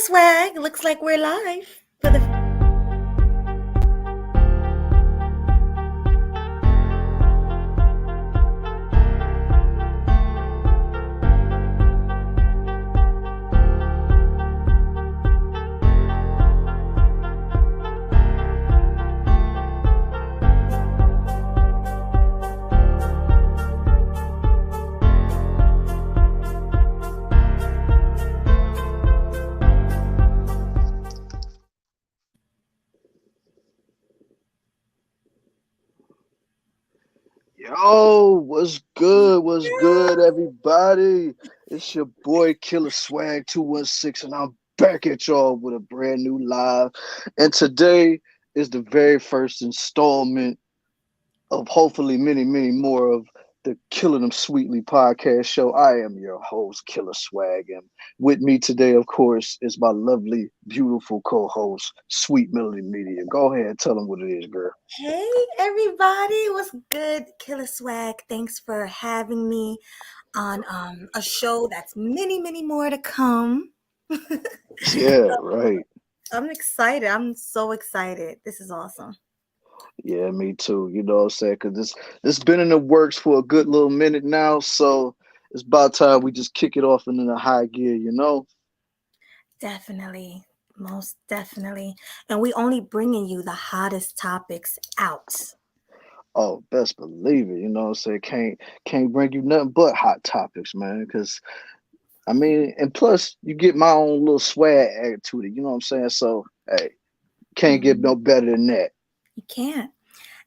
Swag. Looks like we're live for the. Yo, what's good? What's good, everybody? It's your boy Killa Swag 216, and I'm back at y'all with a brand new live. And today is the very first installment of hopefully many, many more of the KillinEmSweetly podcast show. I am your host, Killa Swag, and with me today, of course, is my lovely, beautiful co-host, Sweet Melody Media. Go ahead, tell them what it is, girl. Hey, everybody. What's good? Killa Swag. Thanks for having me on a show that's many, many more to come. Yeah, right. I'm excited. I'm so excited. This is awesome. Yeah, me too. You know what I'm saying? Because this been in the works for a good little minute now, so it's about time we just kick it off into the high gear, you know? Definitely. Most definitely. And we only bringing you the hottest topics out. Oh, best believe it. You know what I'm saying? Can't bring you nothing but hot topics, man. Because I mean, and plus you get my own little swag attitude. You know what I'm saying? So hey, can't get no better than that. You can't.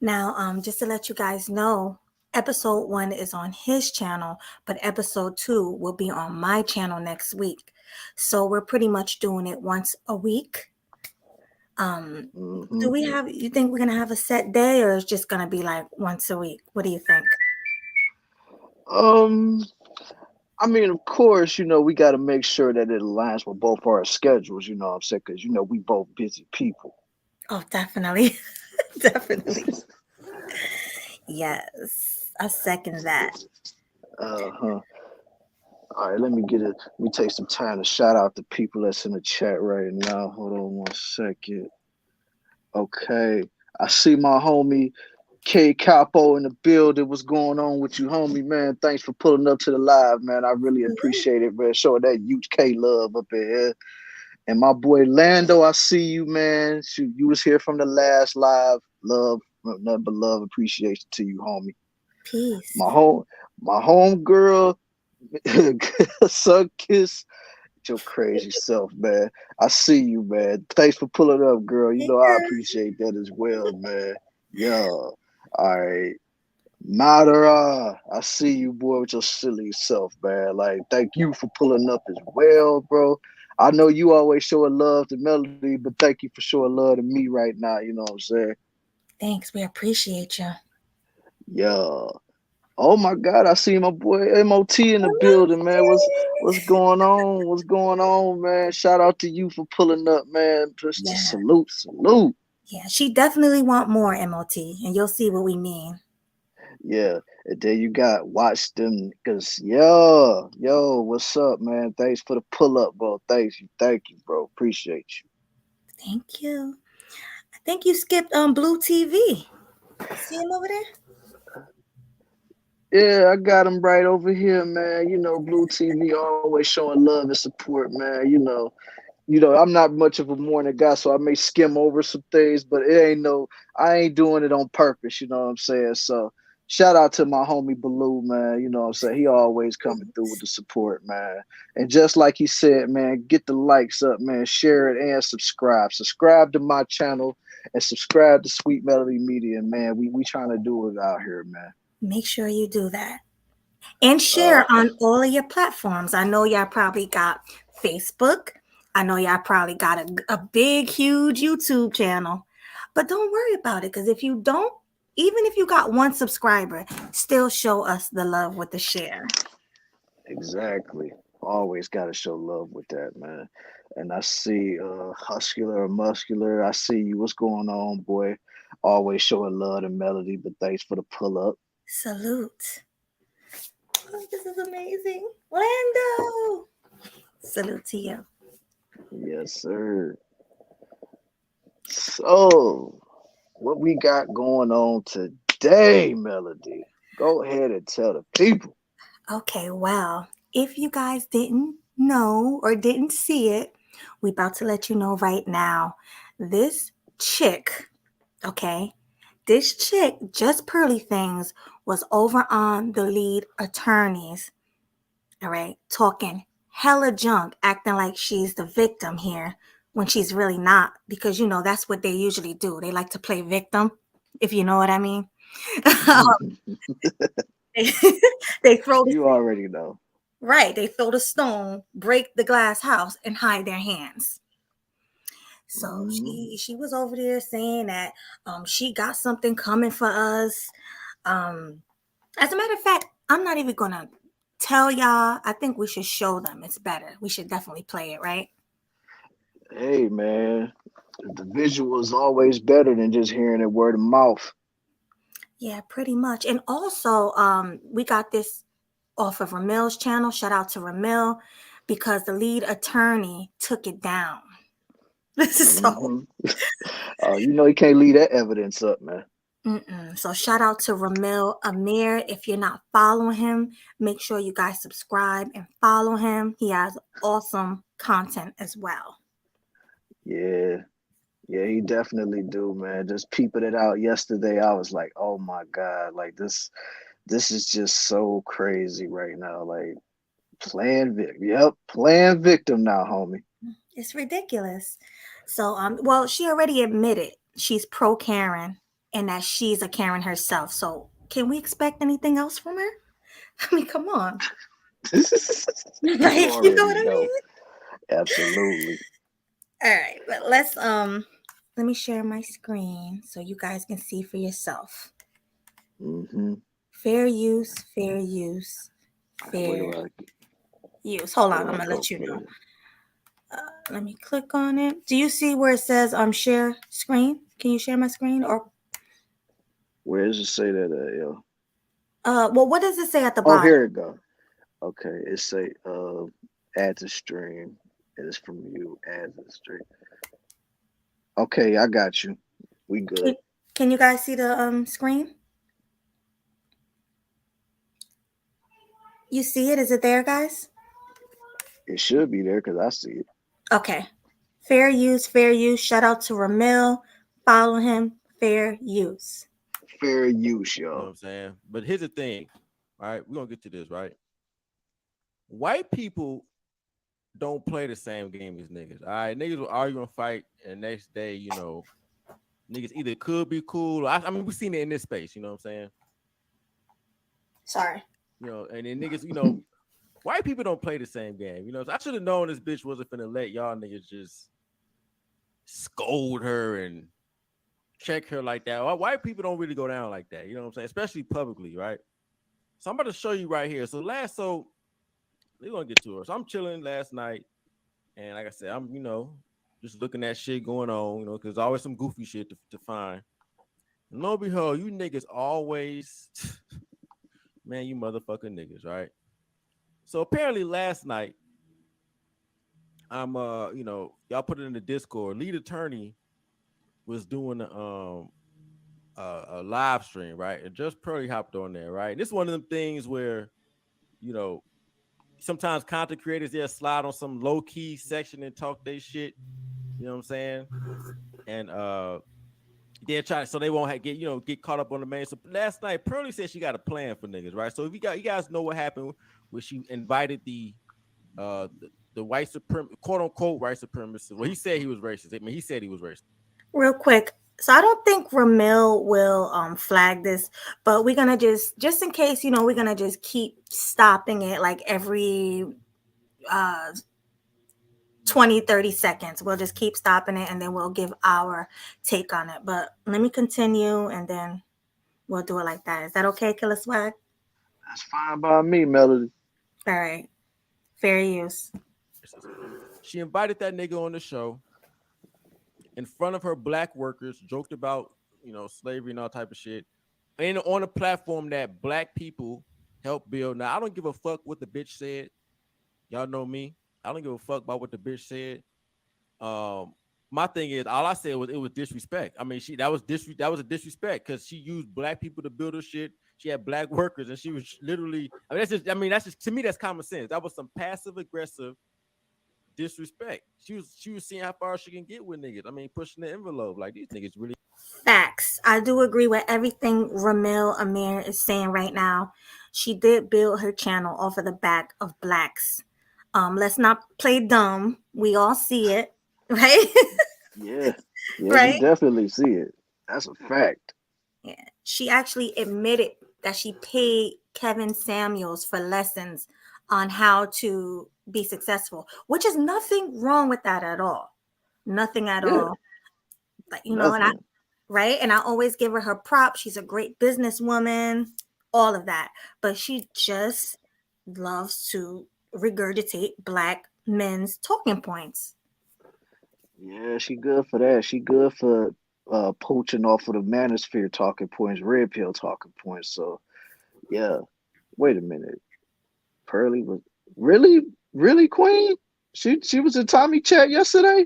Now, just to let you guys know, episode 1 is on his channel, but episode 2 will be on my channel next week. So we're pretty much doing it once a week. Do we have, you think we're gonna have a set day, or it's just gonna be like once a week? What do you think? Um, I mean, of course, you know, we got to make sure that it aligns with both our schedules. You know what I'm saying? Because you know we both busy people. Oh, definitely. Definitely. Yes. I second that. Uh-huh. All right, let me get it. Let me take some time to shout out the people that's in the chat right now. Hold on 1 second. Okay. I see my homie K Capo in the building. What's going on with you, homie, man? Thanks for pulling up to the live, man. I really appreciate it, man. Showing that UK love up in here. And my boy Lando, I see you, man. Shoot, you was here from the last live. Love, nothing but love, appreciation to you, homie. Peace. My home girl, Sun Kiss, your crazy self, man. I see you, man. Thanks for pulling up, girl. You know I appreciate that as well, man. Yeah. All right. Nadara, I see you, boy, with your silly self, man. Like, thank you for pulling up as well, bro. I know you always showing love to Melody, but thank you for showing love to me right now. You know what I'm saying? Thanks. We appreciate you. Yeah. Oh my God, I see my boy MOT in the building, man. What's going on? What's going on, man? Shout out to you for pulling up, man. Just Yeah. salute. Yeah, she definitely want more MOT, and you'll see what we mean. Yeah. And then you got watch them because yo, what's up, man? Thanks for the pull up, bro. Thank you, bro. Appreciate you. Thank you. I think you skipped Blue TV. See him over there? Yeah, I got him right over here, man. You know, Blue TV always showing love and support, man. I'm not much of a morning guy, so I may skim over some things, but I ain't doing it on purpose, you know what I'm saying? So shout out to my homie Baloo, man. You know what I'm saying? He always coming through with the support, man. And just like he said, man, get the likes up, man, share it and subscribe. Subscribe to my channel and subscribe to Sweet Melody Media, man. We trying to do it out here, man. Make sure you do that. And share on all of your platforms. I know y'all probably got Facebook. I know y'all probably got a big, huge YouTube channel. But don't worry about it, because if you don't, even if you got 1 subscriber, still show us the love with the share. Exactly. Always got to show love with that, man. And I see Huscular or Muscular. I see you. What's going on, boy? Always showing love and Melody, but thanks for the pull up. Salute. Oh, this is amazing. Lando. Salute to you. Yes, sir. So, what we got going on today, Melody? Go ahead and tell the people. Okay, well, if you guys didn't know or didn't see it, we about to let you know right now. This chick, okay, this chick, Just Pearly Things, was over on the lead attorneys, all right, talking hella junk, acting like she's the victim here when she's really not, because that's what they usually do. They like to play victim, if you know what I mean. they, they throw the You already know. Right, they throw the stone, break the glass house, and hide their hands. So Mhm. she was over there saying that she got something coming for us. As a matter of fact, I'm not even gonna tell y'all. I think we should show them. It's better. We should definitely play it, right? Hey, man, the visual is always better than just hearing it word of mouth. Yeah, pretty much. And also, we got this off of Ramil's channel. Shout out to Ramil because the lead attorney took it down. So Hmm. You know you can't leave that evidence up, man. So shout out to Ramil Amir. If you're not following him, make sure you guys subscribe and follow him. He has awesome content as well. Yeah, yeah, he definitely do, man. Just peeping it out yesterday, I was like, oh my God, like this is just so crazy right now. Like playing victim. Yep, playing victim now, homie. It's ridiculous. So well, she already admitted she's pro Karen and that she's a Karen herself. So can we expect anything else from her? I mean, come on. You Like, you know already what I know. mean? Absolutely. All right, but let me share my screen so you guys can see for yourself. Hmm. Fair use, fair use, Where fair do I use. Hold on, where I'm do I gonna go let you for know. it? Let me click on it. Do you see where it says share screen? Can you share my screen or Where does it say that yo? well, what does it say at the Oh, bottom? here it go. Okay, it say add to stream. It is from you. Add to stream. Okay, I got you. We Can, good. can you guys see the screen? You see it? Is it there, guys? It should be there because I see it. Okay. Fair use, fair use. Shout out to Ramil. Follow him. Fair use. Fair use, You know what y'all. I'm saying? But here's the thing, all right? We're gonna get to this, right? White people don't play the same game as niggas. All right, niggas will argue and fight, and next day, niggas either could be cool. I mean, we've seen it in this space. You know what I'm saying? Sorry. And then niggas, white people don't play the same game. I should have known this bitch wasn't finna let y'all niggas just scold her and check her like that. White people don't really go down like that. You know what I'm saying? Especially publicly, right? So I'm about to show you right here. So we're gonna get to her. So I'm chilling last night, and like I said, I'm just looking at shit going on, because there's always some goofy shit to find. And lo and behold, you niggas always, man, you motherfucking niggas, right? So apparently last night, y'all put it in the Discord. Lead attorney was doing a live stream, right? And just Pearly hopped on there, right? And this is one of them things where, you know, sometimes content creators they'll slide on some low key section and talk their shit. You know what I'm saying? And they're trying so they won't get caught up on the main. So last night, Pearly said she got a plan for niggas, right? So if you guys know what happened when she invited the white quote unquote white supremacist. Well, he said he was racist. I mean, he said he was racist. Real quick. So I don't think Ramil will flag this, but we're gonna just in case, we're gonna just keep stopping it like every uh 20, 30 seconds. We'll just keep stopping it and then we'll give our take on it. But let me continue and then we'll do it like that. Is that okay, Killa Swag? That's fine by me, Melody. All right. Fair use. She invited that nigga on the show in front of her black workers, joked about slavery and all type of shit, and on a platform that black people help build. Now I don't give a fuck what the bitch said. Y'all know me. I don't give a fuck about what the bitch said. My thing is, all I said was it was disrespect. I mean, that was a disrespect because she used black people to build her shit. She had black workers, and she was literally. I mean, that's just to me, that's common sense. That was some passive aggressive disrespect. She was seeing how far she can get with niggas. I mean, pushing the envelope. Like, these niggas really. Facts. I do agree with everything Ramil Amir is saying right now. She did build her channel off of the back of blacks. Let's not play dumb. We all see it, right? Yeah, yeah, we Right? definitely see it. That's a fact. Yeah. She actually admitted that she paid Kevin Samuels for lessons on how to be successful, which is nothing wrong with that at all. Nothing at Yeah, all. Like, and nothing. right? And I always give her props. She's a great businesswoman, all of that. But she just loves to regurgitate black men's talking points. Yeah, she good for that. She good for poaching off of the manosphere talking points, red pill talking points. So yeah. Wait a minute. Pearly was really Queen? She was in Tommy chat yesterday?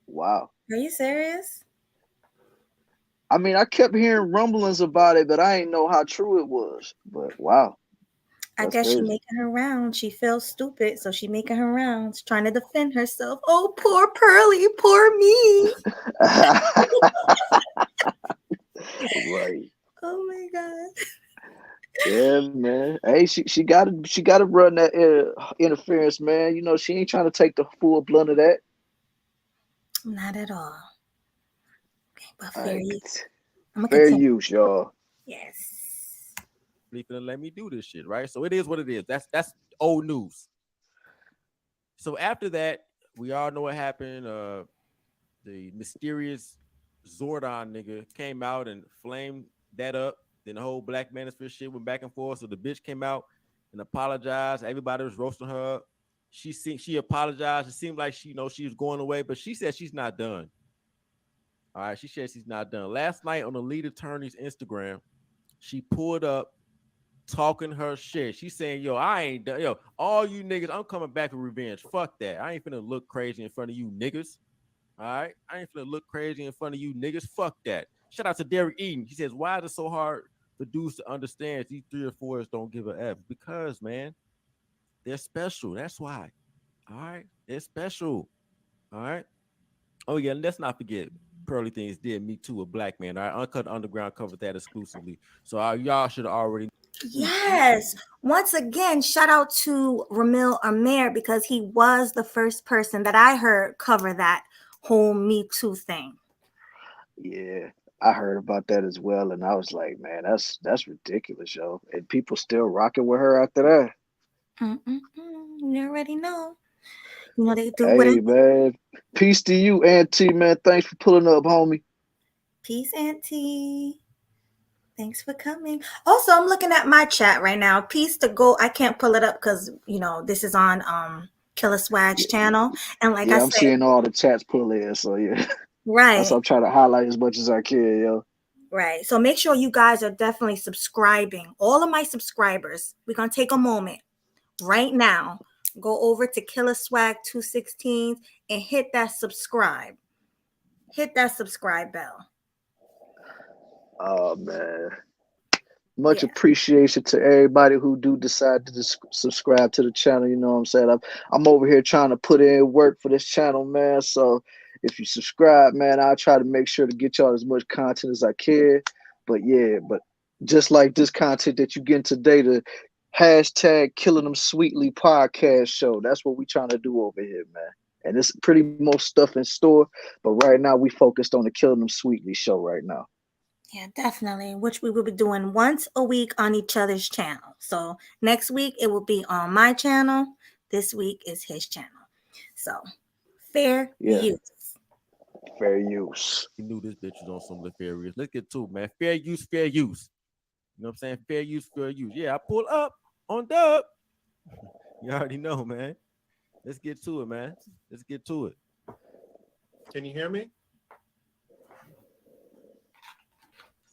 Wow. Are you serious? I mean, I kept hearing rumblings about it, but I didn't know how true it was. But wow, I that's guess she crazy. making her rounds. She feels stupid, so she making her rounds, trying to defend herself. Oh, poor Pearly, poor me. Right. Oh my god. Yeah, man. Hey, she gotta run that interference, man. You know, she ain't trying to take the full blunt of that. Not at all. Okay, but All fair right, use. I'm gonna fair continue. use, y'all. Yes. Finna let me do this shit, right? So it is what it is. That's old news. So after that, we all know what happened. The mysterious Zordon nigga came out and flamed that up. Then the whole Black Manosphere shit went back and forth. So the bitch came out and apologized. Everybody was roasting her. She apologized. It seemed like she she was going away, but she said she's not done. All right, she said she's not done. Last night on the lead attorney's Instagram, she pulled up talking her shit. She's saying, yo, I ain't done. Yo, all you niggas, I'm coming back for revenge. Fuck that. I ain't finna look crazy in front of you niggas. All right. I ain't finna look crazy in front of you niggas. Fuck that. Shout out to Derek Eaton. He says, why is it so hard for dudes to understand these 3 or 4s don't give a F? Because, man, they're special. That's why. All right. They're special. All right. Oh, yeah. Let's not forget. Pearly Things did Me Too, a black man. All right. Uncut Underground covered that exclusively. So y'all should have already. Yes. Once again, shout out to Ramil Amir because he was the first person that I heard cover that whole Me Too thing. Yeah, I heard about that as well, and I was like, man, that's ridiculous, yo. And people still rocking with her after that. You already know. You know they do whatever. Hey, man, peace to you, Auntie, man. Thanks for pulling up, homie. Peace, Auntie. Thanks for coming. Also, I'm looking at my chat right now. Peace to go. I can't pull it up because this is on Killa Swag's Yeah, channel. And like I yeah, I'm said, seeing all the chats pull in, so yeah, that's right. what I'm trying to highlight as much as I can, yo. Right. So make sure you guys are definitely subscribing. All of my subscribers, we're going to take a moment right now. Go over to Killa Swag 216 and hit that subscribe. Hit that subscribe bell. Oh man, much Yeah. appreciation to everybody who do decide to subscribe to the channel. You know what I'm saying? I'm over here trying to put in work for this channel, man. So if you subscribe, man, I'll try to make sure to get y'all as much content as I can. But yeah, but just like this content that you get today, the hashtag KillinEmSweetly podcast show. That's what we trying to do over here, man. And it's pretty much stuff in store. But right now we focused on the KillinEmSweetly show right now. Yeah, definitely. Which we will be doing once a week on each other's channel. So next week it will be on my channel. This week is his channel. So fair Yeah, use. fair use. We knew this bitch was on some nefarious. Let's get to it, man. Fair use, fair use. You know what I'm saying? Fair use, fair use. Yeah, I pull up on dub. You already know, man. Let's get to it, man. Let's get to it. Can you hear me?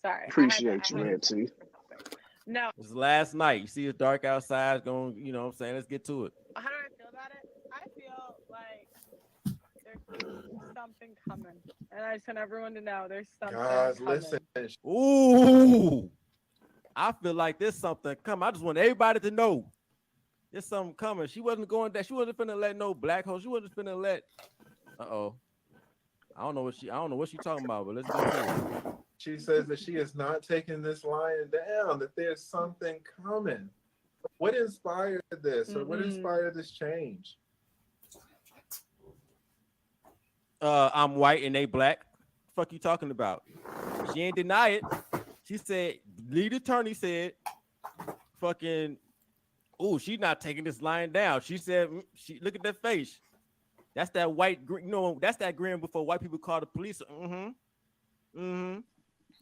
Sorry. Appreciate you, Auntie. No. It's last night. You see it's dark outside. It's going, you know what I'm saying? Let's get to it. How do I feel about it? I feel like there's something coming, and I just want everyone to know there's something Guys, coming. listen. Ooh, I feel like there's something coming. I just want everybody to know there's something coming. She wasn't going that. She wasn't finna let no black hole. She wasn't finna let. I don't know what she talking about, but let's get to it. She says that she is not taking this lying down, that there's something coming. What inspired this, or what inspired this change? I'm white and they black. Fuck you talking about? She ain't deny it. She said, lead attorney said, fucking, oh, she's not taking this lying down. She said, she look at that face. That's that white, that's that grin before white people call the police.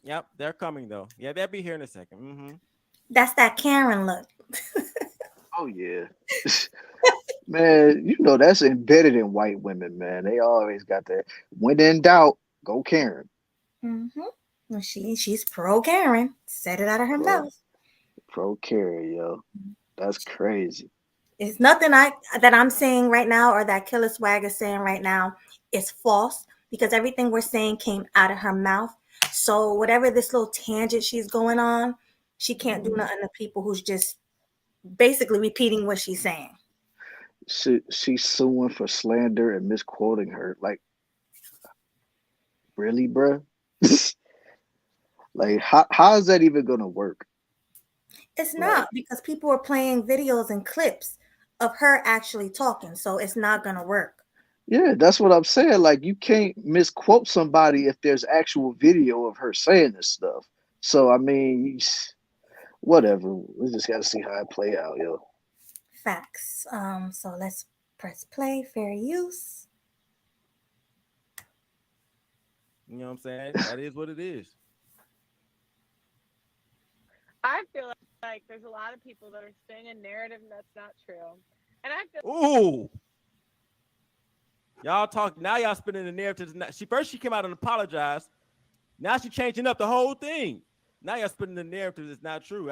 Yep, they're coming though. Yeah, they'll be here in a second. That's that Karen look. Oh yeah. Man, you know that's embedded in white women, man. They always got that. When in doubt, go Karen. Well, she's pro Karen. Said it out of her mouth. Pro Karen, yo. That's crazy. It's nothing that I'm saying right now or that Killa Swag is saying right now is false, because everything we're saying came out of her mouth. So whatever this little tangent she's going on, she can't do nothing to people who's just basically repeating what she's saying. She's suing for slander and misquoting her. Like, really, bruh? Like, how is that even gonna work? It's not, because people are playing videos and clips of her actually talking, so it's not gonna work. Yeah, that's what I'm saying. Like, you can't misquote somebody if there's actual video of her saying this stuff. So I mean, whatever. We just gotta see how it play out, yo. Facts. So let's press play. Fair use. You know what I'm saying? That is what it is. I feel like there's a lot of people that are spinning a narrative that's not true, and I feel. Ooh. Y'all talk now. Y'all spinning the narrative. She came out and apologized. Now she changing up the whole thing. Now y'all spinning the narrative that's not true.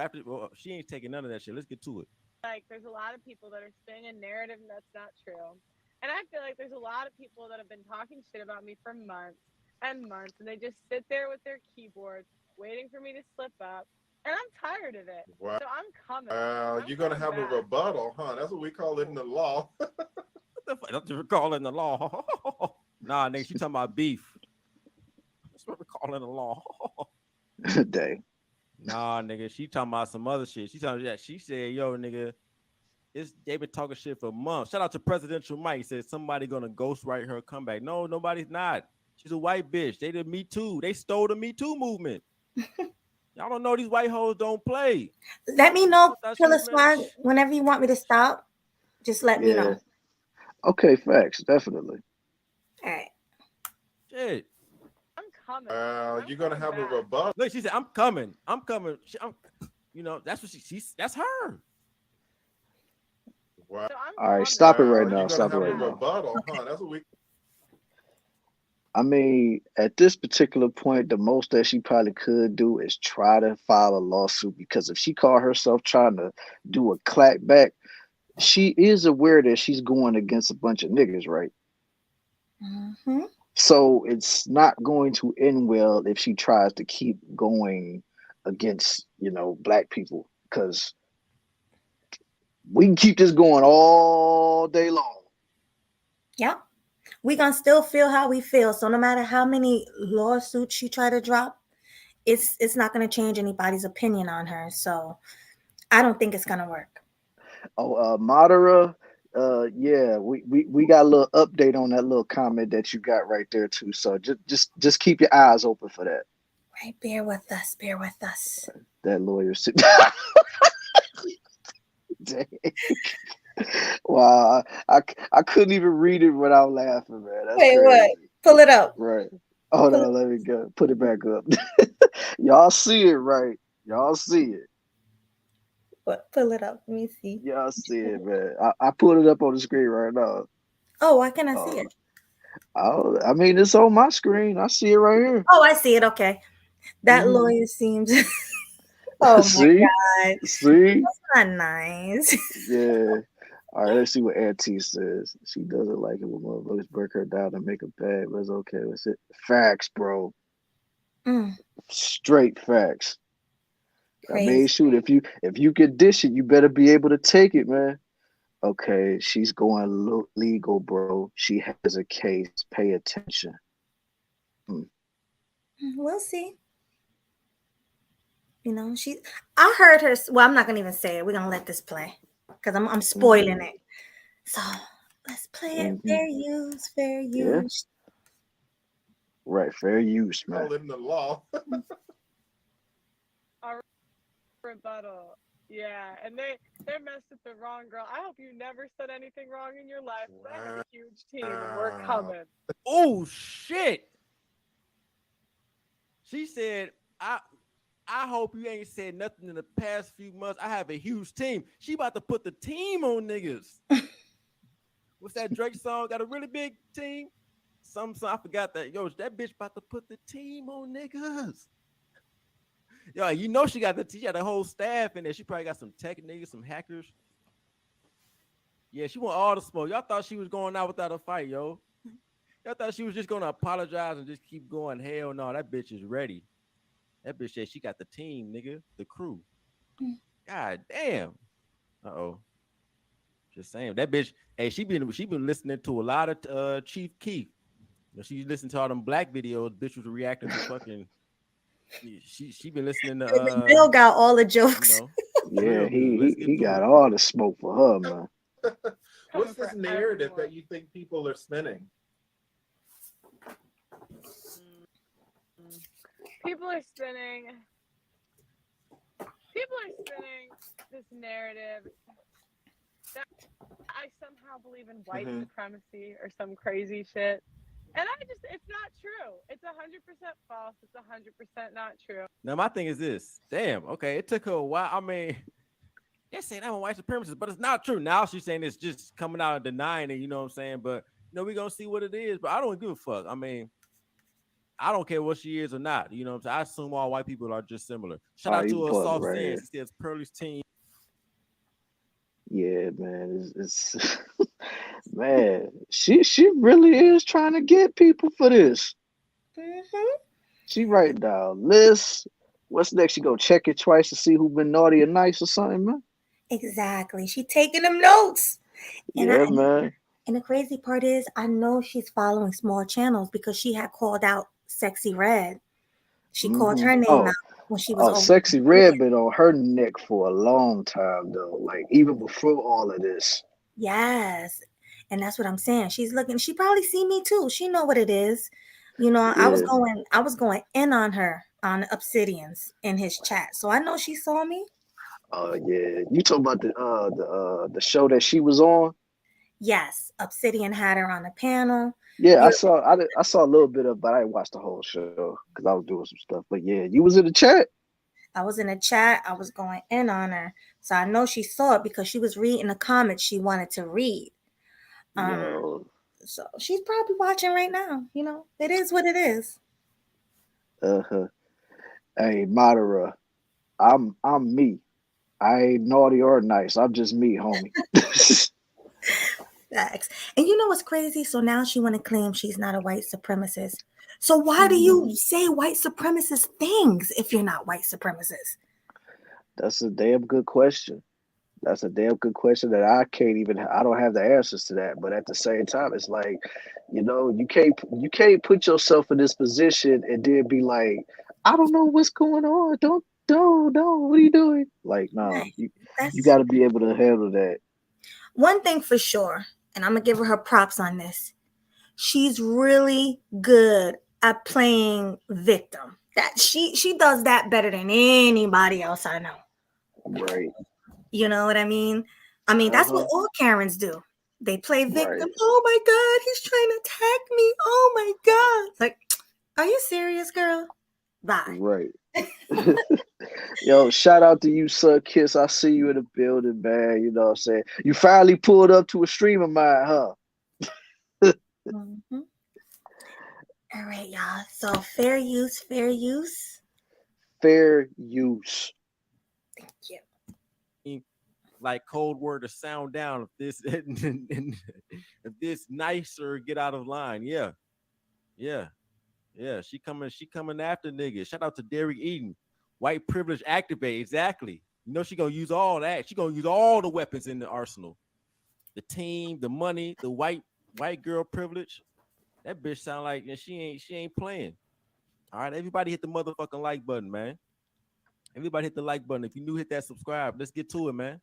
She ain't taking none of that shit. Let's get to it. Like there's a lot of people that are spinning a narrative that's not true, and I feel like there's a lot of people that have been talking shit about me for months and months, and they just sit there with their keyboards waiting for me to slip up, and I'm tired of it. Wow. So I'm coming. You're gonna have a rebuttal, huh? That's what we call it in the law. What the fuck? That's what we call it in the law. Nah, nigga, she talking about beef. That's what we call it in the law. Dang. Nah, nigga, she talking about some other shit. She talking that. She said, "Yo, nigga, they been talking shit for months." Shout out to Presidential Mike. He said somebody gonna ghostwrite her comeback. No, nobody's not. She's a white bitch. They did Me Too. They stole the Me Too movement. Y'all don't know these white hoes don't play. Let me know, Killa Swag, whenever you want me to stop. Just let me know. Okay, facts, definitely. All right. Shit. I'm coming. You're gonna have a rebuttal. Look, she said, "I'm coming. I'm coming." That's what she's. That's her. Wow. So All right, stop it right now. You're Stop it gonna right have a now. rebuttal, huh? That's what we. I mean, at this particular point, the most that she probably could do is try to file a lawsuit, because if she called herself trying to do a clapback, she is aware that she's going against a bunch of niggas, right? So it's not going to end well if she tries to keep going against, black people, because we can keep this going all day long. Yep. We're going to still feel how we feel. So no matter how many lawsuits she try to drop, it's not going to change anybody's opinion on her. So I don't think it's going to work. Oh, Madara, yeah, we got a little update on that little comment that you got right there too. So just keep your eyes open for that. Right, bear with us. That lawyer. Dang. Wow, I couldn't even read it without laughing, man. That's Wait, crazy. what? Pull it up. Right. Hold on, let me go. Put it back up. Y'all see it, right? Y'all see it. What? Pull it up. Let me see. Y'all see it, man. I put it up on the screen right now. Oh, why can't I see it? I mean, it's on my screen. I see it right here. Oh, I see it. Okay. That lawyer seems... Oh, see? my God. See? That's not nice. Yeah. All right, let's see what Auntie says. She doesn't like it when motherfuckers break her down and make her bad, but it's okay. That's it. Facts, bro. Mm, Straight facts. I mean, crazy. shoot, if you can dish it, you better be able to take it, man. Okay, she's going legal, bro. She has a case. Pay attention. We'll see. You know, I heard her. Well, I'm not gonna even say it. We're gonna let this play because I'm spoiling it. So let's play it. Fair use, fair Yeah. use. Right, fair use, man. Call it in the law. Rebuttal. Yeah, and they messed with the wrong girl. I hope you never said anything wrong in your life. I have a huge team and we're coming. Oh shit! She said, I hope you ain't said nothing in the past few months. I have a huge team. She about to put the team on niggas. What's that Drake song? Got a really big team? Some I forgot that. Yo, that bitch about to put the team on niggas. Yo, you know she got the whole staff in there. She probably got some tech niggas, some hackers. Yeah, she want all the smoke. Y'all thought she was going out without a fight, yo. Y'all thought she was just gonna apologize and just keep going. Hell no, that bitch is ready. That bitch said she got the team, nigga, the crew. God damn. Uh-oh. Just saying. That bitch, hey, she been listening to a lot of Chief Keef. You know, she listened to all them black videos. Bitch was reacting to fucking. She been listening to. Bill got all the jokes. You know, yeah, he got all the smoke for her, man. What's this narrative that you think people are spinning? People are spinning this narrative that I somehow believe in white supremacy or some crazy shit. And it's not true. It's 100% false. It's 100% not true. Now, my thing is this. Damn, okay, it took her a while. I mean, they're saying I'm a white supremacist, but it's not true. Now she's saying it's just coming out and denying it, you know what I'm saying? But, we're going to see what it is. But I don't give a fuck. I mean, I don't care what she is or not. You know what I'm saying? I assume all white people are just similar. Shout out to her soft stance. He says Pearly's team. Yeah, man. It's man, she really is trying to get people for this. She write down lists. What's next? She go check it twice to see who been naughty or nice or something, man. Exactly. She taking them notes. And man. And the crazy part is, I know she's following small channels because she had called out Sexy Red. She called her name out when she was over. Sexy Red been on her neck for a long time though, like even before all of this. Yes, and that's what I'm saying. She's looking. She probably see me too. She know what it is. You know, I was going in on her on Obsidians in his chat, so I know she saw me. Oh yeah, you talking about the show that she was on? Yes, Obsidian had her on the panel. Yeah, I saw a little bit of, but I didn't watch the whole show because I was doing some stuff. But yeah, you was in the chat. I was in the chat. I was going in on her, so I know she saw it because she was reading the comments she wanted to read. So she's probably watching right now. You know, it is what it is. Hey, Madara, I'm me. I ain't naughty or nice. I'm just me, homie. Facts. And you know what's crazy? So now she want to claim she's not a white supremacist. So why do you say white supremacist things if you're not white supremacist? That's a damn good question. That's a damn good question that I don't have the answers to that. But at the same time, it's like, you can't put yourself in this position and then be like, I don't know what's going on. Don't, what are you doing? Like, nah, you got to be able to handle that. One thing for sure, and I'm going to give her props on this. She's really good at playing victim. That she does that better than anybody else I know. Right. You know what I mean? I mean, that's what all Karens do. They play victim. Right. Oh my God, he's trying to attack me. Oh my God. It's like, are you serious, girl? Bye. Right. Yo, shout out to you, Sir Kiss. I see you in the building, man. You know what I'm saying? You finally pulled up to a stream of mine, huh? All right, y'all. So fair use. Fair use. Thank you. like code word to sound down if this if this nicer get out of line. Yeah, yeah, yeah. She coming after niggas. Shout out to Derek Eden. White privilege activate. Exactly. You know she gonna use all that. She gonna use all the weapons in the arsenal. The team, the money, the white girl privilege. That bitch sound like and she ain't playing. All right, everybody hit the motherfucking like button, man. Everybody hit the like button. If you new, hit that subscribe. Let's get to it, man.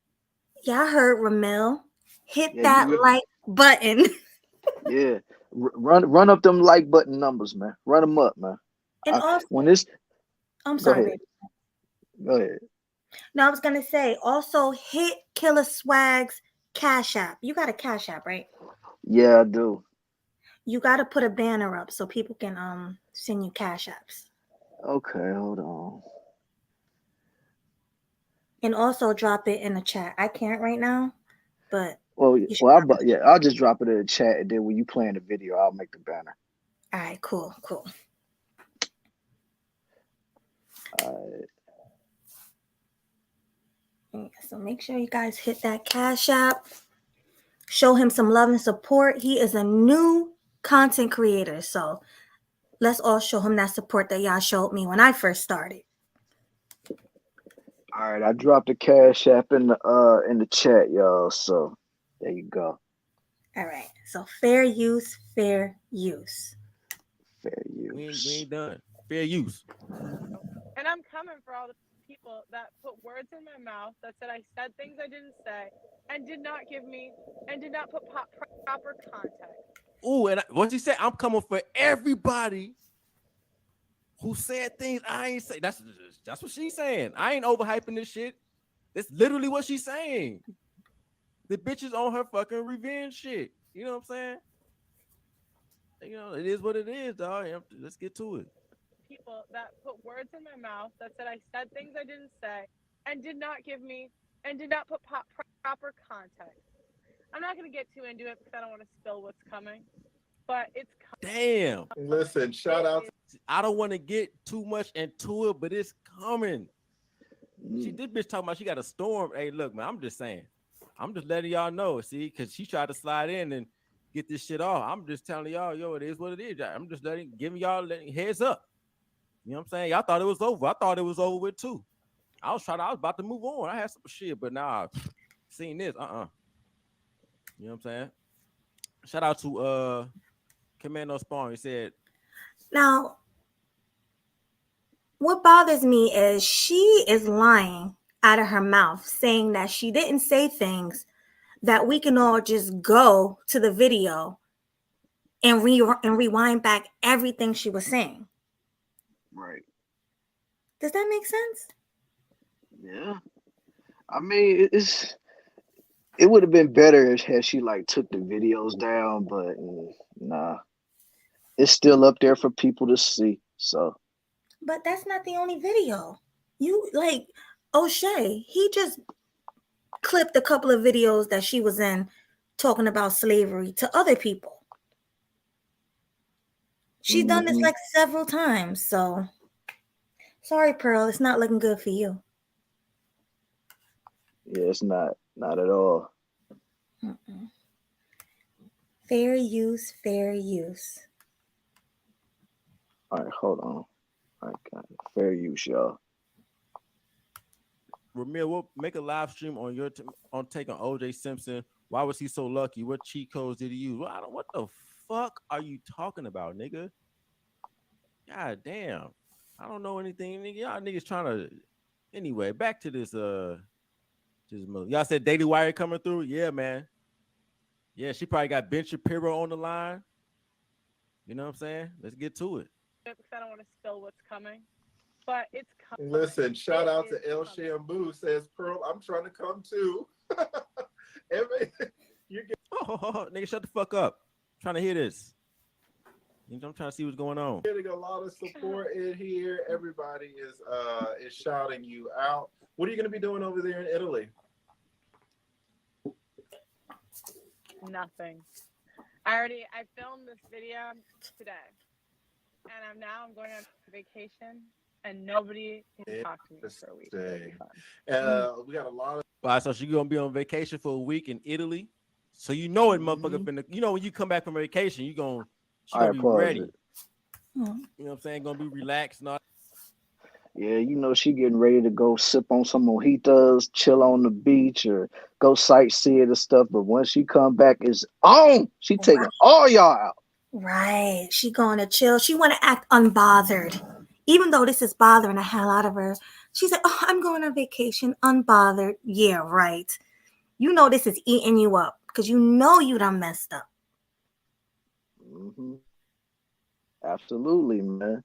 Y'all heard Ramil. Hit Yeah, that like button. Yeah, run up them like button numbers, man. Run them up, man. And also, When this, I'm go sorry, ahead. baby. Go ahead. No, I was gonna say also hit Killa Swag's Cash App. You got a Cash App, right? Yeah, I do. You got to put a banner up so people can send you Cash Apps. Okay, hold on. And also drop it in the chat. I can't right now, but Well, you should drop it. I'll just drop it in the chat, and then when you playing the video, I'll make the banner. All right, cool. All right. So make sure you guys hit that Cash App. Show him some love and support. He is a new content creator, so let's all show him that support that y'all showed me when I first started. All right, I dropped the Cash App in the chat, y'all. So there you go. All right. So fair use, fair use. Fair use. We ain't done. Fair use. And I'm coming for all the people that put words in my mouth that said I said things I didn't say and did not put proper context. Ooh, and what's he say? I'm coming for everybody who said things I ain't say. That's what she's saying. I ain't overhyping this shit. That's literally what she's saying. The bitch is on her fucking revenge shit. You know what I'm saying? You know, it is what it is, dog. Let's get to it. People that put words in my mouth that said I said things I didn't say and did not put proper context. I'm not going to get too into it because I don't want to spill what's coming, but it's coming. Damn. Listen, shout out. I don't want to get too much into it, but it's coming. This bitch talking about she got a storm. Hey, look, man, I'm just saying. I'm just letting y'all know, see, because she tried to slide in and get this shit off. I'm just telling y'all, yo, it is what it is. I'm just giving y'all heads up. You know what I'm saying? Y'all thought it was over. I thought it was over with too. I was about to move on. I had some shit, but now seen this. You know what I'm saying? Shout out to Commando Spawn. He said, now, what bothers me is she is lying out of her mouth, saying that she didn't say things that we can all just go to the video and rewind back everything she was saying. Right. Does that make sense? Yeah. I mean, it would have been better had she like took the videos down, but nah. It's still up there for people to see. So but that's not the only video. You like O'Shea, he just clipped a couple of videos that she was in talking about slavery to other people. She's done this like several times, so sorry, Pearl, it's not looking good for you. Yeah, it's not at all. Fair use, fair use. All right, hold on. All right, got it. Fair use, y'all. Ramil, we'll make a live stream on your on take on OJ Simpson. Why was he so lucky? What cheat codes did he use? Well, what the fuck are you talking about, nigga? God damn. I don't know anything, nigga. Y'all niggas trying to. Anyway, back to this. Y'all said Daily Wire coming through. Yeah, man. Yeah, she probably got Ben Shapiro on the line. You know what I'm saying? Let's get to it. because I don't want to spill what's coming, but it's coming. Listen, shout out to El Shambu, says Pearl, I'm trying to come too. You get nigga, shut the fuck up. I'm trying to hear this. I'm trying to see what's going on. Getting a lot of support in here. Everybody is shouting you out. What are you going to be doing over there in Italy? Nothing. I filmed this video today, and I'm going on vacation and nobody can talk to me for a week. It'll be fun. We got a lot of. Wow, so she gonna be on vacation for a week in Italy. So you know it, motherfucker. Finna, you know when you come back from vacation, she gonna be ready. It. You know what I'm saying? Gonna be relaxed and all. Yeah, you know, she getting ready to go sip on some mojitos, chill on the beach, or go sightseeing and stuff. But once she come back, it's on. She taking all y'all out. Right. She going to chill. She want to act unbothered. Even though this is bothering the hell out of her. She's like, oh, I'm going on vacation, unbothered. Yeah, right. You know this is eating you up because you know you done messed up. Mm-hmm. Absolutely, man.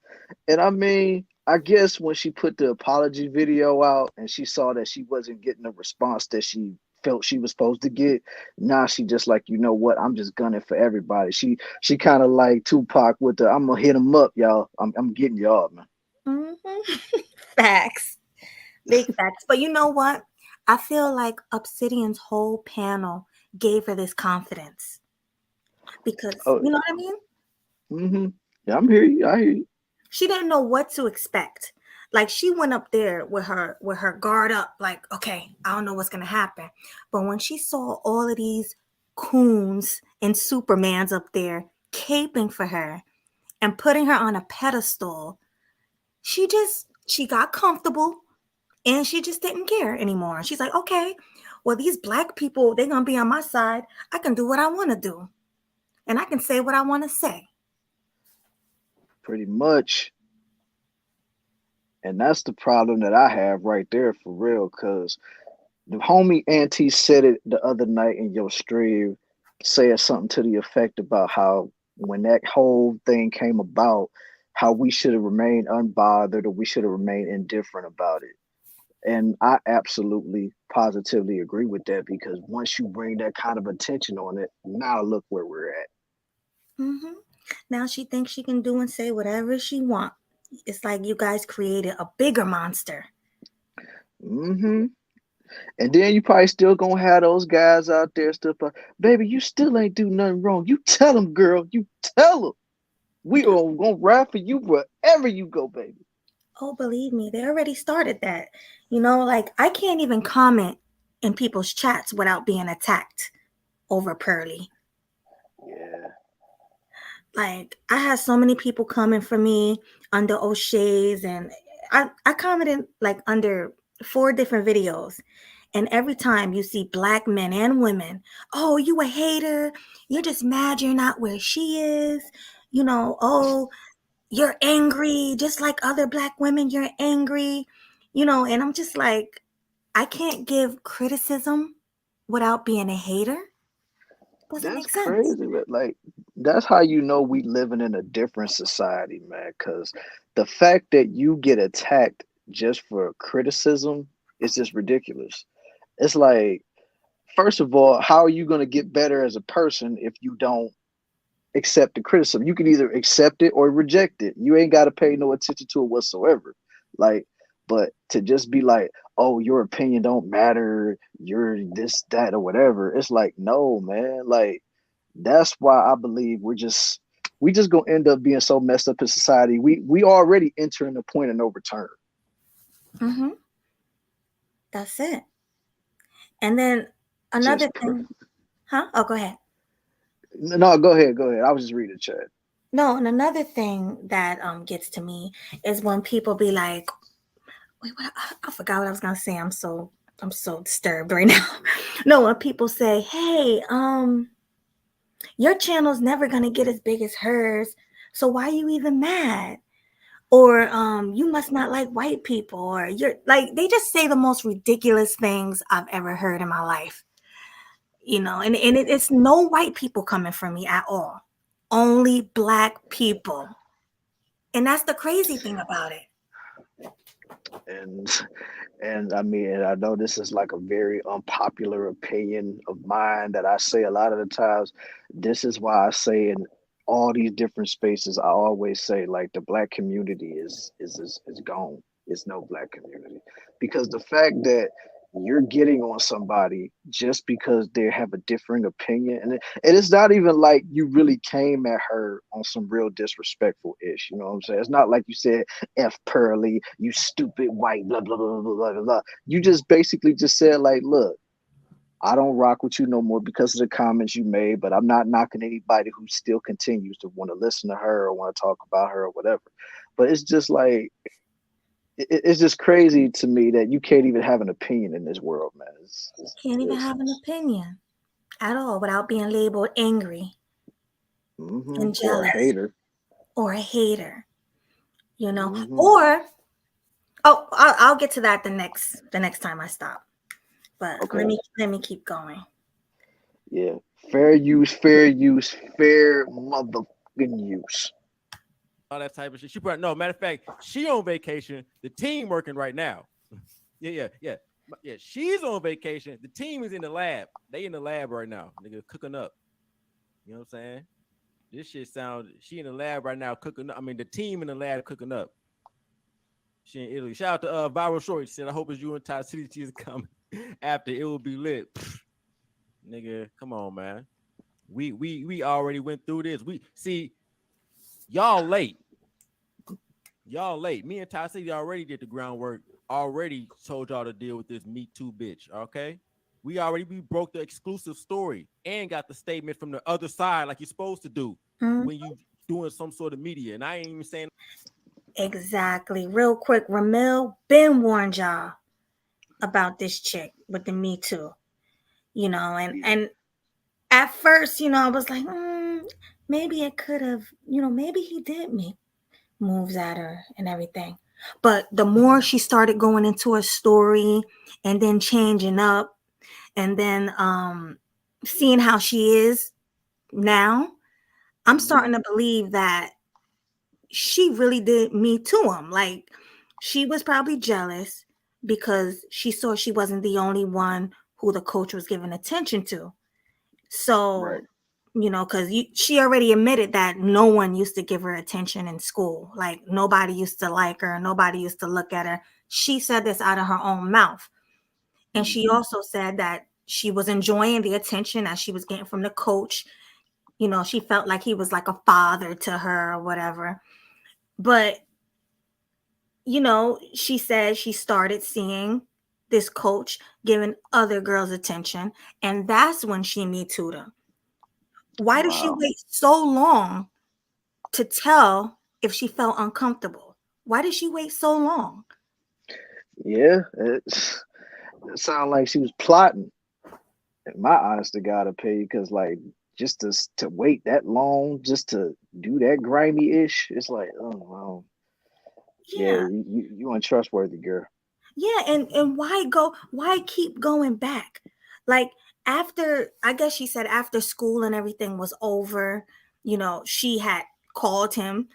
And I mean, I guess when she put the apology video out and she saw that she wasn't getting the response that she felt she was supposed to get, now she just like, you know what? I'm just gunning for everybody. She kind of like Tupac with the I'm gonna hit them up, y'all. I'm getting y'all, man. Mm-hmm. Facts. Big facts. But you know what? I feel like Obsidian's whole panel gave her this confidence. Because, you know what I mean? Mm-hmm. Yeah, I'm here. I hear you. She didn't know what to expect. Like she went up there with her guard up, like, okay, I don't know what's gonna happen. But when she saw all of these coons and Supermans up there caping for her and putting her on a pedestal, she got comfortable and she just didn't care anymore. She's like, okay, well, these black people, they're gonna be on my side. I can do what I want to do, and I can say what I want to say. Pretty much. And that's the problem that I have right there for real, because the homie Auntie said it the other night in your stream, said something to the effect about how when that whole thing came about, how we should have remained unbothered or we should have remained indifferent about it. And I absolutely positively agree with that, because once you bring that kind of attention on it, now look where we're at. Mm-hmm. Now she thinks she can do and say whatever she wants. It's like you guys created a bigger monster. Mm-hmm. And then you probably still gonna have those guys out there still, baby, you still ain't do nothing wrong. You tell them, girl. You tell them. We are gonna ride for you wherever you go, baby. Oh, believe me, they already started that. You know, like I can't even comment in people's chats without being attacked over Pearly. Yeah. Like I had so many people coming for me under O'Shea's, and I commented like under 4 different videos. And every time you see black men and women, oh, you a hater. You're just mad you're not where she is. You know, oh, you're angry. Just like other black women, you're angry. You know, and I'm just like, I can't give criticism without being a hater. Doesn't That's make sense. crazy, but like that's how you know we living in a different society, man. Because the fact that you get attacked just for criticism is just ridiculous. It's like, first of all, how are you gonna get better as a person if you don't accept the criticism? You can either accept it or reject it. You ain't got to pay no attention to it whatsoever. Like, but to just be like, oh, your opinion don't matter, you're this, that, or whatever. It's like, no, man. Like, that's why I believe we just gonna end up being so messed up in society. We already entering the point of no return. Mm-hmm. That's it. And then another thing, huh? Oh, go ahead. No, go ahead. I was just reading the chat. No, and another thing that gets to me is when people be like, wait, what? I forgot what I was gonna say. I'm so disturbed right now. No, when people say, hey, your channel's never gonna get as big as hers, so why are you even mad? Or you must not like white people, or you're like, they just say the most ridiculous things I've ever heard in my life. You know, and it's no white people coming for me at all. Only black people. And that's the crazy thing about it. And I mean, I know this is like a very unpopular opinion of mine that I say a lot of the times. This is why I say in all these different spaces, I always say like the black community is gone. It's no black community, because the fact that you're getting on somebody just because they have a differing opinion. And it's not even like you really came at her on some real disrespectful ish. You know what I'm saying? It's not like you said, F Pearly, you stupid white, blah, blah, blah, blah, blah, blah, blah. You just basically just said, like, look, I don't rock with you no more because of the comments you made, but I'm not knocking anybody who still continues to want to listen to her or want to talk about her or whatever. But it's just like, it's just crazy to me that you can't even have an opinion in this world, man. Can't even have an opinion at all without being labeled angry and jealous or a hater. or a hater, you know. Mm-hmm. Or I'll get to that the next time I stop. But Okay. let me keep going. Yeah, fair use, fair motherfucking use. All that type of shit. She probably no. Matter of fact, she on vacation. The team working right now. Yeah. She's on vacation. The team is in the lab. They in the lab right now. Nigga cooking up. You know what I'm saying? This shit sound. She in the lab right now cooking up. I mean, the team in the lab cooking up. She in Italy. Shout out to Viral Short. She said, "I hope it's you and Ty City is coming after. It will be lit." Nigga, come on, man. We already went through this. We see y'all late. Y'all late. Me and Ty City already did the groundwork. Already told y'all to deal with this Me Too bitch. Okay. We broke the exclusive story and got the statement from the other side like you're supposed to do when you doing some sort of media. And I ain't even saying exactly. Real quick, Ramil been warned y'all about this chick with the Me Too. You know, and at first, you know, I was like, maybe it could have, you know, maybe he did make moves at her and everything. But the more she started going into her story and then changing up and then seeing how she is now, I'm starting to believe that she really did Me Too him. Like, she was probably jealous because she saw she wasn't the only one who the coach was giving attention to. So, right. You know, because she already admitted that no one used to give her attention in school. Like, nobody used to like her. Nobody used to look at her. She said this out of her own mouth. And she also said that she was enjoying the attention that she was getting from the coach. You know, she felt like he was like a father to her or whatever. But, you know, she said she started seeing this coach giving other girls attention. And that's when she Me Too'd him. Why did she wait so long to tell if she felt uncomfortable? Why did she wait so long? Yeah, it sounded like she was plotting, in my honest to God opinion, because like just to wait that long, just to do that grimy ish, it's like, oh, yeah, you untrustworthy, girl. Yeah, and why keep going back? Like, after, I guess she said after school and everything was over, you know, she had called him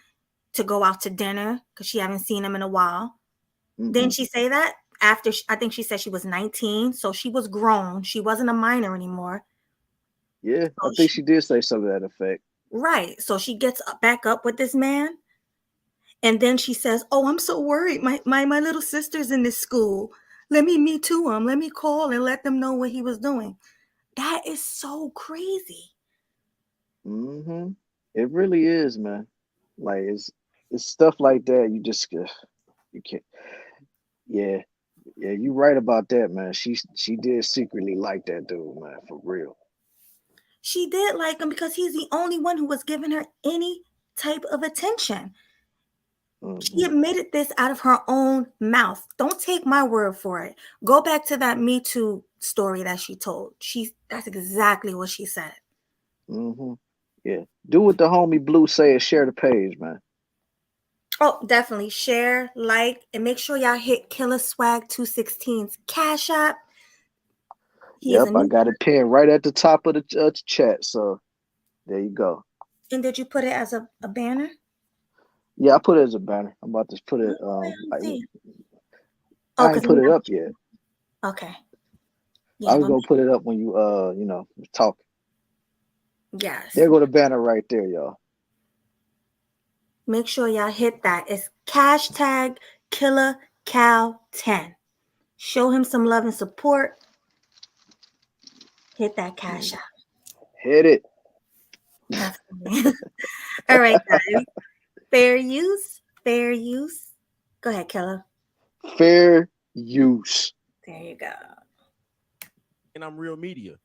to go out to dinner because she haven't seen him in a while. Didn't she say that? After, I think she said she was 19, so she was grown. She wasn't a minor anymore. Yeah, I think she did say something to that effect. Right. So she gets back up with this man. And then she says, "Oh, I'm so worried. My little sister's in this school. Let me Me Too him. Let me call and let them know what he was doing." That is so crazy. It really is, man. Like it's stuff like that. You can't. Yeah, you right about that, man. She did secretly like that dude, man, for real. She did like him because he's the only one who was giving her any type of attention. She admitted this out of her own mouth. Don't take my word for it. Go back to that Me Too story that she told. That's exactly what she said. Yeah. Do what the homie Blue say and share the page, man. Oh, definitely share, like, and make sure y'all hit Killa Swag 216's Cash App. I got it pinned right at the top of the chat. So there you go. And did you put it as a banner? Yeah, I put it as a banner. I'm about to put it. I ain't put it up yet. Okay. Yeah, I was gonna put it up when you talk. Yes. There go the banner right there, y'all. Make sure y'all hit that. It's #KillaCal10. show him some love and support. Hit that cash out. Hit it. Definitely. All right, guys. Fair use. Fair use. Go ahead, Killa. Fair use. There you go. And I'm real media.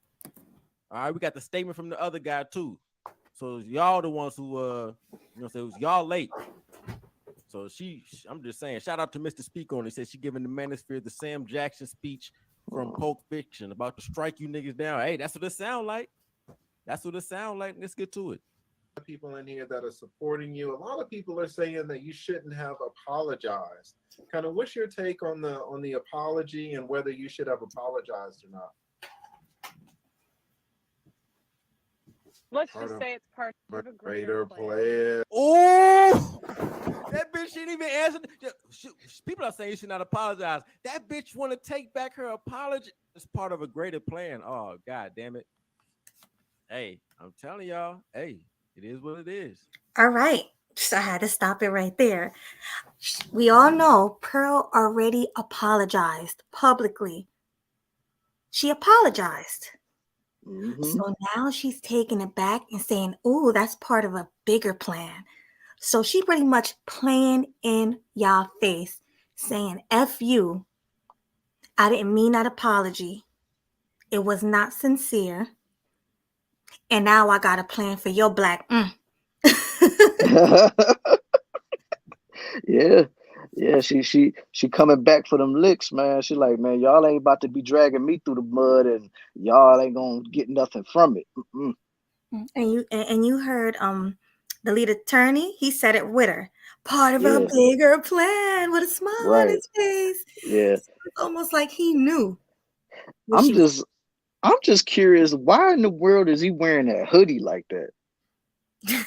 All right, we got the statement from the other guy too. So y'all the ones who say it was y'all late. So I'm just saying, shout out to Mr. Speaker on it. Said she giving the manosphere the Sam Jackson speech from Pulp Fiction about to strike you niggas down. Hey, that's what it sound like. That's what it sound like. Let's get to it. People in here that are supporting you. A lot of people are saying that you shouldn't have apologized. Kind of, what's your take on the apology and whether you should have apologized or not? Let's just say it's part of a greater plan. Oh, that bitch shouldn't even answer. People are saying you should not apologize. That bitch want to take back her apology. It's part of a greater plan. Oh, God damn it. Hey, I'm telling y'all, hey, it is what it is. All right. So I had to stop it right there. We all know Pearl already apologized publicly. She apologized. Mm-hmm. So now she's taking it back and saying, oh, that's part of a bigger plan. So she pretty much playing in y'all face, saying, F you. I didn't mean that apology. It was not sincere. And now I got a plan for your black. Yeah, she coming back for them licks, man. She like, man, y'all ain't about to be dragging me through the mud, and y'all ain't gonna get nothing from it. Mm-mm. And you heard the lead attorney, he said it with her. Part of a bigger plan, with a smile on his face. Yeah. It's almost like he knew. I'm just curious, why in the world is he wearing that hoodie like that?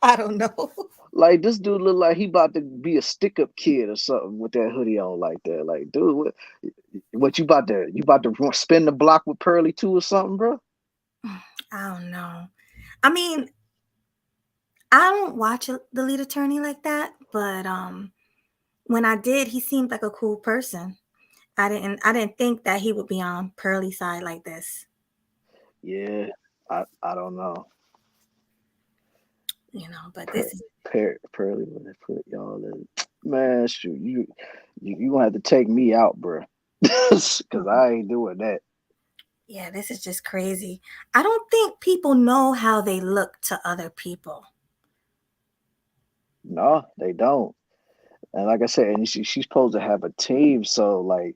I don't know. Like, this dude look like he about to be a stick-up kid or something with that hoodie on like that. Like, dude, what you about to spin the block with Pearly too or something, bro? I don't know. I mean, I don't watch the lead attorney like that, but when I did, he seemed like a cool person. I didn't think that he would be on Pearly's side like this. Yeah, I don't know. You know, but this is Pearly when they put y'all in. Man, shoot, you gonna have to take me out, bro, because I ain't doing that. Yeah, this is just crazy. I don't think people know how they look to other people. No, they don't. And like I said, and she's supposed to have a team, so like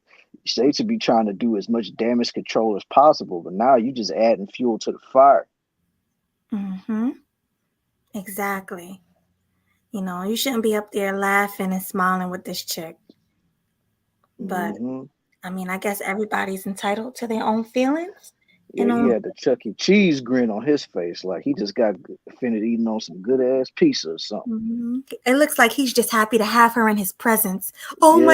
they should be trying to do as much damage control as possible. But now you just adding fuel to the fire. Mm-hmm. Exactly. You know, you shouldn't be up there laughing and smiling with this chick. But I mean, I guess everybody's entitled to their own feelings. Yeah, he had the Chuck E. Cheese grin on his face, like he just got finished eating on some good ass pizza or something. Mm-hmm. It looks like he's just happy to have her in his presence. Oh, yeah.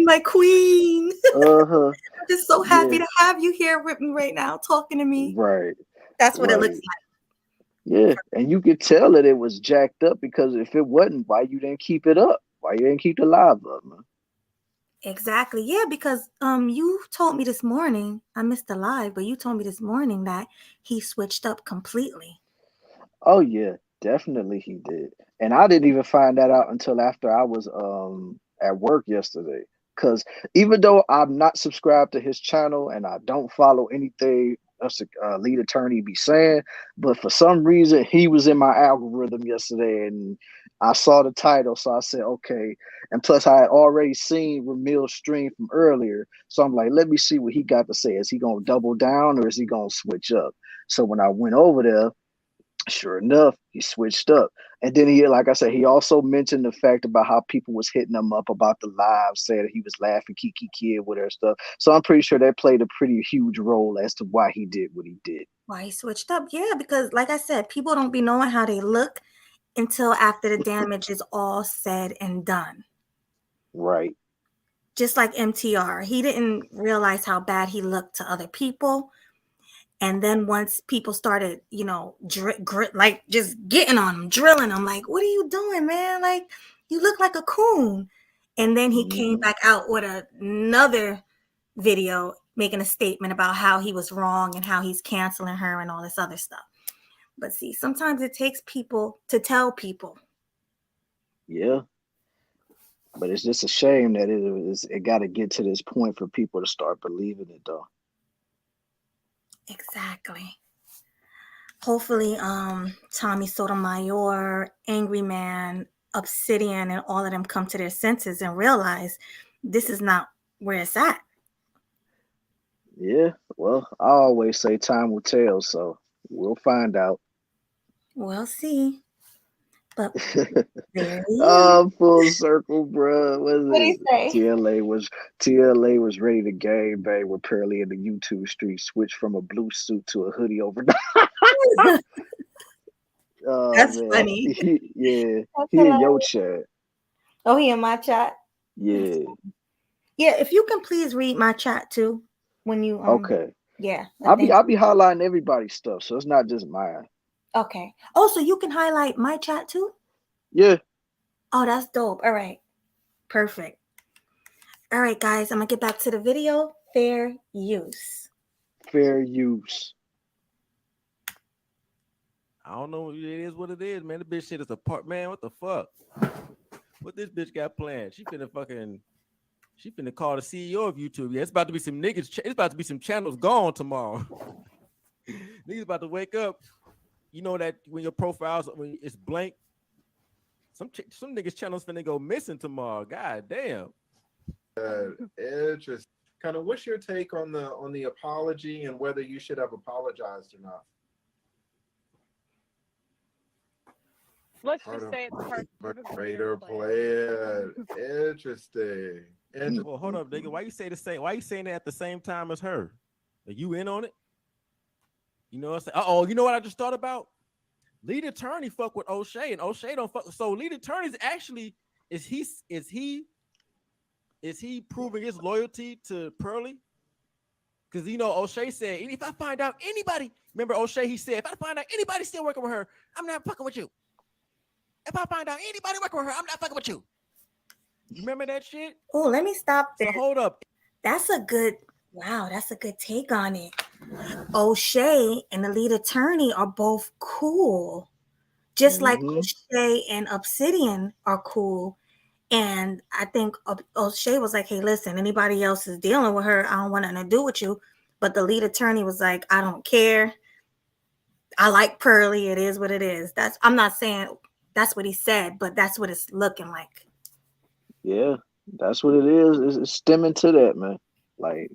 My queen. I'm just so happy to have you here with me right now, talking to me. Right. That's what it looks like. Yeah, and you could tell that it was jacked up, because if it wasn't, why you didn't keep it up? Why you didn't keep the live up, man? Exactly. Yeah, because you told me this morning, I missed the live, but you told me this morning that he switched up completely. Oh yeah, definitely he did. And I didn't even find that out until after I was at work yesterday. Because even though I'm not subscribed to his channel and I don't follow anything else the lead attorney be saying, but for some reason he was in my algorithm yesterday and I saw the title, so I said okay. And plus I had already seen Ramil's stream from earlier, so I'm like, let me see what he got to say. Is he gonna double down or is he gonna switch up? So when I went over there, sure enough, he switched up. And then he, like I said, he also mentioned the fact about how people was hitting him up about the live, saying that he was laughing Kiki Kid with her stuff. So I'm pretty sure that played a pretty huge role as to why he did what he did. Why he switched up? Yeah, because like I said, people don't be knowing how they look until after the damage is all said and done. Right. Just like MTR, he didn't realize how bad he looked to other people. And then once people started, like just getting on him, drilling him, like, what are you doing, man? Like, you look like a coon. And then he came back out with another video making a statement about how he was wrong and how he's canceling her and all this other stuff. But see, sometimes it takes people to tell people. Yeah. But it's just a shame that it got to get to this point for people to start believing it, though. Exactly. Hopefully, Tommy Sotomayor, Angry Man, Obsidian, and all of them come to their senses and realize this is not where it's at. Yeah, well, I always say time will tell, so we'll find out. We'll see. But there he is. Full circle, bro. What did he say? TLA was ready to game bang with Pearly in the YouTube street, switched from a blue suit to a hoodie overnight. That's man. funny. He in your chat. Oh, he in my chat? Yeah. Yeah, if you can please read my chat too. When you okay. Yeah. I'll be highlighting everybody's stuff, so it's not just mine. Okay. Oh, so you can highlight my chat too? Yeah. Oh, that's dope. All right. Perfect. All right, guys, I'm gonna get back to the video. Fair use. Fair use. I don't know. It is what it is, man. The bitch shit is a part, man. What the fuck? What this bitch got planned? She finna call the CEO of YouTube. Yeah, it's about to be some niggas. It's about to be some channels gone tomorrow. Niggas about to wake up. You know that when your profiles when it's blank, some niggas channels finna go missing tomorrow. God damn. Interesting. Kind of, what's your take on the apology and whether you should have apologized or not? Let's just say it's part of a greater plan. Interesting. Well, hold up, nigga. Why you say the same? Why you saying it at the same time as her? Are you in on it? You know what I'm saying? Uh-oh, you know what I just thought about? Lead attorney fuck with O'Shea, and O'Shea don't fuck. So lead attorney's actually is he proving his loyalty to Pearly? Because you know O'Shea said, if I find out anybody, remember O'Shea, he said, if I find out anybody still working with her, I'm not fucking with you. If I find out anybody working with her, I'm not fucking with you. You remember that shit? Oh, let me stop there. So hold up. That's a good take on it. O'Shea and the lead attorney are both cool. Just like O'Shea and Obsidian are cool. And I think O'Shea was like, hey, listen, anybody else is dealing with her, I don't want nothing to do with you. But the lead attorney was like, I don't care. I like Pearly. It is what it is. I'm not saying that's what he said, but that's what it's looking like. Yeah, that's what it is. It's stemming to that, man. Like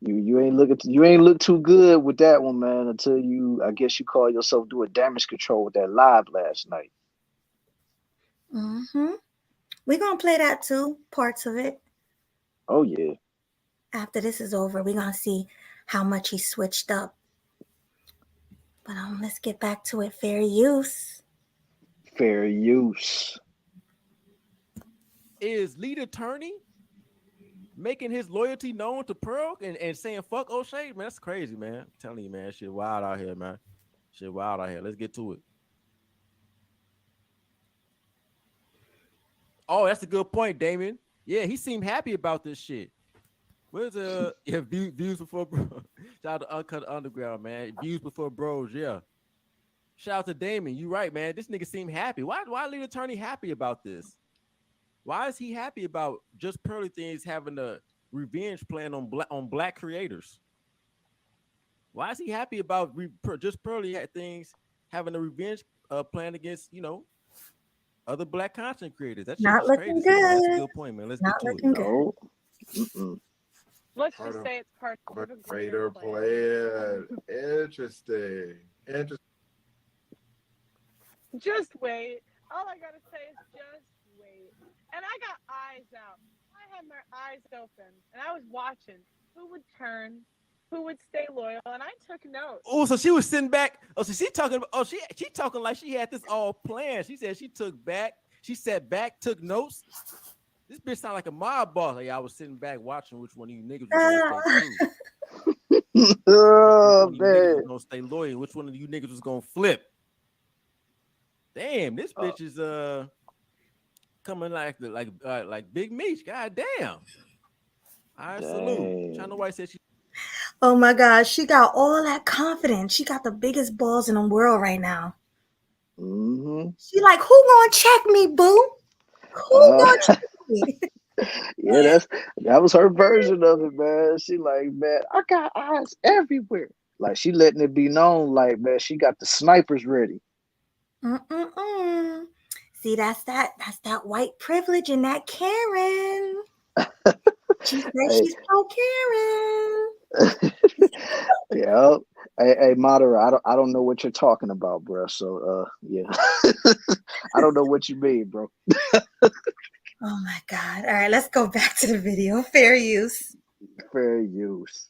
you ain't look too good with that one, man, until I guess you call yourself doing damage control with that live last night. We're gonna play that too, parts of it. Oh yeah. After this is over, we're gonna see how much he switched up. But let's get back to it. Fair use. Fair use. Is lead attorney making his loyalty known to Pearl and saying fuck O'Shea? Man, that's crazy, man. I'm telling you, man, shit wild out here, man. Shit wild out here. Let's get to it. Oh, that's a good point, Damien. Yeah, he seemed happy about this shit. Where's views before bro? Shout out to Uncut Underground, man. Views before bros, yeah. Shout out to Damien. You right, man. This nigga seemed happy. Why lead attorney happy about this? Why is he happy about JustPearlyThings having a revenge plan on black creators? Why is he happy about JustPearlyThings having a revenge plan against, other black content creators? That's not looking crazy. good. That's a good point, man. Let's not get to looking it. good. Let's just say it's part of a greater plan. Interesting. Just wait. All I gotta say is just wait. And I got eyes out. I had my eyes open, and I was watching who would turn, who would stay loyal, and I took notes. Oh, so she was sitting back. Oh, so she talking. Oh, she talking like she had this all planned. She said she sat back, took notes. This bitch sound like a mob boss. Like I was sitting back watching which one of you niggas was gonna stay true. Oh man, man, gonna stay loyal. Which one of you niggas was gonna flip? Damn, this bitch is coming like Big Meech. God damn. All right, salute. China White said she. Oh my gosh, she got all that confidence. She got the biggest balls in the world right now. Mm-hmm. She like, who gonna check me, boo? Who gonna check me? Yeah, that was her version of it, man. She like, man, I got eyes everywhere. Like she letting it be known, like, man, she got the snipers ready. See, that's that white privilege and that Karen. She said Hey, she's so Karen. yeah. Hey, Madara, I don't know what you're talking about, bro. So, yeah, I don't know what you mean, bro. Oh my God! All right, let's go back to the video. Fair use. Fair use.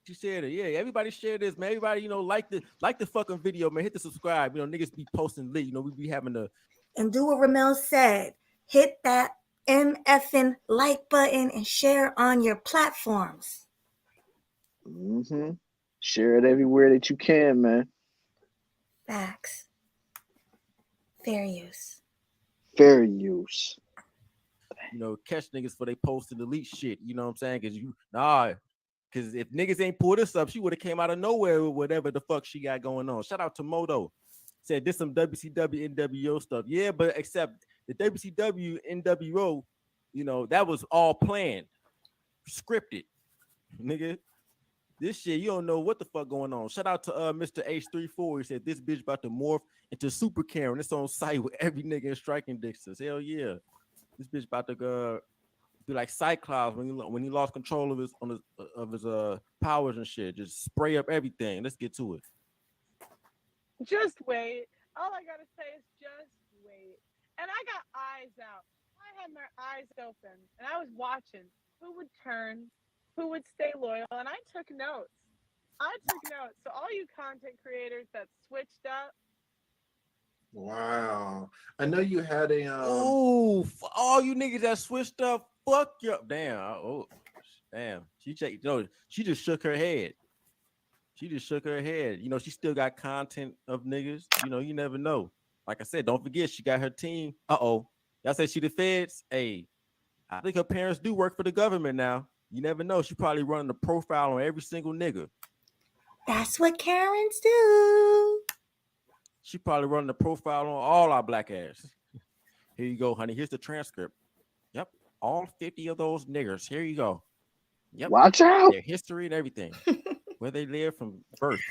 She shared it. Yeah, everybody share this, man. Everybody, like the fucking video, man. Hit the subscribe. Niggas be posting lit. We be having the. And do what Ramel said. Hit that MFN like button and share on your platforms. Mm-hmm. Share it everywhere that you can, man. Facts. Fair use. Fair use. Catch niggas for they post and delete shit. You know what I'm saying? Because if niggas ain't pulled this up, she would have came out of nowhere with whatever the fuck she got going on. Shout out to Moto. Said this some WCW NWO stuff. Yeah, but except the WCW NWO, that was all planned, scripted, nigga. This shit, you don't know what the fuck going on. Shout out to Mr. H34. He said this bitch about to morph into Super Karen. It's on site with every nigga in striking distance. Hell yeah. This bitch about to be like Cyclops when he lost control of his powers and shit. Just spray up everything. Let's get to it. Just wait. All I gotta say is just wait. And I got eyes out. I had my eyes open, and I was watching who would turn, who would stay loyal, and I took notes. So all you content creators that switched up. Wow. I know you had a Oh, for all you niggas that switched up, fuck you up. Damn. She just shook her head. She still got content of niggas. You never know. Like I said, don't forget she got her team. Y'all said she the feds. Hey, I think her parents do work for the government now. You never know. She probably running a profile on every single nigga. That's what Karens do. She probably running a profile on all our black ass. Here you go, honey. Here's the transcript. Yep. All 50 of those niggers. Here you go. Yep. Watch out. Their history and everything. Where they live from birth.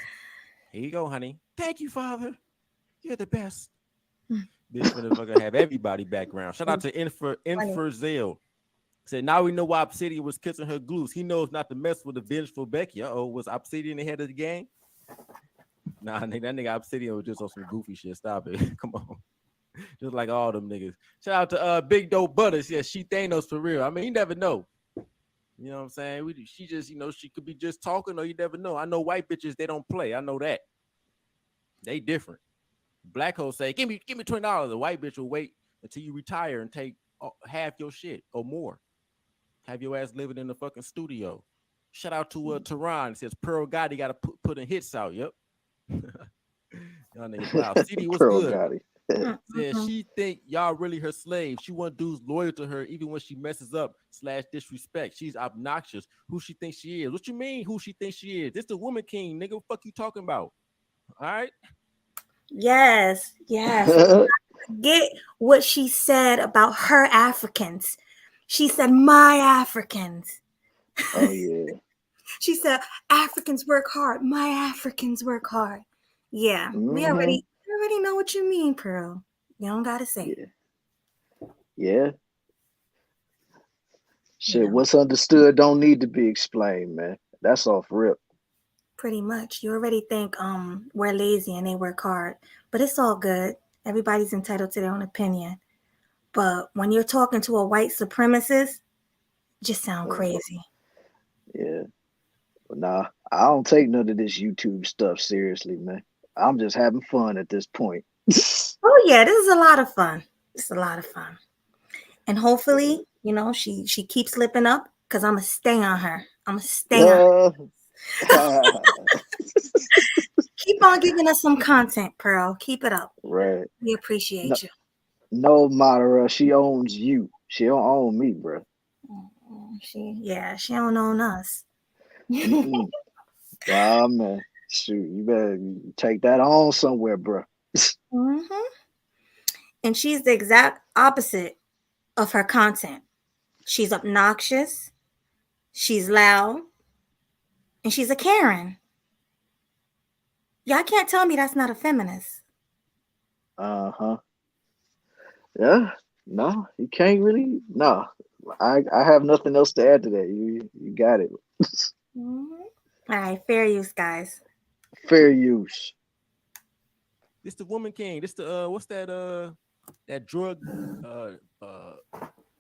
Here you go, honey. Thank you, Father. You're the best. This motherfucker have everybody background. Shout out to Inferzale. Said, now we know why Obsidian was kissing her glutes. He knows not to mess with the vengeful Becky. Was Obsidian ahead of the game? Nah, that nigga Obsidian was just on some goofy shit. Stop it. Come on. Just like all them niggas. Shout out to Big Dope Butters. Yeah, she Thanos for real. I mean, you never know. You know what I'm saying? She just, she could be just talking or you never know. I know white bitches, they don't play. I know that. They different. Black hoes say, give me $20. The white bitch will wait until you retire and take half your shit or more. Have your ass living in the fucking studio. Shout out to Tehran. It says Pearl Gotti got to put in hits out. Yep. Y'all niggas wow. CD, what's Pearl good? Gotti. Said she think y'all really her slave. She want dudes loyal to her even when she messes up / disrespect. She's obnoxious. Who she thinks she is? What you mean who she thinks she is? This the woman king, nigga. What the fuck you talking about? All right. Yes. Get what she said about her Africans. She said, my Africans. Oh, yeah. She said, Africans work hard. My Africans work hard. Yeah, we already know what you mean, Pearl. You don't got to say it. Yeah. Shit, what's understood don't need to be explained, man. That's off rip. Pretty much. You already think we're lazy and they work hard. But it's all good. Everybody's entitled to their own opinion. But when you're talking to a white supremacist, just sound crazy. Yeah. But nah, I don't take none of this YouTube stuff seriously, man. I'm just having fun at this point. Oh yeah, this is a lot of fun. It's a lot of fun. And hopefully, she keeps slipping up because I'm going to stay on her. I'm going to stay on her. Keep on giving us some content, Pearl. Keep it up. Right. We appreciate you. No, Madara, she owns you. She don't own me, bro. She don't own us. Mm-mm. Nah, man. Shoot, you better take that on somewhere, bro. Mm-hmm. And she's the exact opposite of her content. She's obnoxious, she's loud, and she's a Karen. Y'all can't tell me that's not a feminist. Uh-huh. Yeah. No, you can't really. No. I have nothing else to add to that. You got it. Mm-hmm. All right, fair use, guys. Fair use. This the woman king. This the what's that drug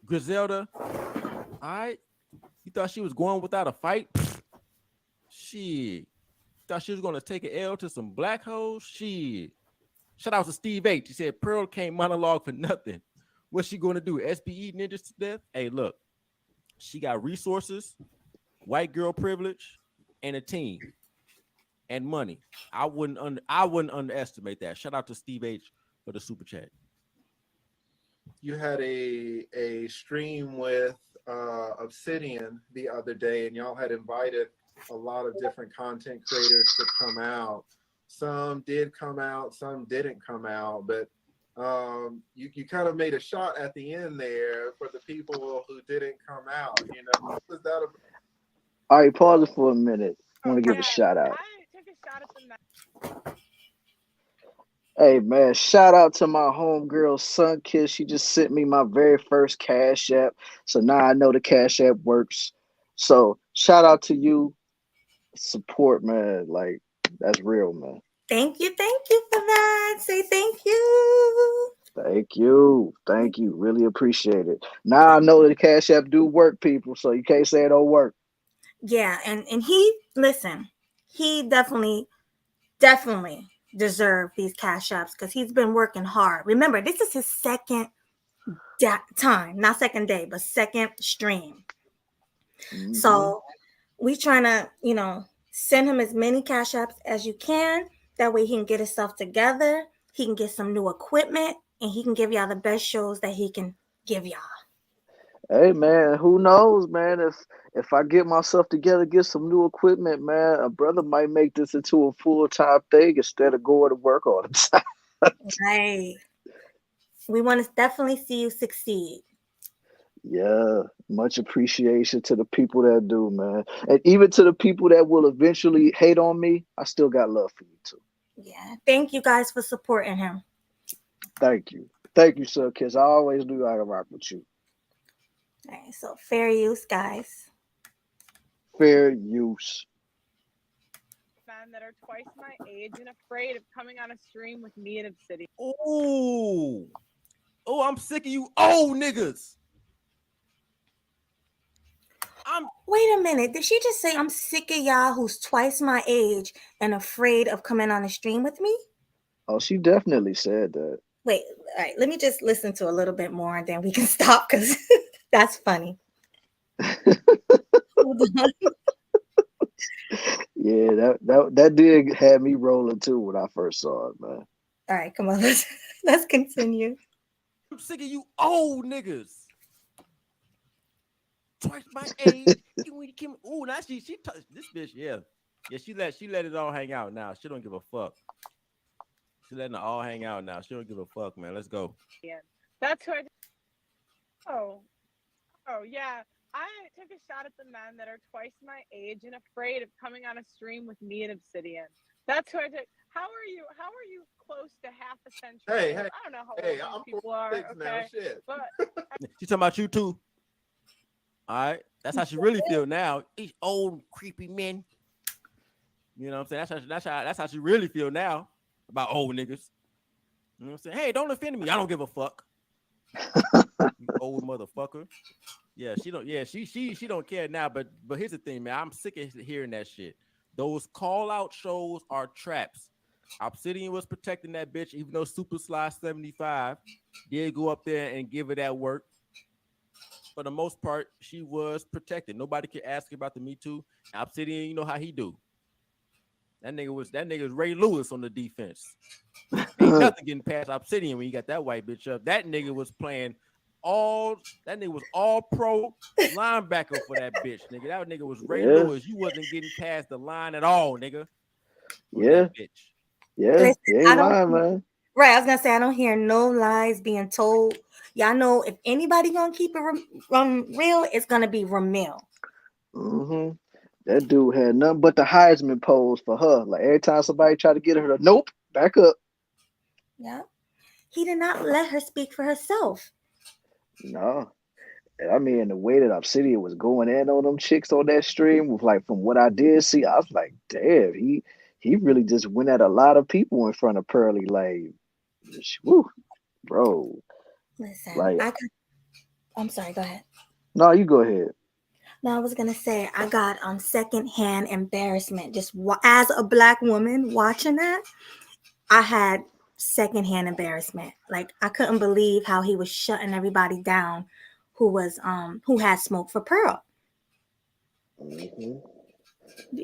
Griselda. All right. You thought she was going without a fight? Shit. Thought she was gonna take an L to some black hoes? Shit. Shout out to Steve H. He said Pearl can't monologue for nothing. What's she gonna do? SBE ninjas to death? Hey, look, she got resources, white girl privilege, and a team and money. I wouldn't underestimate that. Shout out to Steve H for the super chat. You had a stream with Obsidian the other day, and y'all had invited a lot of different content creators to come out. Some did come out, some didn't come out, but you kind of made a shot at the end there for the people who didn't come out. You know, what was that about? All right, pause it for a minute. I want to give a shout out. I took a shot at the Hey man, shout out to my homegirl Sunkiss. She just sent me my very first Cash App. So now I know the Cash App works. So shout out to you. Support, man. Like, that's real, man. Thank you for that. Say thank you. Thank you. Thank you. Really appreciate it. Now I know that the Cash App do work, people. So you can't say it don't work. Yeah, and he definitely deserve these cash apps because he's been working hard. Remember, this is his second time, not second day, but second stream. Mm-hmm. So we trying to, send him as many cash apps as you can. That way he can get himself together. He can get some new equipment and he can give y'all the best shows that he can give y'all. Hey man, who knows, man? If I get myself together, get some new equipment, man, a brother might make this into a full-time thing instead of going to work all the time. Right. We want to definitely see you succeed. Yeah, much appreciation to the people that do, man. And even to the people that will eventually hate on me, I still got love for you too. Yeah. Thank you guys for supporting him. Thank you. Thank you, sir, kids. I always knew I could rock with you. All right, so fair use, guys. Fair use. Men that are twice my age and afraid of coming on a stream with me and Obsidian. Oh, I'm sick of you old niggas. Wait a minute. Did she just say I'm sick of y'all who's twice my age and afraid of coming on a stream with me? Oh, she definitely said that. Wait, all right. Let me just listen to a little bit more and then we can stop because that's funny. Hold on. Yeah, that did have me rolling too when I first saw it, man. All right, come on, let's continue. I'm sick of you old niggas. Twice my age. Oh, now she touched this bitch. Yeah. She let it all hang out now. She don't give a fuck. She letting it all hang out now. She don't give a fuck, man. Let's go. Yeah, that's who I. Oh, yeah. I took a shot at the men that are twice my age and afraid of coming on a stream with me and Obsidian. That's who I took. How are you close to half a century? Hey, I don't know how old these people are. Okay, now, shit. But She talking about you too. All right, that's how she really feel now. These old creepy men. You know what I'm saying? That's how she really feel now about old niggas. You know what I'm saying? Hey, don't offend me. I don't give a fuck. You old motherfucker. Yeah, she don't. Yeah, she don't care now. But here's the thing, man. I'm sick of hearing that shit. Those call out shows are traps. Obsidian was protecting that bitch, even though Super Sly 75 did go up there and give her that work. For the most part, she was protected. Nobody could ask her about the Me Too. Obsidian, you know how he do. That nigga was Ray Lewis on the defense. Ain't nothing getting past Obsidian when you got that white bitch up. That nigga was playing that nigga was all pro linebacker for that bitch, nigga. That nigga was Ray Lewis. You wasn't getting past the line at all, nigga. Yeah. That bitch. Yeah. Listen, You ain't lying, man. Right, I was gonna say I don't hear no lies being told. Y'all know if anybody gonna keep it real, it's gonna be Ramil. Mm-hmm. That dude had nothing but the Heisman pose for her. Like every time somebody tried to get her to nope, back up. Yeah, he did not let her speak for herself. No. And I mean, the way that Obsidian was going in on them chicks on that stream was like, from what I did see, I was like, damn, he really just went at a lot of people in front of Pearly. Like, whew, bro. Listen, Like, I'm sorry. Go ahead. no, you go ahead. No, I was gonna say I got secondhand embarrassment. Just as a black woman watching that, I had secondhand embarrassment. Like I couldn't believe how he was shutting everybody down who had smoke for Pearl. Mm-hmm.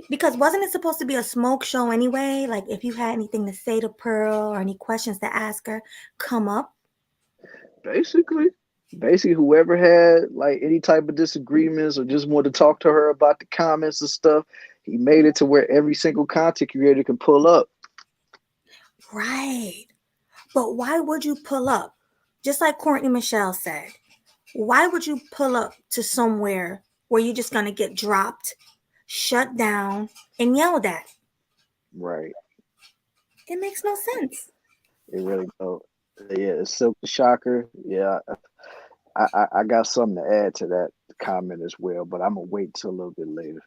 Because wasn't it supposed to be a smoke show anyway? Like if you had anything to say to Pearl or any questions to ask her, come up. Basically, whoever had like any type of disagreements or just wanted to talk to her about the comments and stuff, he made it to where every single content creator can pull up. Right. But why would you pull up? Just like Courtney Michelle said, why would you pull up to somewhere where you're just going to get dropped, shut down, and yelled at? Right. It makes no sense. It really don't. Yeah, it's Silk the Shocker. Yeah, I got something to add to that comment as well, but I'm gonna wait till a little bit later.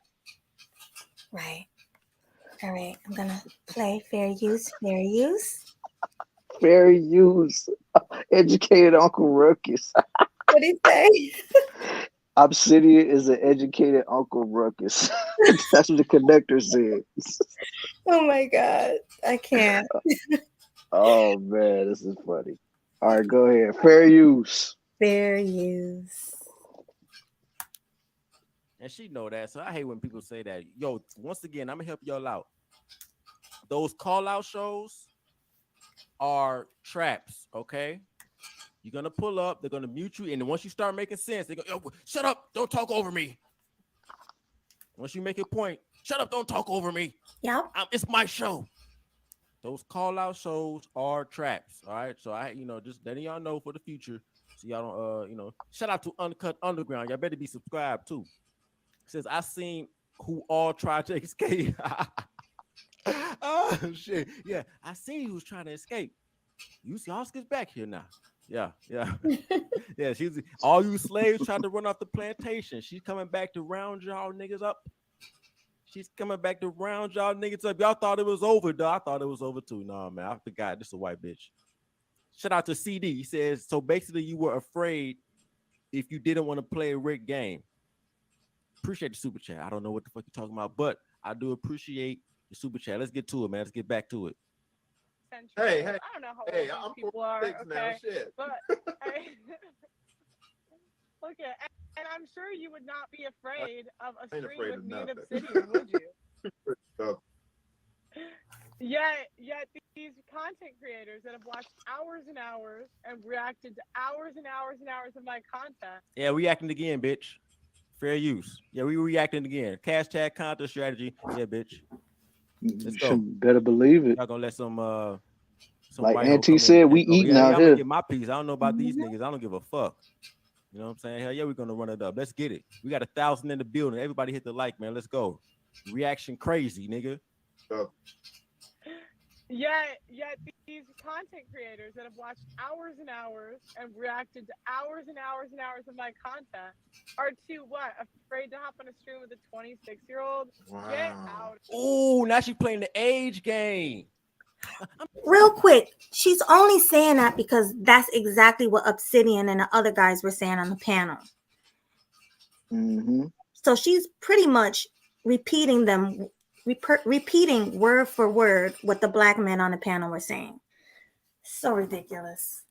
Right. All right. I'm gonna play fair use. Fair use. Fair use. Educated Uncle Ruckus. What did he say? Obsidian is an educated Uncle Ruckus. That's what the conductor said. Oh my God. I can't. Oh man, this is funny. All right, go ahead. Fair use. Fair use. And she know that. So I hate when people say that. Yo, once again, I'm gonna help y'all out. Those call out shows are traps, okay? You're gonna pull up, they're gonna mute you, and then once you start making sense, they go, yo, shut up, don't talk over me. Once you make a point, shut up, don't talk over me. Yep. It's my show. Those call out shows are traps. All right. So just letting y'all know for the future. So y'all don't shout out to Uncut Underground. Y'all better be subscribed too. Says I seen who all tried to escape. Oh shit. Yeah, I seen who was trying to escape. Y'all get back here now. Yeah. Yeah, she's all you slaves tried to run off the plantation. She's coming back to round y'all niggas up. She's coming back to round y'all niggas up. Y'all thought it was over, though. I thought it was over too. No, man, I forgot. This is a white bitch. Shout out to CD. He says, so basically you were afraid if you didn't want to play a rigged game. Appreciate the super chat. I don't know what the fuck you're talking about, but I do appreciate the super chat. Let's get to it, man. Let's get back to it. Hey, I don't know how old people are, okay? Now, shit. But look at, and I'm sure you would not be afraid of a stream with me and Obsidian, would you? Yet these content creators that have watched hours and hours and reacted to hours and hours and hours of my content. Yeah, we acting again, bitch. Fair use. Yeah, we reacting again. Hashtag content strategy. Yeah, bitch. Let's go. Better believe it. Y'all gonna let some like Auntie said, we eating out I'm here. gonna get my piece. I don't know about these niggas. I don't give a fuck. You know what I'm saying? Hell yeah, we're gonna run it up. Let's get it. We got 1,000 in the building. Everybody hit the like, man. Let's go. Reaction crazy, nigga. Yet these content creators that have watched hours and hours and reacted to hours and hours and hours of my content are too afraid to hop on a stream with a 26-year-old? Wow. Get out. Oh, now she's playing the age game. Real quick, she's only saying that because that's exactly what Obsidian and the other guys were saying on the panel. Mm-hmm. So she's pretty much repeating word for word what the black men on the panel were saying. So ridiculous.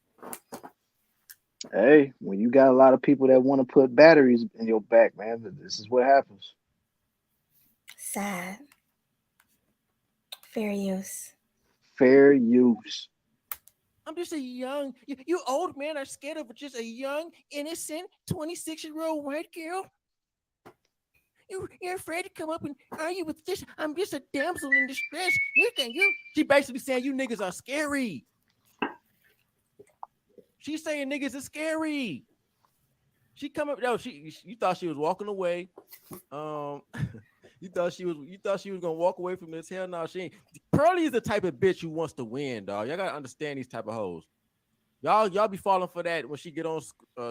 Hey, when you got a lot of people that want to put batteries in your back, man, this is what happens. Sad. Fair use. Fair use. I'm just a young, you old men are scared of just a young, innocent 26-year-old white girl. You're afraid to come up and argue with this. I'm just a damsel in distress. She basically saying you niggas are scary. She's saying niggas are scary. She come up, no, you thought she was walking away. You thought she was gonna walk away from this. Hell no, she ain't. Pearly is the type of bitch who wants to win, dog. Y'all gotta understand these type of hoes. Y'all be falling for that when she get on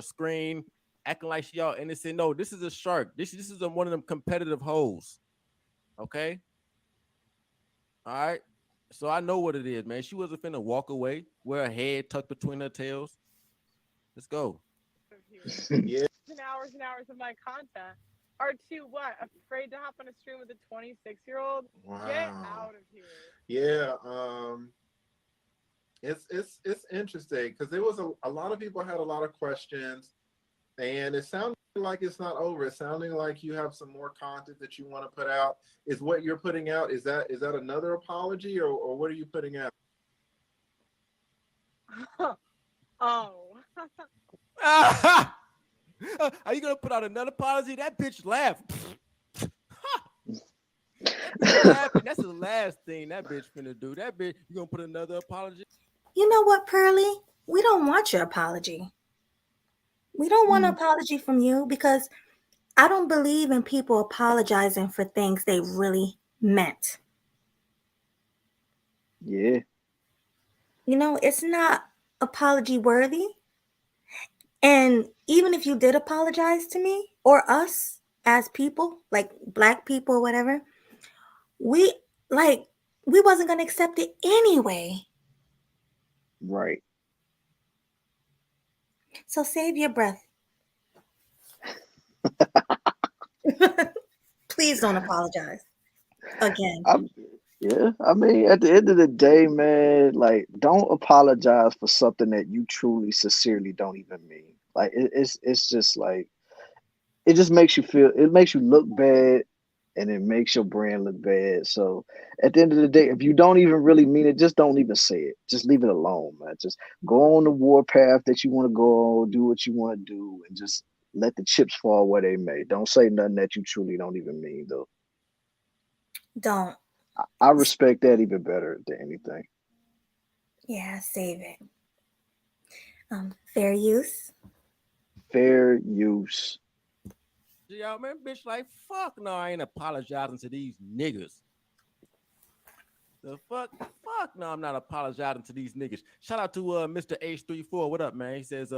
screen, acting like she all innocent. No, this is a shark. This is one of them competitive hoes. Okay. All right. So I know what it is, man. She wasn't finna walk away, wear her head tucked between her tails. Let's go. Yeah. And hours of my content are too what? Afraid to hop on a stream with a 26-year-old? Wow. Get out of here. Yeah. It's interesting because there was a lot of people had a lot of questions, and it sounded like it's not over. It's sounding like you have some more content that you want to put out. Is what you're putting out, is that another apology, or what are you putting out? Oh. Are you gonna put out another apology? That bitch laughed. That bitch laughing. That's the last thing that bitch finna do. That bitch, you gonna put another apology? You know what, Pearly? We don't want your apology. We don't want an apology from you because I don't believe in people apologizing for things they really meant. Yeah. You know, it's not apology worthy. And even if you did apologize to me or us as people, like black people or whatever, we we wasn't going to accept it anyway. Right. So save your breath. Please don't apologize again. I mean, at the end of the day, man, like, don't apologize for something that you truly, sincerely don't even mean. Like, it's just like, it just makes you feel, it makes you look bad, and it makes your brand look bad. So, at the end of the day, if you don't even really mean it, just don't even say it. Just leave it alone, man. Just go on the war path that you want to go on, do what you want to do, and just let the chips fall where they may. Don't say nothing that you truly don't even mean, though. Don't. I respect that even better than anything. Yeah, save it. Fair use. Fair use. Y'all, man, bitch, like, fuck no, I ain't apologizing to these niggas. The fuck no, I'm not apologizing to these niggas. Shout out to Mr. H34. What up, man? He says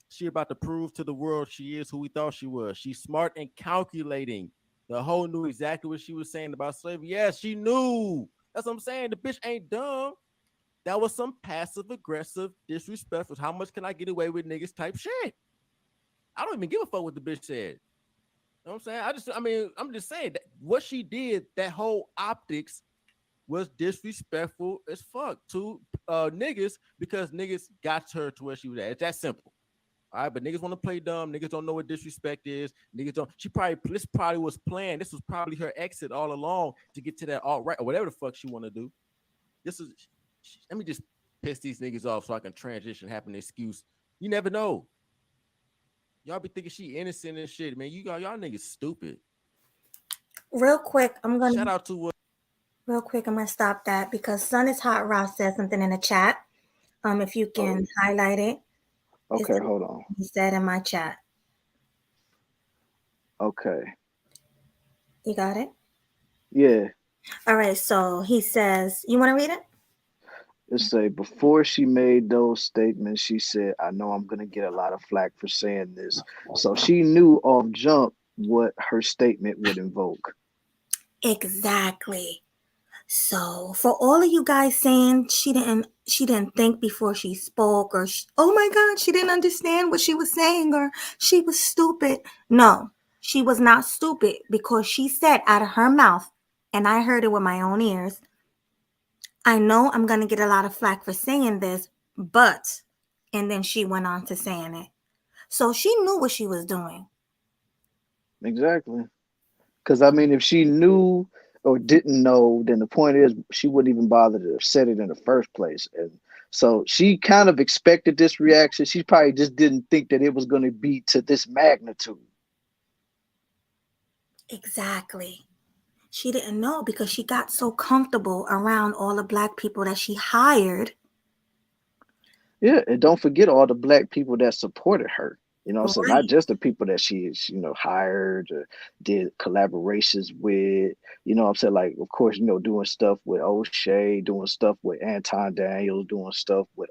she about to prove to the world she is who we thought she was. She's smart and calculating. The hoe knew exactly what she was saying about slavery. Yes, she knew. That's what I'm saying. The bitch ain't dumb. That was some passive aggressive disrespectful. How much can I get away with niggas type shit? I don't even give a fuck what the bitch said. You know what I'm saying? I'm just saying that what she did, that whole optics was disrespectful as fuck to niggas because niggas got her to where she was at. It's that simple. All right, but niggas want to play dumb. Niggas don't know what disrespect is. Niggas don't. This probably was planned. This was probably her exit all along to get to that alt right or whatever the fuck she want to do. Let me just piss these niggas off so I can transition, have an excuse. You never know. Y'all be thinking she innocent and shit, man. Y'all niggas stupid. Real quick, I'm gonna shout out to real quick, I'm gonna stop that because Sun is Hot Ross said something in the chat. If you can highlight it. Okay, hold on. He said in my chat. Okay. You got it? Yeah. All right, so he says, you want to read it? It say, before she made those statements, she said, I know I'm going to get a lot of flack for saying this. So she knew off jump what her statement would invoke. Exactly. So for all of you guys saying she didn't think before she spoke, or oh my God, she didn't understand what she was saying, or she was stupid. No, she was not stupid because she said out of her mouth, and I heard it with my own ears, I know I'm going to get a lot of flack for saying this, but, and then she went on to saying it. So she knew what she was doing. Exactly. Because, I mean, if she knew or didn't know, then the point is she wouldn't even bother to have said it in the first place. And So she kind of expected this reaction. She probably just didn't think that it was going to be to this magnitude. Exactly. She didn't know because she got so comfortable around all the black people that she hired. Yeah, and don't forget all the black people that supported her. You know what I'm saying? Not Right. just the people that she's, hired or did collaborations with. You know what I'm saying? Like, of course, doing stuff with O'Shea, doing stuff with Anton Daniels, doing stuff with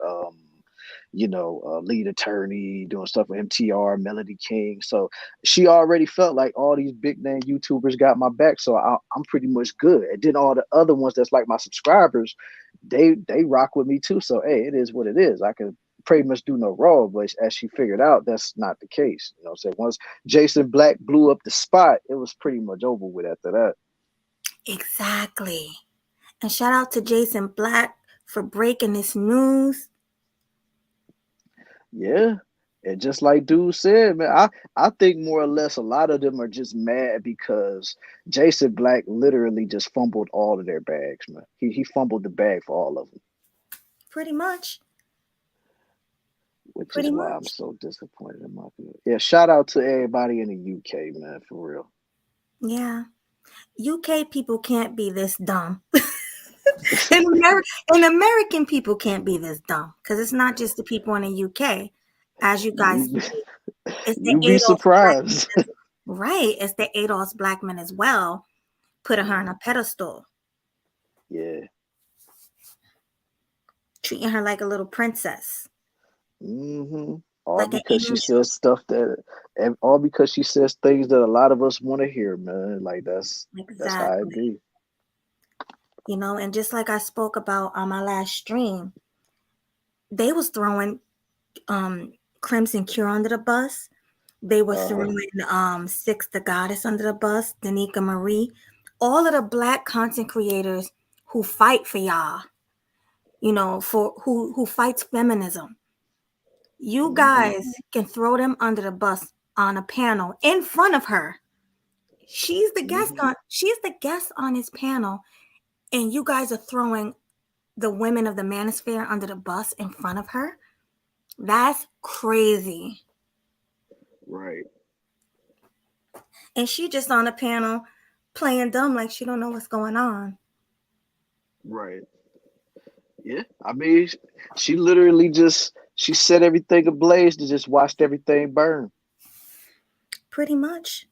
lead attorney, doing stuff with MTR, Melody King. So she already felt like all these big name YouTubers got my back, so I'm pretty much good. And then all the other ones that's like my subscribers, they rock with me too. So hey, it is what it is. I can pretty much do no wrong, but as she figured out, that's not the case. You know what I'm saying? Once Jason Black blew up the spot, it was pretty much over with after that. Exactly. And shout out to Jason Black for breaking this news. Yeah. And just like dude said, man, I think more or less a lot of them are just mad because Jason Black literally just fumbled all of their bags, man. He fumbled the bag for all of them. Pretty much. Which Pretty is why much. I'm so disappointed in my people. Yeah, shout out to everybody in the UK, man, for real. Yeah. UK people can't be this dumb. and American people can't be this dumb because it's not just the people in the UK. As you guys see, it's the You be Adolf Black surprised. men, right? It's the Adolf Black men as well, putting her on a pedestal, Yeah. treating her like a little princess, Mm-hmm. All like an because she angel. says stuff and all because she says things that a lot of us want to hear, man. Like that's how it Exactly. be. And just like I spoke about on my last stream, they was throwing Crimson Cure under the bus. They were throwing Six the Goddess under the bus, Danica Marie, all of the black content creators who fight for y'all, for who fights feminism. You guys can throw them under the bus on a panel in front of her. She's the guest on his panel, and you guys are throwing the women of the manosphere under the bus in front of her. That's crazy. Right. And she just on the panel playing dumb like she don't know what's going on. Right. Yeah. I mean, she literally she set everything ablaze to just watched everything burn. Pretty much.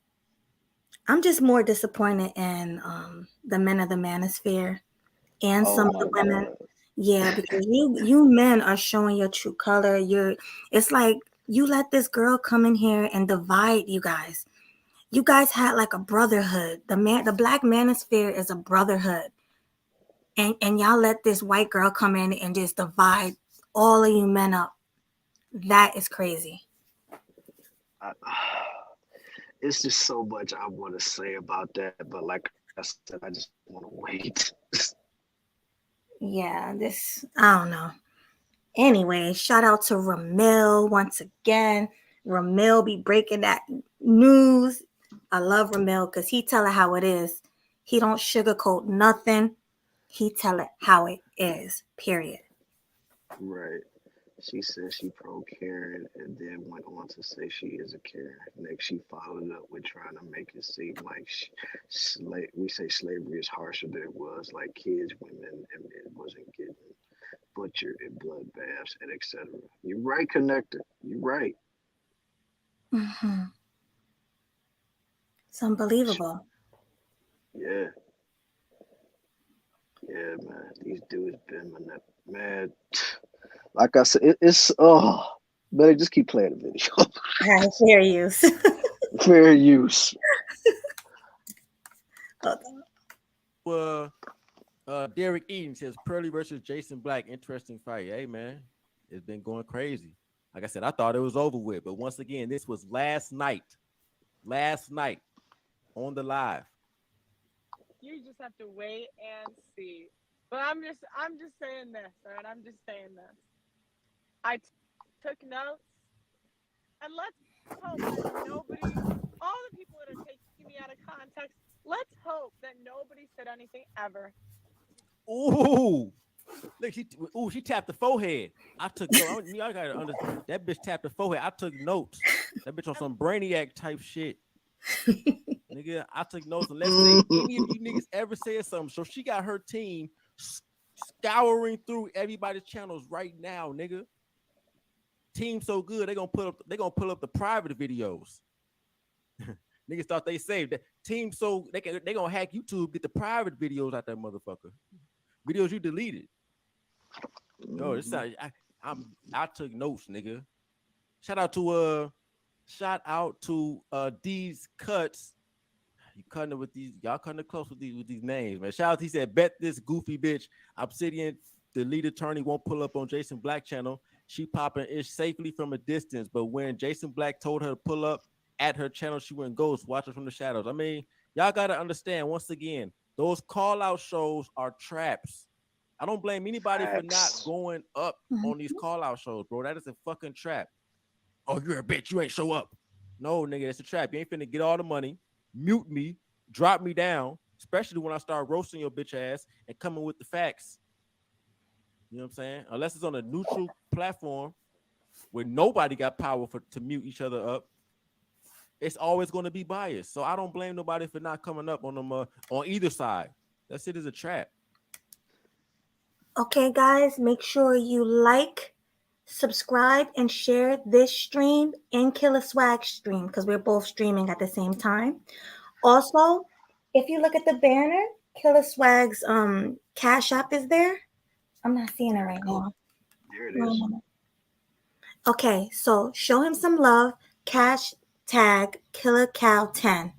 I'm just more disappointed in the men of the manosphere and some of the women. God. Yeah, because you men are showing your true color. It's like you let this girl come in here and divide you guys. You guys had like a brotherhood. The black manosphere is a brotherhood. And y'all let this white girl come in and just divide all of you men up. That is crazy. It's just so much I want to say about that, but like I said, I just want to wait. Yeah, I don't know. Anyway, shout out to Ramil once again. Ramil be breaking that news. I love Ramil because he tell it how it is. He don't sugarcoat nothing. He tell it how it is, period. Right. She said she pro Karen and then went on to say she is a Karen. Next, she followed up with trying to make it seem like we say slavery is harsher than it was, like kids, women, and men wasn't getting butchered in bloodbaths and etc. You're right, connector. You're right. Mm-hmm. It's unbelievable. Yeah. Yeah, man. These dudes been mad. Like I said, it's better just keep playing the video. Fair use. Fair use. Well, Derek Eaton says Pearly versus Jason Black, interesting fight. Hey man, it's been going crazy. Like I said, I thought it was over with, but once again, this was last night on the live. You just have to wait and see. But I'm just saying this, all right? I'm just saying this. I took notes, and let's hope that nobody, all the people that are taking me out of context, let's hope that nobody said anything ever. Ooh, Look, she tapped the forehead. I took notes. Y'all gotta understand. That bitch tapped the forehead. I took notes. That bitch on some brainiac type shit. Nigga, I took notes. And let's say any of you niggas ever said something. So she got her team scouring through everybody's channels right now, nigga. Team so good, they gonna pull up the private videos. Niggas thought they saved that team, so they gonna hack YouTube, get the private videos out that motherfucker. Videos you deleted. Yo, this I took notes, nigga. Shout out to these cuts. You cutting it with these, y'all cutting it close with these names, man. Shout out, he said, bet this goofy bitch Obsidian, the lead attorney, won't pull up on Jason Black channel. She popping ish safely from a distance, but when Jason Black told her to pull up at her channel, she went ghost, watching from the shadows. I mean, y'all gotta understand, once again, those call-out shows are traps. I don't blame anybody for not going up on these call-out shows, bro. That is a fucking trap. Oh, you're a bitch, you ain't show up. No, nigga, that's a trap. You ain't finna get all the money, mute me, drop me down, especially when I start roasting your bitch ass and coming with the facts. You know what I'm saying? Unless it's on a neutral platform where nobody got power to mute each other up, it's always going to be biased. So I don't blame nobody for not coming up on them on either side. That shit is a trap. Okay, guys, make sure you like, subscribe, and share this stream and Killa Swag stream because we're both streaming at the same time. Also, if you look at the banner, Killa Swag's Cash App is there. I'm not seeing it right now. There it is. Okay, so show him some love. Cash tag Killa Cow 10.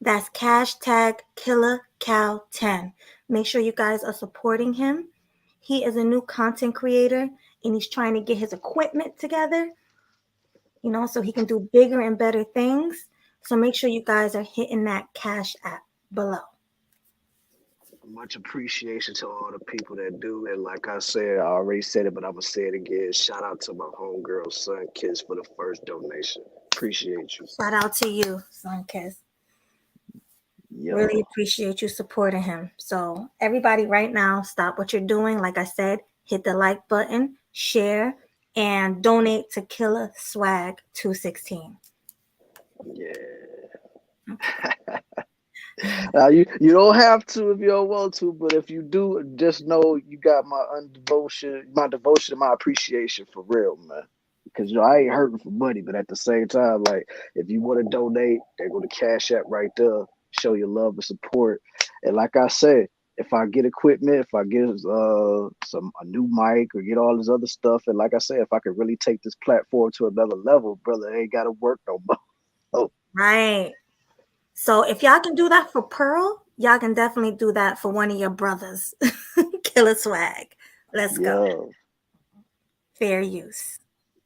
That's cash tag Killa Cow 10. Make sure you guys are supporting him. He is a new content creator and he's trying to get his equipment together, you know, so he can do bigger and better things. So make sure you guys are hitting that Cash App below. Much appreciation to all the people that do. And like I said, I already said it, but I'm going to say it again. Shout out to my homegirl, Sun Kiss, for the first donation. Appreciate you. Shout out to you, Sun Kiss. Yo. Really appreciate you supporting him. So everybody right now, stop what you're doing. Like I said, hit the like button, share, and donate to Killa Swag 216. Yeah. You don't have to if you don't want to, but if you do, just know you got my devotion, my appreciation for real, man. Because I ain't hurting for money, but at the same time, like if you want to donate, they go to Cash App right there. Show your love and support. And like I said, if I get equipment, if I get a new mic or get all this other stuff, and like I said, if I could really take this platform to another level, brother, it ain't got to work no more. Oh. Right. So if y'all can do that for Pearl, y'all can definitely do that for one of your brothers. Killa Swag. Let's go. Fair use.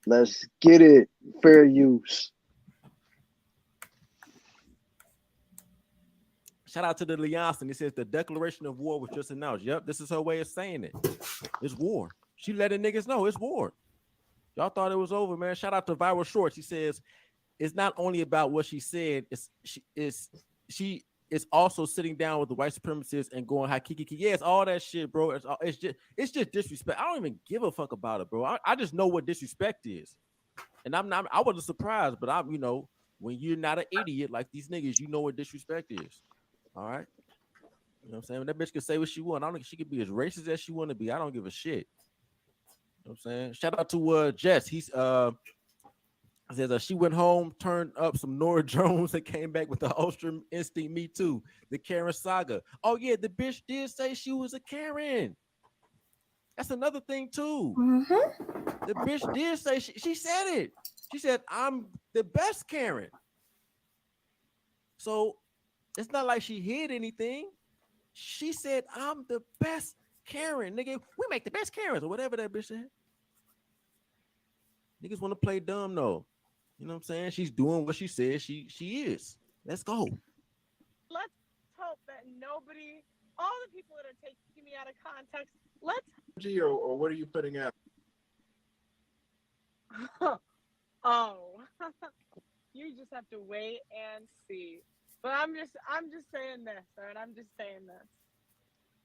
Let's get it. Fair use. Shout out to the Leonson. It says the declaration of war was just announced. Yep, this is her way of saying it. It's war. She letting niggas know it's war. Y'all thought it was over, man. Shout out to Viral Shorts. He says it's not only about what she said. She is also sitting down with the white supremacists and going high kiki. Yeah, it's all that shit, bro. It's just disrespect. I don't even give a fuck about it, bro. I just know what disrespect is, and I wasn't surprised, but I'm, you know, when you're not an idiot like these niggas, you know what disrespect is. All right, you know what I'm saying? That bitch can say what she want. I don't think she can be as racist as she want to be. I don't give a shit. You know what I'm saying? Shout out to Jess. He's says she went home, turned up some Nora Jones, and came back with the Ultra Instinct Me Too, the Karen saga. Oh yeah, the bitch did say she was a Karen. That's another thing too. Mm-hmm. The bitch did say she said it. She said I'm the best Karen. So it's not like she hid anything. She said I'm the best Karen, nigga. We make the best Karens or whatever that bitch said. Niggas want to play dumb though. You know what I'm saying? She's doing what she says she is. Let's go. Let's hope that nobody, all the people that are taking me out of context, or what are you putting out? Oh, you just have to wait and see. But I'm just saying this, all right? I'm just saying this.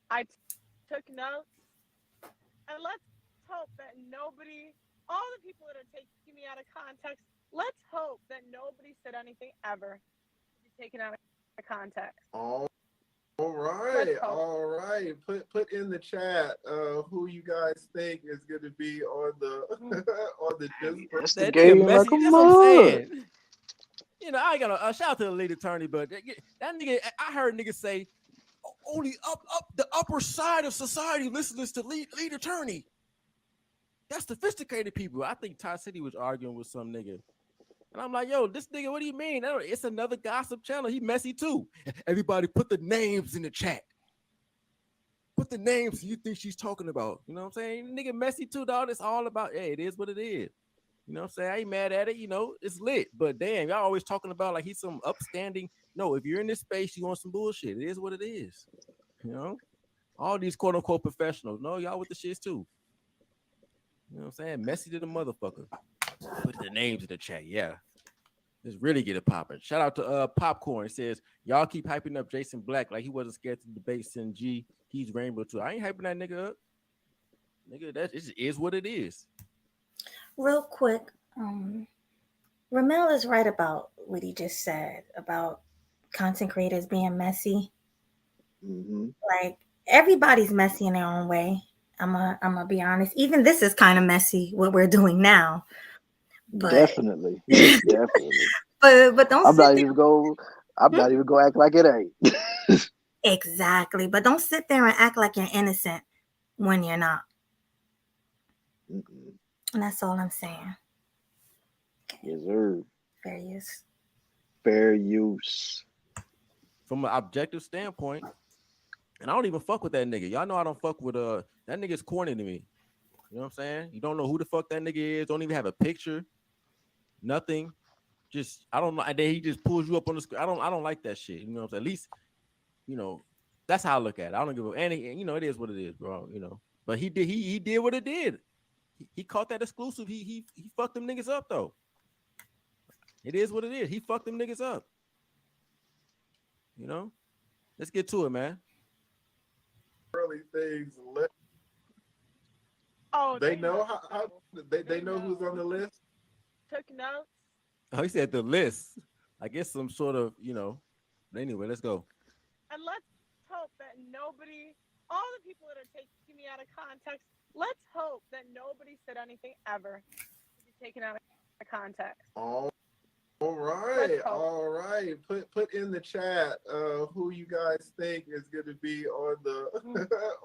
I took notes, And let's hope that nobody, all the people that are taking me out of context, let's hope that nobody said anything ever to be taken out of context. All right. Put in the chat who you guys think is going to be on the on the That's That the nigga game like messy. a That's what I'm mud. saying. You know, I ain't got a shout out to the lead attorney, but that nigga, I heard niggas say only up the upper side of society listens to lead attorney. That's sophisticated people. I think Ty City was arguing with some nigga. And I'm like, yo, this nigga, what do you mean? It's another gossip channel. He messy too. Everybody put the names in the chat. Put the names you think she's talking about. You know what I'm saying? Nigga messy too, dog. It's all about, hey, it is what it is. You know what I'm saying? I ain't mad at it. You know, it's lit. But damn, y'all always talking about like he's some upstanding. No, if you're in this space, you want some bullshit. It is what it is. You know? All these quote unquote professionals. No, y'all with the shits too. You know what I'm saying? Messy to the motherfucker. Put the names in the chat. Yeah. Let's really get it popping. Shout out to Popcorn. It says, y'all keep hyping up Jason Black like he wasn't scared to debate Sin G. He's Rainbow too. I ain't hyping that nigga up. Nigga, that is what it is. Real quick, Ramel is right about what he just said about content creators being messy. Mm-hmm. Like, everybody's messy in their own way. I'm gonna be honest. Even this is kind of messy what we're doing now. But Definitely. but don't I'm sit not there. even go. I'm not even gonna act like it ain't. Exactly. But don't sit there and act like you're innocent when you're not. Mm-mm. And that's all I'm saying. Yes, sir. Fair use. Fair use. From an objective standpoint, and I don't even fuck with that nigga. Y'all know I don't fuck with that nigga's corny to me. You know what I'm saying? You don't know who the fuck that nigga is. Don't even have a picture. Nothing. Just I don't know. And then he just pulls you up on the screen. I don't like that shit. You know what I'm saying? At least, you know, that's how I look at it. I don't give a and you know, it is what it is, bro. You know. But he did what it did. He caught that exclusive. He fucked them niggas up though. It is what it is. He fucked them niggas up. You know? Let's get to it, man. Pearly things. Oh, They know how they know who's on the list. Took notes. Oh, he said the list. I guess some sort of, you know. But anyway, let's go. And let's hope that nobody, all the people that are taking me out of context, let's hope that nobody said anything ever to be taken out of context. All right. Put in the chat who you guys think is going to be on the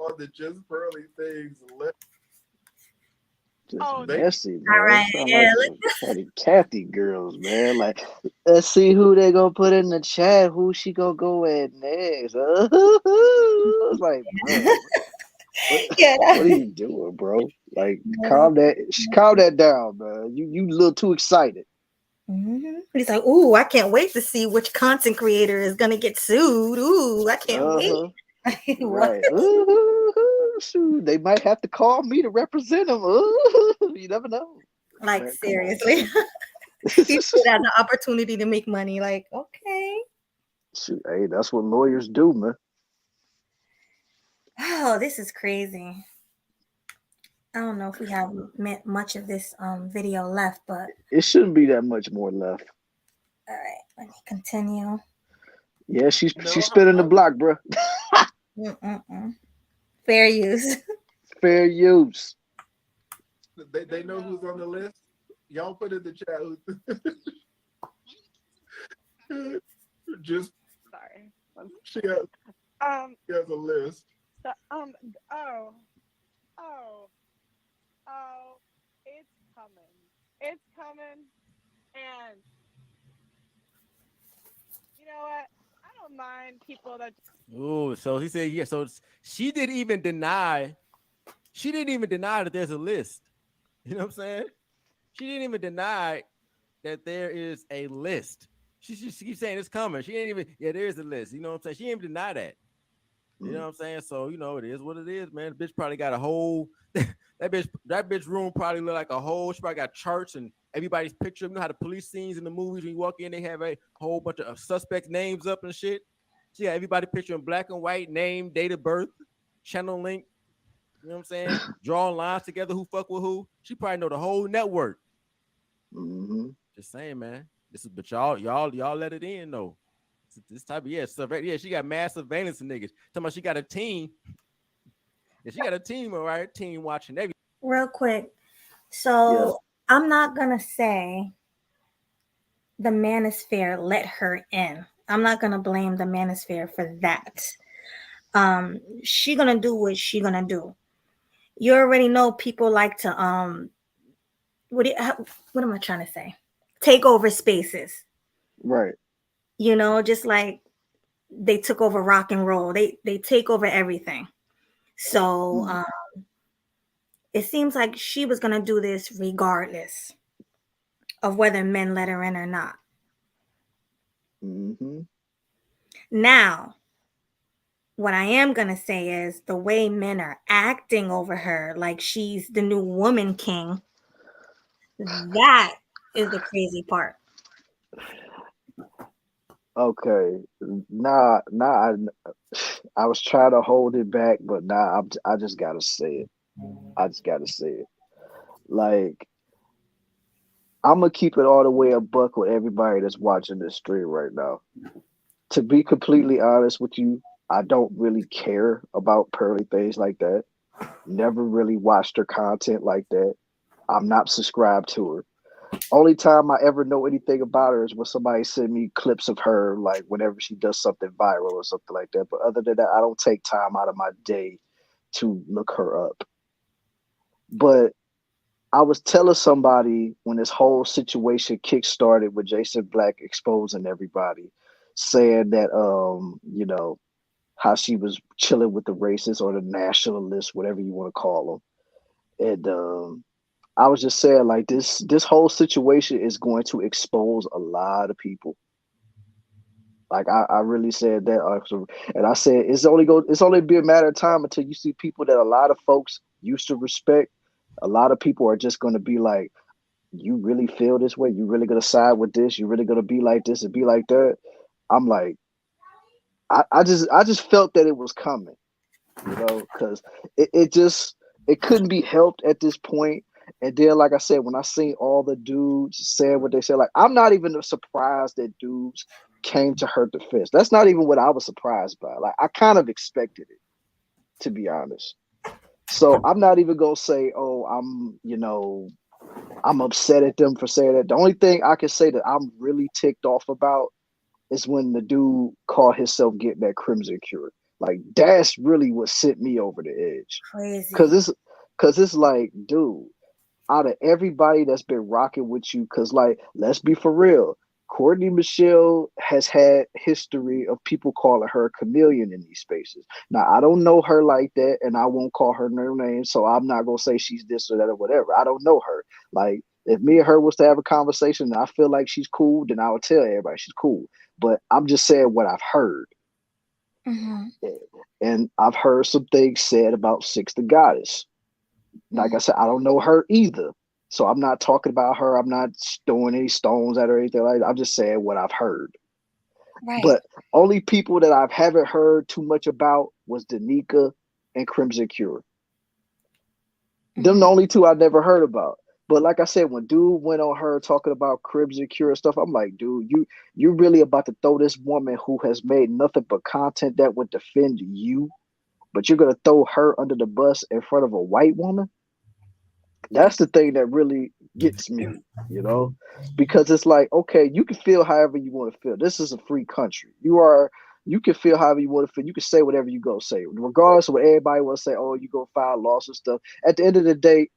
on the Just Pearly Things list. Just messy, man. All right. Yeah, like Kathy girls, man. Like, let's see who they gonna put in the chat. Who she gonna go at next? It's like, bro, what are you doing, bro? Like, calm that down, man. You a little too excited. Mm-hmm. He's like, ooh, I can't wait to see which content creator is gonna get sued. Ooh, I can't wait. Right. Shoot, they might have to call me to represent them. You never know. Like, man, seriously. He should have the opportunity to make money. Like, okay. Shoot, hey, that's what lawyers do, man. Oh, this is crazy. I don't know if we have much of this video left, but it shouldn't be that much more left. All right, let me continue. Yeah, she's spinning the block, bro. Fair use. Fair use. They know who's on the list. Y'all put in the chat. Just sorry. She has a list. So, it's coming. It's coming, and you know what? I don't mind people that. Oh, so he said, yeah. So she didn't even deny that there's a list. You know what I'm saying? She didn't even deny that there is a list. She keeps saying it's coming. She ain't even, yeah, there is a list. You know what I'm saying? She didn't even deny that. You know what I'm saying? So, you know, it is what it is, man. The bitch probably got a whole, that bitch room probably look like a whole, she probably got charts and everybody's picture. You know how the police scenes in the movies, when you walk in, they have a whole bunch of suspect names up and shit. She got everybody picture in black and white, name, date of birth, channel link. You know what I'm saying? Drawing lines together, who fuck with who. She probably know the whole network. Mm-hmm. Just saying, man. This is, but y'all let it in though. This type of she got mass surveillance of niggas. Talking about she got a team. Yeah, she got a team, all right. Team watching everything. Real quick. So I'm not gonna say the manosphere let her in. I'm not gonna blame the manosphere for that. She gonna do what she gonna do. You already know people like to what am I trying to say? Take over spaces. Right. You know, just like they took over rock and roll. They take over everything. So it seems like she was gonna do this regardless of whether men let her in or not. Mm-hmm. Now, what I am gonna say is the way men are acting over her, like she's the new woman king. That is the crazy part. Okay. I was trying to hold it back, but I just gotta say it. I just gotta say it. Like, I'm gonna keep it all the way a buck with everybody that's watching this stream right now. To be completely honest with you, I don't really care about Pearly things like that. Never really watched her content like that. I'm not subscribed to her. Only time I ever know anything about her is when somebody send me clips of her, like whenever she does something viral or something like that. But other than that, I don't take time out of my day to look her up. But I was telling somebody when this whole situation kick-started with Jason Black exposing everybody, saying that how she was chilling with the racists or the nationalists, whatever you want to call them. And I was just saying, like, this whole situation is going to expose a lot of people. Like, I really said that, and I said it's only be a matter of time until you see people that a lot of folks used to respect. A lot of people are just going to be like, you really feel this way? You really going to side with this? You really going to be like this and be like that? I'm like, I just felt that it was coming, because it couldn't be helped at this point. And then, like I said, when I seen all the dudes saying what they said, like, I'm not even surprised that dudes came to her defense. That's not even what I was surprised by. Like, I kind of expected it, to be honest. So I'm not even gonna say, oh, I'm upset at them for saying that. The only thing I can say that I'm really ticked off about is when the dude called himself getting that crimson cure. Like, that's really what sent me over the edge. Crazy. Cause it's like, dude, out of everybody that's been rocking with you, because, like, let's be for real, Courtney Michelle has had history of people calling her a chameleon in these spaces. Now, I don't know her like that, and I won't call her no name, so I'm not gonna say she's this or that or whatever. I don't know her. Like, if me and her was to have a conversation and I feel like she's cool, then I would tell everybody she's cool. But I'm just saying what I've heard. Mm-hmm. And I've heard some things said about Six the Goddess. Like I said, I don't know her either. So I'm not talking about her. I'm not throwing any stones at her or anything like that. I'm just saying what I've heard. Right. But only people that I haven't heard too much about was Danica and Crimson Cure. Them the only two I never heard about. But like I said, when dude went on her talking about Crimson Cure and stuff, I'm like, dude, you really about to throw this woman who has made nothing but content that would defend you, but you're gonna throw her under the bus in front of a white woman? That's the thing that really gets me, because it's like, okay, you can feel however you want to feel. This is a free country. You can feel however you want to feel. You can say whatever you go say, regardless of what everybody will say. Oh, you go file lawsuits and stuff. At the end of the day,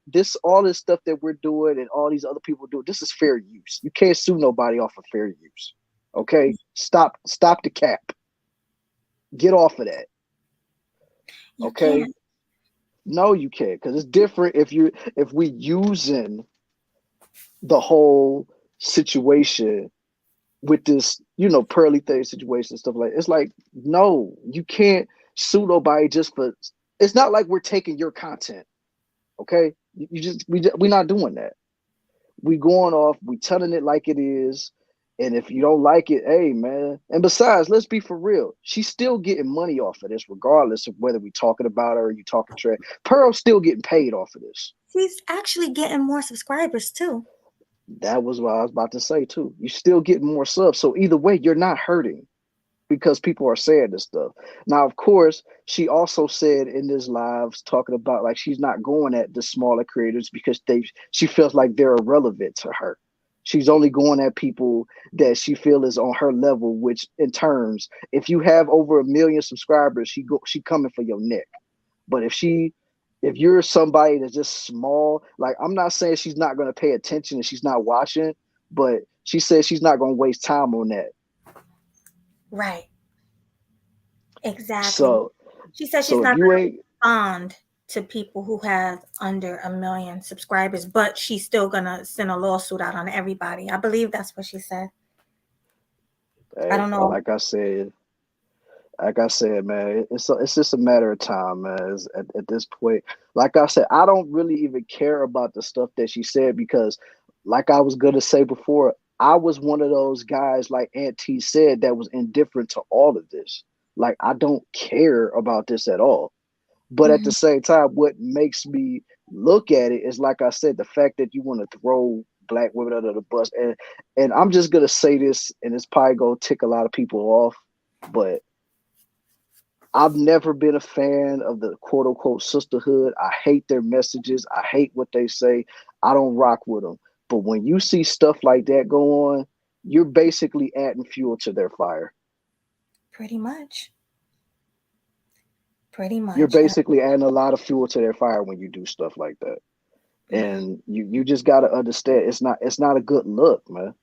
all this stuff that we're doing and all these other people do, this is fair use. You can't sue nobody off of fair use. Okay, stop the cap. Get off of that. Okay. No, you can't, because it's different if we using the whole situation with this, Pearly thing situation and stuff like that. It's like, no, you can't sue nobody just for. It's not like we're taking your content, okay? We're not doing that. We going off. We telling it like it is, And if you don't like it, hey man. And besides, let's be for real. She's still getting money off of this, regardless of whether we talking about her or you talking trash. Pearl's still getting paid off of this. She's actually getting more subscribers too. That was what I was about to say too. You're still getting more subs. So either way, you're not hurting because people are saying this stuff. Now, of course, she also said in this lives talking about like she's not going at the smaller creators because she feels like they're irrelevant to her. She's only going at people that she feel is on her level, which in terms, if you have over 1 million subscribers, she coming for your neck. But if you're somebody that's just small, like I'm not saying she's not going to pay attention and she's not watching, but she says she's not going to waste time on that. Right. Exactly. So she said she's not going to respond to people who have under 1 million subscribers, but she's still going to send a lawsuit out on everybody. I believe that's what she said. Hey, I don't know. Like I said, man, it's just a matter of time, man. At this point, like I said, I don't really even care about the stuff that she said because, like I was gonna say before, I was one of those guys, like Aunt T said, that was indifferent to all of this. Like I don't care about this at all. But at the same time, what makes me look at it is, like I said, the fact that you want to throw black women under the bus, and I'm just gonna say this, and it's probably gonna tick a lot of people off, but I've never been a fan of the quote unquote sisterhood. I hate their messages. I hate what they say. I don't rock with them. But when you see stuff like that go on, you're basically adding fuel to their fire. Pretty much. You're basically adding a lot of fuel to their fire when you do stuff like that. And you just got to understand it's not a good look, man.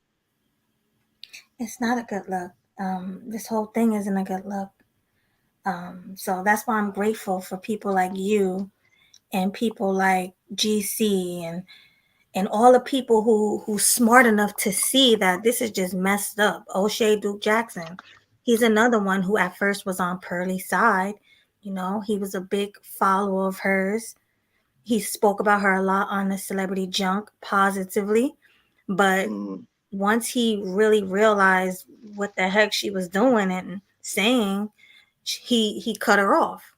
It's not a good look. This whole thing isn't a good look. So that's why I'm grateful for people like you and people like GC and all the people who's smart enough to see that this is just messed up. O'Shea Duke Jackson, he's another one who at first was on Pearly's side. You know, he was a big follower of hers. He spoke about her a lot on the Celebrity Junk positively. But once he really realized what the heck she was doing and saying, he cut her off.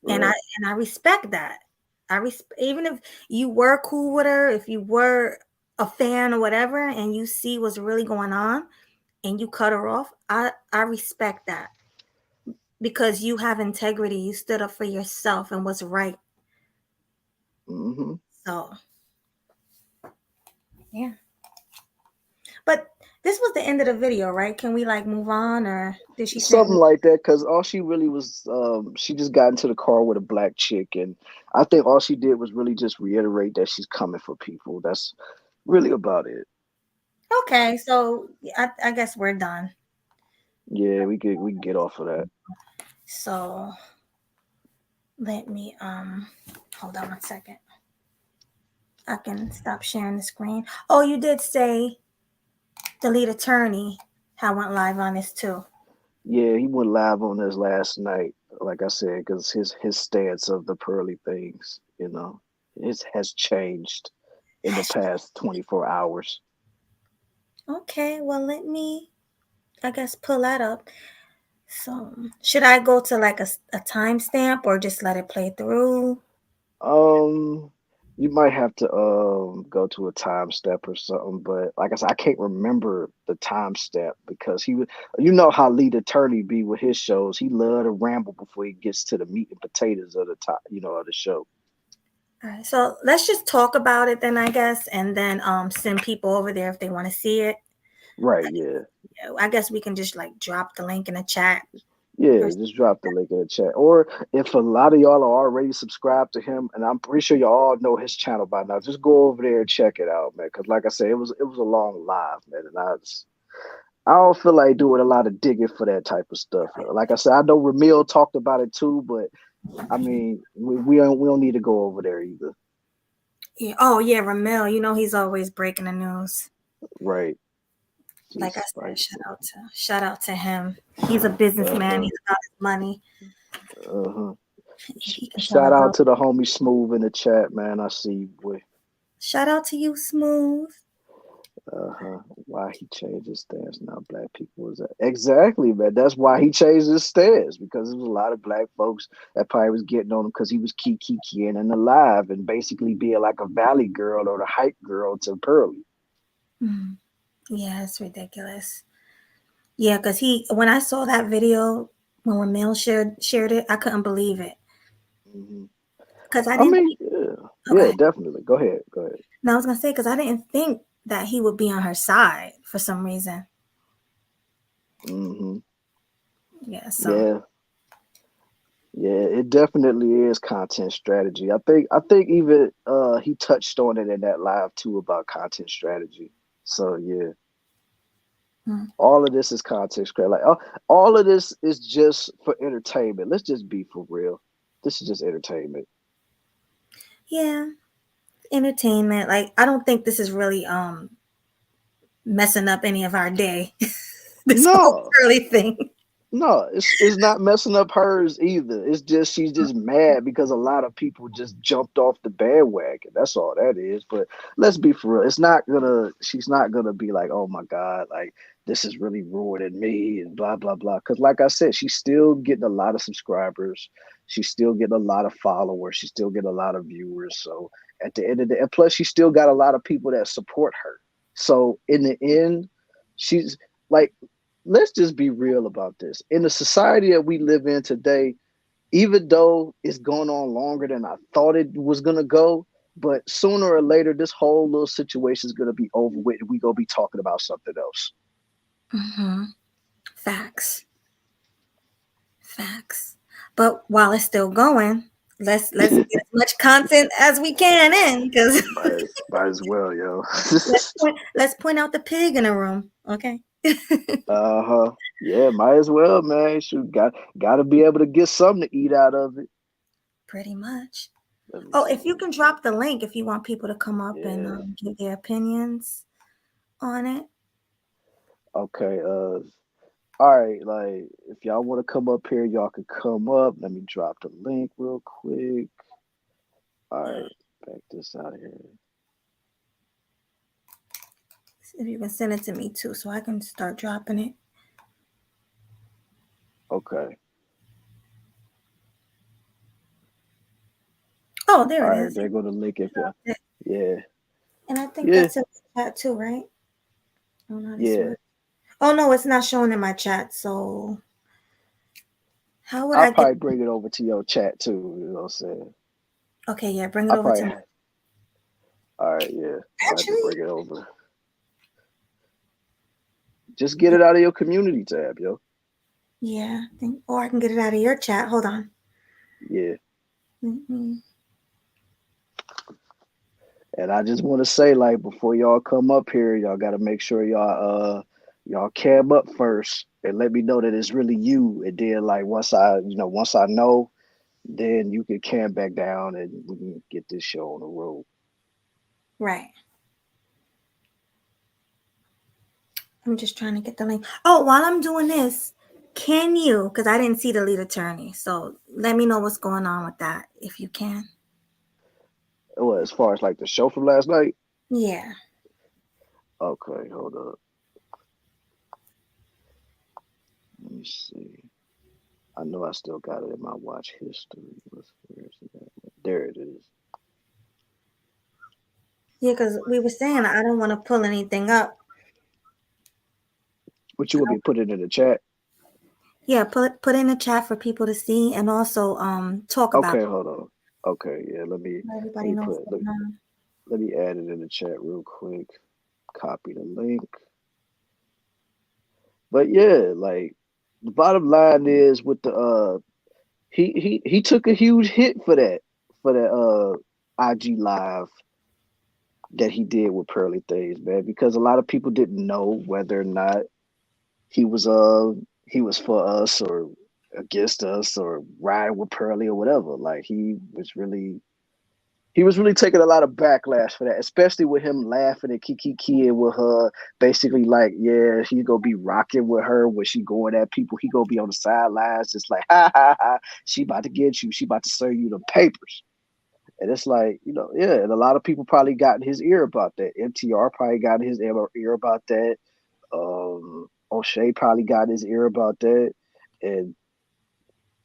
Right. And I respect that. Even if you were cool with her, if you were a fan or whatever, and you see what's really going on and you cut her off, I respect that. Because you have integrity. You stood up for yourself and what's right. So, yeah. But this was the end of the video, right? Can we like move on, or did she say something like that? Because all she really was, she just got into the car with a black chick, and I think all she did was really just reiterate that she's coming for people. That's really about it. Okay, so I guess we're done. Yeah, we can get off of that. So let me hold on 1 second. I can stop sharing the screen. Oh, you did say the lead attorney had went live on this too. Yeah, he went live on this last night. Like I said, because his stance of the Pearly things, you know, it has changed in the past 24 hours. Okay, well, let me, I guess, pull that up. So, should I go to like a timestamp or just let it play through? You might have to go to a timestamp or something, but like I said, I can't remember the timestamp because he was, you know how lead attorney be with his shows. He love to ramble before he gets to the meat and potatoes of the top, of the show. All right, so let's just talk about it then, I guess, and then send people over there if they want to see it. Right, yeah. I guess we can just like drop the link in the chat. Yeah, just drop the link in the chat. Or if a lot of y'all are already subscribed to him, and I'm pretty sure y'all all know his channel by now, just go over there and check it out, man. Because like I said, it was a long live, man, and I don't feel like doing a lot of digging for that type of stuff. Like I said, I know Ramil talked about it too, but I mean, we don't need to go over there either. Yeah. Oh yeah, Ramil. You know he's always breaking the news. Right. Like I said, shout out to him. He's a businessman. He's about his money. Shout out to the homie Smooth in the chat, man. I see you, boy. Shout out to you, Smooth. Why he changed his stance now? Black people was exactly, man. That's why he changed his stance, because there was a lot of black folks that probably was getting on him because he was keying and alive and basically being like a valley girl or the hype girl to Pearly. Mm. Yeah, it's ridiculous. Yeah, because when I saw that video when Ramil shared it, I couldn't believe it. Because I didn't. Yeah, definitely. Go ahead. No, I was gonna say, because I didn't think that he would be on her side for some reason. Yeah. So. Yeah, it definitely is content strategy. I think even he touched on it in that live too about content strategy. So yeah. All of this is content strategy. Like all of this is just for entertainment. Let's just be for real. This is just entertainment. Yeah. Entertainment. Like, I don't think this is really messing up any of our day. This whole Pearly thing. No, it's not messing up hers either. It's just she's just mad because a lot of people just jumped off the bandwagon. That's all that is. But let's be for real. She's not gonna be like, oh my God, like this is really ruining me and blah blah blah. Because like I said, she's still getting a lot of subscribers. She's still getting a lot of followers. She's still getting a lot of viewers. So at the end of the day, and plus she still got a lot of people that support her. So in the end, she's like, let's just be real about this. In the society that we live in today, even though it's going on longer than I thought it was going to go, but sooner or later, this whole little situation is going to be over with and we're going to be talking about something else. Facts. But while it's still going, let's get as much content as we can in, because might as well, yo. let's point out the pig in the room, okay? Yeah, might as well, man. Shoot, got to be able to get something to eat out of it. Pretty much. Oh, if you can drop the link if you want people to come up and give their opinions on it. Okay. All right. Like, if y'all want to come up here, y'all can come up. Let me drop the link real quick. All right, back this out here. If you can send it to me too, so I can start dropping it. Okay. Oh, there it is. There go the link. Yeah. And I think that's in the chat too, right? Oh, no, oh no, it's not showing in my chat. So how would I'll probably bring it over to your chat too. You know what I'm saying? Okay, yeah, bring it over to me. All right, yeah. Actually, bring it over. Just get it out of your community tab, yo. Yeah, or I can get it out of your chat. Hold on. Yeah. And I just want to say, like, before y'all come up here, y'all got to make sure y'all cam up first and let me know that it's really you. And then, like, once I know, then you can cam back down and we can get this show on the road. Right. I'm just trying to get the link. Oh, while I'm doing this, can you, because I didn't see the lead attorney, so let me know what's going on with that if you can. Well, as far as like the show from last night? Yeah. Okay, hold up. Let me see. I know I still got it in my watch history. Where is it at? There it is. Yeah, because we were saying I don't want to pull anything up. What you want me to put it in the chat? Yeah, put in the chat for people to see and also talk about. Okay, hold on. Okay, yeah, let me add it in the chat real quick. Copy the link. But yeah, like the bottom line is with the he took a huge hit for that IG live that he did with Pearly Things, man, because a lot of people didn't know whether or not he was for us or against us or riding with Pearly or whatever. Like he was really taking a lot of backlash for that, especially with him laughing and kikiing with her, basically like, yeah, he's gonna be rocking with her when she going at people. He gonna be on the sidelines, just like, ha ha ha, she about to get you, she about to serve you the papers. And it's like, yeah, and a lot of people probably got in his ear about that. MTR probably got in his ear about that. O'Shea probably got in his ear about that. And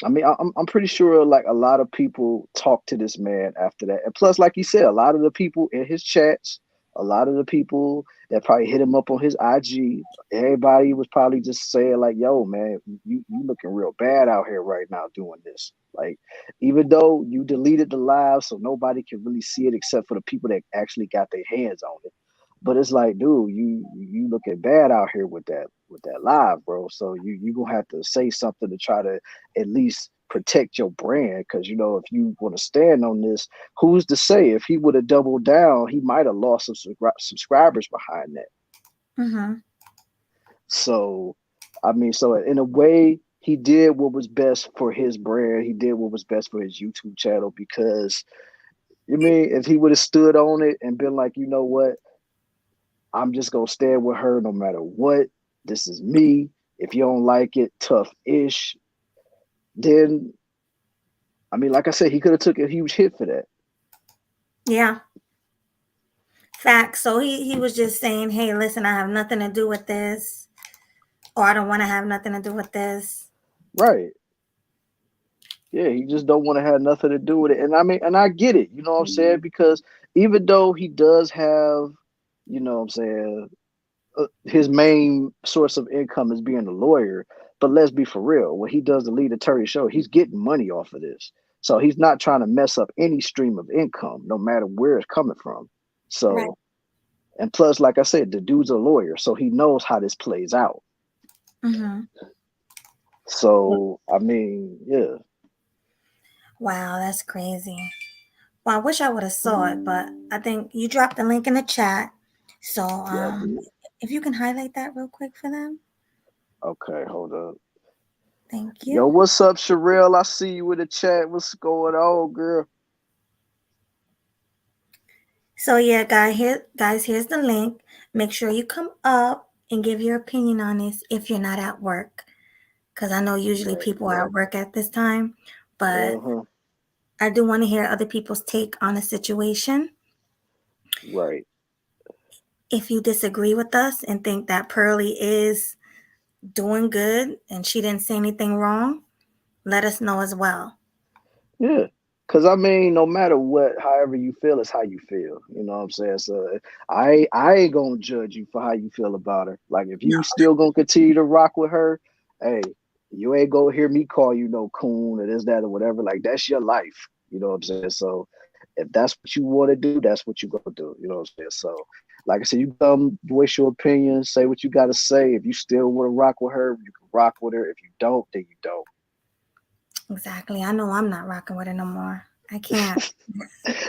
I mean, I'm pretty sure like a lot of people talked to this man after that. And plus, like you said, a lot of the people in his chats, a lot of the people that probably hit him up on his IG, everybody was probably just saying like, yo, man, you looking real bad out here right now doing this. Like, even though you deleted the live so nobody can really see it except for the people that actually got their hands on it. But it's like, dude, you looking bad out here with that live, bro. So you gonna have to say something to try to at least protect your brand, because if you want to stand on this, who's to say if he would have doubled down, he might have lost some subscribers behind that. Mm-hmm. So, I mean, so in a way, he did what was best for his brand. He did what was best for his YouTube channel, because I mean, if he would have stood on it and been like, you know what, I'm just gonna stand with her no matter what. This is me. If you don't like it, tough-ish. Then, I mean, like I said, he could have took a huge hit for that. Yeah. Facts. So he was just saying, hey, listen, I have nothing to do with this, or I don't want to have nothing to do with this. Right. Yeah, he just don't want to have nothing to do with it. And I mean, and I get it, you know what I'm saying? Because even though he does have, you know what I'm saying, his main source of income is being a lawyer, but let's be for real, when he does the lead attorney show, he's getting money off of this. So he's not trying to mess up any stream of income, no matter where it's coming from. So, Right. And plus, like I said, the dude's a lawyer, so he knows how this plays out. Mm-hmm. So, I mean, yeah. Wow, that's crazy. Well, I wish I would have saw it, but I think you dropped the link in the chat. So if you can highlight that real quick for them. Okay, hold up. Thank you. Yo, what's up, Sherelle? I see you in the chat. What's going on, girl? So yeah, guys, here's the link. Make sure you come up and give your opinion on this if you're not at work. Because I know usually people are at work at this time, but I do want to hear other people's take on the situation. Right. If you disagree with us and think that Pearly is doing good and she didn't say anything wrong, let us know as well. Yeah. Cause I mean, no matter what, however you feel is how you feel. You know what I'm saying? So I ain't gonna judge you for how you feel about her. Like if you still gonna continue to rock with her, hey, you ain't gonna hear me call you no coon or this, that, or whatever. Like that's your life. You know what I'm saying? So if that's what you want to do, that's what you gonna do. You know what I'm saying? So like I said, you come voice your opinion, say what you gotta say. If you still want to rock with her, you can rock with her. If you don't, then you don't. Exactly. I know I'm not rocking with her no more. I can't.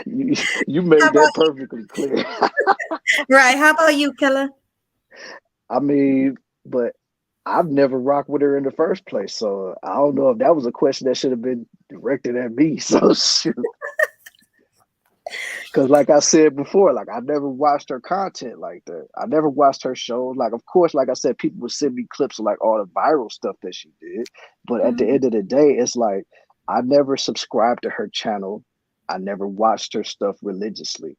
you made that perfectly clear. Right. How about you, Killa? I mean, but I've never rocked with her in the first place. So I don't know if that was a question that should have been directed at me. So shoot. Because like I said before, like I never watched her content like that. I never watched her shows. Like, of course, like I said, people would send me clips of like all the viral stuff that she did. But at the end of the day, it's like I never subscribed to her channel. I never watched her stuff religiously.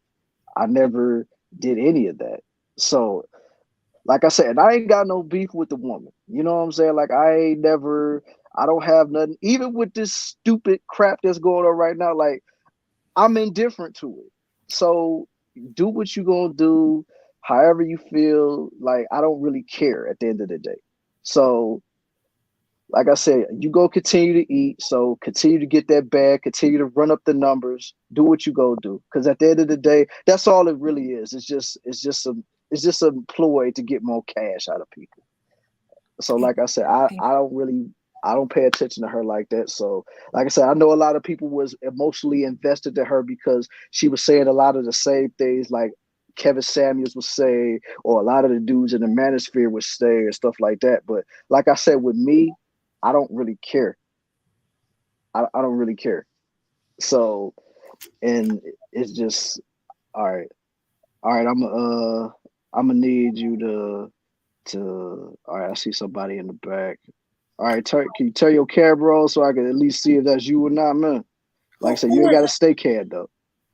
I never did any of that. So like I said, I ain't got no beef with the woman. You know what I'm saying? Like I don't have nothing, even with this stupid crap that's going on right now. Like I'm indifferent to it. So do what you gonna do, however you feel. Like I don't really care at the end of the day. So like I said, you go continue to eat. So continue to get that bag, continue to run up the numbers, do what you go do. Because at the end of the day, that's all it really is. It's just a ploy to get more cash out of people. So like I said, I don't pay attention to her like that. So like I said, I know a lot of people was emotionally invested to her because she was saying a lot of the same things like Kevin Samuels would say, or a lot of the dudes in the manosphere would say and stuff like that. But like I said, with me, I don't really care. I don't really care. So, and it's just all right. All right, I'm gonna need you to. All right, I see somebody in the back. All right, can you turn your camera on so I can at least see if that's you or not, man? Like I said, you ain't got to stay canned though.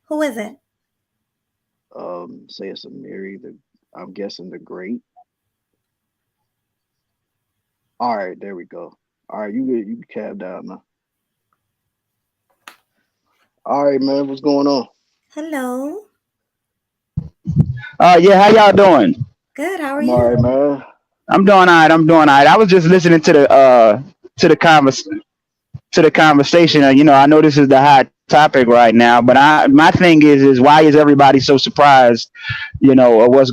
Who is it? Say it's a Mary. I'm guessing the Great. All right, there we go. All right, you can calm down now. All right, man, what's going on? Hello. Yeah, how y'all doing? Good. How are I'm all you? right, man. I'm doing all right. I'm doing all right. I was just listening to the conversation. You know, I know this is the hot topic right now, but my thing is why is everybody so surprised? You know, of what's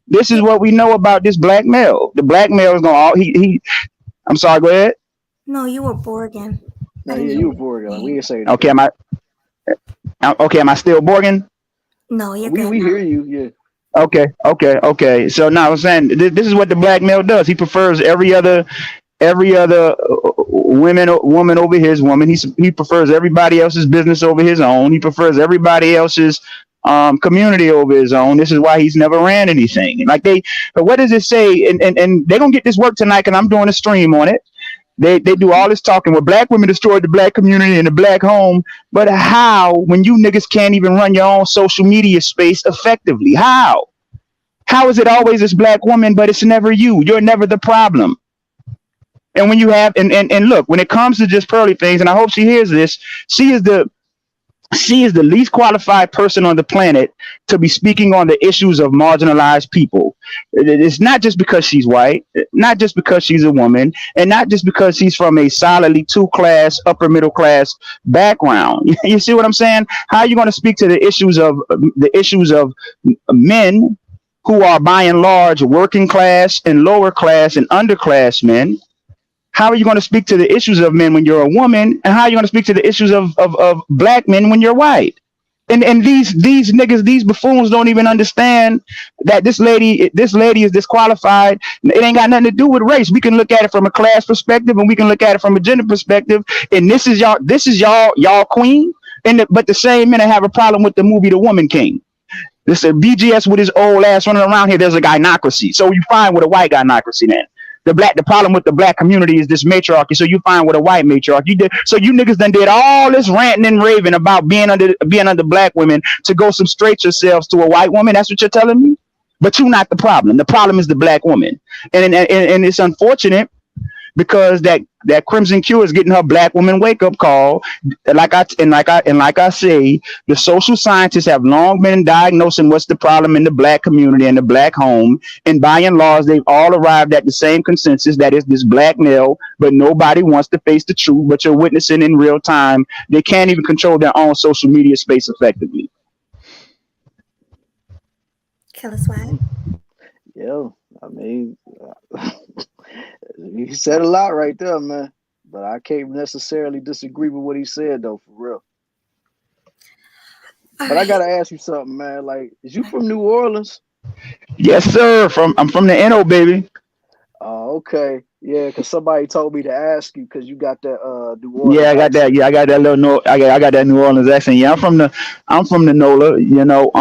this is Yeah. what we know about this black male. The black male is gonna all he. I'm sorry. Go ahead. No, you were Borgin. I No, didn't yeah, hear you were what bored. you were We saying. didn't say Okay. anything. Am I still Borging? No, you're We good we now. hear you. Yeah. Okay. So now I'm saying this is what the black male does. He prefers every other woman over his woman. He prefers everybody else's business over his own. He prefers everybody else's community over his own. This is why he's never ran anything. Like what does it say? And they're gonna get this work tonight, and I'm doing a stream on it. They do all this talking where black women destroyed the black community and the black home. But how, when you niggas can't even run your own social media space effectively? How? How is it always this black woman, but it's never you? You're never the problem. And when you have and look, when it comes to just Pearly things, and I hope she hears this, she is the least qualified person on the planet to be speaking on the issues of marginalized people. It's not just because she's white, not just because she's a woman, and not just because she's from a solidly two-class, upper middle class background. You see what I'm saying? How are you going to speak to the issues of men who are by and large working class and lower class and underclass men? How are you going to speak to the issues of men when you're a woman? And how are you going to speak to the issues of black men when you're white? And these niggas, these buffoons don't even understand that this lady is disqualified. It ain't got nothing to do with race. We can look at it from a class perspective, and we can look at it from a gender perspective. And this is y'all queen. But the same men that have a problem with the movie The Woman King. This is BGS with his old ass running around here. There's a gynocracy. So you find with a white gynocracy then. The problem with the black community is this matriarchy. So you find with a white matriarchy. So you niggas done did all this ranting and raving about being under black women to go substrate yourselves to a white woman. That's what you're telling me. But you're not the problem. The problem is the black woman, and it's unfortunate because that Crimson Q is getting her black woman wake up call. Like I say, the social scientists have long been diagnosing what's the problem in the black community and the black home. And by and large, they've all arrived at the same consensus that is this black male, but nobody wants to face the truth. But you're witnessing in real time. They can't even control their own social media space effectively. Killa Swag. Yo, I mean, he said a lot right there, man. But I can't necessarily disagree with what he said, though, for real. All But I right. gotta ask you something, man. Like, is you from New Orleans? Yes, sir. I'm from the NO, baby. Oh, okay. Yeah, because somebody told me to ask you because you got that New Orleans Yeah, I got that. accent. Yeah, I got that little no. I got that New Orleans accent. Yeah, I'm from the NOLA. You know.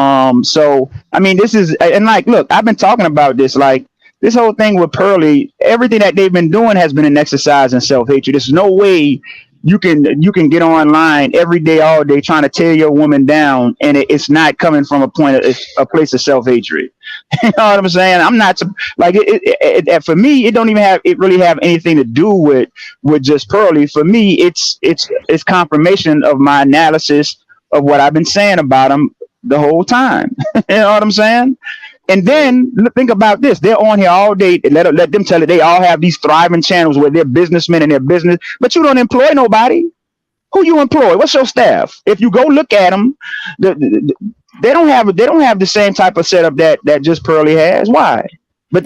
So I mean, this is and like, look, I've been talking about this. Like this whole thing with Pearly, everything that they've been doing has been an exercise in self hatred. There's no way you can get online every day, all day, trying to tear your woman down, and it's not coming from a place of self hatred. You know what I'm saying? I'm not like for me. It don't even have it really have anything to do with just Pearly. For me, it's confirmation of my analysis of what I've been saying about him the whole time. You know what I'm saying? And then think about this: they're on here all day. Let them tell it. They all have these thriving channels where they're businessmen and their business, but you don't employ nobody. Who you employ? What's your staff? If you go look at them, they don't have the same type of setup that just Pearly has. Why? But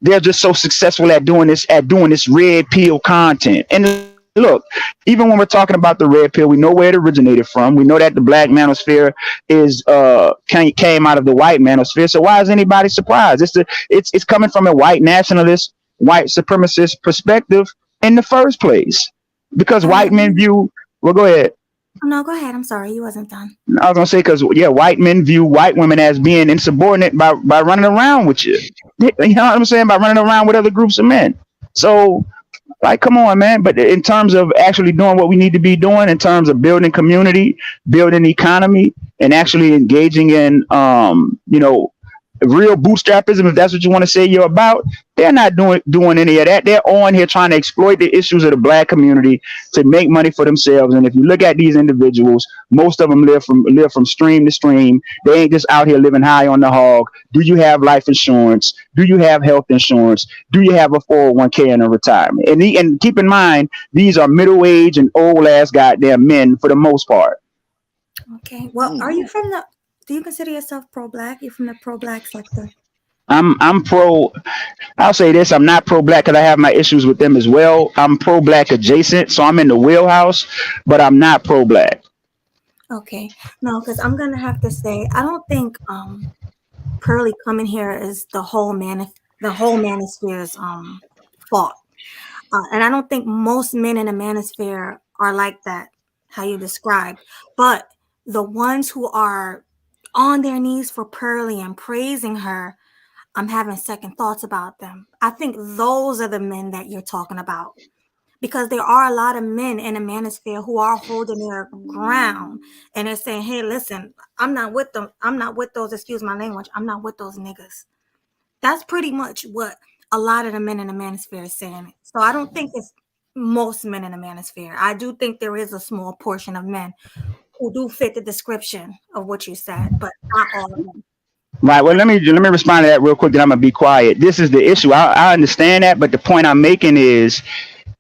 they're just so successful at doing this red pill content. And look, even when we're talking about the red pill, we know where it originated from. We know that the black manosphere came out of the white manosphere. So why is anybody surprised? It's coming from a white nationalist, white supremacist perspective in the first place. Because white men view. Well, go ahead. No, go ahead. I'm sorry, you wasn't done. I was gonna say because white men view white women as being insubordinate by running around with you. You know what I'm saying? By running around with other groups of men. So Like, come on, man. But in terms of actually doing what we need to be doing, in terms of building community, building economy, and actually engaging in, real bootstrapism, if that's what you want to say you're about, they're not doing any of that. They're on here trying to exploit the issues of the black community to make money for themselves. And if you look at these individuals, most of them live from stream to stream. They ain't just out here living high on the hog. Do you have life insurance? Do you have health insurance? Do you have a 401k and a retirement? And keep in mind, these are middle aged and old ass goddamn men for the most part. Okay. Well, are you from the? Do you consider yourself pro-black? You're from the pro-black sector. I'm pro. I'll say this: I'm not pro-black because I have my issues with them as well. I'm pro-black adjacent, so I'm in the wheelhouse, but I'm not pro-black. Okay. No, because I'm gonna have to say I don't think Pearly coming here is the whole manosphere's fault. And I don't think most men in the manosphere are like that, how you described. But the ones who are on their knees for Pearly and praising her, I'm having second thoughts about them. I think those are the men that you're talking about. Because there are a lot of men in the manosphere who are holding their ground and they're saying, hey, listen, I'm not with them. I'm not with those, excuse my language, I'm not with those niggas. That's pretty much what a lot of the men in the manosphere is saying. So I don't think it's most men in the manosphere. I do think there is a small portion of men who do fit the description of what you said, but not all of them. Right. Well, let me respond to that real quick. Then I'm gonna be quiet. This is the issue. I understand that, but the point I'm making is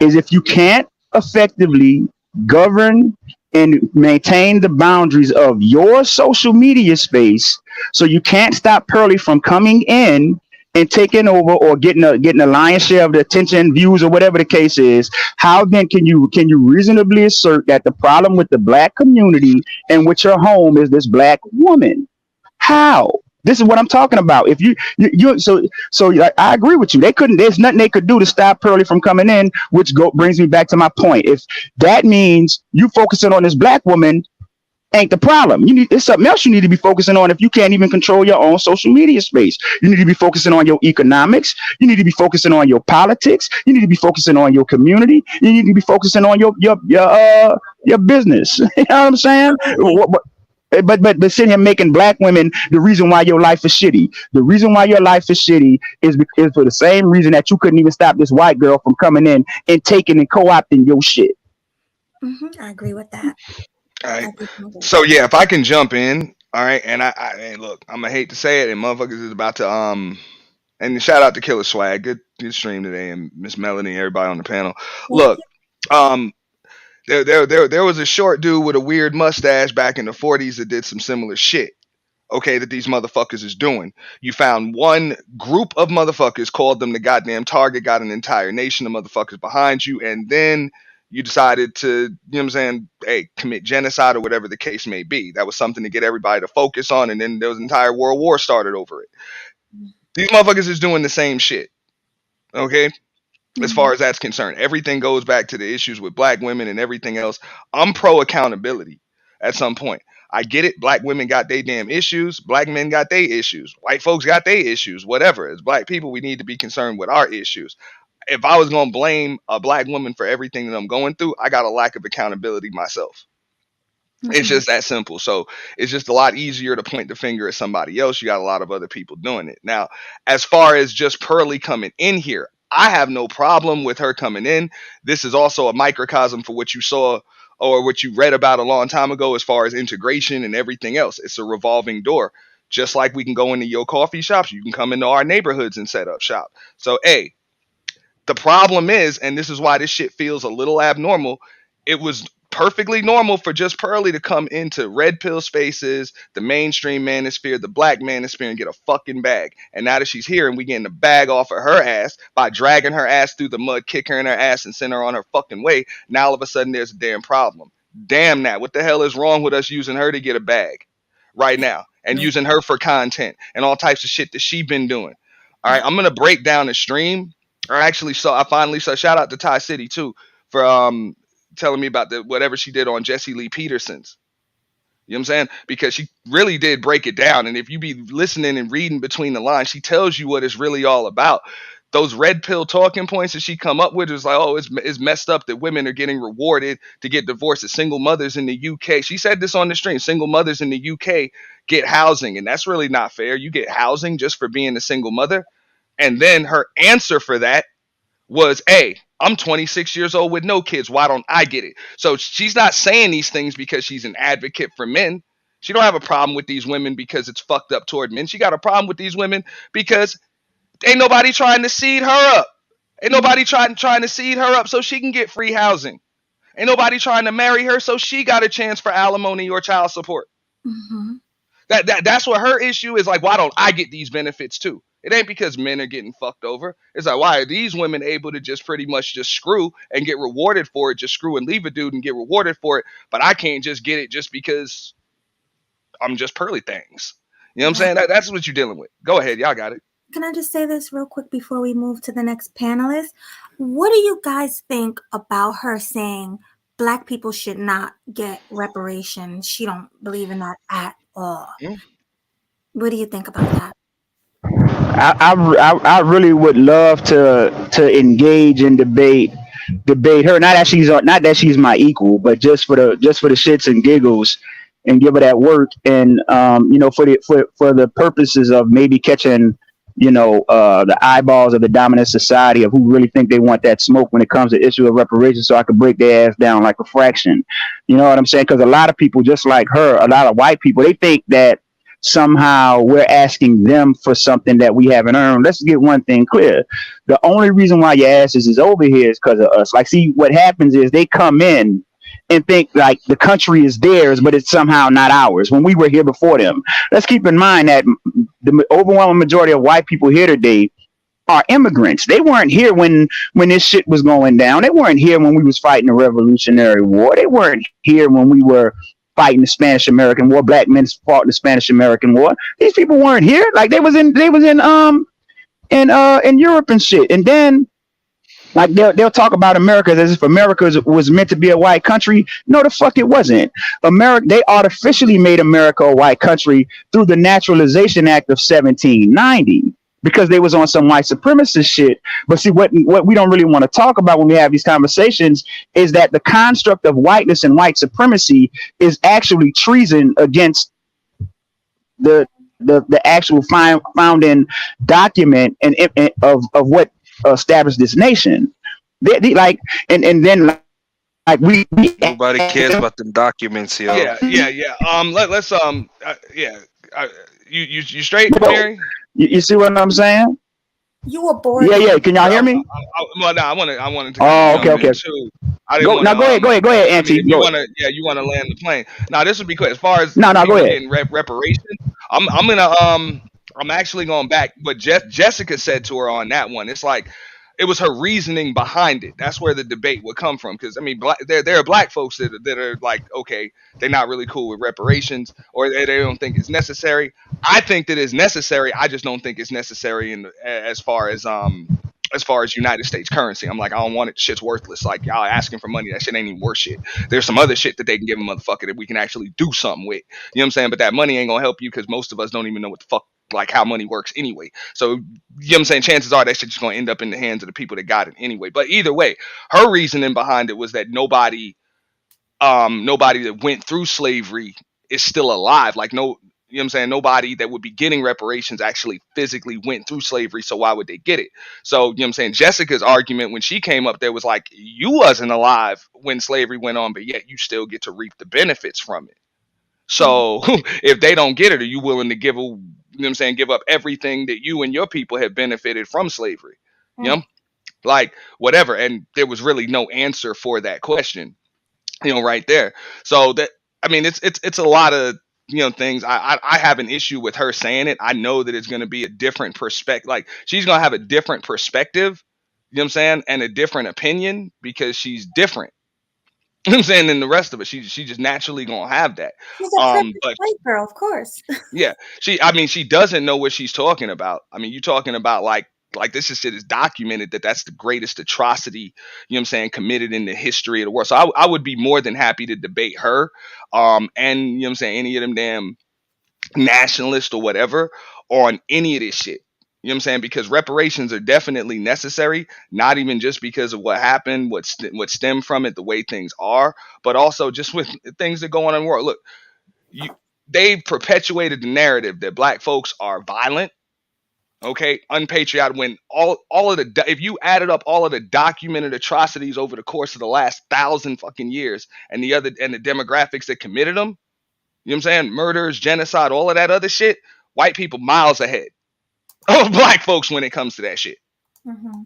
if you can't effectively govern and maintain the boundaries of your social media space, so you can't stop Pearly from coming in and taking over or getting a lion's share of the attention, views, or whatever the case is. How then can you reasonably assert that the problem with the black community and with your home is this black woman? How? This is what I'm talking about. If I agree with you. There's nothing they could do to stop Pearly from coming in, which brings me back to my point. If that means you focusing on this black woman ain't the problem. It's something else you need to be focusing on if you can't even control your own social media space. You need to be focusing on your economics. You need to be focusing on your politics. You need to be focusing on your community. You need to be focusing on your business. You know what I'm saying? But sitting here making black women the reason why your life is shitty. The reason why your life is shitty is for the same reason that you couldn't even stop this white girl from coming in and taking and co-opting your shit. I agree with that. All right. So yeah, if I can jump in, all right, and and look, I'm gonna hate to say it, and motherfuckers is about to and shout out to Killa Swag, good stream today, and Miss Melanie, and everybody on the panel. Look, there was a short dude with a weird mustache back in the 40s that did some similar shit. Okay, that these motherfuckers is doing. You found one group of motherfuckers, called them the goddamn target, got an entire nation of motherfuckers behind you, and then you decided to, you know what I'm saying, hey, commit genocide or whatever the case may be. That was something to get everybody to focus on, and then there was an entire world war started over it. These motherfuckers is doing the same shit. Okay? As far as that's concerned, everything goes back to the issues with black women and everything else. I'm pro accountability at some point. I get it. Black women got their damn issues. Black men got their issues. White folks got their issues. Whatever. As black people, we need to be concerned with our issues. If I was going to blame a black woman for everything that I'm going through, I got a lack of accountability myself. It's just that simple. So it's just a lot easier to point the finger at somebody else. You got a lot of other people doing it. Now, as far as just Pearly coming in here, I have no problem with her coming in. This is also a microcosm for what you saw or what you read about a long time ago as far as integration and everything else. It's a revolving door. Just like we can go into your coffee shops, you can come into our neighborhoods and set up shop. So, hey, the problem is, and this is why this shit feels a little abnormal, it was perfectly normal for just Pearly to come into red pill spaces, the mainstream manosphere, the black manosphere, and get a fucking bag. And now that she's here and we getting the bag off of her ass by dragging her ass through the mud, kick her in her ass, and send her on her fucking way, now all of a sudden there's a damn problem. Damn that. What the hell is wrong with us using her to get a bag right now and using her for content and all types of shit that she been doing? All right, I'm going to break down the stream. I finally saw, shout out to Ty City too for telling me about whatever she did on Jesse Lee Peterson's. You know what I'm saying? Because she really did break it down. And if you be listening and reading between the lines, she tells you what it's really all about. those red pill talking points that she come up with is like, oh, it's messed up that women are getting rewarded to get divorced. As single mothers in the UK, she said this on the stream, single mothers in the UK get housing, and that's really not fair. You get housing just for being a single mother. And then her answer for that was, hey, I'm 26 years old with no kids. Why don't I get it? So she's not saying these things because she's an advocate for men. She don't have a problem with these women because it's fucked up toward men. She got a problem with these women because ain't nobody trying to seed her up. Ain't nobody trying to seed her up so she can get free housing. Ain't nobody trying to marry her so she got a chance for alimony or child support. Mm-hmm. That's what her issue is. Like, why don't I get these benefits too? It ain't because men are getting fucked over. It's like, why are these women able to just pretty much just screw and get rewarded for it? Just screw and leave a dude and get rewarded for it. But I can't just get it just because I'm just pearly things. You know what I'm saying? That's what you're dealing with. Go ahead. Y'all got it. Can I just say this real quick before we move to the next panelist? What do you guys think about her saying Black people should not get reparations? She don't believe in that at all. What do you think about that? I really would love to engage and debate her. Not that she's my equal, but just for the shits and giggles, and give her that work, and for the purposes of maybe catching the eyeballs of the dominant society of who really think they want that smoke when it comes to issue of reparations, so I could break their ass down like a fraction. You know what I'm saying? Because a lot of people, just like her, a lot of white people, they think that somehow we're asking them for something that we haven't earned. Let's get one thing clear. The only reason why your asses is over here is because of us. Like, see, what happens is they come in and think like the country is theirs, but it's somehow not ours when we were here before them. Let's keep in mind that the overwhelming majority of white people here today are immigrants. They weren't here when this shit was going down. They weren't here when we was fighting the Revolutionary War. They weren't here when we were fighting the Spanish American War. Black men fought in the Spanish American War. These people weren't here. Like they was in Europe and shit. And then like they'll talk about America as if America was meant to be a white country. No, the fuck it wasn't. They artificially made America a white country through the Naturalization Act of 1790. Because they was on some white supremacist shit. But see, what we don't really want to talk about when we have these conversations is that the construct of whiteness and white supremacy is actually treason against the actual founding document and of what established this nation. They like and then like we nobody cares about the documents, yo. Yeah. Let's you straight, Mary? You see what I'm saying? You were bored. Yeah. Can y'all hear me? I wanted to. Oh, okay. Too. I didn't go ahead, Auntie. You want to land the plane. Now this would be quick. As far as go ahead. Getting reparations, I'm actually going back. What Jessica said to her on that one, it's like it was her reasoning behind it. That's where the debate would come from. Because I mean, there are black folks that are like, okay, they're not really cool with reparations, or they don't think it's necessary. I think that it's necessary. I just don't think it's necessary as far as United States currency. I'm like, I don't want it. Shit's worthless. Like, y'all asking for money. That shit ain't even worth shit. There's some other shit that they can give a motherfucker that we can actually do something with. You know what I'm saying? But that money ain't gonna help you because most of us don't even know what the fuck, like, how money works anyway. So, you know what I'm saying? Chances are that shit's just gonna end up in the hands of the people that got it anyway. But either way, her reasoning behind it was that nobody that went through slavery is still alive. Like, no, you know what I'm saying? Nobody that would be getting reparations actually physically went through slavery. So why would they get it? So, you know what I'm saying? Jessica's argument when she came up there was like, you wasn't alive when slavery went on, but yet you still get to reap the benefits from it. So if they don't get it, are you willing to give up everything that you and your people have benefited from slavery? You know, like whatever. And there was really no answer for that question, right there. So that, I mean, it's a lot of, things. I have an issue with her saying it. I know that it's going to be a different perspective. Like, she's going to have a different perspective, you know what I'm saying? And a different opinion because she's different. You know what I'm saying, than the rest of it. She just naturally gonna have that. She's a but white girl, of course. Yeah. She doesn't know what she's talking about. I mean, you're talking about like this shit is documented that's the greatest atrocity, you know what I'm saying, committed in the history of the world. So I would be more than happy to debate her, and you know what I'm saying, any of them damn nationalists or whatever on any of this shit. You know what I'm saying? Because reparations are definitely necessary, not even just because of what happened, what stemmed from it, the way things are, but also just with things that go on in the world. Look, you they've perpetuated the narrative that black folks are violent, okay, unpatriotic. When all of the if you added up all of the documented atrocities over the course of the last 1,000 fucking years, and the demographics that committed them, you know what I'm saying? Murders, genocide, all of that other shit. White people miles ahead of black folks when it comes to that shit. Mm-hmm.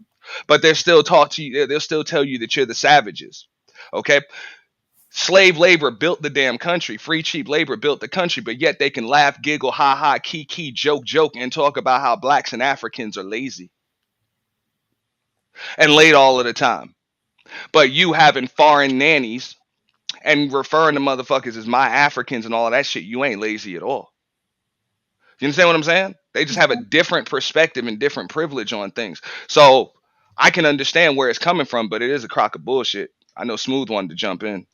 But they'll still talk to you. They'll still tell you that you're the savages. Okay. Slave labor built the damn country. Free cheap labor built the country, but yet they can laugh, giggle, ha ha, kiki, joke, and talk about how blacks and Africans are lazy and late all of the time. But you having foreign nannies and referring to motherfuckers as my Africans and all of that shit, you ain't lazy at all. You understand what I'm saying? They just have a different perspective and different privilege on things. So I can understand where it's coming from, but it is a crock of bullshit. I know Smooth wanted to jump in.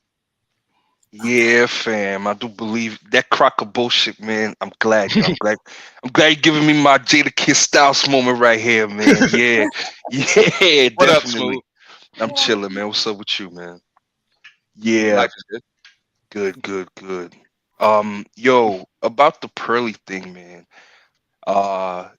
Yeah, fam. I do believe that crock of bullshit, man. I'm glad. I'm glad. I'm glad you're giving me my Jada Kiss Styles moment right here, man. Yeah, yeah, What up, definitely. Smooth? I'm chilling, man. What's up with you, man? Yeah, Life is good. good. Yo, about the Pearly thing, man.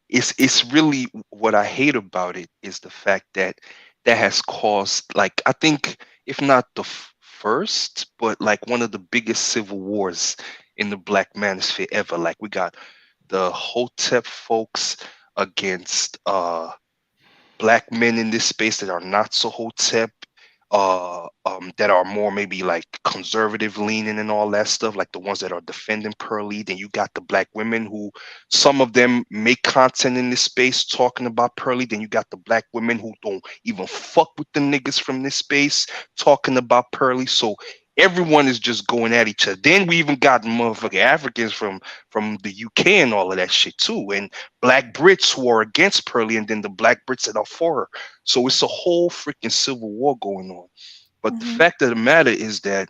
It's really what I hate about it is the fact that that has caused, like, I think if not the first, but like one of the biggest civil wars in the black manosphere ever. Like, we got the Hotep folks against black men in this space that are not so hotep, that are more maybe like conservative leaning and all that stuff, like the ones that are defending Pearly. Then you got the black women who, some of them make content in this space talking about Pearly. Then you got the black women who don't even fuck with the niggas from this space talking about Pearly. So everyone is just going at each other. Then we even got motherfucking Africans from the UK and all of that shit too, and black Brits who are against Pearly, and then the black Brits that are for her. So it's a whole freaking civil war going on. But the fact of the matter is that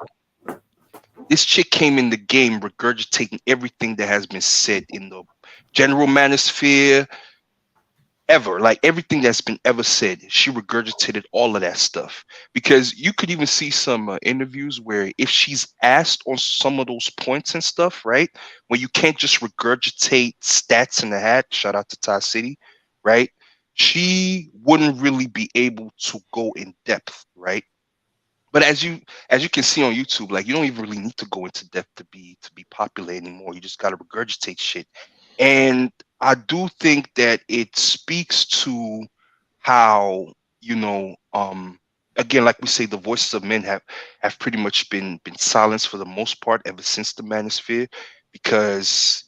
this chick came in the game regurgitating everything that has been said in the general manosphere ever, like everything that's been ever said. She regurgitated all of that stuff, because you could even see some interviews where if she's asked on some of those points and stuff, right, when you can't just regurgitate stats in the hat, shout out to Ty City, right, she wouldn't really be able to go in depth, right? But as you can see on YouTube, like, you don't even really need to go into depth to be popular anymore. You just gotta regurgitate shit. And I do think that it speaks to how, again, like we say, the voices of men have pretty much been silenced for the most part ever since the manosphere, because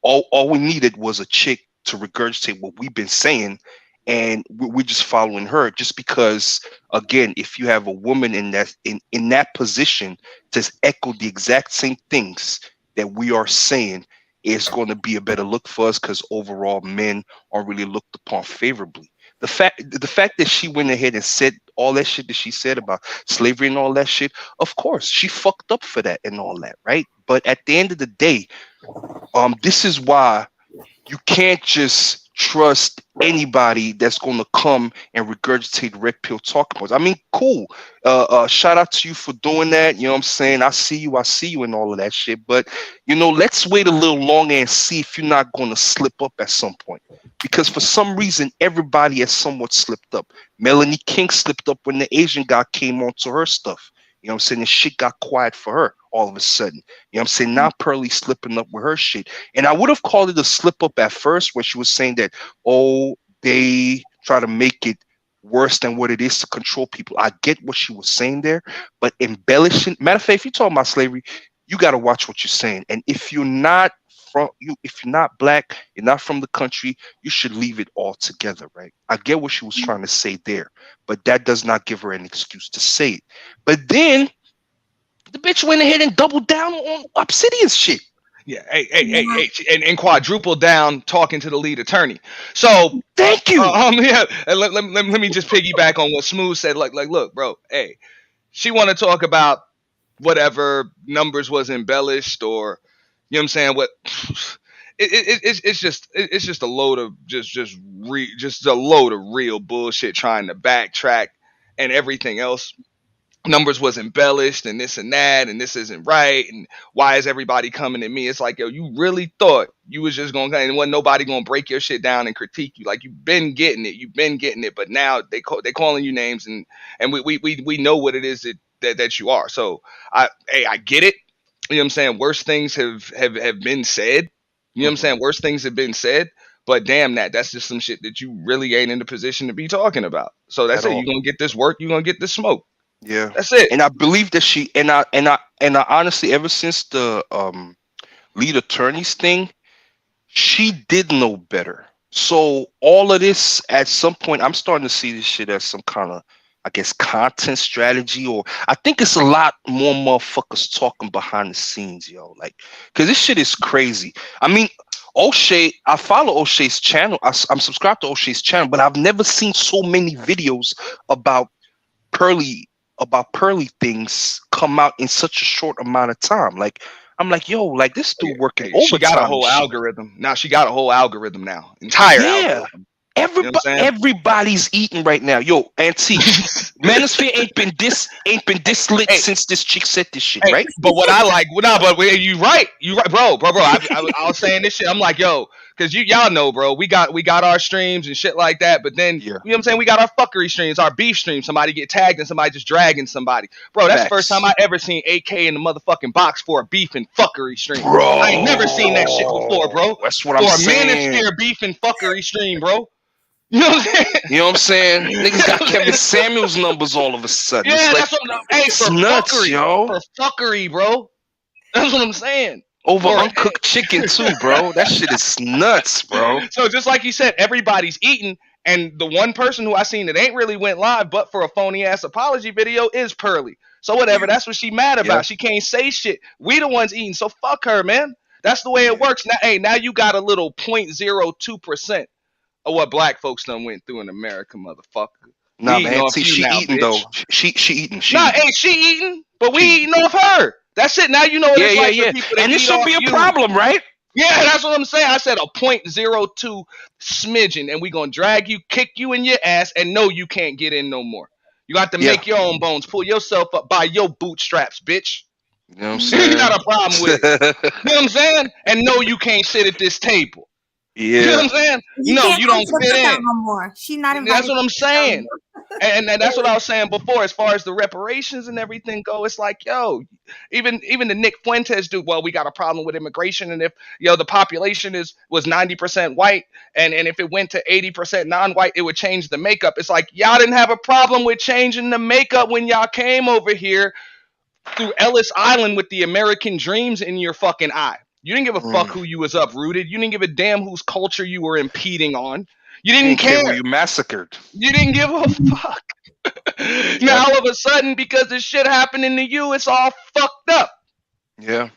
all we needed was a chick to regurgitate what we've been saying, and we're just following her, just because, again, if you have a woman in that position to echo the exact same things that we are saying, it's going to be a better look for us, because overall men are really looked upon favorably. The fact that she went ahead and said all that shit that she said about slavery and all that shit, of course she fucked up for that and all that, right? But at the end of the day, this is why you can't just trust anybody that's going to come and regurgitate red pill talking points. I mean, cool. Shout out to you for doing that. You know what I'm saying? I see you and all of that shit. But, let's wait a little longer and see if you're not going to slip up at some point. Because for some reason, everybody has somewhat slipped up. Melanie King slipped up when the Asian guy came onto her stuff. You know what I'm saying? And shit got quiet for her all of a sudden. You know what I'm saying? Now Pearly slipping up with her shit. And I would have called it a slip up at first when she was saying that, oh, they try to make it worse than what it is to control people. I get what she was saying there, but embellishing. Matter of fact, if you're talking about slavery, you got to watch what you're saying. And if you're not black, you're not from the country, you should leave it all together, right? I get what she was trying to say there, but that does not give her an excuse to say it. But then the bitch went ahead and doubled down on Obsidian's shit. Yeah, hey, and quadruple down talking to the lead attorney. So thank you. Yeah, and let me just piggyback on what Smooth said. Like, look, bro, hey, she want to talk about whatever numbers was embellished, or you know what I'm saying, what it's just a load of just a load of real bullshit trying to backtrack and everything else. Numbers was embellished and this and that and this isn't right and why is everybody coming at me? It's like, yo, you really thought you was just gonna and wasn't nobody gonna break your shit down and critique you. Like you've been getting it, but now they calling you names and we know what it is that you are. So I get it. You know what I'm saying? Worse things have been said. You know what I'm saying? Worse things have been said. But damn that's just some shit that you really ain't in the position to be talking about. So that's it. You're gonna get this work, you're gonna get this smoke. Yeah, that's it. And I believe that she and I honestly, ever since the lead attorneys thing, she did know better. So all of this, at some point, I'm starting to see this shit as some kind of, I guess, content strategy, or I think it's a lot more motherfuckers talking behind the scenes, yo. Like, cause this shit is crazy. I mean, O'Shea, I follow O'Shea's channel. I'm subscribed to O'Shea's channel, but I've never seen so many videos about Pearly things come out in such a short amount of time. Like, I'm like, yo, like this dude working overtime. She got a whole algorithm. Now she got a whole algorithm now. Entire algorithm. Everybody's eating right now. Yo, Auntie, Manosphere ain't been this lit since this chick said this shit, right? But what I like, you right, bro. I was saying this shit. I'm like, yo, because y'all know, bro, we got our streams and shit like that. But then, you know what I'm saying? We got our fuckery streams, our beef streams. Somebody get tagged and somebody just dragging somebody, bro. That's the first time I ever seen AK in the motherfucking box for a beef and fuckery stream, bro. I ain't never seen that shit before, bro. That's what I'm saying. For a Manosphere beef and fuckery stream, bro. You know what I'm saying? You know what I'm saying? Niggas got Kevin Samuels numbers all of a sudden. Yeah, it's that's what I'm saying. Hey, for nuts, fuckery, yo. For fuckery, bro. That's what I'm saying. Over uncooked chicken too, bro. That shit is nuts, bro. So just like you said, everybody's eating, and the one person who I seen that ain't really went live, but for a phony ass apology video is Pearly. So whatever, that's what she mad about. She can't say shit. We the ones eating, so fuck her, man. That's the way it works. Now, now you got a little 0.02% of what black folks done went through in America, motherfucker. Nah, man, see, she eating bitch. Though. She eating. Ain't she eating? But we eating off her. That's it. Now you know what it's like for people that and it should be a problem, right? Yeah, that's what I'm saying. I said a 0.02 smidgen, and we gonna drag you, kick you in your ass, and no, you can't get in no more. You got to make your own bones, pull yourself up by your bootstraps, bitch. You know what I'm saying? You got a problem with it. You know what I'm saying? And no, you can't sit at this table. Yeah. You know what I'm saying? You don't fit in. No more. She's not invited. That's what I'm saying. And that's what I was saying before, as far as the reparations and everything go. It's like, yo, even the Nick Fuentes dude, well, we got a problem with immigration, and if the population was 90% white, and if it went to 80% non-white, it would change the makeup. It's like, y'all didn't have a problem with changing the makeup when y'all came over here through Ellis Island with the American dreams in your fucking eye. You didn't give a fuck who you was uprooted. You didn't give a damn whose culture you were impeding on. You didn't care who you massacred. You didn't give a fuck. Now all of a sudden, because this shit happening to you, it's all fucked up. Yeah.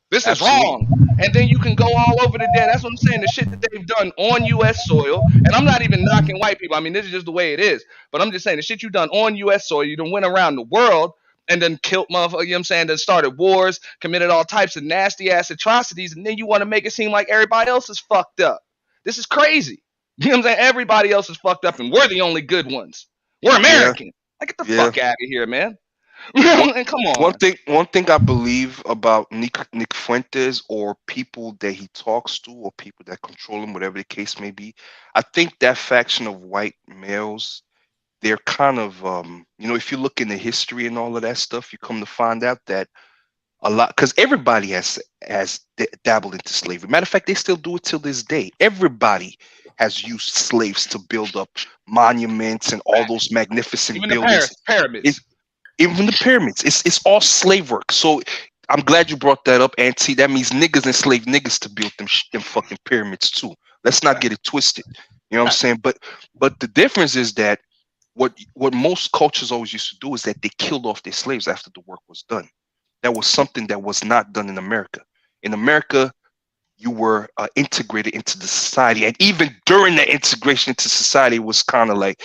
This is wrong. And then you can go all over the dead. That's what I'm saying. The shit that they've done on U.S. soil, and I'm not even knocking white people. I mean, this is just the way it is. But I'm just saying the shit you done on U.S. soil, you done went around the world and then killed motherfuckers, you know what I'm saying, then started wars, committed all types of nasty ass atrocities, and then you want to make it seem like everybody else is fucked up. This is crazy. You know what I'm saying? Everybody else is fucked up, and we're the only good ones. We're American. Like, get the fuck out of here, man. Come on. One thing I believe about Nick Fuentes, or people that he talks to, or people that control him, whatever the case may be, I think that faction of white males, they're kind of, if you look into history and all of that stuff, you come to find out that a lot, because everybody has dabbled into slavery. Matter of fact, they still do it till this day. Everybody has used slaves to build up monuments and all those magnificent buildings. Pyramids. Even the pyramids. It's all slave work. So I'm glad you brought that up, Auntie. That means niggas enslaved niggas to build them fucking pyramids too. Let's not get it twisted. You know what I'm saying? But the difference is that what most cultures always used to do is that they killed off their slaves after the work was done. That was something that was not done in America. In America, you were integrated into the society, and even during the integration into society, it was kind of like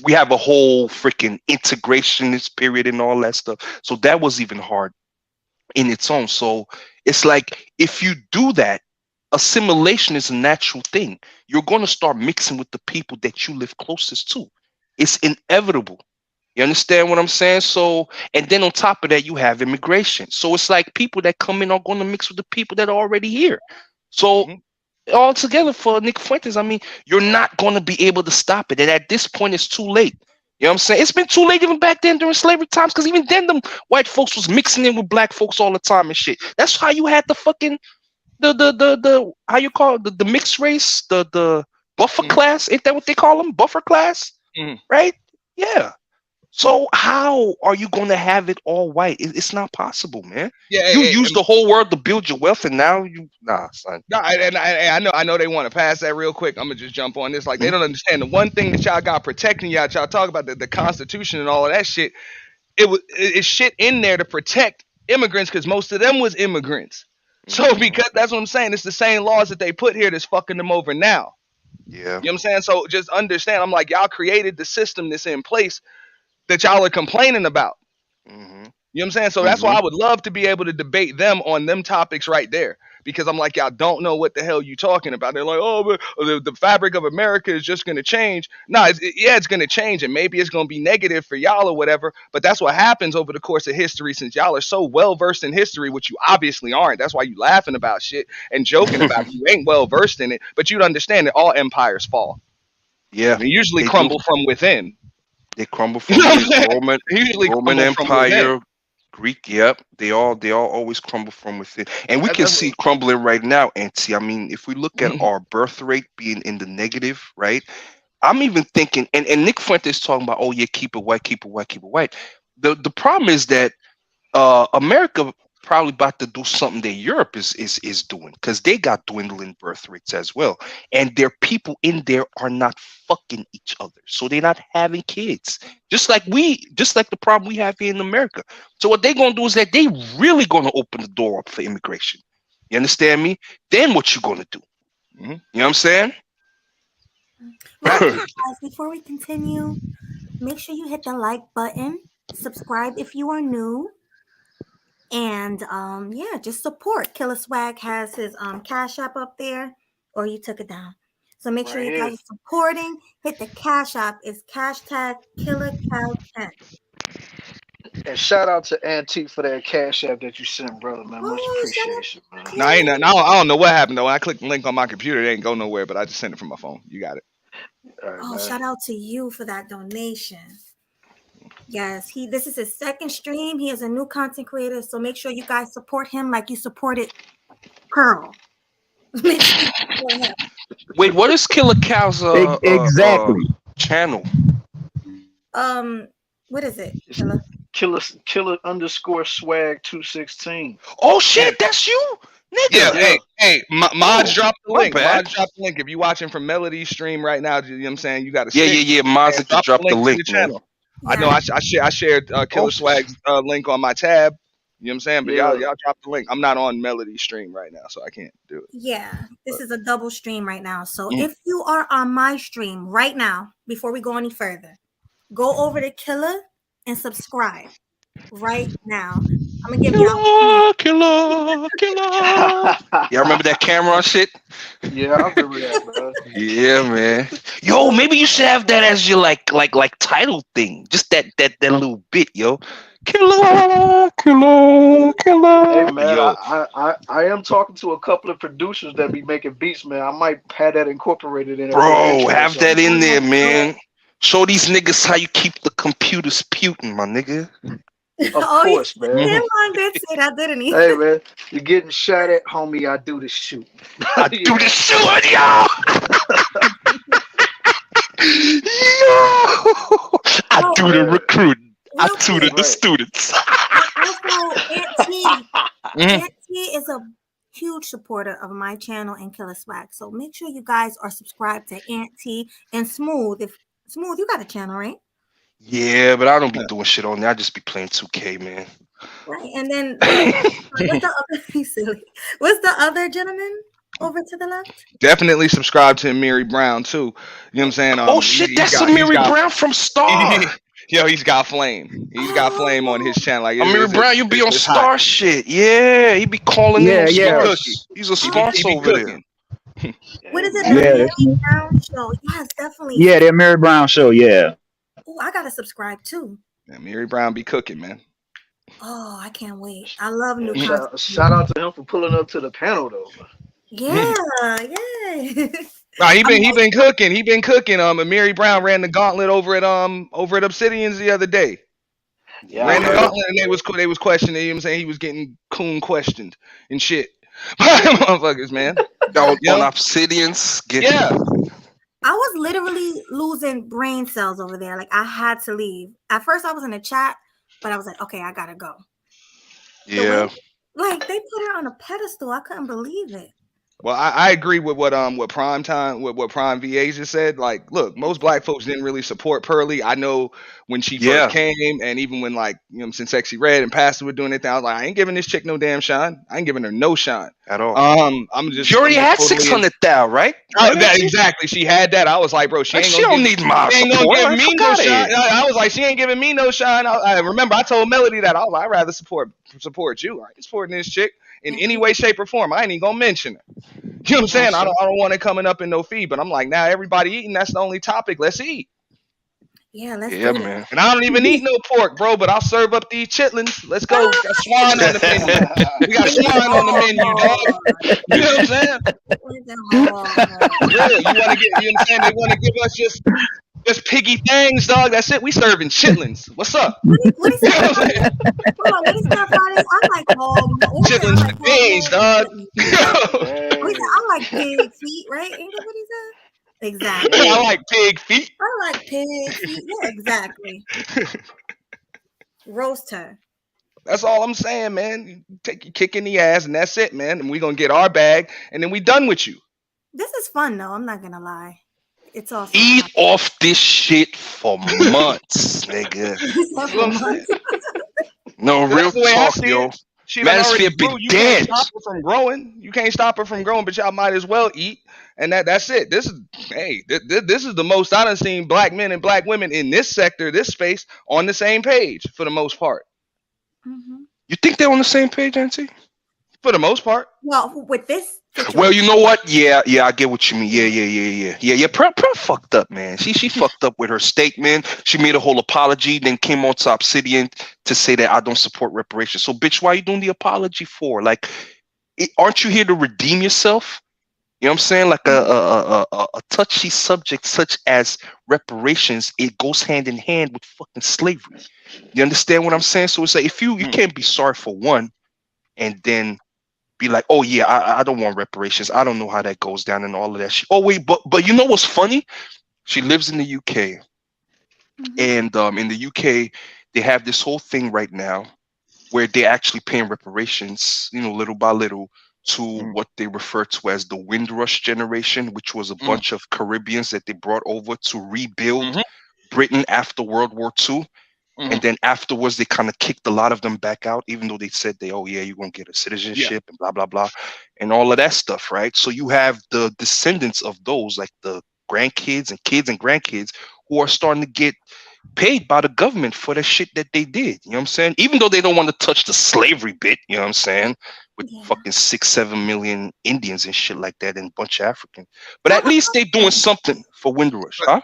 we have a whole freaking integrationist period and all that stuff. So that was even hard in its own. So it's like, if you do that, assimilation is a natural thing. You're going to start mixing with the people that you live closest to. It's inevitable. You understand what I'm saying? So, and then on top of that, you have immigration. So it's like people that come in are going to mix with the people that are already here. So Mhm. altogether for Nick Fuentes, I mean, you're not going to be able to stop it. And at this point, it's too late. You know what I'm saying? It's been too late even back then during slavery times, because even then, them white folks was mixing in with black folks all the time and shit. That's how you had the fucking the how you call it, the mixed race, the buffer Mhm. class. Ain't that what they call them? Buffer class, Mhm. right? Yeah. So how are you going to have it all white? It's not possible, man. Yeah, You use the whole world to build your wealth, and now you son. no, I know they want to pass that real quick. I'm gonna just jump on this. Like they Mhm. don't understand the one thing that y'all got protecting y'all talk about the Constitution and all of that shit. It's shit in there to protect immigrants because most of them was immigrants. So Mhm. because that's what I'm saying, it's the same laws that they put here that's fucking them over now. Yeah. You know what I'm saying? So just understand. I'm like, y'all created the system that's in place that y'all are complaining about. Mhm. You know what I'm saying? So that's why Mhm. I would love to be able to debate them on them topics right there. Because I'm like, y'all don't know what the hell you talking about. They're like, oh, but the fabric of America is just going to change. No, yeah, it's going to change. And maybe it's going to be negative for y'all or whatever. But that's what happens over the course of history since y'all are so well versed in history, which you obviously aren't. That's why you laughing about shit and joking about it. You ain't well versed in it. But you'd understand that all empires fall. Yeah, They usually they do. crumble from within. They crumble You from know what within. I'm saying? Roman They usually Roman crumble from within. Empire, Greek. Yep, they all always crumble from within, and we can That's see what, it crumbling right now. And see, I mean, if we look at our birth rate being in the negative, right? I'm even thinking, and Nick Fuentes talking about, oh yeah, keep it white, keep it white, keep it white. The problem is that America probably about to do something that Europe is doing, because they got dwindling birth rates as well, and their people in there are not fucking each other, so they're not having kids. Just like the problem we have here in America. So what they gonna do is that they really gonna open the door up for immigration. You understand me? Then what you gonna do? Mhm. You know what I'm saying? Real quick, guys, before we continue, make sure you hit the like button, subscribe if you are new, and yeah, just support. Killa Swag has his Cash App up there, or you took it down. So make sure Right you guys here. are supporting. Hit the Cash App. It's hashtag Killer Cow 10. And shout out to Antique for that cash app that you sent, brother, man. Much Oh, shout out appreciation, man. No, ain't Pearly. nothing. I don't know what happened though. When I clicked the link on my computer, it ain't go nowhere. But I just sent it from my phone. You got it. All right, Oh, man. shout out to you for that donation. Yes, this is his second stream. He is a new content creator, so make sure you guys support him like you supported Pearl. Make sure you support him. Wait, what is Killer Cow's Exactly. channel? Um, what is it, It's Killa? killer underscore swag 216. Oh Yeah, shit, that's you, yeah. nigga. Yeah. Hey, Mods Oh, dropped the my link. bad. Mods dropped the link. If you watching from Melody stream right now, you know what I'm saying, you got a Yeah, stick. yeah, yeah. And Mazik to drop the drop the link to link, the man. channel. I know Yeah, I shared Oh, Killer Swag's link on my tab. You know what I'm saying? But Yeah. y'all drop the link. I'm not on Melody stream right now, so I can't do it. yeah. This But is a double stream right now. So mm. if you are on my stream right now, before we go any further, go over to Killa and subscribe right now. I'm gonna give y'all Killer, killer, killer. Y'all remember that Cameron shit? Yeah, I remember that, man. Yeah, man. Yo, maybe you should have that as your like title thing. Just that little bit, yo. Killer, killer, Hey killer. man, Yo, I am talking to a couple of producers that be making beats, man. I might have that incorporated in a little bro, intro or have something. that in there, Oh, man. Show these niggas how you keep the computers puting, my nigga. Of oh, course, man. Mhm. Cameron did say that, didn't he? Hey man, you're getting shot at, homie. I do the shoot. I You do the know. shooting, yo. Yo, I Oh, do the Yeah, recruiting. I real that's quick. tutored the right. students. Also, Aunt T. Mhm. Aunt T is a huge supporter of my channel and Killa Swag. So make sure you guys are subscribed to Aunt T and Smooth. If Smooth, you got a channel, right? Yeah, but I don't be doing shit on there. I just be playing 2K, man. Right. And then what's the other he's silly. What's the other gentleman over to the left? Definitely subscribe to Mary Brown too. You know what I'm saying? Oh shit, He's that's got Amiri Brown from Star. Yo, he's got flame. He's got flame on his channel. Like Amiri Brown, you be on it's Star hot. shit. Yeah, he be calling in Yeah, on He be yeah, cooking. stars. He's a He sponsor be over there. cooking. What is it? man. The yeah, Mary that's, Brown Show. Yes, definitely. yeah. The Mary Brown show. Yeah. Oh, I gotta subscribe too. Yeah, Mary Brown be cooking, man. Oh, I can't wait. I love new Shout, content. shout out to him for pulling up to the panel though. Yeah, yeah. Nah, he been cooking. He been cooking. And Mary Brown ran the gauntlet over at Obsidian's the other day. Yeah, Ran the I heard. gauntlet and they was questioning. You know what I'm saying? He was getting coon questioned and shit. Motherfuckers, man. On Obsidians. Yeah. I was literally losing brain cells over there. Like I had to leave. At first, I was in the chat, but I was like, okay, I gotta go. Yeah. Like they put her on a pedestal. I couldn't believe it. Well, I agree with what Prime Time what Prime VA just said. Like, look, most black folks didn't really support Pearly. I know when she Yeah. first came, and even when like since Sexy Red and Pastor were doing it, I was like, I ain't giving this chick no damn shine. I ain't giving her no shine At all. I'm just. She already I'm had just totally 600,000, right? exactly. She had that. I was like, bro, she Like, ain't she gonna don't give, need my she ain't support. gonna give Like, me fuck no outta shine. here. I was like, she ain't giving me no shine. I remember I told Melody that I was like, I'd rather support you. I ain't supporting this chick in any way, shape, or form. I ain't even gonna mention her. You know what I'm saying? I don't want it coming up in no feed, but I'm like, now everybody eating. That's the only topic. Let's eat. Yeah, let's Yeah, do man. it. And I don't even eat no pork, bro. But I'll serve up these chitlins. Let's go. We got swine on the menu. We got swine on the menu, dog. You know what I'm saying? For real. You want to get? You know what I'm saying? They want to give us just piggy things, dog. That's it. We serving chitlins. What's up? What is You know that? what I'm saying? Hold on, what is that Friday? I like what is it? I Chitlins like and beans, dog. I like pig feet, right? Ain't that what he said? Exactly. I like pig feet. I like pig feet. Yeah, exactly. Roast her. That's all I'm saying, man. You take your kick in the ass, and that's it, man. And we gonna get our bag, and then we done with you. This is fun though. I'm not gonna lie. It's awesome. Eat off this shit for months, nigga. You know what I'm saying? No, real That's the way I talk, see yo. it. She done already Manosphere been grew. You can't dead. stop her from growing. You can't stop her from growing, but y'all might as well eat. And that's it. This is this is the most I done seen black men and black women in this sector, this space, on the same page for the most part. Mm-hmm. You think they're on the same page, Auntie? For the most part. Well, with this situation, Well, you know what? Yeah, I get what you mean. Yeah. Pearl fucked up, man. She fucked up with her statement. She made a whole apology, then came on to Obsidian to say that I don't support reparations. So, bitch, why are you doing the apology for? Like, aren't you here to redeem yourself? You know what I'm saying? Like a touchy subject such as reparations, it goes hand in hand with fucking slavery. You understand what I'm saying? So it's like if you can't be sorry for one, and then be like, oh yeah, I don't want reparations. I don't know how that goes down and all of that shit. Oh wait, but you know what's funny? She lives in the UK, and in the UK they have this whole thing right now where they're actually paying reparations, little by little, to what they refer to as the Windrush generation, which was a bunch of Caribbeans that they brought over to rebuild Britain after World War II. And then afterwards, they kind of kicked a lot of them back out, even though they said you're going to get a citizenship and blah, blah, blah, and all of that stuff, right? So you have the descendants of those, like the grandkids and kids and grandkids, who are starting to get paid by the government for the shit that they did. You know what I'm saying? Even though they don't want to touch the slavery bit, you know what I'm saying? With fucking 6-7 million Indians and shit like that and a bunch of Africans. But at least they doing something for Windrush, huh?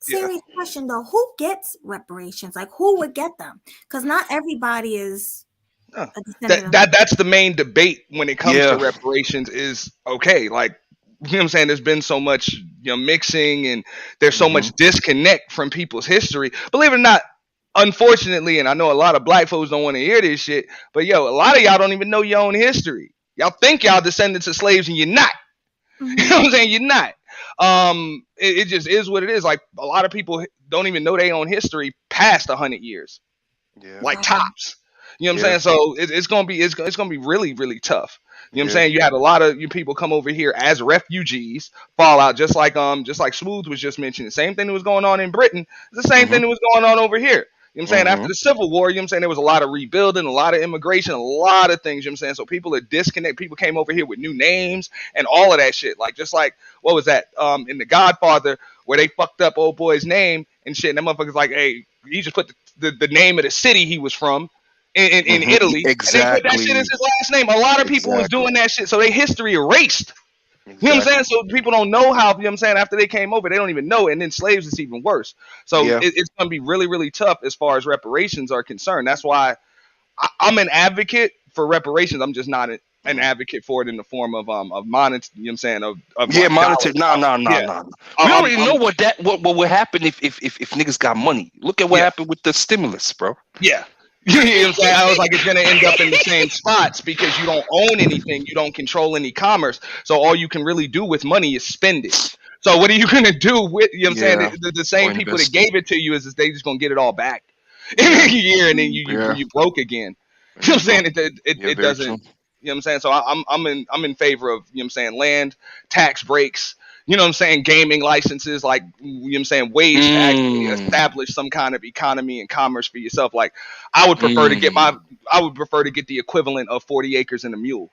Serious question though, who gets reparations? Like who would get them? Because not everybody is a descendant that's the main debate when it comes to reparations is okay, like, you know what I'm saying, there's been so much mixing, and there's so much disconnect from people's history, believe it or not, unfortunately. And I know a lot of black folks don't want to hear this shit, but a lot of y'all don't even know your own history. Y'all think y'all descendants of slaves, and you're not. You know what I'm saying? You're not. It just is what it is. Like, a lot of people don't even know their own history past 100 years. Like tops. You know what I'm saying? So it's gonna be really, really tough. You know what I'm saying? You had a lot of people come over here as refugees, fall out, just like Smooth was just mentioning. The same thing that was going on in Britain. It's the same thing that was going on over here. You know what I'm saying? After the Civil War, you know what I'm saying, there was a lot of rebuilding, a lot of immigration, a lot of things, you know what I'm saying? So people are disconnected. People came over here with new names and all of that shit. Like, just like, what was that? In The Godfather, where they fucked up old boy's name, and shit. And that motherfucker's like, hey, he just put the name of the city he was from in Italy, and they put that shit as Exactly. his last name. A lot of people was Exactly. doing that shit, so their history erased. You know what I'm saying? Exactly. So people don't know how, you know what I'm saying, after they came over, they don't even know. And then slaves is even worse. So Yeah. it's going to be really, really tough as far as reparations are concerned. That's why I'm an advocate for reparations. I'm just not an Mhm. advocate for it in the form of monetary, you know what I'm saying, of Yeah, like monetary. dollars. No, no, no, Yeah. no. We already know I'm what would happen if niggas got money. Look at what yeah. happened with the stimulus, bro. Yeah. You know what I'm saying? I was like, it's going to end up in the same spots because you don't own anything. You don't control any commerce. So all you can really do with money is spend it. So what are you going to do with, you know what I'm saying? Yeah. The Or same people that invest it. gave it to you is they just going to get it all back in Yeah. a year, and then Yeah. you broke again. There You know you what I'm go. saying? Yeah, It very true. doesn't, you know what I'm saying? So I'm in favor of, you know what I'm saying, land tax breaks, you know what I'm saying, gaming licenses, like, you know what I'm saying, ways to actually Mm. establish some kind of economy and commerce for yourself. Like I would prefer to get Mm. the equivalent of 40 acres and a mule.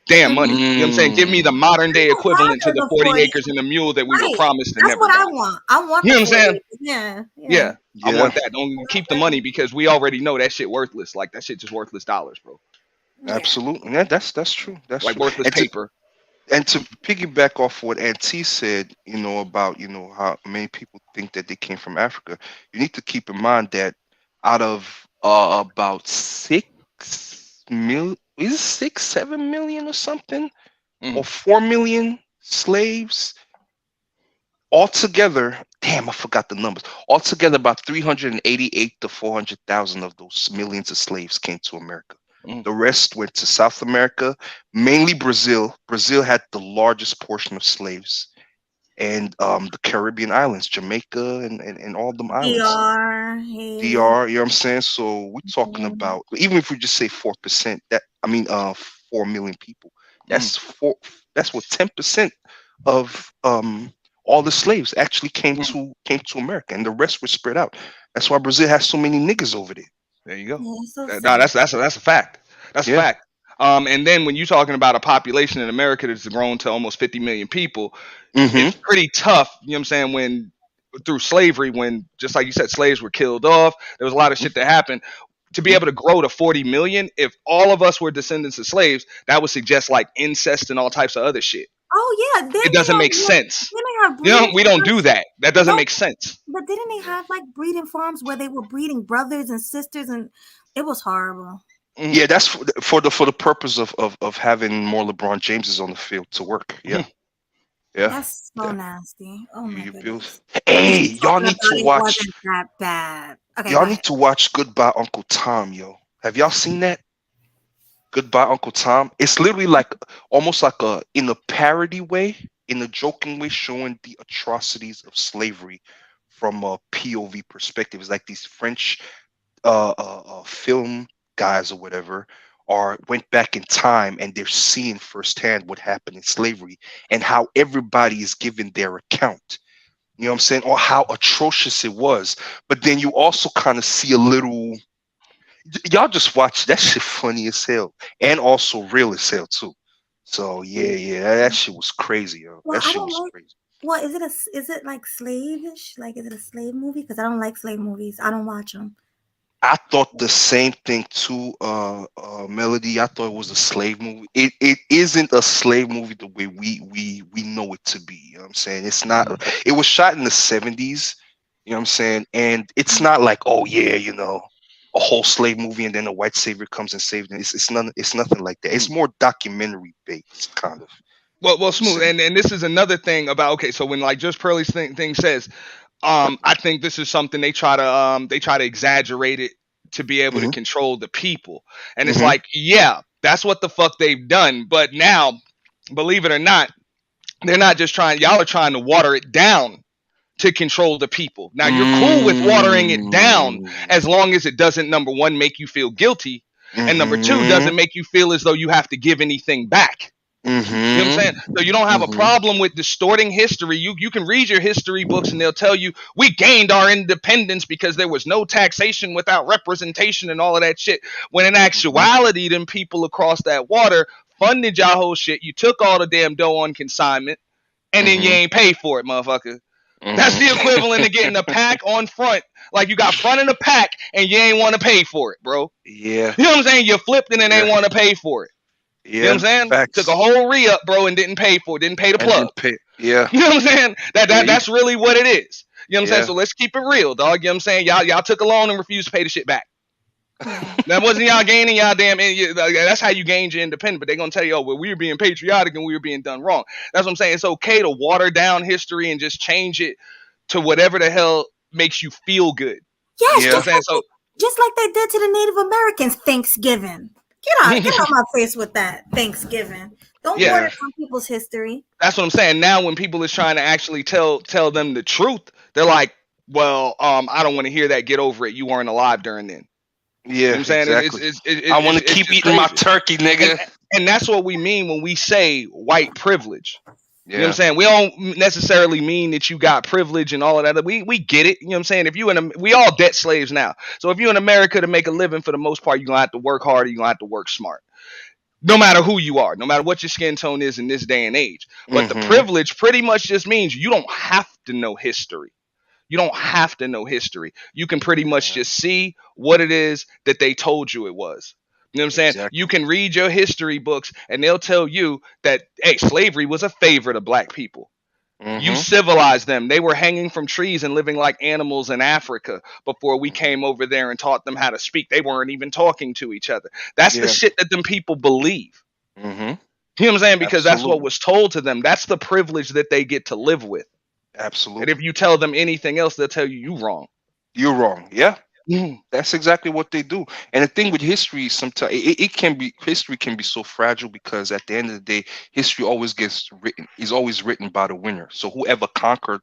Damn money. You know what I'm saying? Give me the Mm. modern day People equivalent to harder the the 40 40. acres and a mule that we were Right. promised and That's never what I got. want. I want You know the what I'm 40. saying? Yeah. Yeah. Yeah. I Yeah. want that. Don't keep the money because we already know that shit worthless. Like that shit just worthless dollars, bro. Yeah. Absolutely. Yeah, that's true. That's Like true. worthless paper. And to piggyback off what Auntie said, about how many people think that they came from Africa, you need to keep in mind that out of about 6 million, is it 6, 7 million or something, or Mm, 4 million slaves altogether. Damn, I forgot the numbers. Altogether, about 388 to 400,000 of those millions of slaves came to America. mm, The rest went to South America, mainly Brazil. Brazil had the largest portion of slaves, and the Caribbean islands, Jamaica, and all them islands. DR, Haiti. DR, you know what I'm saying? So we're talking Mhm. about, even if we just say 4%, 4 million people. mm, That's four. That's what 10% of all the slaves actually mm. came to America, and the rest were spread out. That's why Brazil has so many niggas over there. There you go. Yeah, it's so No, sad. that's a fact. That's a Yeah. fact. And then when you're talking about a population in America that's grown to almost 50 million people, it's Mm-hmm. pretty tough, you know what I'm saying, when through slavery, when just like you said, slaves were killed off, there was a lot of shit that happened. To be Hmm. able to grow to 40 million, if all of us were descendants of slaves, that would suggest like incest and all types of other shit. Oh yeah, It doesn't make sense. didn't they have You know, breeding we don't do farms? that. That doesn't No, make sense. but didn't they Yeah. have like breeding farms where they were breeding brothers and sisters, and it was horrible. Mhm, Yeah, that's for the purpose of having more LeBron Jameses on the field to work. Yeah. mhm. Yeah. That's so Yeah. nasty. Oh my You feel? goodness. And Hey, you y'all talking need about to it watch. wasn't that bad. Okay, go Y'all ahead. need to watch Goodbye Uncle Tom, yo. Have y'all seen that? Goodbye Uncle Tom. It's literally like almost like in a parody way, in a joking way, showing the atrocities of slavery from a POV perspective. It's like these French film guys or whatever are went back in time, and they're seeing firsthand what happened in slavery and how everybody is giving their account. You know what I'm saying? Or how atrocious it was. But then you also kind of see a little. Y'all just watch that shit, funny as hell, and also real as hell too. So yeah, yeah, that shit was crazy, yo. Well, That I shit don't was like. crazy. Well, is it like slavish? Like, is it a slave movie? Because I don't like slave movies. I don't watch them. I thought the same thing too, Melody. I thought it was a slave movie. It isn't a slave movie the way we know it to be. You know what I'm saying? It's not. Mhm. It was shot in the 70s. You know what I'm saying? And it's not like, oh yeah, a whole slave movie and then a white savior comes and saves them. It's nothing like that. It's more documentary based, kind of. Well, I'm smooth, saying. and this is another thing about okay. So when like just Pearly's thing says, I think this is something they try to exaggerate it to be able to Hmm. control the people, and it's Hmm. like yeah, that's what the fuck they've done. But now, believe it or not, they're not just trying. Y'all are trying to water it down to control the people. Now you're cool with watering it down Mm. as long as it doesn't number one make you feel guilty, and number two Hmm. doesn't make you feel as though you have to give anything back. You know what I'm saying? Hmm. So you don't have a Hmm. problem with distorting history. You can read your history books and they'll tell you we gained our independence because there was no taxation without representation and all of that shit. When in Hmm. actuality, them people across that water funded y'all whole shit. You took all the damn dough on consignment and then you Hmm. ain't paid for it, motherfucker. That's the equivalent of getting a pack on front. Like you got front of the pack and you ain't want to pay for it, bro. Yeah. You know what I'm saying? You flipped it and ain't Yeah. want to pay for it. You know what Yeah. I'm saying? Took a Facts. whole re-up, bro, and didn't pay for it. Didn't pay the And then plug. pay. Yeah. You know what I'm saying? Yeah. That's really what it is. You know what I'm saying? Yeah. So let's keep it real, dog. You know what I'm saying? Y'all took a loan and refused to pay the shit back. That wasn't y'all gaining y'all damn. That's how you gained your independence. But they're gonna tell you, oh, well, we were being patriotic and we were being done wrong. That's what I'm saying. It's okay to water down history and just change it to whatever the hell makes you feel good. Yes, You know what I'm saying? So just like they did to the Native Americans Thanksgiving. Get out my face with that Thanksgiving. Don't Yeah. water down people's history. that's what I'm saying. Now when people is trying to actually tell them the truth, they're like, well, I don't want to hear that. Get over it. You weren't alive during then. You know Yeah. what I'm saying? Exactly. I want to keep eating my turkey, nigga. And that's what we mean when we say white privilege. You know what I'm Yeah. saying? We don't necessarily mean that you got privilege and all of that. We get it. You know what I'm saying? If you we all debt slaves now. So if you're in America to make a living, for the most part, you're gonna have to work hard. You're gonna have to work smart. No matter who you are, no matter what your skin tone is in this day and age. But the privilege pretty much just means you don't have to know history. You don't have to know history. You can pretty much just see what it is that they told you it was. You know what I'm saying? Exactly. You can read your history books and they'll tell you that, hey, slavery was a favor to black people. You civilized them. They were hanging from trees and living like animals in Africa before we came over there and taught them how to speak. They weren't even talking to each other. That's the shit that them people believe. You know what I'm saying? Because that's what was told to them. That's the privilege that they get to live with. Absolutely. And if you tell them anything else, they'll tell you you wrong. You're wrong. Yeah. That's exactly what they do. And the thing with history, sometimes history can be so fragile because at the end of the day, history always is always written by the winner. So whoever conquered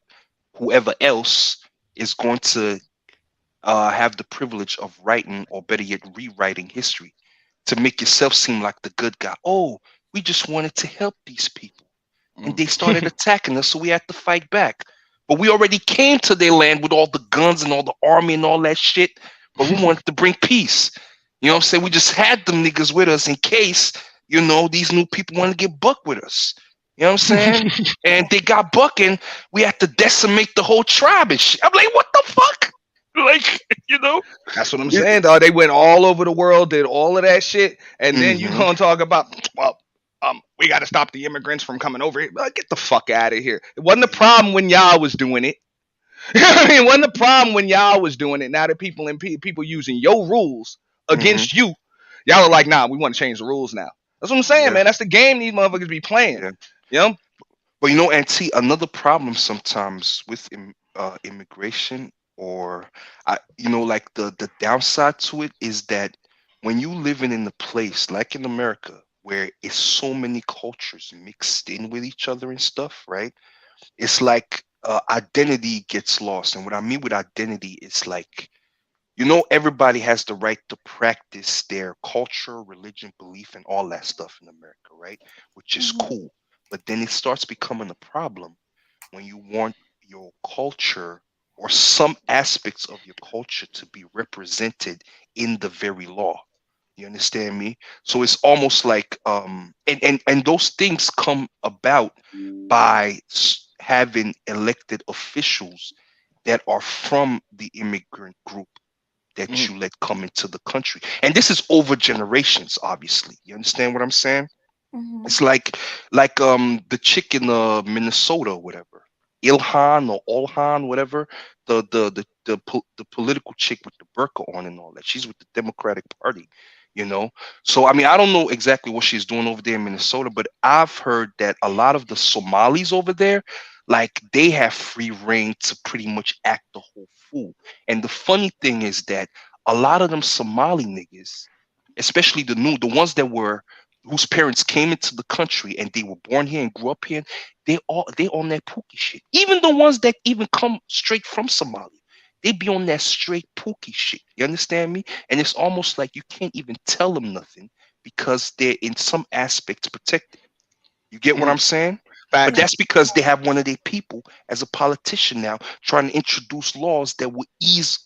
whoever else is going to have the privilege of writing, or better yet, rewriting history to make yourself seem like the good guy. Oh, we just wanted to help these people. And they started attacking us, so we had to fight back. But we already came to their land with all the guns and all the army and all that shit. But we wanted to bring peace. You know what I'm saying? We just had them niggas with us in case, these new people want to get buck with us. You know what I'm saying? And they got bucking. We had to decimate the whole tribe and shit. I'm like, what the fuck? Like, That's what I'm saying, dog. They went all over the world, did all of that shit. And then you gonna talk about, well, we got to stop the immigrants from coming over here. Get the fuck out of here. It wasn't a problem when y'all was doing it. It wasn't a problem when y'all was doing it. Now that people using your rules against you, y'all are like, nah, we want to change the rules now. That's what I'm saying, man. That's the game these motherfuckers be playing. Yeah. But and see, another problem sometimes with immigration, or like the downside to it, is that when you living in a place like in America where it's so many cultures mixed in with each other and stuff, right? It's like identity gets lost. And what I mean with identity is like, everybody has the right to practice their culture, religion, belief, and all that stuff in America, right? Which is cool. But then it starts becoming a problem when you want your culture or some aspects of your culture to be represented in the very law. You understand me? So it's almost like and those things come about by having elected officials that are from the immigrant group that you let come into the country. And this is over generations, obviously. You understand what I'm saying? It's like the chick in Minnesota or whatever, Ilhan or Olhan, whatever, the political chick with the burqa on and all that. She's with the Democratic Party. So I mean, I don't know exactly what she's doing over there in Minnesota, but I've heard that a lot of the Somalis over there, like, they have free reign to pretty much act the whole fool. And the funny thing is that a lot of them Somali niggas, especially the ones whose parents came into the country and they were born here and grew up here, they on that pookie shit. Even the ones that even come straight from Somalia, they be on that straight pookie shit. You understand me? And it's almost like you can't even tell them nothing because they're in some aspects protected. You get what I'm saying? But that's because they have one of their people as a politician now trying to introduce laws that will ease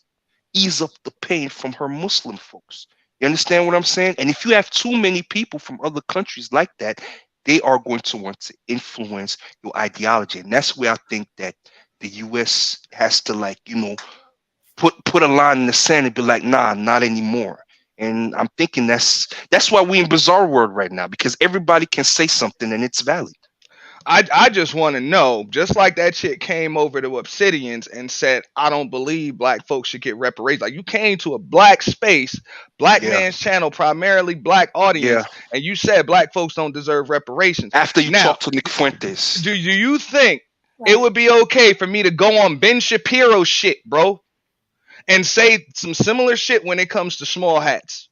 up the pain from her Muslim folks. You understand what I'm saying? And if you have too many people from other countries like that, they are going to want to influence your ideology. And that's where I think that the U.S. has to like, put a line in the sand and be like, nah, not anymore. And I'm thinking that's why we in bizarre world right now, because everybody can say something and it's valid. I just want to know, just like that chick came over to Obsidians and said, I don't believe black folks should get reparations. Like, you came to a black space, black Yeah, man's channel, primarily black yeah. audience, and you said black folks don't deserve reparations. After you Now, talk to Nick Fuentes, do you think it Right. would be okay for me to go on Ben Shapiro shit, bro, and say some similar shit when it comes to small hats?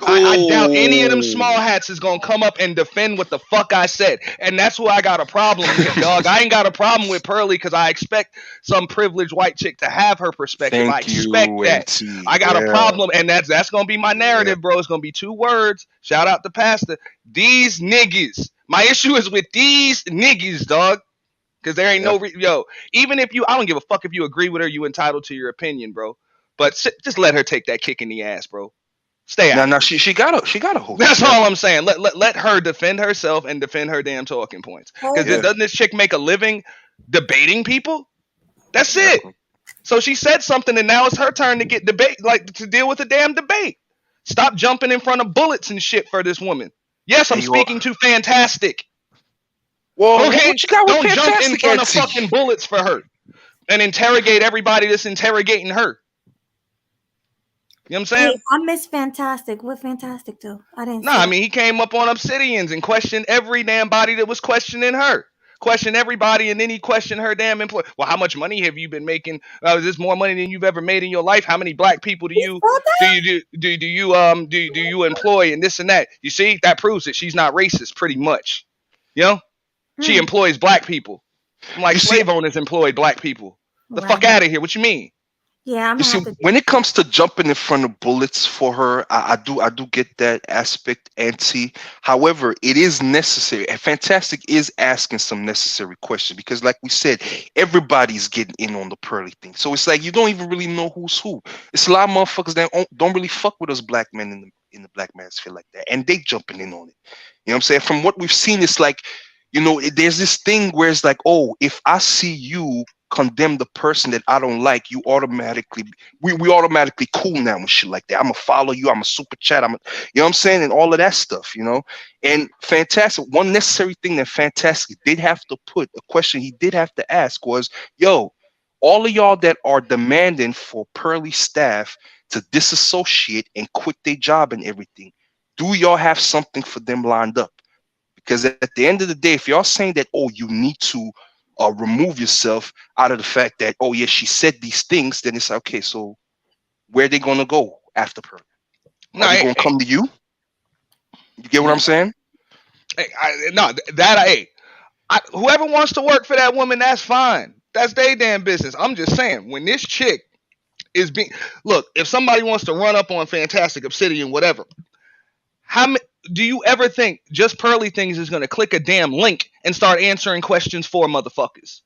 I doubt any of them small oh, hats is gonna come up and defend what the fuck I said, and that's who I got a problem with, dog. I ain't got a problem with Pearly because I expect some privileged white chick to have her perspective. I thank expect you, that. NT. I got a Yeah, problem, and that's gonna be my yeah, narrative, bro. It's gonna be 2 words. Shout out to Pastor. These niggas. My issue is with these niggas, dog. Because there ain't yeah. yo. Even if I don't give a fuck if you agree with her. You entitled to your opinion, bro. But just let her take that kick in the ass, bro. Stay out Now, of it. she got a hold. That's Yeah, all I'm saying. Let her defend herself and defend her damn talking points. Because yeah, doesn't this chick make a living debating people? That's it. exactly. So she said something, and now it's her turn to get to deal with the damn debate. Stop jumping in front of bullets and shit for this woman. Yes, I'm And speaking to Fantastic. well, Okay, what you got with don't jump in Fantastic, front of NT? fucking bullets for her and interrogate everybody that's interrogating her. You know what I'm saying? Wait, I miss Fantastic. What Fantastic do? I didn't Nah, see I that. mean, he came up on Obsidians and questioned every damn body that was questioning her. Questioned everybody, and then he questioned her damn employee. Well, how much money have you been making? Is this more money than you've ever made in your life? How many black people do You you saw do that? you do you employ, and this and that? You see, that proves that she's not racist, pretty much. You know, she Hmm. employs black people. I'm like, You see, slave owners employed black people. The fuck Right. out of here. What you mean? Yeah, I'm you gonna see, have to. when it comes to jumping in front of bullets for her, I do get that aspect, Auntie. However, it is necessary. And Fantastic is asking some necessary questions because, like we said, everybody's getting in on the Pearly thing. So it's like you don't even really know who's who. It's a lot of motherfuckers that don't really fuck with us black men in the black manosphere like that, and they jumping in on it. You know what I'm saying? From what we've seen, it's like, there's this thing where it's like, oh, if I see you condemn the person that I don't like, we automatically cool now and shit like that. I'm gonna follow you. I'm a super chat. You know what I'm saying, and all of that stuff. And Fantastic. One necessary thing that Fantastic did have to put a question he did have to ask was, yo, all of y'all that are demanding for Pearly staff to disassociate and quit their job and everything, do y'all have something for them lined up? Because at the end of the day, if y'all saying that, oh, you need to remove yourself out of the fact that, oh, yeah, she said these things, then it's like, okay, so where are they going to go after Pearly? No, Are they going to come to you? You get what I'm saying? Whoever wants to work for that woman, that's fine. That's their damn business. I'm just saying, when this chick is being look, if somebody wants to run up on Fantastic, Obsidian, whatever, do you ever think Just Pearly Things is gonna click a damn link and start answering questions for motherfuckers?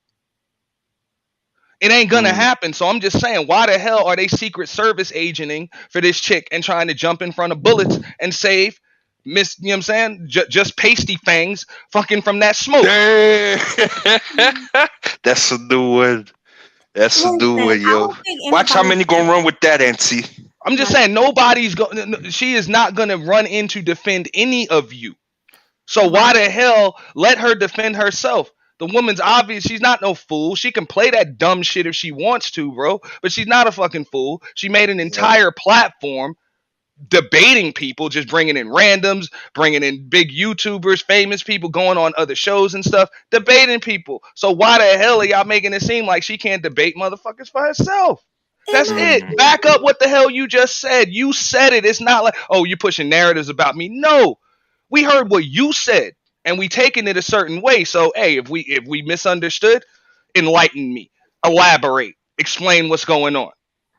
It ain't gonna happen. So I'm just saying, why the hell are they Secret Service agenting for this chick and trying to jump in front of bullets and save Miss, you know what I'm saying? Just pasty fangs fucking from that smoke. Damn. That's a new one. That's a new Listen, one, I yo. don't think Watch how anybody. many gonna run with that, Auntie. I'm just Right. saying, she is not gonna run in to defend any of you. So why Right. the hell let her defend herself? The woman's obvious. She's not no fool. She can play that dumb shit if she wants to, bro. But she's not a fucking fool. She made an Yeah. entire platform debating people, just bringing in randoms, bringing in big YouTubers, famous people, going on other shows and stuff, debating people. So why the hell are y'all making it seem like she can't debate motherfuckers for herself? That's And it. Back up what the hell you just said. You said it. It's not like, oh, you're pushing narratives about me. No. We heard what you said and we taken it a certain way. So hey, if we misunderstood, enlighten me. Elaborate. Explain what's going on.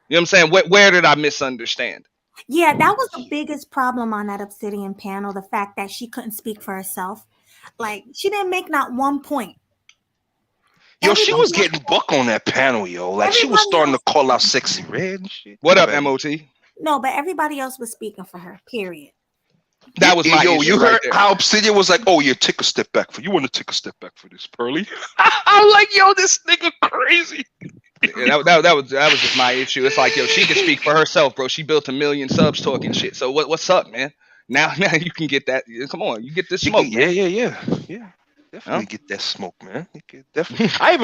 You know what I'm saying? Where did I misunderstand? yeah, that was the biggest problem on that Obsidian panel. The fact that she couldn't speak for herself. Like she didn't make not one point. Yo, she was Everybody else. getting buck on that panel, yo. Like she was Everybody starting to else. call out Sexy Red and shit. What My up, bad. MOT? No, but everybody else was speaking for her. Period. That was my Yo, issue you right heard there. how Obsidian was like, "Oh yeah, take a step back for you want to take a step back for this, Pearly." I'm like, "Yo, this nigga crazy." Yeah, that was just my issue. It's like, yo, she can speak for herself, bro. She built 1 million subs talking shit. So what's up, man? Now you can get that. Come on, you get this You smoke, can, man. yeah. Huh? Definitely get that smoke, man. You can definitely. I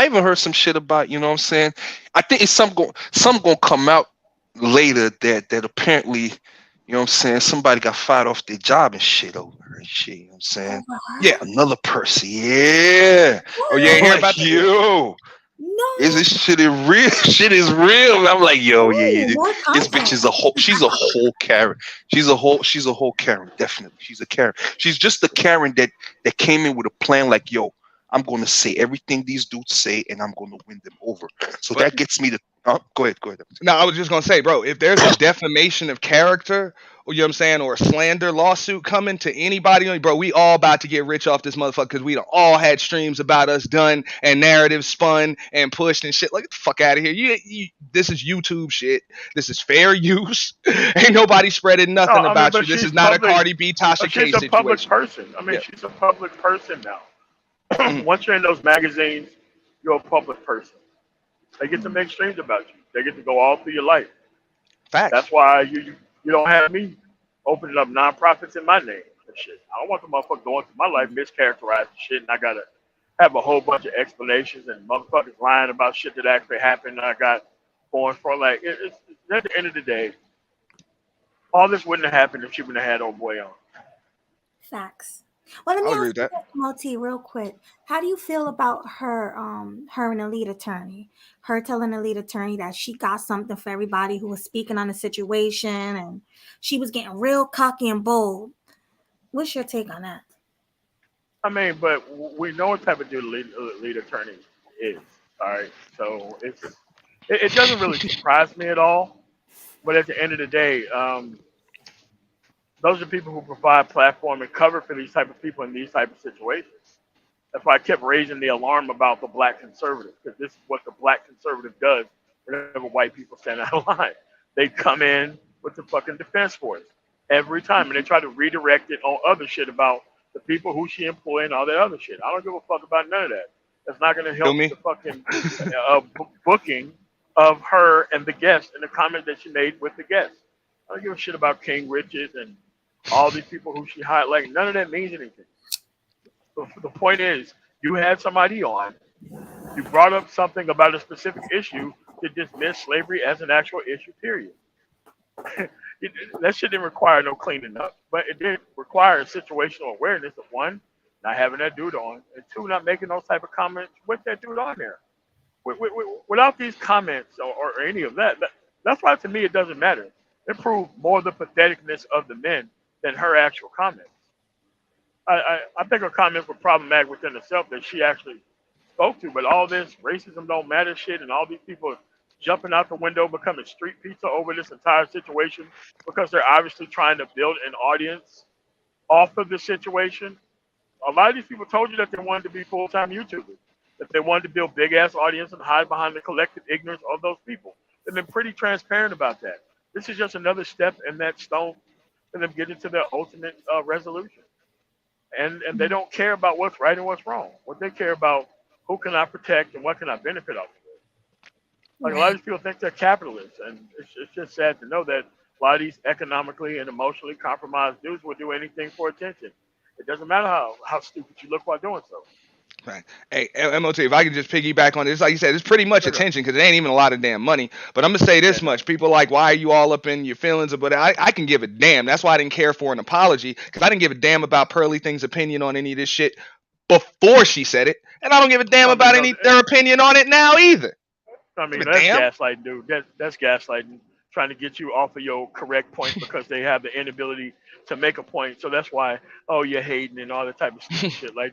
even heard some shit about. You know what I'm saying? I think it's some gonna come out later that apparently, you know what I'm saying, somebody got fired off their job and shit over her and shit. You know what I'm saying? Over Yeah. her? Another person, yeah. Oh, you I'm ain't hear like, about that? yo, is No. this shit is real? Shit is real. And I'm like, yo, Oh, yeah. more This bitch is a content. whole. She's a whole Karen. She's a whole Karen. Definitely, she's a Karen. She's just the Karen that came in with a plan. Like, yo, I'm gonna say everything these dudes say, and I'm gonna win them over. So But that gets me to. Go ahead. no, I was just gonna say, bro, if there's a defamation of character, or you know what I'm saying, or a slander lawsuit coming to anybody, bro, we all about to get rich off this motherfucker because we done all had streams about us done and narratives spun and pushed and shit. Like, get the fuck out of here. This is YouTube shit. This is fair use. Ain't nobody spreading No, nothing I mean, about but you. This she's is not a public. Cardi B, Tasha K She's a public situation. person. I mean, Yeah. she's a public person now. Mhm. Once you're in those magazines, you're a public person. They get to make streams about you. They get to go all through your life. Facts. That's why you don't have me opening up nonprofits in my name and shit. I don't want the motherfucker going through my life mischaracterizing shit, and I gotta have a whole bunch of explanations and motherfuckers lying about shit that actually happened. And I got going for like it's at the end of the day, all this wouldn't have happened if she wouldn't have had old boy on. Facts. Well, let me I'll agree ask with you that. this, MOT, real quick. How do you feel about her and the lead attorney? Her telling the lead attorney that she got something for everybody who was speaking on the situation, and she was getting real cocky and bold. What's your take on that? I mean, but we know what type of dude lead attorney is. All right, so it doesn't really surprise me at all. But at the end of the day, those are people who provide platform and cover for these type of people in these type of situations. That's why I kept raising the alarm about the black conservative, because this is what the black conservative does whenever white people stand out of line. They come in with the fucking defense force every time, and they try to redirect it on other shit about the people who she employed and all that other shit. I don't give a fuck about none of that. That's not going to Feel help me? the fucking booking of her and the guest and the comment that she made with the guest. I don't give a shit about King Richez and all these people who she hired. Like, none of that means anything. The point is, you had somebody on, you brought up something about a specific issue to dismiss slavery as an actual issue, period. That shit didn't require no cleaning up, but it did require situational awareness of one, not having that dude on, and two, not making those type of comments with that dude on there. Without these comments or any of that, that's why to me it doesn't matter. It proved more the patheticness of the men than her actual comments. I think her comments were problematic within itself that she actually spoke to, but all this racism don't matter shit and all these people jumping out the window becoming street pizza over this entire situation because they're obviously trying to build an audience off of the situation. A lot of these people told you that they wanted to be full-time YouTubers, that they wanted to build big-ass audience and hide behind the collective ignorance of those people. They've been pretty transparent about that. This is just another step in that stone for them getting to their ultimate resolution. And they don't care about what's right and what's wrong. What they care about, who can I protect and what can I benefit off of it. Like a lot of these people think they're capitalists, and it's just sad to know that a lot of these economically and emotionally compromised dudes will do anything for attention. It doesn't matter how stupid you look while doing so. Right. Hey, MOT, if I could just piggyback on this, like you said, it's pretty much Sure. attention because it ain't even a lot of damn money. But I'm going to say this Yeah. much. People like, why are you all up in your feelings? But I can give a damn. That's why I didn't care for an apology because I didn't give a damn about Pearly Things' opinion on any of this shit before she said it. And I don't give a damn I mean, about their opinion on it now either. I mean, Give a that's damn. gaslighting, dude. That's gaslighting, trying to get you off of your correct point because they have the inability to make a point. So that's why, oh, you're hating and all that type of stupid shit. Like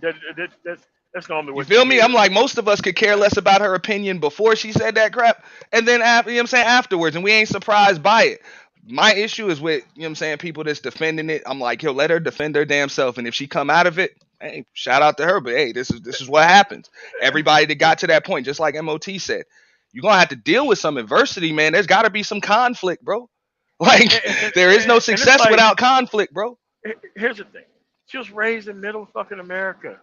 that's normally You what feel you me? hear. I'm like, most of us could care less about her opinion before she said that crap. And then, after, you know what I'm saying, afterwards. And we ain't surprised by it. My issue is with, you know what I'm saying, people that's defending it. I'm like, yo, let her defend her damn self. And if she come out of it, hey, shout out to her. But hey, this is what happens. Everybody that got to that point, just like MOT said, you're going to have to deal with some adversity, man. There's got to be some conflict, bro. Like, there is no And it's success like, without conflict, bro. here's the thing. She was raised in middle fucking America.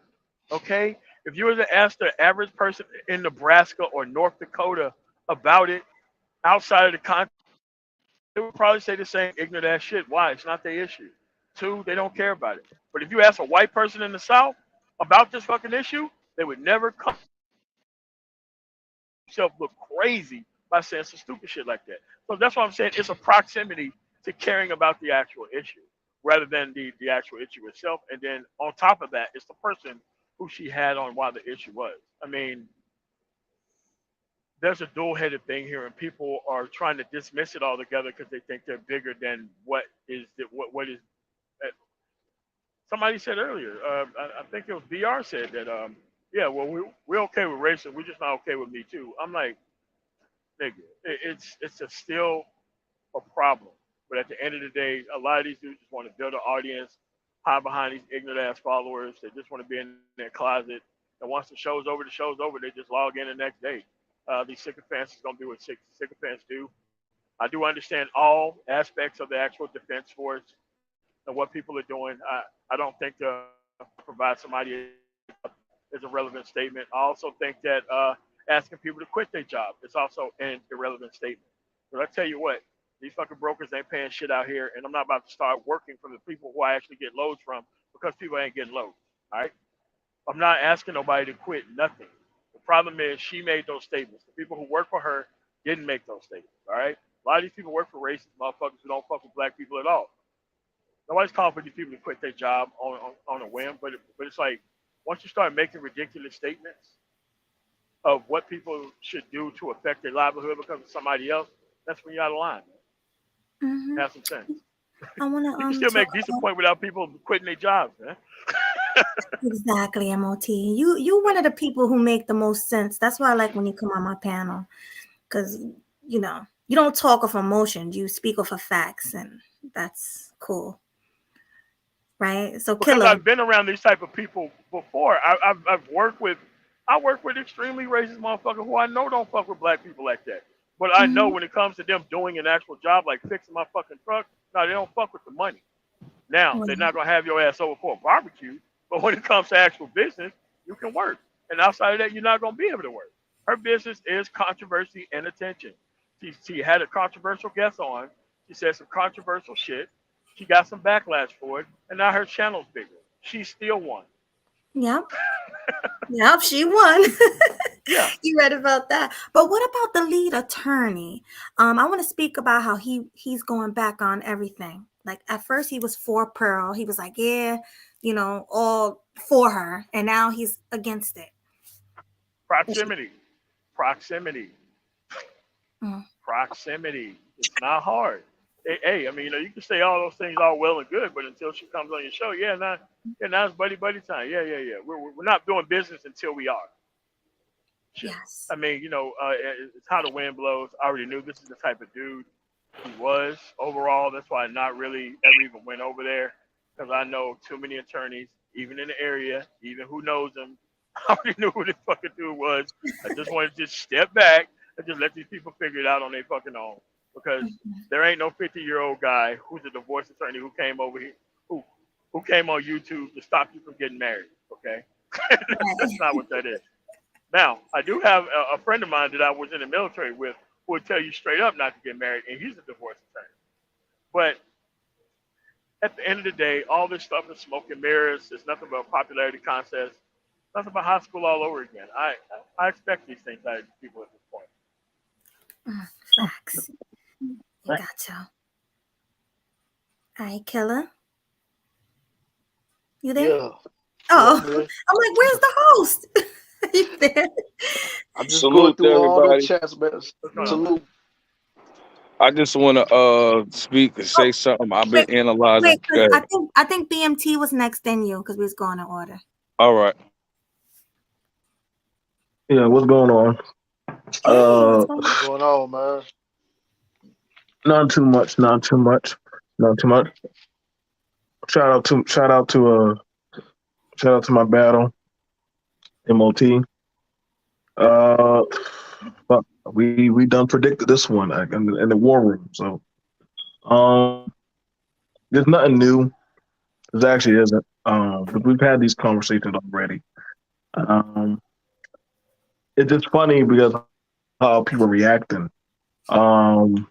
Okay? If you were to ask the average person in Nebraska or North Dakota about it outside of the country, they would probably say the same ignorant ass shit. Why? It's not their issue. Two, they don't care about it. But if you ask a white person in the South about this fucking issue, they would never come themselves look crazy by saying some stupid shit like that. So that's what I'm saying. It's a proximity to caring about the actual issue rather than the actual issue itself. And then on top of that, it's the person who she had on why the issue was. I mean, there's a dual-headed thing here, and people are trying to dismiss it all together because they think they're bigger than what is. Somebody said earlier, I think it was BR said that, yeah, well, we're okay with racism, we're just not okay with Me Too. I'm like, nigga, it's a still a problem. But at the end of the day, a lot of these dudes just want to build an audience, hide behind these ignorant ass followers. They just want to be in their closet. And once the show's over, they just log in the next day. These sycophants is going to do what sycophants do. I do understand all aspects of the actual defense force and what people are doing. I don't think to provide somebody is a relevant statement. I also think that asking people to quit their job is also an irrelevant statement. But I tell you what, these fucking brokers ain't paying shit out here, and I'm not about to start working for the people who I actually get loads from because people ain't getting loads. All right? I'm not asking nobody to quit nothing. The problem is she made those statements. The people who work for her didn't make those statements. All right? A lot of these people work for racist motherfuckers who don't fuck with black people at all. Nobody's calling for these people to quit their job on a whim, but it's like once you start making ridiculous statements of what people should do to affect their livelihood because of somebody else, that's when you're out of line. Mm-hmm. Have some sense. I want to You can still make decent point without people quitting their jobs, man. Exactly, MOT. You one of the people who make the most sense. That's why I like when you come on my panel, because you don't talk of emotions, you speak of facts, and that's cool, right? So because Killa, I've been around these type of people before. I've worked with extremely racist motherfuckers who I know don't fuck with black people like that. But I know when it comes to them doing an actual job like fixing my fucking truck, no, they don't fuck with the money. Now, they're not going to have your ass over for a barbecue, but when it comes to actual business, you can work. And outside of that, you're not going to be able to work. Her business is controversy and attention. She had a controversial guest on. She said some controversial shit. She got some backlash for it, and now her channel's bigger. She still won. Yep, she won. Yeah. You read about that. But what about the lead attorney? I want to speak about how he's going back on everything. Like at first he was for Pearl. He was like, yeah, all for her. And now he's against it. Proximity. It's not hard. Hey, I mean, you can say all those things all well and good, but until she comes on your show, now it's buddy time. Yeah. We're not doing business until we are. Shit. Yes. I mean, it's how the wind blows. I already knew this is the type of dude he was overall. That's why I not really ever even went over there, because I know too many attorneys, even in the area, even who knows him. I already knew who this fucking dude was. I just wanted to just step back and just let these people figure it out on their fucking own. Because there ain't no 50-year-old guy who's a divorce attorney who came over here, who came on YouTube to stop you from getting married. Okay, that's not what that is. Now, I do have a friend of mine that I was in the military with who would tell you straight up not to get married, and he's a divorce attorney. But at the end of the day, all this stuff is smoke and mirrors. It's nothing but a popularity contest. Nothing but high school all over again. I expect these things out of people at this point. Facts. Gotcha. All right, Killa. You there? Yeah. Oh, I'm like, where's the host? You there? I'm just Salute going through all the everybody. chats, man. Salute. I just want to speak and say something. I've been analyzing. Wait, I think BMT was next, then you, because we was going in order. All right. Yeah, what's going on? What's going on, man? Not too much. Shout out to my battle, MOT. But we done predicted this one in the war room. So there's nothing new. This actually isn't. But we've had these conversations already. Um, it's just funny because how people are reacting. Um,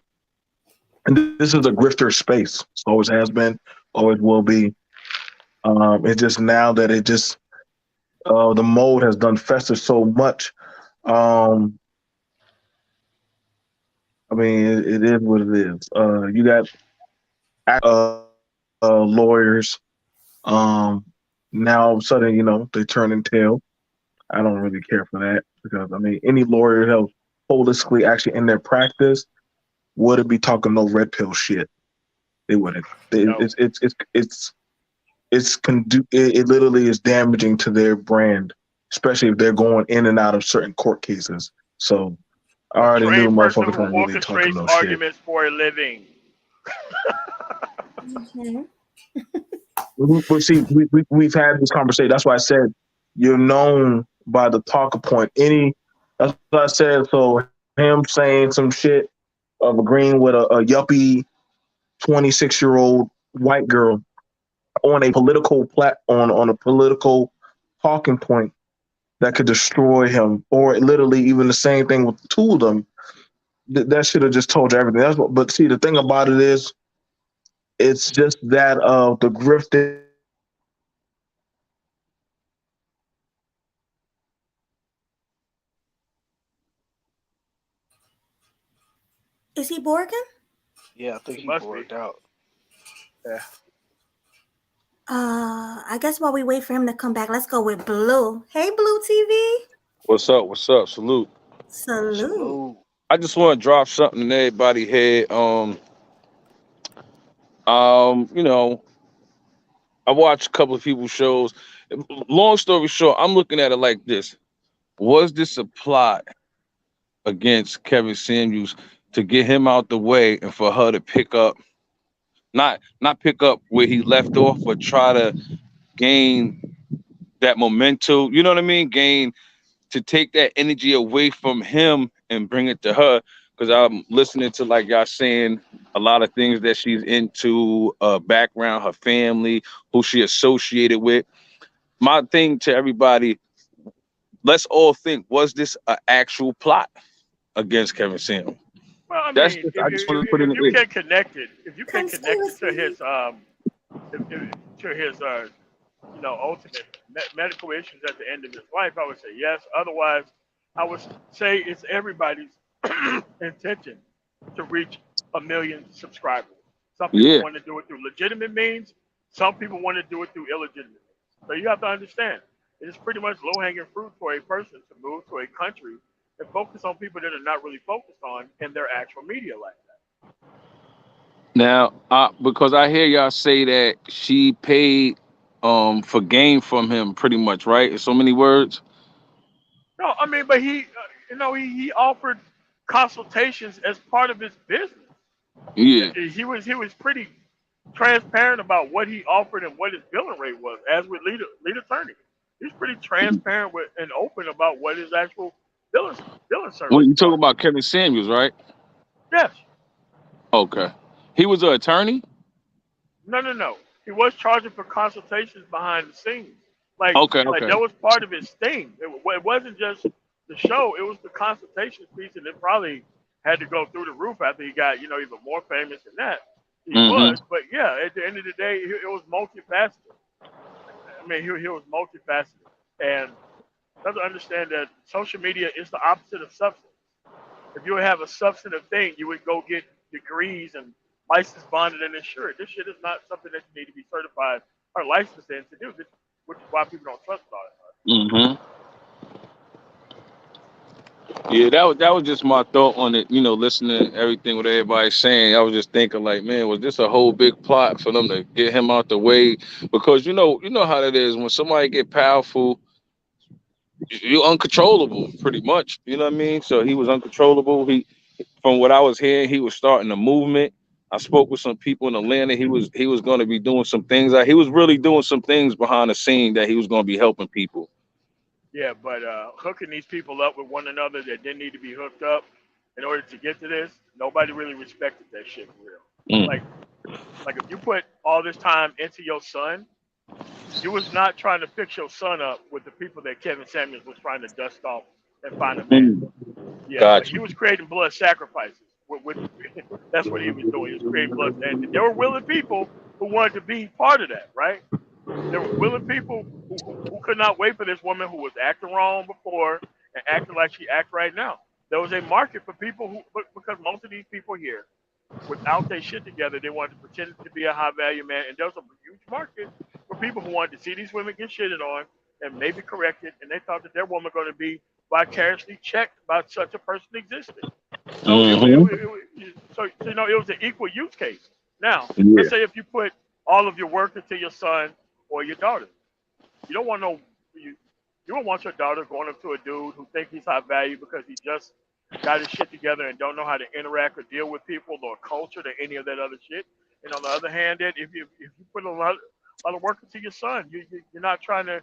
and this is a grifter space. It always has been, always will be. It's just now that it just the mold has done festered so much. Um, I mean, it is what it is. You got lawyers. Now all of a sudden, they turn and tail. I don't really care for that because I mean, any lawyer that was holistically actually in their practice wouldn't be talking no red pill shit. They wouldn't. No. It literally is damaging to their brand, especially if they're going in and out of certain court cases. So I A already knew trained person motherfuckers who weren't really talking orchestrates no shit. arguments for a living. Mhm. But see, we've had this conversation. That's why I said you're known by the talking point. That's what I said. So him saying some shit of agreeing with a yuppie 26-year-old white girl on a political on a political talking point that could destroy him, or literally even the same thing with the two of them. That should have just told you everything. But see, the thing about it is, it's just that the grifting. Is he Borgin? Yeah, I think He he must be. worked out. Yeah. I guess while we wait for him to come back, let's go with Blue. Hey, Blue TV. What's up? What's up? Salute. Salute. Salute. I just want to drop something in everybody's head. You know, I watched a couple of people's shows. Long story short, I'm looking at it like this: was this a plot against Kevin Samuels to get him out the way and for her to pick up, not pick up where he left off, but try to gain that momentum? You know what I mean? Gain to take that energy away from him and bring it to her. Because I'm listening to like y'all saying a lot of things that she's into, background, her family, who she associated with. My thing to everybody, let's all think: was this an actual plot against Kevin Samuel? Well, I That's mean, just, I just want to put it in if you the air. can connect it, if you can connect it to Conspiracy. his ultimate medical issues at the end of his life, I would say yes. Otherwise, I would say it's everybody's intention to reach 1 million subscribers. Some people Yeah. want to do it through legitimate means. Some people want to do it through illegitimate means. So you have to understand, it is pretty much low-hanging fruit for a person to move to a country and focus on people that are not really focused on in their actual media like that. Now, because I hear y'all say that she paid for game from him, pretty much, right? In so many words. No, I mean, but he offered consultations as part of his business. Yeah. He was pretty transparent about what he offered and what his billing rate was. As with lead attorney, he's pretty transparent with and open about what his actual billing When you services talk are. about Kevin Samuels, right? Yes, Okay. He was an attorney? no. He was charging for consultations behind the scenes. Okay, Like okay. that was part of his thing. It wasn't just the show; it was the consultation piece, and it probably had to go through the roof after he got even more famous than that. He Mm-hmm. was, but yeah, at the end of the day, it was multifaceted. I mean, he was multifaceted, and you have to understand that social media is the opposite of substance. If you would have a substantive thing, you would go get degrees and license bonded and insured. This shit is not something that you need to be certified or licensed in to do, which is why people don't trust about it. Mm-hmm. Yeah, that was just my thought on it. Listening to everything what everybody's saying, I was just thinking like, man, was this a whole big plot for them to get him out the way? Because you know how that is when somebody get powerful, you're uncontrollable, pretty much. You know what I mean? So he was uncontrollable. From what I was hearing, he was starting a movement. I spoke with some people in Atlanta. He was going to be doing some things. He was really doing some things behind the scene that he was going to be helping people. Yeah, but hooking these people up with one another that didn't need to be hooked up in order to get to this, nobody really respected that shit for real. Mm. Like, like if you put all this time into your son You was not trying to fix your son up with the people that Kevin Samuels was trying to dust off and find a man. Mm, Yeah, got he you. was creating blood sacrifices. That's what he was doing. He was creating blood, and there were willing people who wanted to be part of that, right? There were willing people who could not wait for this woman who was acting wrong before and acting like she act right now. There was a market for people because most of these people here, without their shit together, they wanted to pretend to be a high value man, and there was a huge market for people who wanted to see these women get shitted on and maybe corrected, and they thought that their woman going to be vicariously checked by such a person existing. So Mm-hmm. it was an equal use case. Now, let's Yeah. say if you put all of your work into your son or your daughter, you don't want you, you don't want your daughter going up to a dude who think he's high value because he just got his shit together and don't know how to interact or deal with people or culture or any of that other shit. And on the other hand, that if you put a lot of work into your son, you're not trying to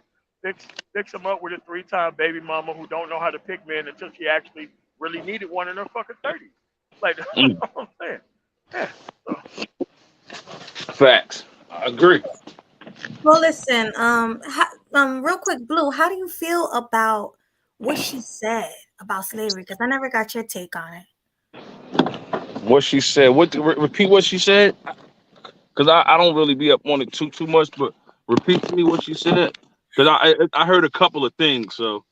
fix him up with a 3-time baby mama who don't know how to pick men until she actually really needed one in her fucking 30s. Like that's Mm. what I'm saying. Yeah. So, Facts. I agree. Well, listen, real quick, Blue, how do you feel about what she said about slavery? Because I never got your take on it. What she said. Repeat what she said? Because I don't really be up on it too much, but repeat to me what she said. Because I heard a couple of things. So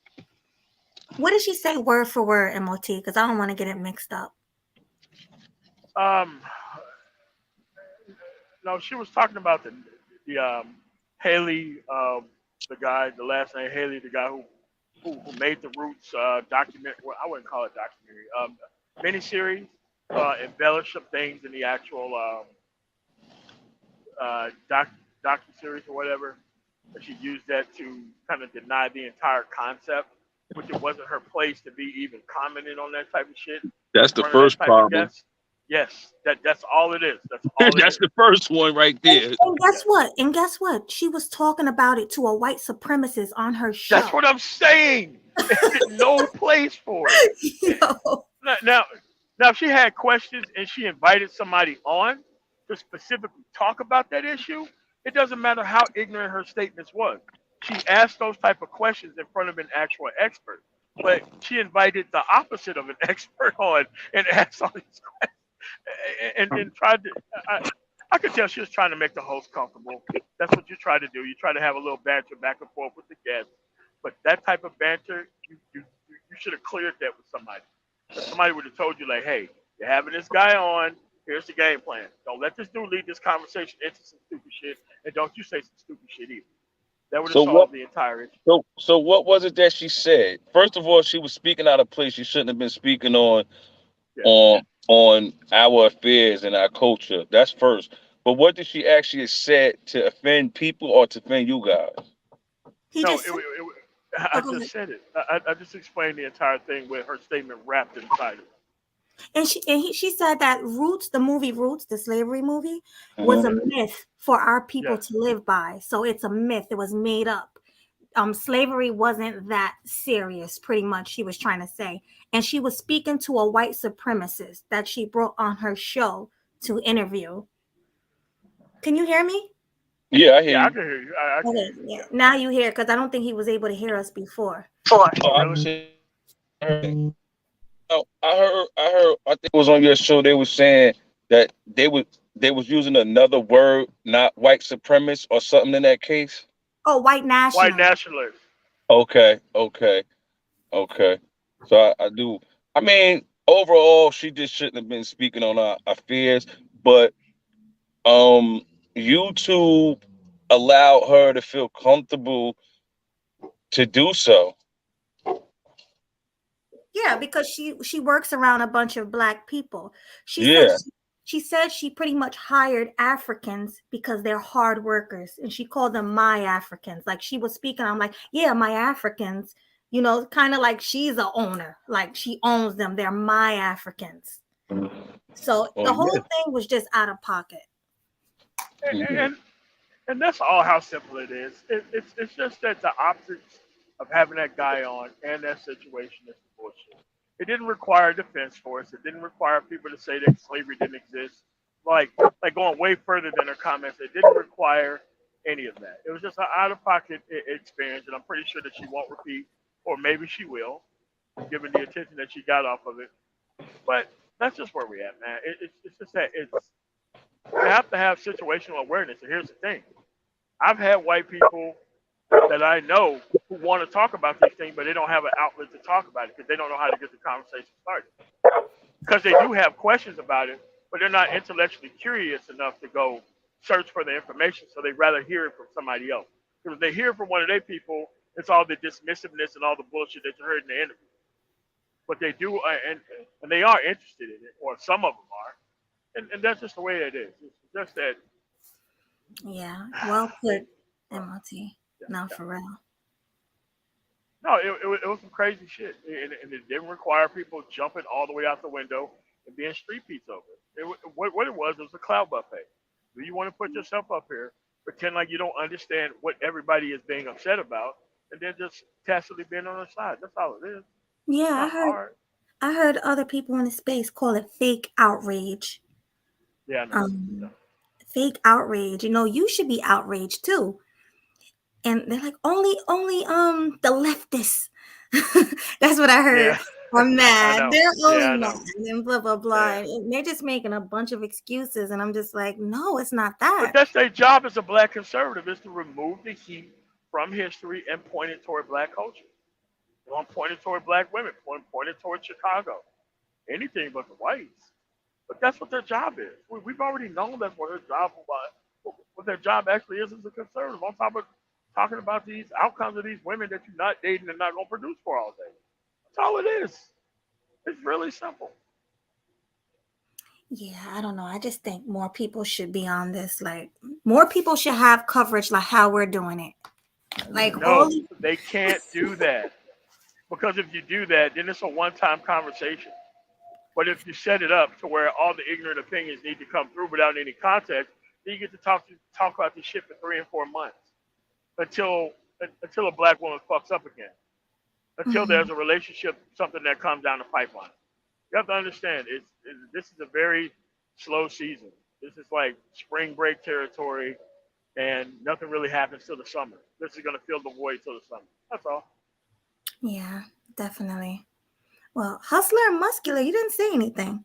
What did she say word for word, MOT? Because I don't want to get it mixed up. um, no, she was talking about the Haley, the guy, the last name Haley, the guy who made the Roots document. Well, I wouldn't call it documentary. Miniseries, embellished some things in the actual docu series or whatever. But she used that to kind of deny the entire concept, which it wasn't her place to be even commenting on that type of shit that's in the front of that first type of problem. guest. Yes, that's all it is. That's all it That's is. the first one right And, there. and guess Yes. what? And guess what? She was talking about it to a white supremacist on her That's show. what I'm saying. No place for it. Yo. Now, now, if she had questions and she invited somebody on to specifically talk about that issue, it doesn't matter how ignorant her statements was. She asked those type of questions in front of an actual expert, but she invited the opposite of an expert on and asked all these questions and tried to. I could tell she was trying to make the host comfortable. That's what you try to do. You try to have a little banter back and forth with the guests, but that type of banter, you should have cleared that with somebody. Somebody would have told you, like, hey, you're having this guy on. Here's the game plan. Don't let this dude lead this conversation into some stupid shit, and don't you say some stupid shit either. That would have So what? solved the entire issue. So what was it that she said? First of all, she was speaking out of place. She shouldn't have been speaking Yeah. on our affairs and our culture. That's first. But what did she actually said to offend people or to offend you guys? He No, just said, I oh, go ahead. just said it. I just explained the entire thing with her statement wrapped inside of it. And she said that Roots, the movie Roots, the slavery movie, was a Mhm. myth for our people Yes. to live by. So it's a myth. It was made up. Slavery wasn't that serious, pretty much, she was trying to say. And she was speaking to a white supremacist that she brought on her show to interview. Can you hear me? Yeah, I hear Yeah, I you. can hear you. I can hear Okay, you. yeah. Yeah. Now you hear, because I don't think he was able to hear us before. Oh, Oh, I really? said, oh, I think it was on your show. They were saying that they was using another word, not white supremacist or something in that case. Oh, white White nationalist. nationalists. Okay. So I do. I mean, overall, she just shouldn't have been speaking on our fears, but um, YouTube allowed her to feel comfortable to do so. Yeah, because she works around a bunch of black people. She said Yeah. she pretty much hired Africans because they're hard workers, and she called them my Africans. Like she was speaking, I'm like, yeah, my Africans. Kind of like she's a owner, like she owns them. They're my Africans. So Oh the whole yeah. thing was just out of pocket. Yeah. And and that's all how simple it is. It's just that the optics of having that guy on and that situation is bullshit. It didn't require a defense force. It didn't require people to say that slavery didn't exist. Like going way further than her comments. It didn't require any of that. It was just an out of pocket experience, and I'm pretty sure that she won't repeat, or maybe she will, given the attention that she got off of it. But that's just where we're at, man. It's just that you have to have situational awareness. And here's the thing: I've had white people that I know who want to talk about these things, but they don't have an outlet to talk about it because they don't know how to get the conversation started. Because they do have questions about it, but they're not intellectually curious enough to go search for the information, so they'd rather hear it from somebody else. Because if they hear it from one of their people, it's all the dismissiveness and all the bullshit that you heard in the interview. But they do, and they are interested in it, or some of them are, and that's just the way it is. It's just that. Yeah, well put, MLT. Yeah, No, yeah. for real. No, it was some crazy shit, and it didn't require people jumping all the way out the window and being street beats over it. What it was a cloud buffet. Do you want to put yourself up here, pretend like you don't understand what everybody is being upset about, and then just tacitly being on the side? That's all it is. It's Yeah, not hard. I heard other people in the space call it fake outrage. Yeah, I know. Yeah. Fake outrage. You should be outraged too. And they're like, only the leftists. That's what I heard. Yeah. Are I mad. know. They're Yeah, I only know. mad and blah blah blah. Yeah. And they're just making a bunch of excuses, and I'm just like, no, it's not But that. that's their job as a black conservative, is to remove the heat from history and point it toward black culture. Point it toward black women, point it toward Chicago. Anything but the whites. But that's what their job is. We've already known that's what their job was. What their job actually is as a conservative. On top of talking about these outcomes of these women that you're not dating and not going to produce for all day. That's all it is. It's really simple. Yeah, I don't know. I just think more people should be on this. Like, more people should have coverage like how we're doing it. Like, all No, they can't do that. Because if you do that, then it's a one-time conversation. But if you set it up to where all the ignorant opinions need to come through without any context, then you get to talk about this shit for 3 and 4 months until a black woman fucks up again, until there's a relationship, something that comes down the pipeline. You have to understand, this is a very slow season. This is like spring break territory, and nothing really happens till the summer. This is going to fill the void till the summer. That's all. Yeah, definitely. Well, Hustler and Muscular, you didn't say anything.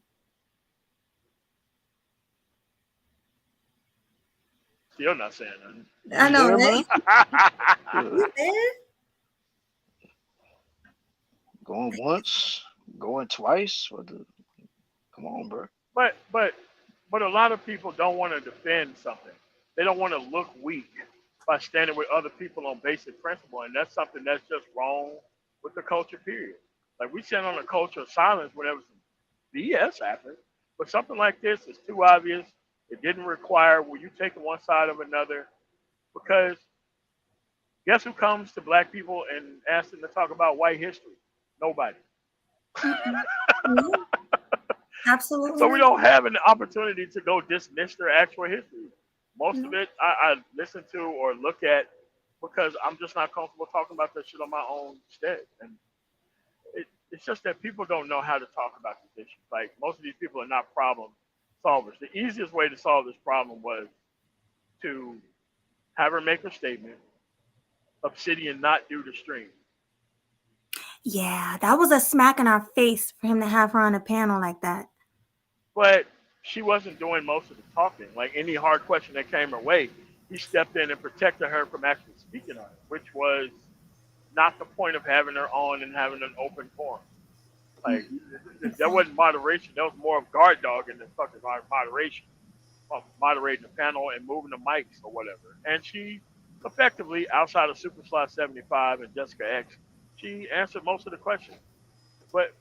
Still not saying nothing. I know, Yeah, right? man. You there? Going once, going twice. Come on, bro. But a lot of people don't want to defend something. They don't want to look weak by standing with other people on basic principle, and that's something that's just wrong with the culture. Period. Like, we stand on a culture of silence whenever some BS happens, but something like this is too obvious. It didn't require you taking one side of another, because guess who comes to black people and asks them to talk about white history? Nobody. No, absolutely. So we don't have an opportunity to go dismiss their actual history. Most of it I listen to or look at because I'm just not comfortable talking about that shit on my own stead. And it's just that people don't know how to talk about these issues. Like, most of these people are not problem solvers. The easiest way to solve this problem was to have her make a statement, Obsidian not do the stream. Yeah, that was a smack in our face for him to have her on a panel like that. But she wasn't doing most of the talking. Like, any hard question that came her way, he stepped in and protected her from actually speaking on it, which was not the point of having her on and having an open forum. Like, that wasn't moderation. That was more of guard dogging than fucking moderation. Moderating the panel and moving the mics or whatever. And she effectively, outside of Super Slot 75 and Jessica X, she answered most of the questions. But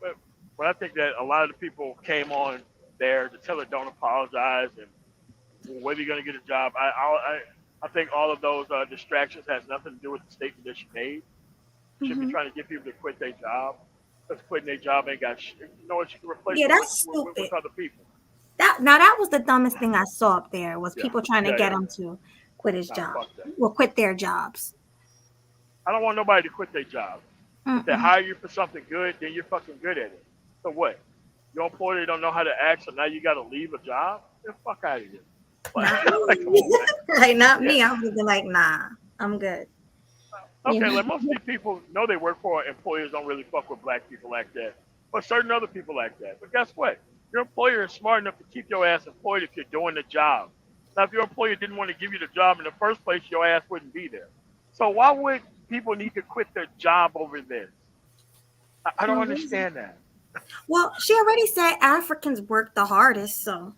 I think that a lot of the people came on there to tell her don't apologize and whether you're going to get a job. I think all of those distractions has nothing to do with the statement that she made. She should be trying to get people to quit their job. Because quitting their job ain't got shit. You know what? She can replace it that's with stupid. other people. That was the dumbest thing I saw up there, was people trying to get yeah. him to quit his job. Fuck that. Well, quit their jobs. I don't want nobody to quit their job. If they hire you for something good, then you're fucking good at it. So what? Your employer don't know how to act, so now you got to leave a job? Get the fuck out of here. Not Like, come on, me. man. Like, not Yeah. me. I would have been like, nah, I'm good. You Okay, know? like most of these people know they work for employers don't really fuck with black people like that, but certain other people like that. But guess what? Your employer is smart enough to keep your ass employed if you're doing the job. Now, if your employer didn't want to give you the job in the first place, your ass wouldn't be there. So why would people need to quit their job over this? I don't No reason. understand that. Well, she already said Africans work the hardest, so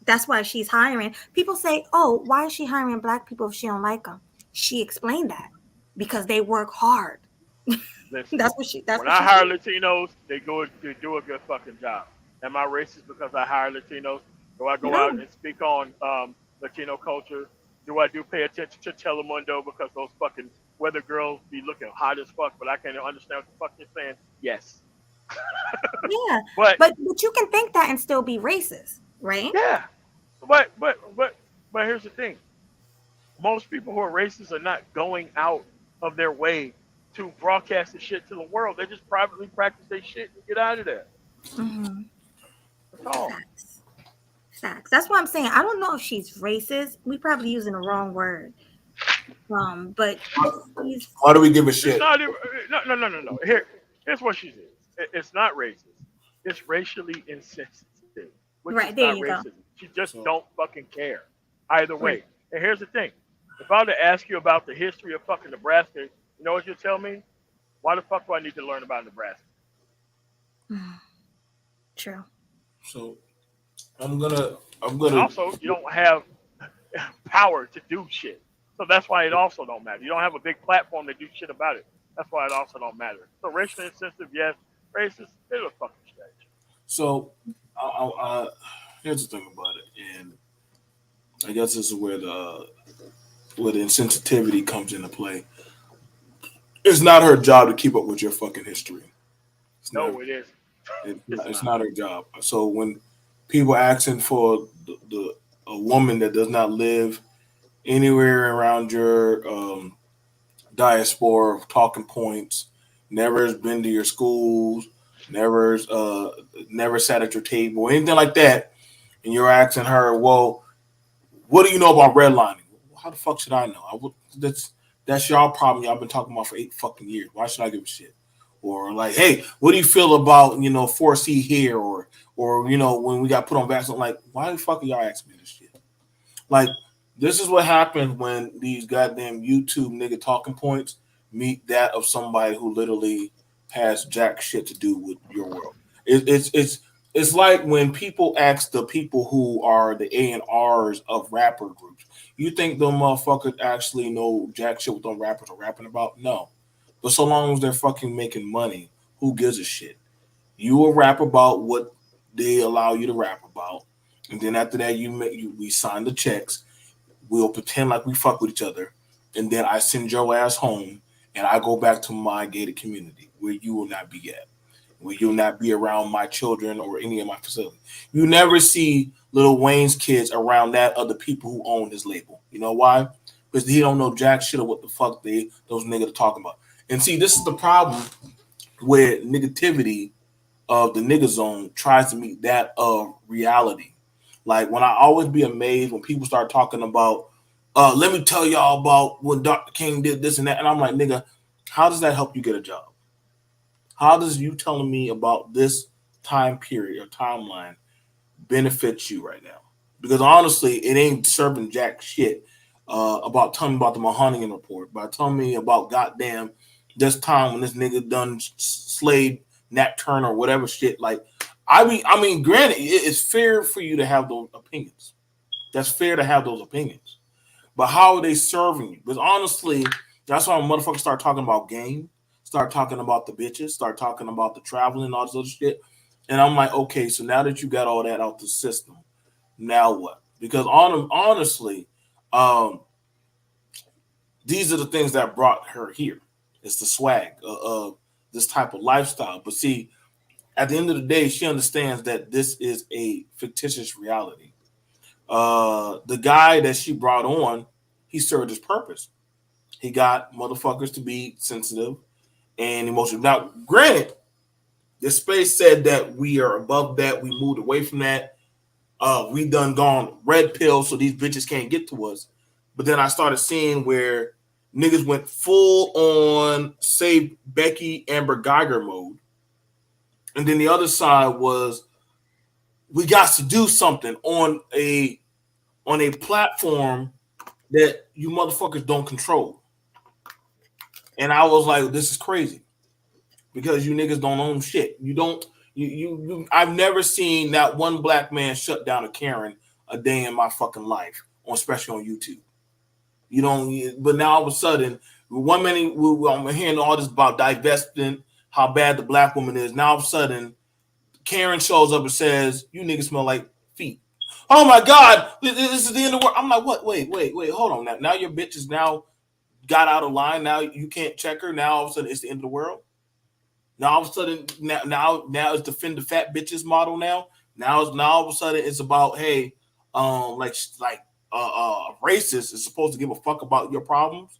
that's why she's hiring. People say, "Oh, why is she hiring black people if she don't like them?" She explained that because they work hard. Listen, That's what she. That's when what I she hire said. Latinos, they do a good fucking job. Am I racist because I hire Latinos? Do I go out No. and speak on Latino culture? Do I do pay attention to Telemundo because those fucking weather girls be looking hot as fuck, but I can't understand what the fuck you're saying? Yes. Yeah, But but you can think that and still be racist, right? yeah, but here's the thing: most people who are racist are not going out of their way to broadcast the shit to the world. They just privately practice their shit and get out of there. Mm-hmm. That's all. Facts. Facts. That's what I'm saying. I don't know if she's racist. We probably using the wrong word. But she's Why do we give a It's shit? not even, no. Here's what she is. It's not racist. It's racially insensitive, which is right there. not You go. racism. She just So don't fucking care. Either Right. way. And here's the thing. If I were to ask you about the history of fucking Nebraska, you know what you'll tell me? Why the fuck do I need to learn about Nebraska? True. so I'm gonna And also, you don't have power to do shit. So that's why it also don't matter. You don't have a big platform to do shit about it. That's why it also don't matter. So racially insensitive, yes. Racist, they're a fucking stage. so here's the thing about it, and I guess this is where the insensitivity comes into play. It's not her job to keep up with your fucking history. It's not. No, it is. It's It's not. not her job. So when people asking for the a woman that does not live anywhere around your diaspora, talking points, never has been to your schools, never sat at your table, anything like that, and you're asking her, well, what do you know about redlining? How the fuck should I know? That's y'all problem. Y'all been talking about for 8 fucking years. Why should I give a shit? Or like, hey, what do you feel about 4C here? Or when we got put on vaccine? Like, why the fuck are y'all asking me this shit? Like, this is what happens when these goddamn YouTube nigga talking points meet that of somebody who literally has jack shit to do with your world. It's like when people ask the people who are the A&Rs of rapper groups, you think them motherfuckers actually know jack shit what them rappers are rapping about? No. But so long as they're fucking making money, who gives a shit? You will rap about what they allow you to rap about. And then after that, we sign the checks. We'll pretend like we fuck with each other. And then I send your ass home and I go back to my gated community where you will not be at, where you'll not be around my children or any of my facilities. You never see Lil Wayne's kids around that other people who own his label. You know why? Because he don't know jack shit of what the fuck those niggas are talking about. And see, this is the problem where negativity of the nigga zone tries to meet that of reality. Like when I always be amazed when people start talking about, let me tell y'all about when Dr. King did this and that. And I'm like, nigga, how does that help you get a job? How does you telling me about this time period or timeline benefit you right now? Because honestly, it ain't serving jack shit about telling me about the Mahanian report, but telling me about goddamn this time when this nigga done slayed Nat Turner or whatever shit. Like, I mean, granted, it's fair for you to have those opinions. That's fair to have those opinions. But how are they serving you? Because honestly, that's why motherfuckers start talking about game, start talking about the bitches, start talking about the traveling and all this other shit. And I'm like, okay, so now that you got all that out the system, now what? Because honestly, these are the things that brought her here. It's the swag of this type of lifestyle. But see, at the end of the day, she understands that this is a fictitious reality. The guy that she brought on, he served his purpose. He got motherfuckers to be sensitive and emotional. Now, granted, the space said that we are above that. We moved away from that. We done gone red pill so these bitches can't get to us. But then I started seeing where niggas went full on save Becky Amber Geiger mode. And then the other side was we got to do something on a platform that you motherfuckers don't control. And I was like, this is crazy. Because you niggas don't own shit. You don't you I've never seen that one black man shut down a Karen a day in my fucking life, especially on YouTube. You don't, but now all of a sudden, one minute I'm hearing all this about divestment, how bad the black woman is. Now all of a sudden, Karen shows up and says, "You niggas smell like feet." Oh my God, this is the end of the world. I'm like, what? Wait, hold on. Now your bitch is now got out of line. Now you can't check her. Now all of a sudden it's the end of the world. Now all of a sudden now it's defend the fat bitches model. Now all of a sudden it's about hey, racist is supposed to give a fuck about your problems.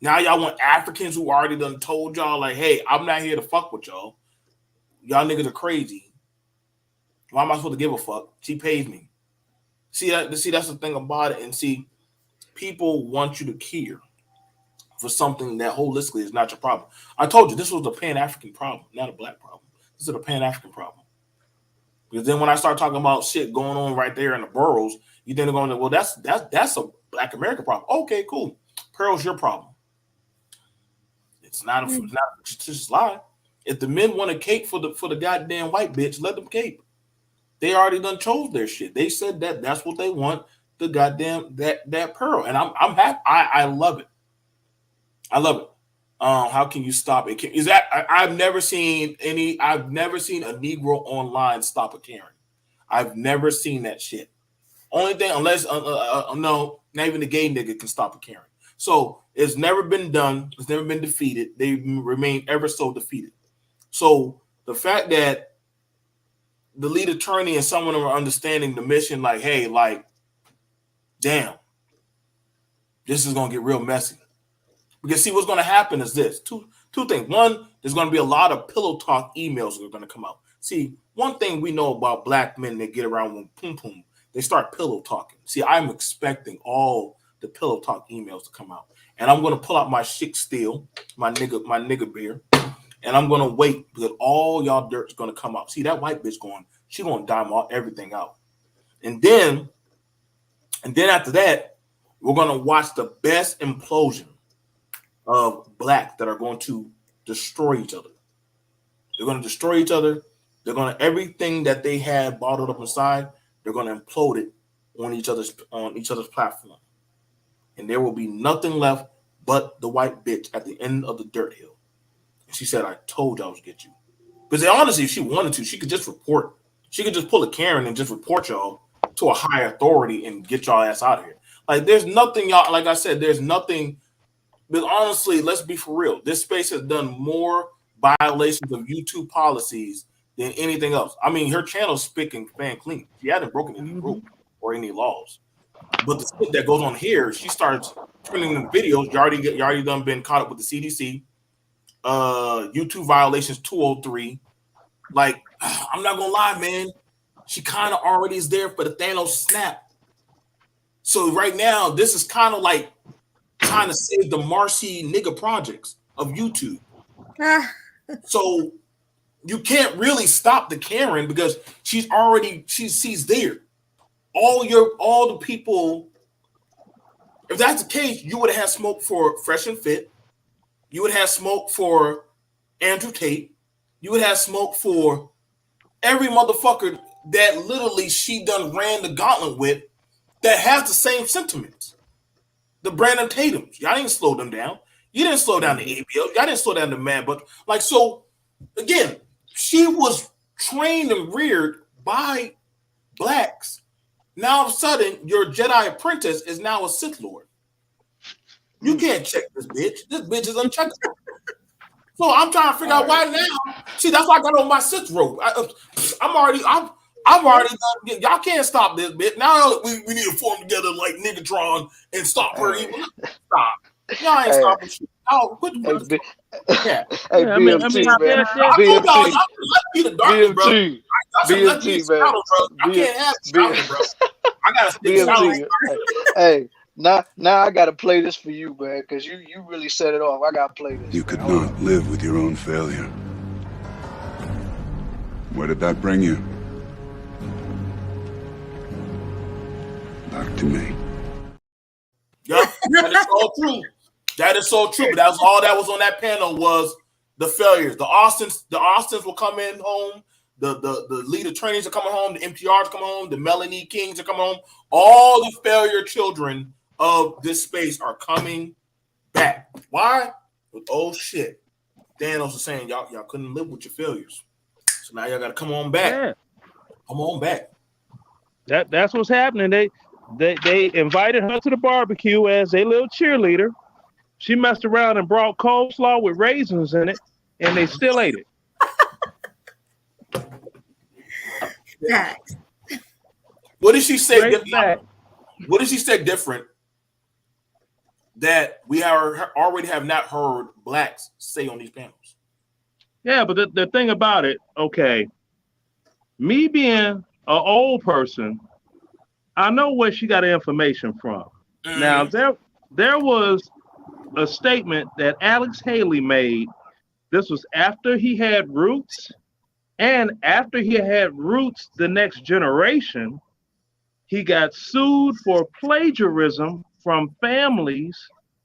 Now y'all want Africans who already done told y'all like, hey, I'm not here to fuck with y'all. Y'all niggas are crazy. Why am I supposed to give a fuck? She pays me. See that's the thing about it. And see, people want you to care for something that holistically is not your problem. I told you this was a Pan-African problem, not a black problem. This is a Pan-African problem. Because then when I start talking about shit going on right there in the boroughs, you then going to, well, that's a Black American problem. Okay, cool. Pearl's your problem. It's not just lie. If the men want to cape for the goddamn white bitch, let them cape. They already done chose their shit. They said that's what they want. The goddamn that Pearl, and I'm happy. I love it. I love it. How can you stop it? Is that I've never seen a Negro online stop a Karen. I've never seen that shit. Only thing, unless no, not even the gay nigga can stop a Karen. So it's never been done. It's never been defeated. They remain ever so defeated. So the fact that the lead attorney and some of them are understanding the mission, like, hey, like, damn, this is gonna get real messy. Because see, what's gonna happen is this: two things. One, there's gonna be a lot of pillow talk emails that are gonna come out. See, one thing we know about black men that get around with pum pum, they start pillow talking. See, I'm expecting all the pillow talk emails to come out, and I'm gonna pull out my shit steel, my nigga beer, and I'm gonna wait because all y'all dirt's gonna come out. See, that white bitch she gonna dime everything out, and then after that, we're gonna watch the best implosion of blacks that are going to destroy each other. They're going to destroy each other. They're going to everything that they had bottled up inside. They're going to implode it on each other's platform, and there will be nothing left but the white bitch at the end of the dirt hill. And she said, "I told y'all to get you." Because honestly, if she wanted to, she could just report. She could just pull a Karen and just report y'all to a higher authority and get y'all ass out of here. Like there's nothing y'all. Like I said, there's nothing. But honestly, let's be for real. This space has done more violations of YouTube policies than anything else. I mean, her channel's spick and fan clean. She hasn't broken any rules or any laws. But the shit that goes on here, she starts trending the videos. You already done been caught up with the CDC. YouTube violations 203. Like, I'm not gonna lie, man. She kind of already is there for the Thanos snap. So right now, this is kind of like trying to save the Marcy nigga projects of YouTube. So you can't really stop the Karen because she's there. All the people, if that's the case, you would have had smoke for Fresh and Fit. You would have smoke for Andrew Tate. You would have smoke for every motherfucker that literally she done ran the gauntlet with that has the same sentiments. The Brandon Tatums, y'all didn't slow them down. You didn't slow down the ABL. Y'all didn't slow down the man. But like, so again, she was trained and reared by blacks. Now all of a sudden, your Jedi apprentice is now a Sith Lord. You can't check this bitch. This bitch is uncheckable. So I'm trying to figure out why now. See, that's why I got on my Sith robe. I'm already done. Y'all can't stop this bitch. Now we need to form together like Niggatron and stop her. Stop. Y'all ain't stopping shit. Y'all quit Hey, BMT, man. BMT. BMT, man. Bro. I can't have scouting, bro. I gotta stay scouting. Hey, now I gotta play this for you, man, because you really set it off. I gotta play this. You could not live with your own failure. Where did that bring you? Back to me. Yep, that is so true. That is so true. But that was all that was on that panel was the failures. The Austins will come in home. The leader trainings are coming home. The MTRs are coming home. The Melanie Kings are coming home. All the failure children of this space are coming back. Why? Oh shit. Thanos was saying y'all couldn't live with your failures. So now y'all gotta come on back. Yeah. Come on back. That's what's happening. They invited her to the barbecue as a little cheerleader. She messed around and brought coleslaw with raisins in it, and they still ate it. Facts. What did she say? What did she say different that we already have not heard blacks say on these panels? Yeah, but the thing about it, okay, me being an old person, I know where she got her information from. Now, there was a statement that Alex Haley made. This was after he had Roots, and after he had Roots, The Next Generation, he got sued for plagiarism from families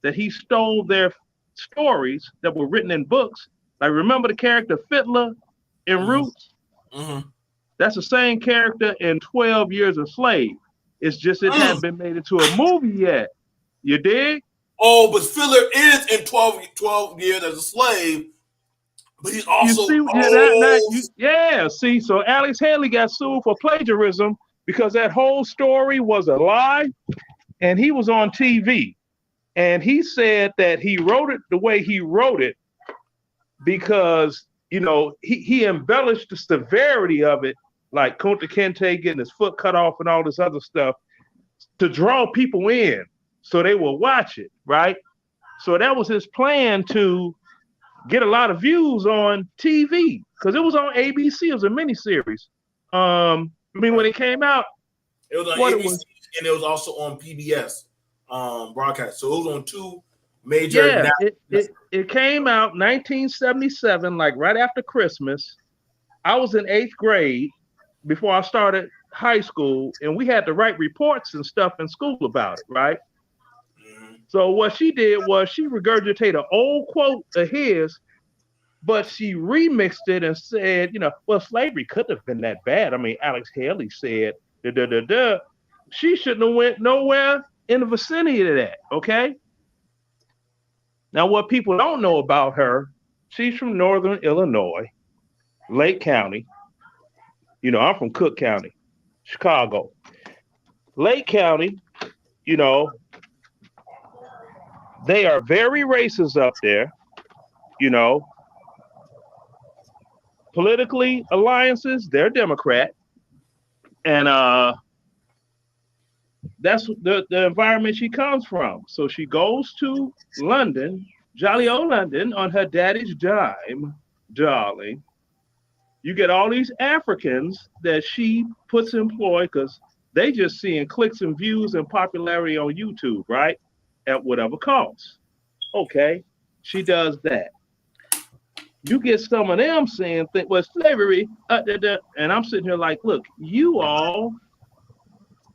that he stole their stories that were written in books. Like, remember the character Fiddler in Roots? Mm-hmm. That's the same character in 12 Years a Slave. It's just it hadn't been made into a movie yet. You dig? Oh, but Fiddler is in 12 Years as a Slave, but he's also see, so Alex Haley got sued for plagiarism because that whole story was a lie, and he was on TV, and he said that he wrote it the way he wrote it because, you know, he embellished the severity of it, like Kunta Kinte getting his foot cut off and all this other stuff, to draw people in so they will watch it, right? So that was his plan to get a lot of views on TV because it was on ABC. It was a miniseries. I mean, when it came out, it was on ABC and it was also on PBS broadcast. So it was on two major. Yeah, it came out 1977, like right after Christmas. I was in 8th grade before I started high school, and we had to write reports and stuff in school about it, right? So what she did was she regurgitated an old quote of his, but she remixed it and said, you know, well, slavery couldn't have been that bad. I mean, Alex Haley said, She shouldn't have went nowhere in the vicinity of that, okay? Now, what people don't know about her, she's from Northern Illinois, Lake County. You know, I'm from Cook County, Chicago. Lake County, you know, they are very racist up there, you know. Politically, alliances, they're Democrat. And that's the environment she comes from. So she goes to London, jolly old London, on her daddy's dime, darling. You get all these Africans that she puts employed because they just seeing clicks and views and popularity on YouTube, right? At whatever cost. Okay, she does that. You get some of them saying, well, slavery, and I'm sitting here like, look, you all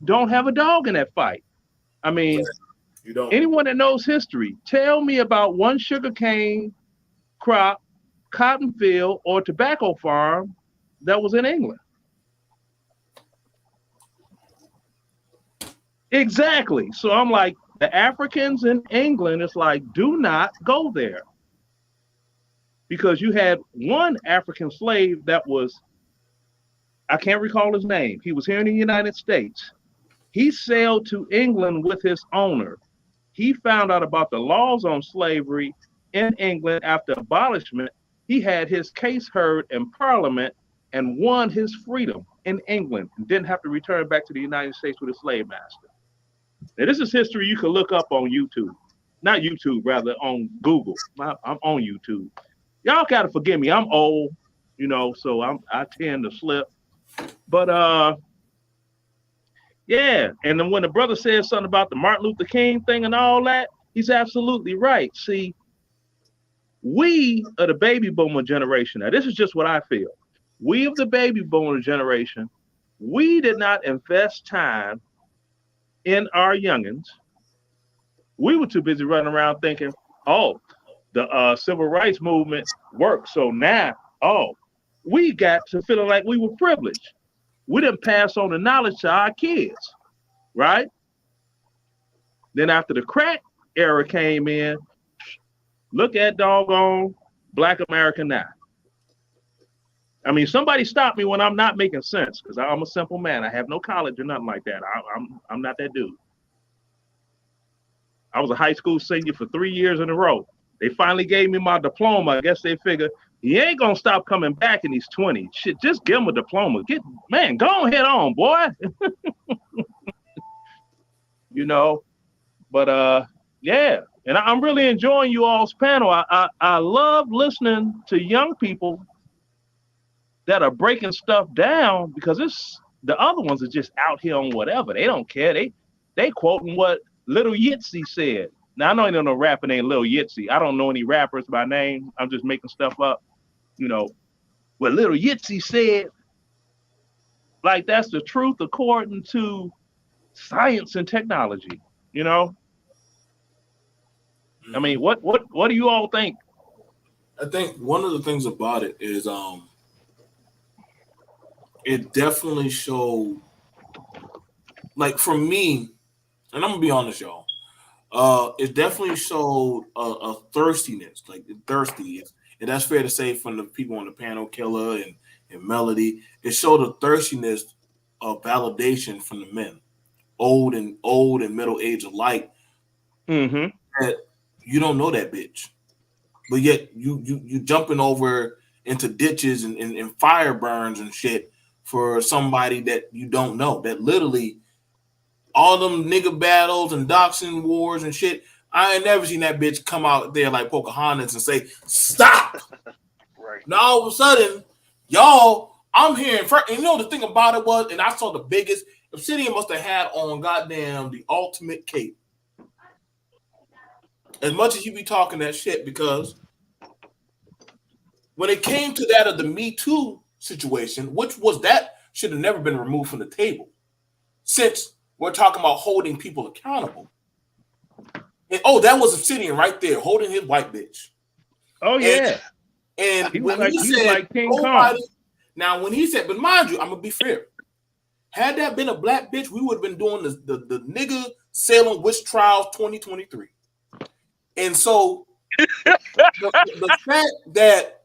don't have a dog in that fight. I mean, you don't. Anyone that knows history, tell me about one sugarcane crop, cotton field, or tobacco farm that was in England. Exactly. So I'm like, the Africans in England, it's like, do not go there. Because you had one African slave that was, I can't recall his name. He was here in the United States. He sailed to England with his owner. He found out about the laws on slavery in England after abolishment. He had his case heard in Parliament and won his freedom in England and didn't have to return back to the United States with a slave master. Now, this is history you can look up on YouTube. Not YouTube, rather, on Google. I'm on YouTube. Y'all gotta forgive me. I'm old, you know, so I tend to slip. But yeah, and then when the brother says something about the Martin Luther King thing and all that, he's absolutely right. See, we are the baby boomer generation. Now, this is just what I feel. We of the baby boomer generation, we did not invest time in our youngins. We were too busy running around thinking, oh, the civil rights movement worked. So now, we got to feeling like we were privileged. We didn't pass on the knowledge to our kids, right? Then after the crack era came in, look at doggone Black America now. I mean, somebody stop me when I'm not making sense, because I'm a simple man. I have no college or nothing like that. I'm not that dude. I was a high school senior for 3 years in a row. They finally gave me my diploma. I guess they figure he ain't gonna stop coming back in his 20s. Shit, just give him a diploma. Go ahead on, boy. But yeah. And I'm really enjoying you all's panel. I love listening to young people that are breaking stuff down, because the other ones are just out here on whatever. They don't care. They quoting what Little Yitzy said. Now, I know ain't no rapper named Lil Yitzy. I don't know any rappers by name. I'm just making stuff up. What Little Yitzy said, like that's the truth according to science and technology, I mean, what do you all think? I think one of the things about it is it definitely showed, like for me, and I'm gonna be honest, y'all, it definitely showed a thirstiness, like thirsty, and that's fair to say from the people on the panel, Killa and Melody. It showed a thirstiness of validation from the men, old and middle age alike. Mm-hmm. That you don't know that bitch, but yet you jumping over into ditches and fire burns and shit for somebody that you don't know. That literally all them nigga battles and doxing wars and shit. I ain't never seen that bitch come out there like Pocahontas and say, stop. Right. Now all of a sudden, y'all, I'm hearing first, and the thing about it was, and I saw the biggest, Obsidian must have had on goddamn the ultimate cape. As much as you be talking that shit, because when it came to that of the Me Too situation, which was that should have never been removed from the table, since we're talking about holding people accountable. And that was Obsidian right there, holding his white bitch. Oh yeah. And he when was he said like King nobody, Kong. now when he said, but mind you, I'm gonna be fair. Had that been a black bitch, we would have been doing the nigga Salem witch trials 2023. And so the fact that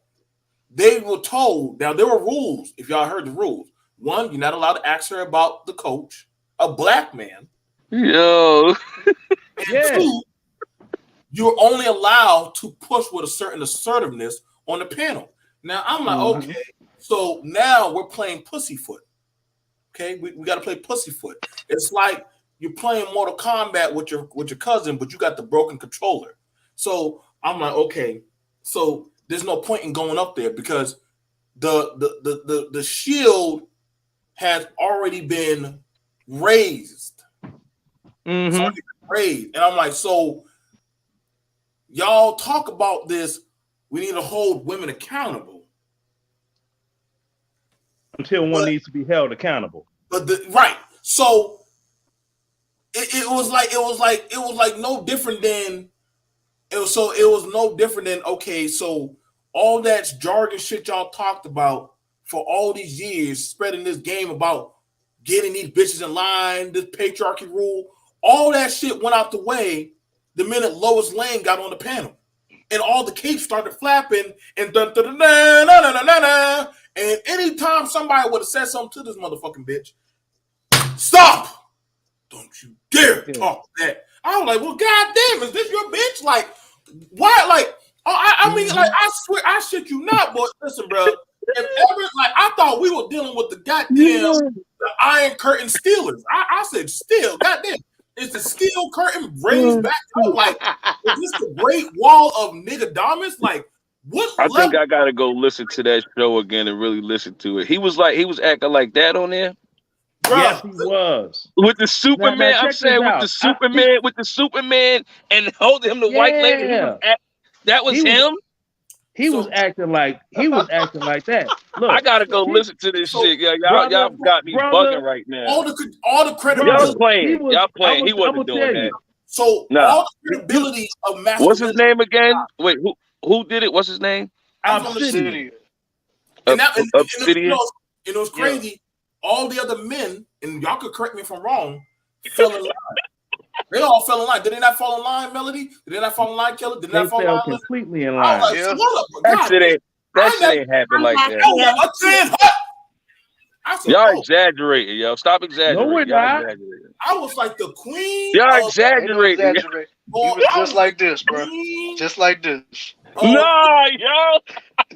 they were told, now there were rules, if y'all heard the rules. One, you're not allowed to ask her about the coach, a black man. Yo. And two, you're only allowed to push with a certain assertiveness on the panel. Now I'm like, okay, so now we're playing pussyfoot. Okay, we got to play pussyfoot. It's like you're playing Mortal Kombat with your cousin, but you got the broken controller. So I'm like, okay, so there's no point in going up there because the shield has already been raised. It's already been raised. And I'm like, so y'all talk about this. We need to hold women accountable. Until one needs to be held accountable. But right. So it was like no different than it was no different than okay, so all that jargon shit y'all talked about for all these years, spreading this game about getting these bitches in line, this patriarchy rule, all that shit went out the way the minute Lois Lane got on the panel. And all the capes started flapping and and anytime somebody would have said something to this motherfucking bitch, stop! Don't you dare talk that. I was like, well, goddamn, is this your bitch? Like, why? Like, I mean, like, I swear, I shit you not, boy. Listen, bro. If ever, like, I thought we were dealing with the goddamn the Iron Curtain Steelers. I said, still, goddamn. Is the steel curtain raised back up? Like, is this the Great Wall of Nigga Domus? Like, What I think level? I gotta go listen to that show again and really listen to it. He was acting like that on there. Yes, Bruh, he was. With the Now Superman, I'm check this saying with out. the Superman, and holding him the white lady. Yeah, That was he was him. so acting like that. I Look, gotta go he, listen to this so shit. Yeah, y'all brother, got me bugging brother, right now. all the Y'all brother. credibility. He playing. was. Y'all playing. He I'm wasn't gonna doing tell that. you. So Nah. all the credibility of What's his masculinity. name again? Wait, who did it? What's his name? I was gonna say, Obsidian. and that and Obsidian. it was crazy. All the other men, and y'all could correct me if I'm wrong, fell in line. They all fell in line. Did they not fall in line, Melody? Did they not fall in line, Killer? Did they They not fall in fell line? completely in I line. was like, Yeah. hold up, That God, shit ain't. That I shit never, ain't happen like that. I said, what? I said, Y'all oh, exaggerating, yo. Stop No, exaggerating. we're Y'all not. exaggerating. I was like the queen Y'all of. Ain't no exaggerating. exaggerate. You Oh, was I just was like the this, bro. queen Just like this. of. Nah, yo.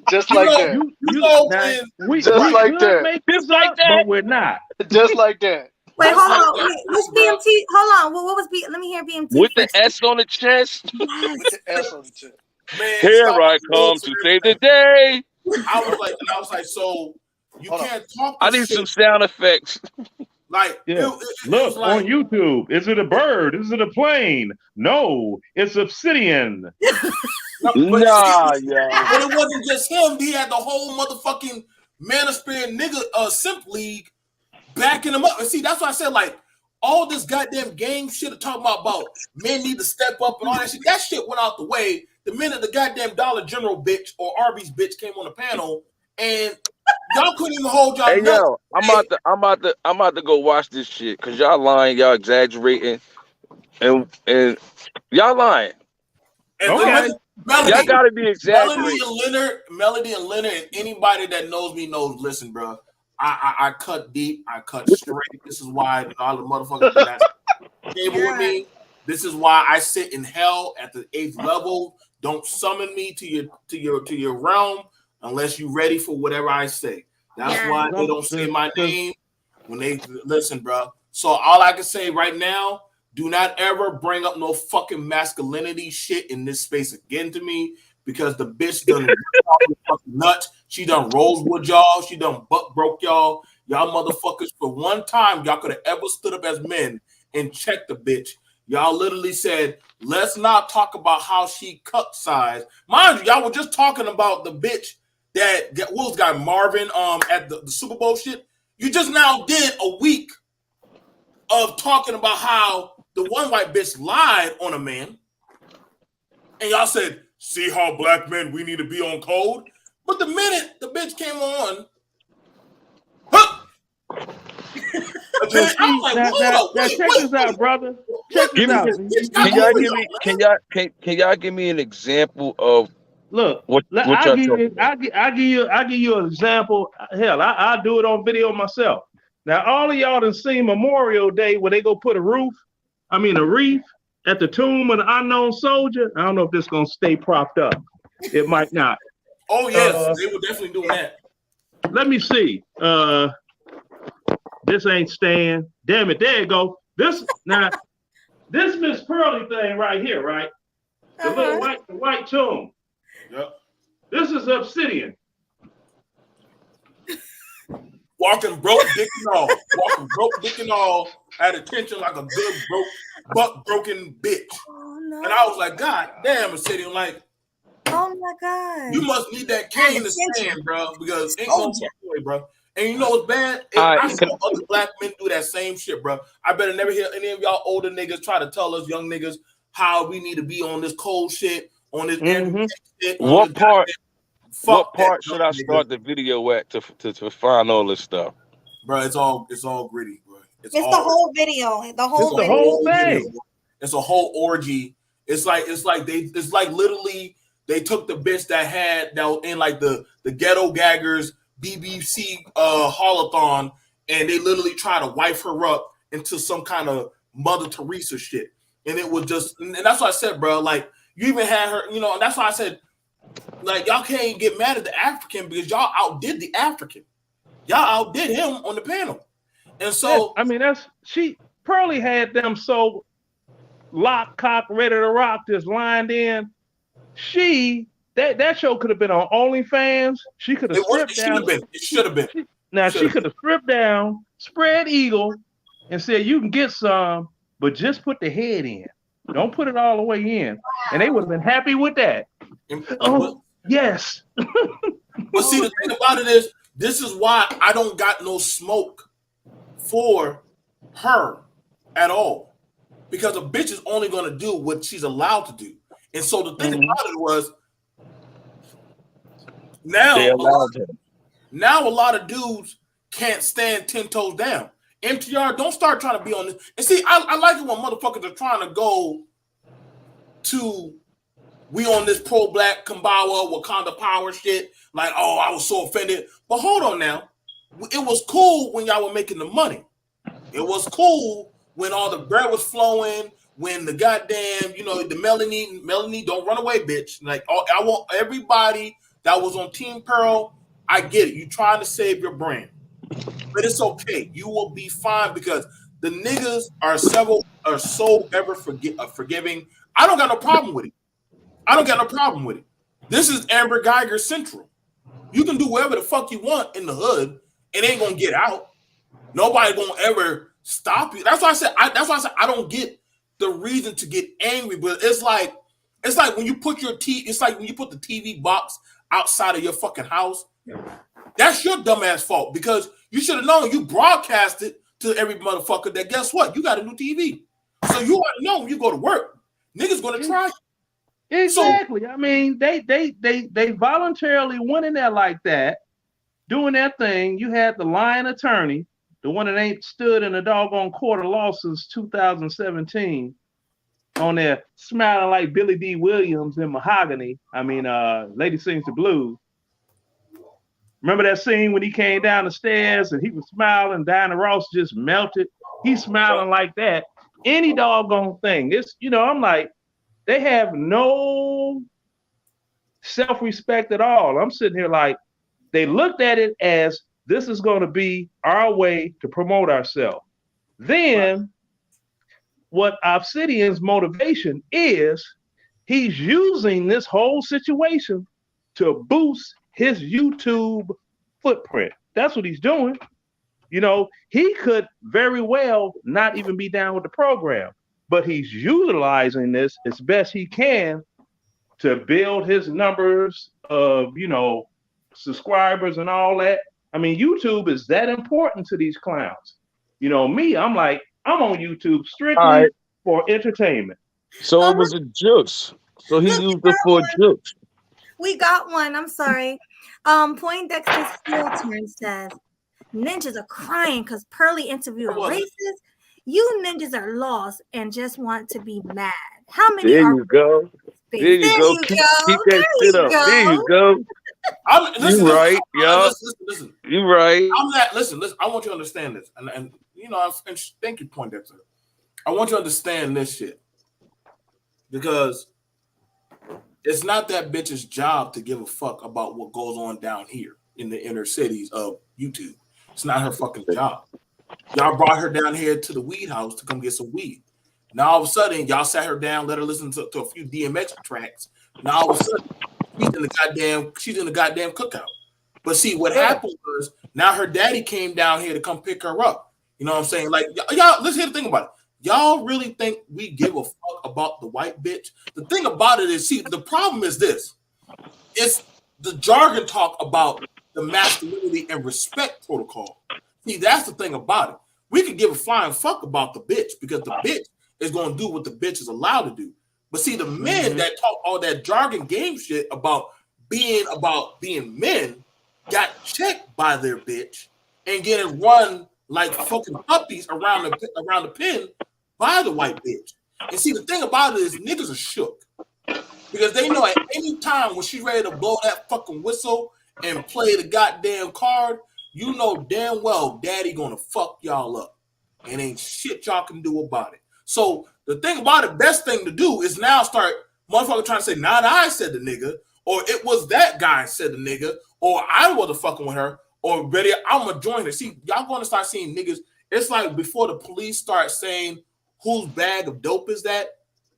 Just You like know, that. you know Now when. we Just Right. like could that. make Just this like up, that. but we're not. Just like that. Wait, Just hold like on. that, Wait, what's bro. BMT? Hold on. What was B? Let me hear BMT With the first. S on the chest. Yes. With the S on the tip. Man, Here stop I the come to bullshit. save the day. I was like, so you Hold on. can't talk I this need some shit. sound effects. Like Yeah. it Look was like, on YouTube. Is it a bird? Is it a plane? No, it's obsidian. no, Nah, yo. but it wasn't just him. He had the whole motherfucking manosphere nigga simp league backing him up. And see, that's why I said like all this goddamn game shit talking about men need to step up and all that shit. That shit went out the way the minute the goddamn Dollar General bitch or Arby's bitch came on the panel, and y'all couldn't even hold y'all Hey nuts. yo, I'm about to go watch this shit because y'all lying, y'all exaggerating, and y'all lying. And Okay. Y'all gotta be exaggerating. Melody and Leonard, and anybody that knows me knows. Listen, bro, I cut deep, I cut straight. This is why all the motherfuckers that table with me. This is why I sit in hell at the 8th level. Don't summon me to your realm unless you're ready for whatever I say. That's why they don't say my name when they listen, bro. So all I can say right now, do not ever bring up no fucking masculinity shit in this space again to me, because the bitch done fucking nuts. She done rolls with y'all. She done butt broke y'all. Y'all motherfuckers, for one time, y'all could have ever stood up as men and checked the bitch. Y'all literally said, let's not talk about how she cut size. Mind you, y'all were just talking about the bitch that Will's got Marvin at the Super Bowl shit. You just now did a week of talking about how the one white bitch lied on a man. And y'all said, see how black men, we need to be on code. But the minute the bitch came on, So see, now check this out, brother. Check this out. Can y'all give me an example of Look, what I y'all give talking you, about? I give you an example. Hell, I do it on video myself. Now, all of y'all done seen Memorial Day where they go put a wreath at the tomb of the unknown soldier. I don't know if this gonna stay propped up. It might not. Oh yes, they were definitely doing that. Let me see. This ain't staying. Damn it, there you go. This Miss Pearly thing right here, right? The little white tomb. Yep. This is obsidian. Walking broke dick and all, at attention like a good broken bitch. Oh, no. And I was like, God damn, Obsidian, like, oh my God. You must need that cane to stand, bro, because ain't no way, bro. And you know what's bad? I saw other black men do that same shit, bro. I better never hear any of y'all older niggas try to tell us young niggas how we need to be on this cold shit, on this shit. What part? What Fuck part that, should I nigga. start the video at to find all this stuff? Bro, it's all gritty, bro. It's the whole video. The whole thing. It's a whole orgy. It's like literally they took the bitch that was in like the Ghetto Gaggers BBC haulathon, and they literally try to wife her up into some kind of Mother Teresa shit. And it was just, and that's what I said, bro. Like, you even had her, you know, and that's why I said, like, y'all can't get mad at the African because y'all outdid the African. Y'all outdid him on the panel. And so, I mean, Pearly had them so lock, cock, ready to rock, just lined in. She that show could have been on OnlyFans. She could have stripped down. It should have been. She could have stripped down, spread eagle, and said, "You can get some, but just put the head in. Don't put it all the way in." And they would have been happy with that. Yes. But see, the thing about it is, this is why I don't got no smoke for her at all. Because a bitch is only going to do what she's allowed to do. And so the thing about it was, now a lot of dudes can't stand 10 toes down. MTR, don't start trying to be on this. And see, I like it when motherfuckers are trying to go to, we on this pro-black Kambawa, Wakanda power shit. Like, oh, I was so offended. But hold on now. It was cool when y'all were making the money. It was cool when all the bread was flowing, when the goddamn, the Melanie, don't run away, bitch. Like, I want everybody that was on Team Pearl. I get it. You trying to save your brand. But it's okay. You will be fine because the niggas are so ever forgiving. I don't got no problem with it. This is Amber Geiger Central. You can do whatever the fuck you want in the hood. It ain't gonna get out. Nobody gonna ever stop you. That's why I said I don't get the reason to get angry. But it's like when you put the TV box outside of your fucking house. That's your dumbass fault because you should have known. You broadcasted to every motherfucker that guess what? You got a new TV. So you already know when you go to work, niggas gonna try. Exactly. So, I mean, they voluntarily went in there like that, doing that thing. You had the lying attorney, the one that ain't stood in a doggone court of law since 2017, on there smiling like Billy D. Williams in Mahogany. I mean, Lady Sings the Blues. Remember that scene when he came down the stairs and he was smiling, Diana Ross just melted. He's smiling like that. Any doggone thing. It's, I'm like, they have no self-respect at all. I'm sitting here like, they looked at it as this is going to be our way to promote ourselves. Then what Obsidian's motivation is, he's using this whole situation to boost his YouTube footprint. That's what he's doing. He could very well not even be down with the program, but he's utilizing this as best he can to build his numbers of, subscribers and all that. I mean, YouTube is that important to these clowns. Me, I'm like, I'm on YouTube strictly for entertainment. So it was a juice. So he used it for a juice. We got one. I'm sorry. Poindexter Steel Turn says, ninjas are crying because Pearly interviewed a racist. You ninjas are lost and just want to be mad. How many There you go. There you go. Keep that shit up. There you go. You right, yo. Listen. You right. Listen. I want you to understand this. And thank you, Poindexter. I want you to understand this shit. Because it's not that bitch's job to give a fuck about what goes on down here in the inner cities of YouTube. It's not her fucking job. Y'all brought her down here to the weed house to come get some weed. Now all of a sudden, y'all sat her down, let her listen to a few DMX tracks. Now all of a sudden, she's in the goddamn cookout. But see, what happened was now her daddy came down here to come pick her up. You know what I'm saying? Like, y'all, let's hear the thing about it. Y'all really think we give a fuck about the white bitch? The thing about it is, see, the problem is this. It's the jargon talk about the masculinity and respect protocol. See, that's the thing about it. We could give a flying fuck about the bitch because the bitch is going to do what the bitch is allowed to do. But see, the men that talk all that jargon game shit about being men got checked by their bitch and getting run like fucking puppies around the pen by the white bitch. And see, the thing about it is niggas are shook because they know at any time when she's ready to blow that fucking whistle and play the goddamn card, you know damn well daddy gonna fuck y'all up. And ain't shit y'all can do about it. So the thing about it, best thing to do is now start motherfucker trying to say, not I said the nigga, or it was that guy said the nigga, or I wasn't fucking with her, or ready, I'm gonna join her. See, y'all gonna start seeing niggas. It's like before the police start saying whose bag of dope is that,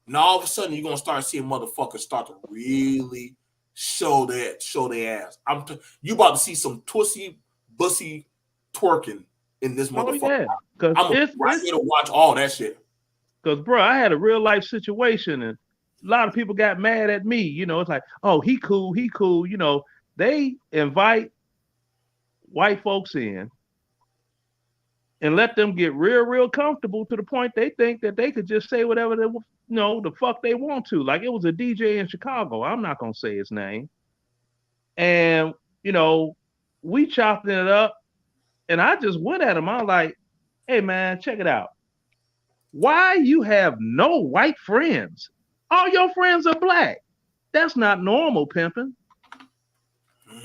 now all of a sudden you're gonna start seeing motherfuckers start to really show their ass. You about to see some tussy, bussy twerking in this motherfucker. Oh yeah, because I'm right here to watch all that shit. Because, bro, I had a real life situation, and a lot of people got mad at me. You know, it's like, oh, he cool. You know, they invite white folks in and let them get real comfortable to the point they think that they could just say whatever they, the fuck they want to. Like, it was a DJ in Chicago. I'm not gonna say his name. And we chopped it up, and I just went at him. I was like, hey man, check it out. Why you have no white friends? All your friends are black. That's not normal, pimping.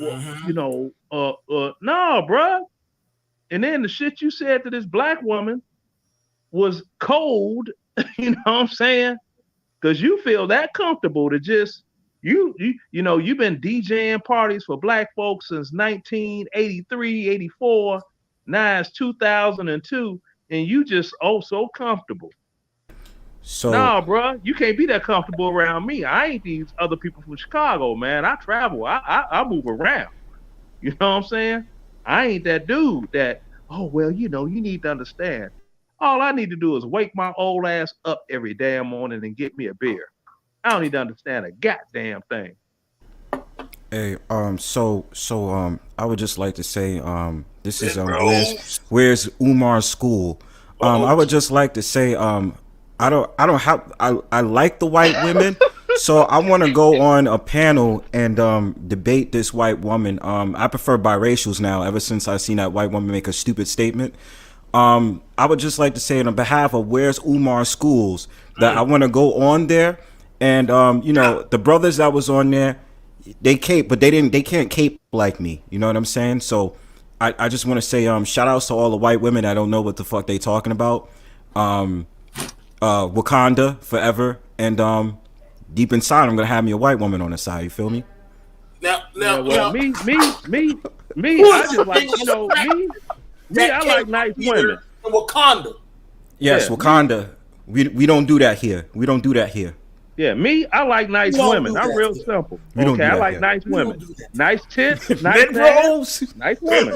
No, bruh. And then the shit you said to this black woman was cold. You know what I'm saying? Because you feel that comfortable to just you've been DJing parties for black folks since 1983, 84. Now it's 2002. And you just so comfortable. So nah, bro, you can't be that comfortable around me. I ain't these other people from Chicago, man. I travel. I move around. You know what I'm saying? I ain't that dude that, you need to understand. All I need to do is wake my old ass up every damn morning and get me a beer. I don't need to understand a goddamn thing. Hey, I would just like to say, this is where's Umar's school? I would just like to say, I like the white women, so I want to go on a panel and debate this white woman. I prefer biracials now. Ever since I seen that white woman make a stupid statement, I would just like to say, on behalf of where's Umar's schools, that I want to go on there, and the brothers that was on there. They cape, but they can't cape like me. You know what I'm saying? So I just want to say shout outs to all the white women that don't know what the fuck they talking about. Wakanda forever, and deep inside I'm gonna have me a white woman on the side. You feel me? Now, me. I just like me. I like nice women. Wakanda. Yes, yeah, Wakanda. We don't do that here. We don't do that here. Yeah, me, I like nice women. I'm real simple. Okay, I like nice women. Nice tits, nice ass, nice women.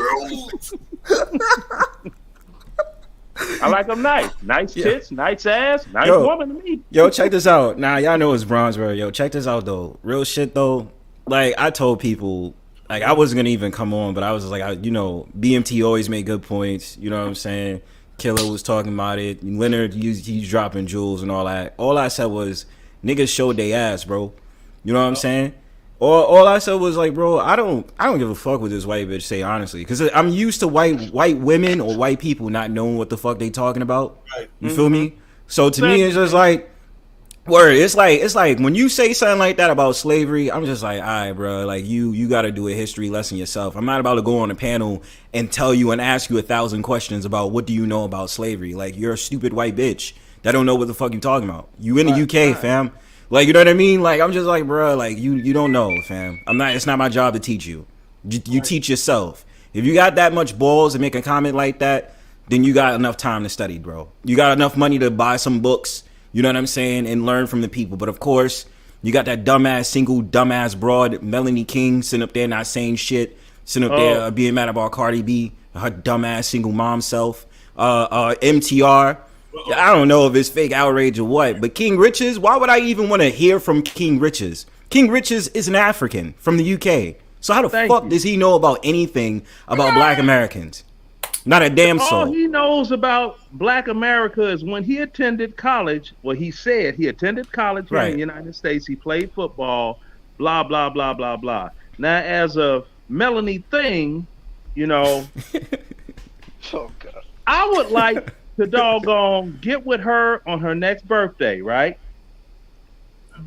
I like them nice. Nice tits, nice ass, nice woman to me. Yo, check this out. Nah, y'all know it's Bronzeboro. Yo, check this out, though. Real shit, though. Like, I told people, like, I wasn't going to even come on, but I was like, BMT always made good points. You know what I'm saying? Killa was talking about it. Leonard, he's dropping jewels and all that. All I said was, niggas showed they ass, bro. You know what I'm saying? All I said was like, bro, I don't give a fuck what this white bitch say, honestly, because I'm used to white women or white people not knowing what the fuck they talking about. Right. You feel me? So to me, it's just like, word. It's like when you say something like that about slavery, I'm just like, all right, bro, like you got to do a history lesson yourself. I'm not about to go on a panel and tell you and ask you 1,000 questions about what do you know about slavery. Like, you're a stupid white bitch that don't know what the fuck you talking about. You in the UK, fam. Like, you know what I mean? Like, I'm just like, bro, like, you don't know, fam. It's not my job to teach you. You teach yourself. If you got that much balls to make a comment like that, then you got enough time to study, bro. You got enough money to buy some books, you know what I'm saying, and learn from the people. But of course, you got that dumbass broad, Melanie King, sitting up there not saying shit, sitting up there being mad about Cardi B, her dumbass single mom self. MTR. I don't know if it's fake outrage or what, but King Richez, why would I even want to hear from King Richez? King Richez is an African from the UK. So how the fuck does he know about anything about black Americans? Not a damn soul. All he knows about black America is when he attended college. Well, he said he attended college here in the United States. He played football, blah, blah, blah, blah, blah. Now, as a Melanie thing, oh, God. I would like to doggone get with her on her next birthday, right?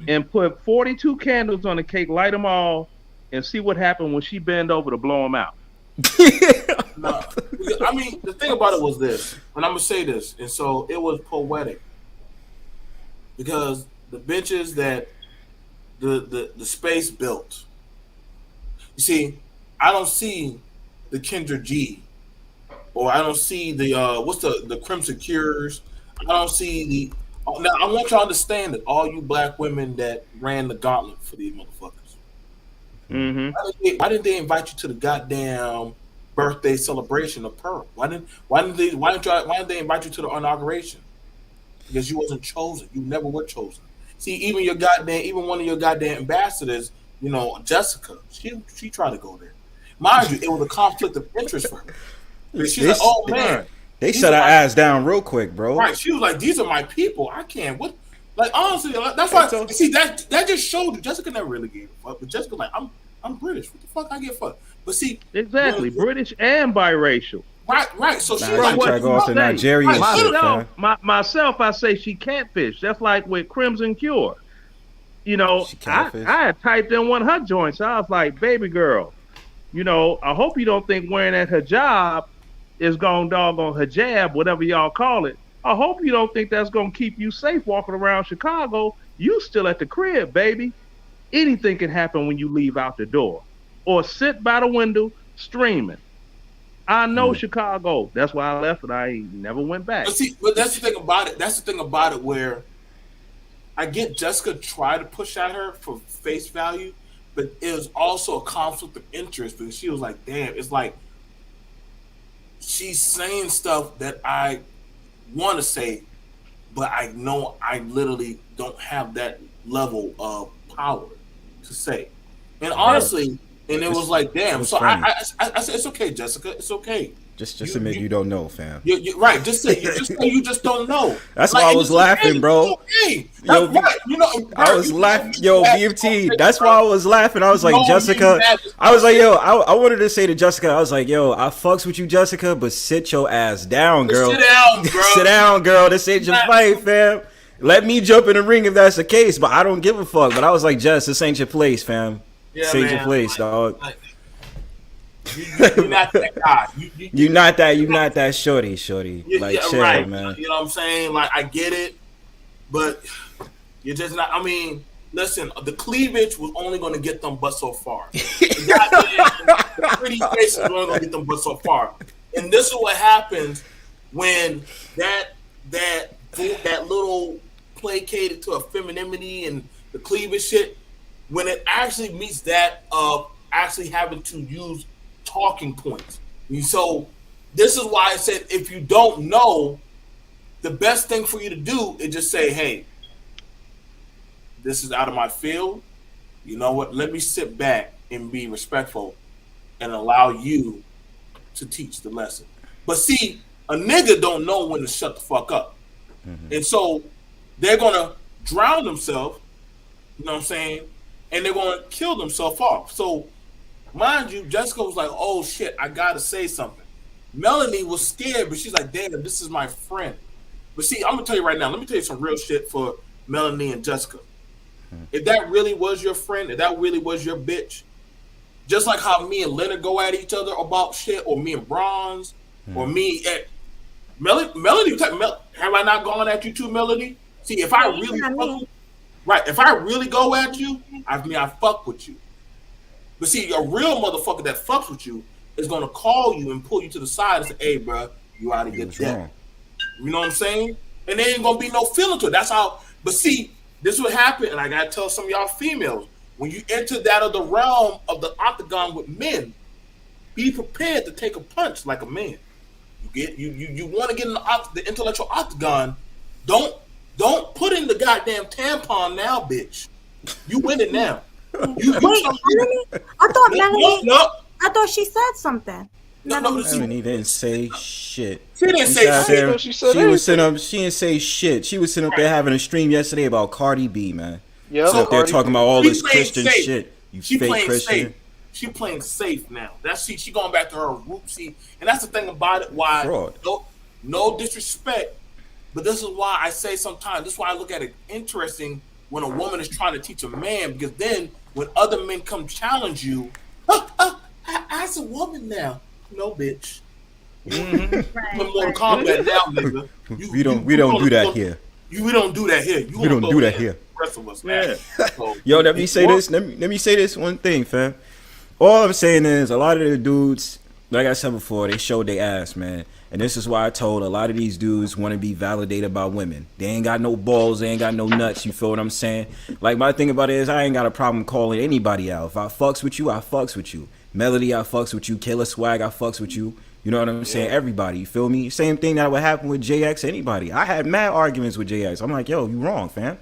And put 42 candles on the cake, light them all, and see what happened when she bend over to blow them out. No, I mean, the thing about it was this, and I'm gonna say this, and so it was poetic because the bitches that the space built. You see, I don't see the Kendra G, or I don't see the what's the Crimson Cures. I don't see the. Now I want y'all to understand that all you black women that ran the gauntlet for these motherfuckers, Mm-hmm. Why didn't they invite you to the goddamn birthday celebration of Pearl? Why didn't they invite you to the inauguration? Because you wasn't chosen. You never were chosen. See, even one of your goddamn ambassadors, you know, Jessica, she tried to go there. Mind you, it was a conflict of interest for her. She's like, oh man. They shut her ass down real quick, bro. Right. She was like, these are my people. I can't. What? Like, honestly, that's why. See, that just showed you Jessica never really gave a fuck. But Jessica, like, I'm British. What the fuck I give a fuck? But see, exactly, British and biracial. Right. So she's like, try to go off to Nigeria. Myself, I say she catfish. That's like with Crimson Cure. You know, I had typed in one of her joints. I was like, baby girl, you know, I hope you don't think wearing that hijab is going doggone hijab, whatever y'all call it. I hope you don't think that's going to keep you safe walking around Chicago. You still at the crib, baby. Anything can happen when you leave out the door. Or sit by the window streaming. I know Chicago. That's why I left and I never went back. But that's the thing about it. That's the thing about it where I get Jessica tried to push at her for face value, but it was also a conflict of interest because she was like, damn, it's like she's saying stuff that I want to say, but I know I literally don't have that level of power to say. And honestly, and it was like, damn. So I said, it's okay, Jessica. It's okay. Just admit you don't know, fam. You're right. Just say you just don't know. That's why I was laughing, bro. Yo, right. You know, I was laughing. Yo, BMT. That's why I was laughing. I was like, Jessica. I was like, yo, I wanted to say to Jessica, I was like, yo, I fucks with you, Jessica, but sit your ass down, girl. Sit down, bro. Sit down, girl. This ain't your fight, fam. Let me jump in the ring if that's the case, but I don't give a fuck. But I was like, Jess, this ain't your place, fam. This ain't your place, dog. You're not that guy. You're not that shorty. Like, chill, right, man. You know what I'm saying? Like, I get it, but you're just not. I mean, listen, the cleavage was only going to get them but so far. The pretty faces were only going to get them but so far. And this is what happens when that little placated to a femininity and the cleavage shit, when it actually meets that of actually having to use talking points. And so this is why I said, if you don't know, the best thing for you to do is just say, hey, this is out of my field. You know what? Let me sit back and be respectful and allow you to teach the lesson. But see, a nigga don't know when to shut the fuck up. Mm-hmm. And so they're going to drown themselves, you know what I'm saying? And they're going to kill themselves off. So mind you, Jessica was like, oh shit, I got to say something. Melanie was scared, but she's like, damn, this is my friend. But see, I'm going to tell you right now, let me tell you some real shit for Melanie and Jessica. If that really was your friend, if that really was your bitch, just like how me and Leonard go at each other about shit, or me and Bronze, or me at Melody, have I not gone at you too, Melody? See, if I really if I really go at you, I fuck with you. But see, a real motherfucker that fucks with you is gonna call you and pull you to the side and say, hey, bro, you out of your depth. You know what I'm saying? And there ain't gonna be no feeling to it. That's how. But see, this is what happened, and I gotta tell some of y'all females, when you enter that of the realm of the octagon with men, be prepared to take a punch like a man. You want to get in the intellectual octagon, don't put in the goddamn tampon now, bitch. You win it now. Melanie? I thought Melanie. No. I thought she said something. Melanie didn't say shit. She didn't say shit. She didn't say shit. She was sitting up there having a stream yesterday about Cardi B, man. Yeah, so up there talking about all this Christian shit. You fake Christian. Safe. She playing safe now. That's she going back to her roots. And that's the thing about it. Why? No disrespect, but this is why I say sometimes. This is why I look at it interesting when a woman is trying to teach a man, because then when other men come challenge you, as a woman now. No, bitch. Mortal Kombat now, nigga. We don't do that here. We don't do that here. We don't do that here. The rest of us, man. So, yo, let me say this. Let me say this one thing, fam. All I'm saying is a lot of the dudes like I said before, they showed their ass, man. And this is why I told a lot of these dudes want to be validated by women. They ain't got no balls, they ain't got no nuts, you feel what I'm saying? Like, my thing about it is I ain't got a problem calling anybody out. If I fucks with you, I fucks with you. Melody, I fucks with you. Killa Swag, I fucks with you. You know what I'm saying? Everybody, you feel me? Same thing that would happen with JX, anybody. I had mad arguments with JX. I'm like, yo, you wrong, fam.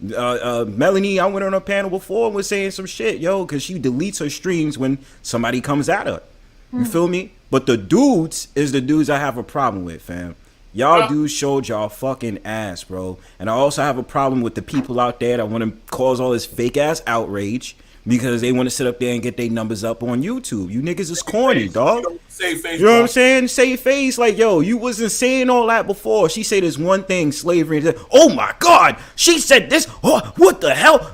Melanie, I went on a panel before and was saying some shit, yo, because she deletes her streams when somebody comes at her. You feel me? But the dudes is the dudes I have a problem with, fam. Y'all dudes showed y'all fucking ass, bro. And I also have a problem with the people out there that want to cause all this fake ass outrage because they want to sit up there and get their numbers up on YouTube. You niggas is corny, dog. You know what I'm saying? Save face. Like, yo, you wasn't saying all that before. She said this one thing, slavery. And oh my God, she said this. Oh, what the hell?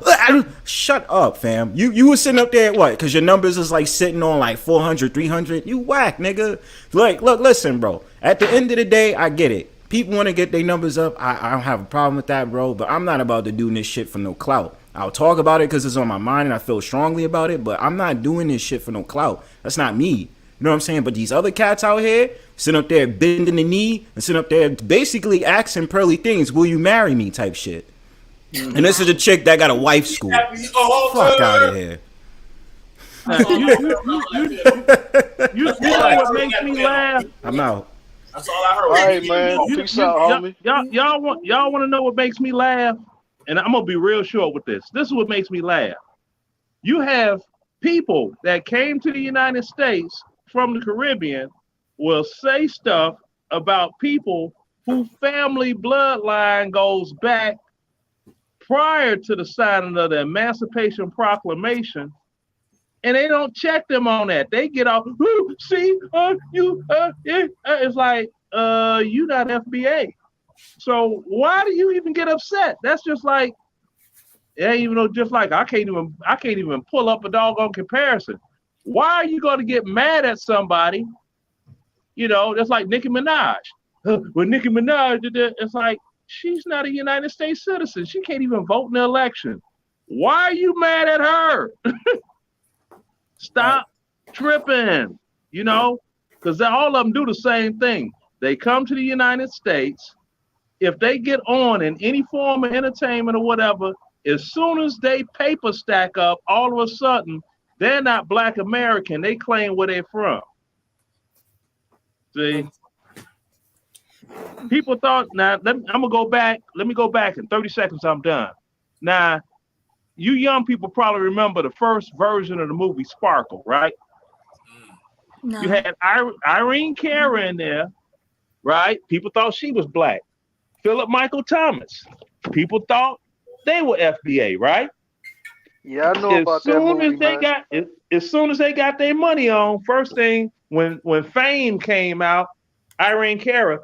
Shut up, fam. You was sitting up there, what? Because your numbers is like sitting on like 400, 300. You whack, nigga. Like, look, listen, bro. At the end of the day, I get it. People want to get their numbers up. I don't have a problem with that, bro. But I'm not about to do this shit for no clout. I'll talk about it because it's on my mind and I feel strongly about it. But I'm not doing this shit for no clout. That's not me. You know what I'm saying? But these other cats out here sitting up there bending the knee and sitting up there basically asking Pearly things, will you marry me type shit. And this is a chick that got a wife school. Fuck out of here. You know what makes me laugh? I'm out. That's all I heard. All right, man. Peace out, homie. Y'all want to know what makes me laugh? And I'm gonna be real short with this. This is what makes me laugh. You have people that came to the United States from the Caribbean will say stuff about people whose family bloodline goes back prior to the signing of the Emancipation Proclamation, and they don't check them on that. They get off, see, it's like, you not FBA. So why do you even get upset? That's just like, it ain't even no, just like I can't even pull up a doggone comparison. Why are you going to get mad at somebody? You know, that's like Nicki Minaj. When Nicki Minaj did that, it's like, she's not a United States citizen. She can't even vote in the election. Why are you mad at her? Stop tripping, you know, because all of them do the same thing. They come to the United States. If they get on in any form of entertainment or whatever, as soon as they paper stack up, all of a sudden, they're not Black American. They claim where they're from. See? People thought, now, I'm going to go back. Let me go back in 30 seconds, I'm done. Now, you young people probably remember the first version of the movie Sparkle, right? No. You had Irene Cara in there, right? People thought she was Black. Philip Michael Thomas. People thought they were FBA, right? Yeah, I know about that movie, as soon as they got their money on, first thing, when Fame came out, Irene Cara,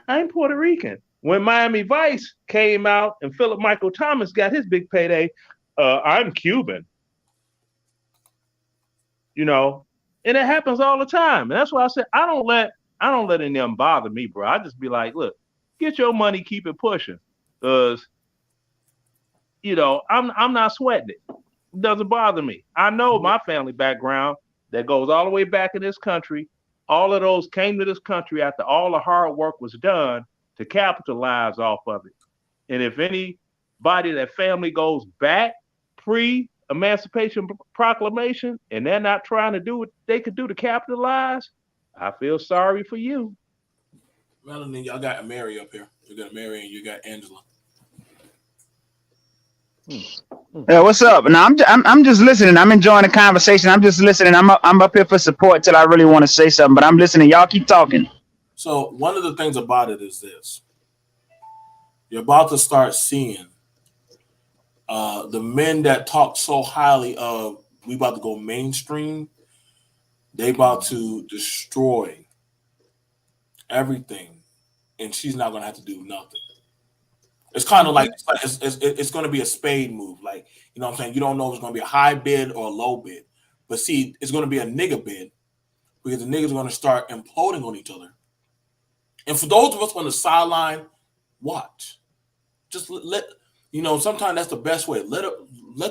I'm Puerto Rican. When Miami Vice came out and Philip Michael Thomas got his big payday, I'm Cuban. You know, and it happens all the time. And that's why I said I don't let any of them bother me, bro. I just be like, look, get your money, keep it pushing. Because, you know, I'm not sweating it. It doesn't bother me. I know my family background that goes all the way back in this country. All of those came to this country after all the hard work was done to capitalize off of it. And if anybody, that family goes back pre-Emancipation Proclamation and they're not trying to do what they could do to capitalize, I feel sorry for you. Melanie, y'all got Mary up here. You got Mary and you got Angela. Yeah, what's up? Now I'm just listening. I'm enjoying the conversation. I'm just listening. I'm up here for support till I really want to say something. But I'm listening. Y'all keep talking. So one of the things about it is this: you're about to start seeing the men that talk so highly of we about to go mainstream. They about to destroy everything, and she's not gonna have to do nothing. It's kind of like it's going to be a spade move. Like, you know what I'm saying? You don't know if it's going to be a high bid or a low bid. But see, it's going to be a nigga bid because the niggas are going to start imploding on each other. And for those of us on the sideline, watch. Just let you know, sometimes that's the best way. Let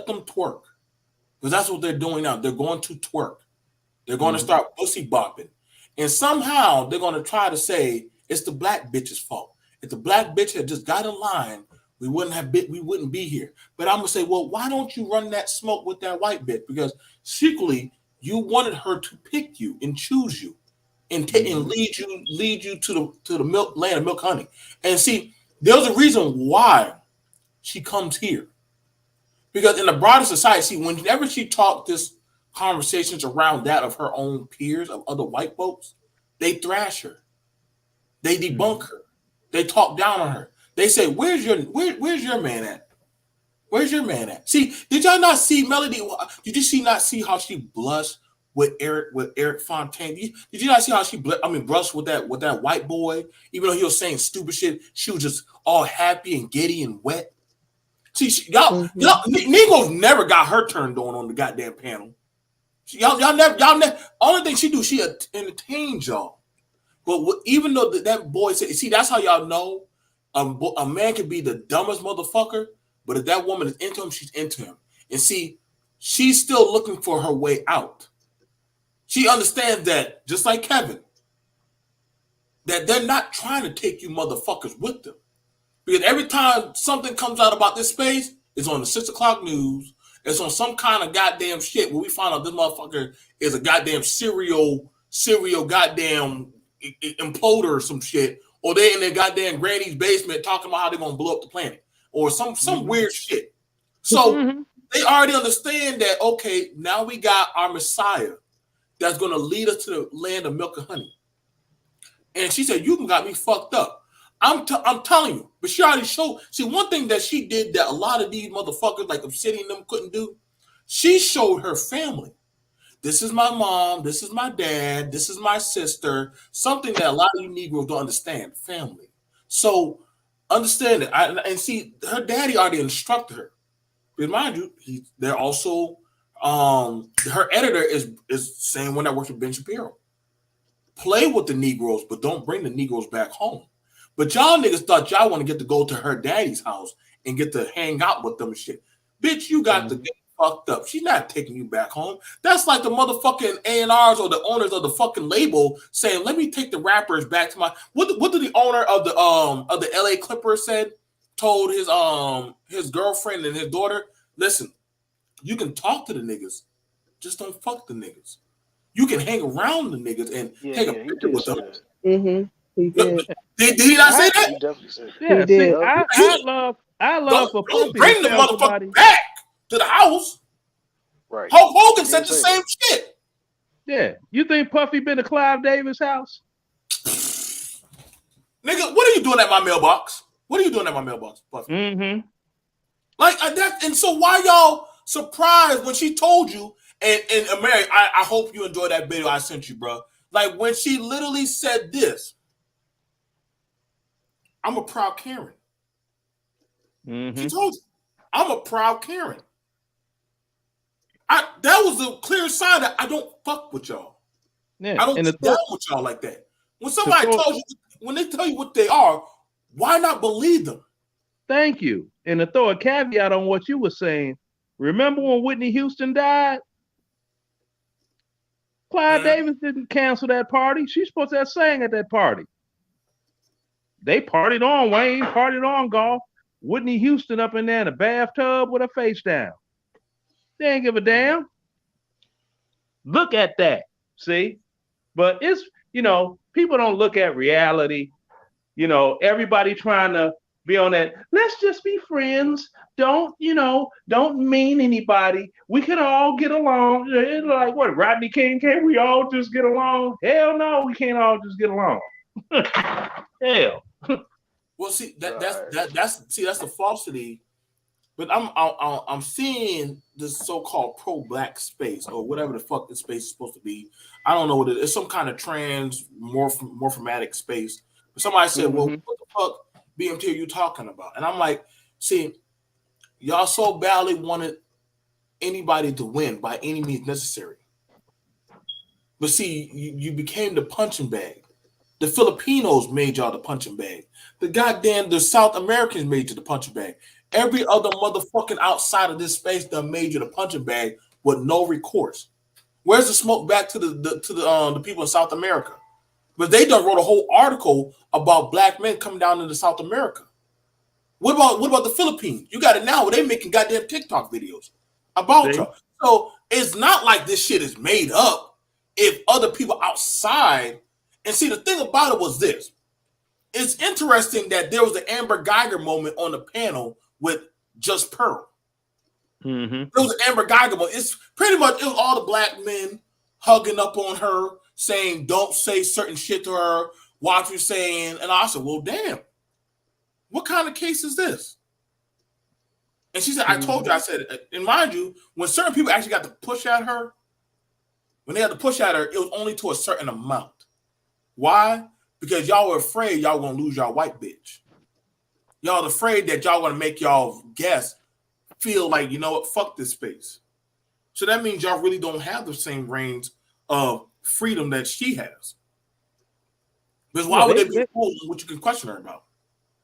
them twerk. Because that's what they're doing now. They're going to twerk. They're going to start pussy bopping. And somehow they're gonna try to say it's the black bitch's fault. If the black bitch had just got in line, we wouldn't be here. But I'm gonna say, well, why don't you run that smoke with that white bitch? Because secretly you wanted her to pick you and choose you and lead you to the milk land of milk honey. And see, there's a reason why she comes here. Because in the broader society, see, whenever she talked this conversations around that of her own peers, of other white folks, they thrash her. They debunk her. They talk down on her. They say, where's your man at? Where's your man at? See, did y'all not see Melody? Did you not see how she blushed with Eric Fontaine? Did you not see how she blushed with that white boy? Even though he was saying stupid shit, she was just all happy and giddy and wet. See, y'all, Negroes never got her turned on the goddamn panel. Y'all never. Only thing she do, she entertains y'all. But even though that boy said, see, that's how y'all know a man can be the dumbest motherfucker, but if that woman is into him, she's into him. And see, she's still looking for her way out. She understands that, just like Kevin, that they're not trying to take you motherfuckers with them. Because every time something comes out about this space, it's on the 6 o'clock news. It's on some kind of goddamn shit where we find out this motherfucker is a goddamn serial goddamn imploder or some shit. Or they in their goddamn granny's basement talking about how they're gonna blow up the planet. Or some weird shit. So they already understand that, okay, now we got our Messiah that's gonna lead us to the land of milk and honey. And she said, you got me fucked up. I'm telling you, but she already showed. See, one thing that she did that a lot of these motherfuckers like Obsidian them couldn't do, she showed her family. This is my mom. This is my dad. This is my sister. Something that a lot of you Negroes don't understand, family. So understand it. And see, her daddy already instructed her. But mind you, they're also her editor is saying one that works with Ben Shapiro. Play with the Negroes, but don't bring the Negroes back home. But y'all niggas thought y'all want to get to go to her daddy's house and get to hang out with them and shit. Bitch, you got to get fucked up. She's not taking you back home. That's like the motherfucking A&Rs or the owners of the fucking label saying, let me take the rappers back to my... What did the owner of the LA Clippers told his girlfriend and his daughter, listen, you can talk to the niggas, just don't fuck the niggas. You can hang around the niggas and take a picture with them. He did. Did he not say that? He definitely said that. Yeah, He did. see, I love for Puffy bring to the tell motherfucker somebody. back to the house. Right. Hulk Hogan said the same shit. Yeah, you think Puffy been to Clive Davis' house? Nigga, what are you doing at my mailbox? What are you doing at my mailbox, Puffy? Like that, and so why y'all surprised when she told you? And Mary, I hope you enjoyed that video I sent you, bro. Like when she literally said this. I'm a proud Karen. She told you, I'm a proud Karen. That was a clear sign that I don't fuck with y'all. Yeah, I don't get down with y'all like that. When somebody tells you, when they tell you what they are, why not believe them? Thank you. And to throw a caveat on what you were saying, remember when Whitney Houston died? Clive Davis didn't cancel that party. She's supposed to have sang at that party. They partied on, Wayne, partied on, golf. Whitney Houston up in there in a bathtub with her face down. They ain't give a damn. Look at that. See? But it's, people don't look at reality. Everybody trying to be on that. Let's just be friends. Don't mean anybody. We can all get along. It's like what, Rodney King, can't we all just get along? Hell no, we can't all just get along. Hell. Well, see, that's the falsity. But I'm seeing this so-called pro-black space or whatever the fuck this space is supposed to be. I don't know what it is. It's some kind of trans morphomatic space. But somebody said, well, what the fuck BMT are you talking about? And I'm like, see, y'all so badly wanted anybody to win by any means necessary. But see, you became the punching bag. The Filipinos made y'all the punching bag. The South Americans made you the punching bag. Every other motherfucking outside of this space done made you the punching bag with no recourse. Where's the smoke back to the people in South America? But they done wrote a whole article about black men coming down into South America. What about the Philippines? You got it now where they making goddamn TikTok videos about y'all. So it's not like this shit is made up. If other people outside, and see, the thing about it was this. It's interesting that there was an Amber Geiger moment on the panel with Just Pearl. Mm-hmm. There was an Amber Geiger moment. It's pretty much, it was all the black men hugging up on her, saying, don't say certain shit to her, watch you saying, and I said, well, damn, what kind of case is this? And she said, I told you, I said, and mind you, when certain people actually got to push at her, when they had to push at her, it was only to a certain amount. Why? Because y'all were afraid y'all gonna lose y'all white bitch. Y'all afraid that y'all gonna make y'all guests feel like, you know what, fuck this space. So that means y'all really don't have the same range of freedom that she has. Because why would they be rules what you can question her about?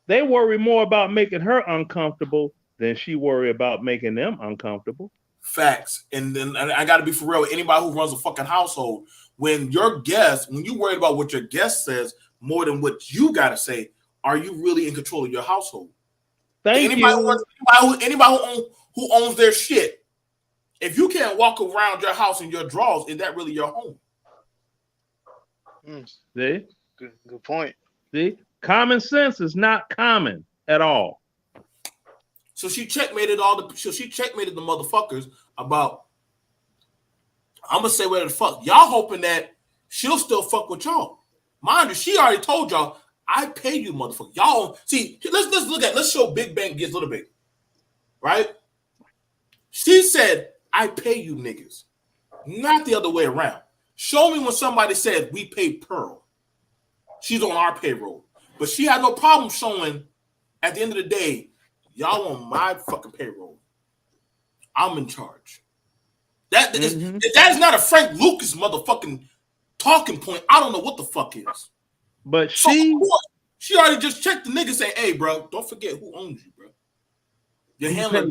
They worry more about making her uncomfortable than she worry about making them uncomfortable. Facts. And then I got to be for real. Anybody who runs a fucking household, when you worried about what your guest says more than what you got to say, are you really in control of your household? Anybody who owns their shit, if you can't walk around your house in your drawers, is that really your home? See? Good point. See? Common sense is not common at all. So she checkmated the motherfuckers about, I'm gonna say whatever the fuck. Y'all hoping that she'll still fuck with y'all. Mind you, she already told y'all, I pay you, motherfucker. Y'all see, let's show Big Bang gets Little Big. Right? She said, I pay you niggas. Not the other way around. Show me when somebody says we pay Pearl. She's on our payroll. But she had no problem showing at the end of the day, y'all on my fucking payroll. I'm in charge. That is not a Frank Lucas motherfucking talking point. I don't know what the fuck is. But she already just checked the nigga saying, hey, bro, don't forget who owns you, bro. Your handler.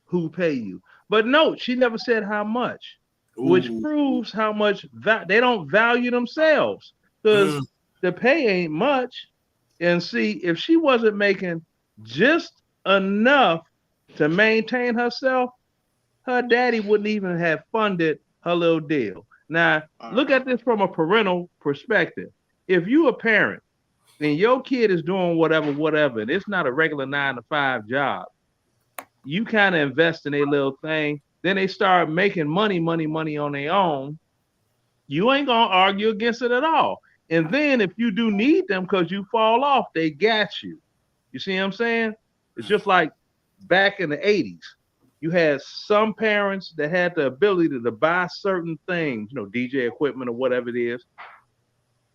Who pay you? But no, she never said how much, which proves how much they don't value themselves. Because the pay ain't much. And see, if she wasn't making just enough to maintain herself, her daddy wouldn't even have funded her little deal. Now, look at this from a parental perspective. If you a parent and your kid is doing whatever, and it's not a regular 9-to-5 job, you kind of invest in a little thing, then they start making money on their own. You ain't gonna argue against it at all. And then if you do need them because you fall off, they got you. You see what I'm saying? It's just like back in the 80s. You had some parents that had the ability to buy certain things, DJ equipment or whatever it is,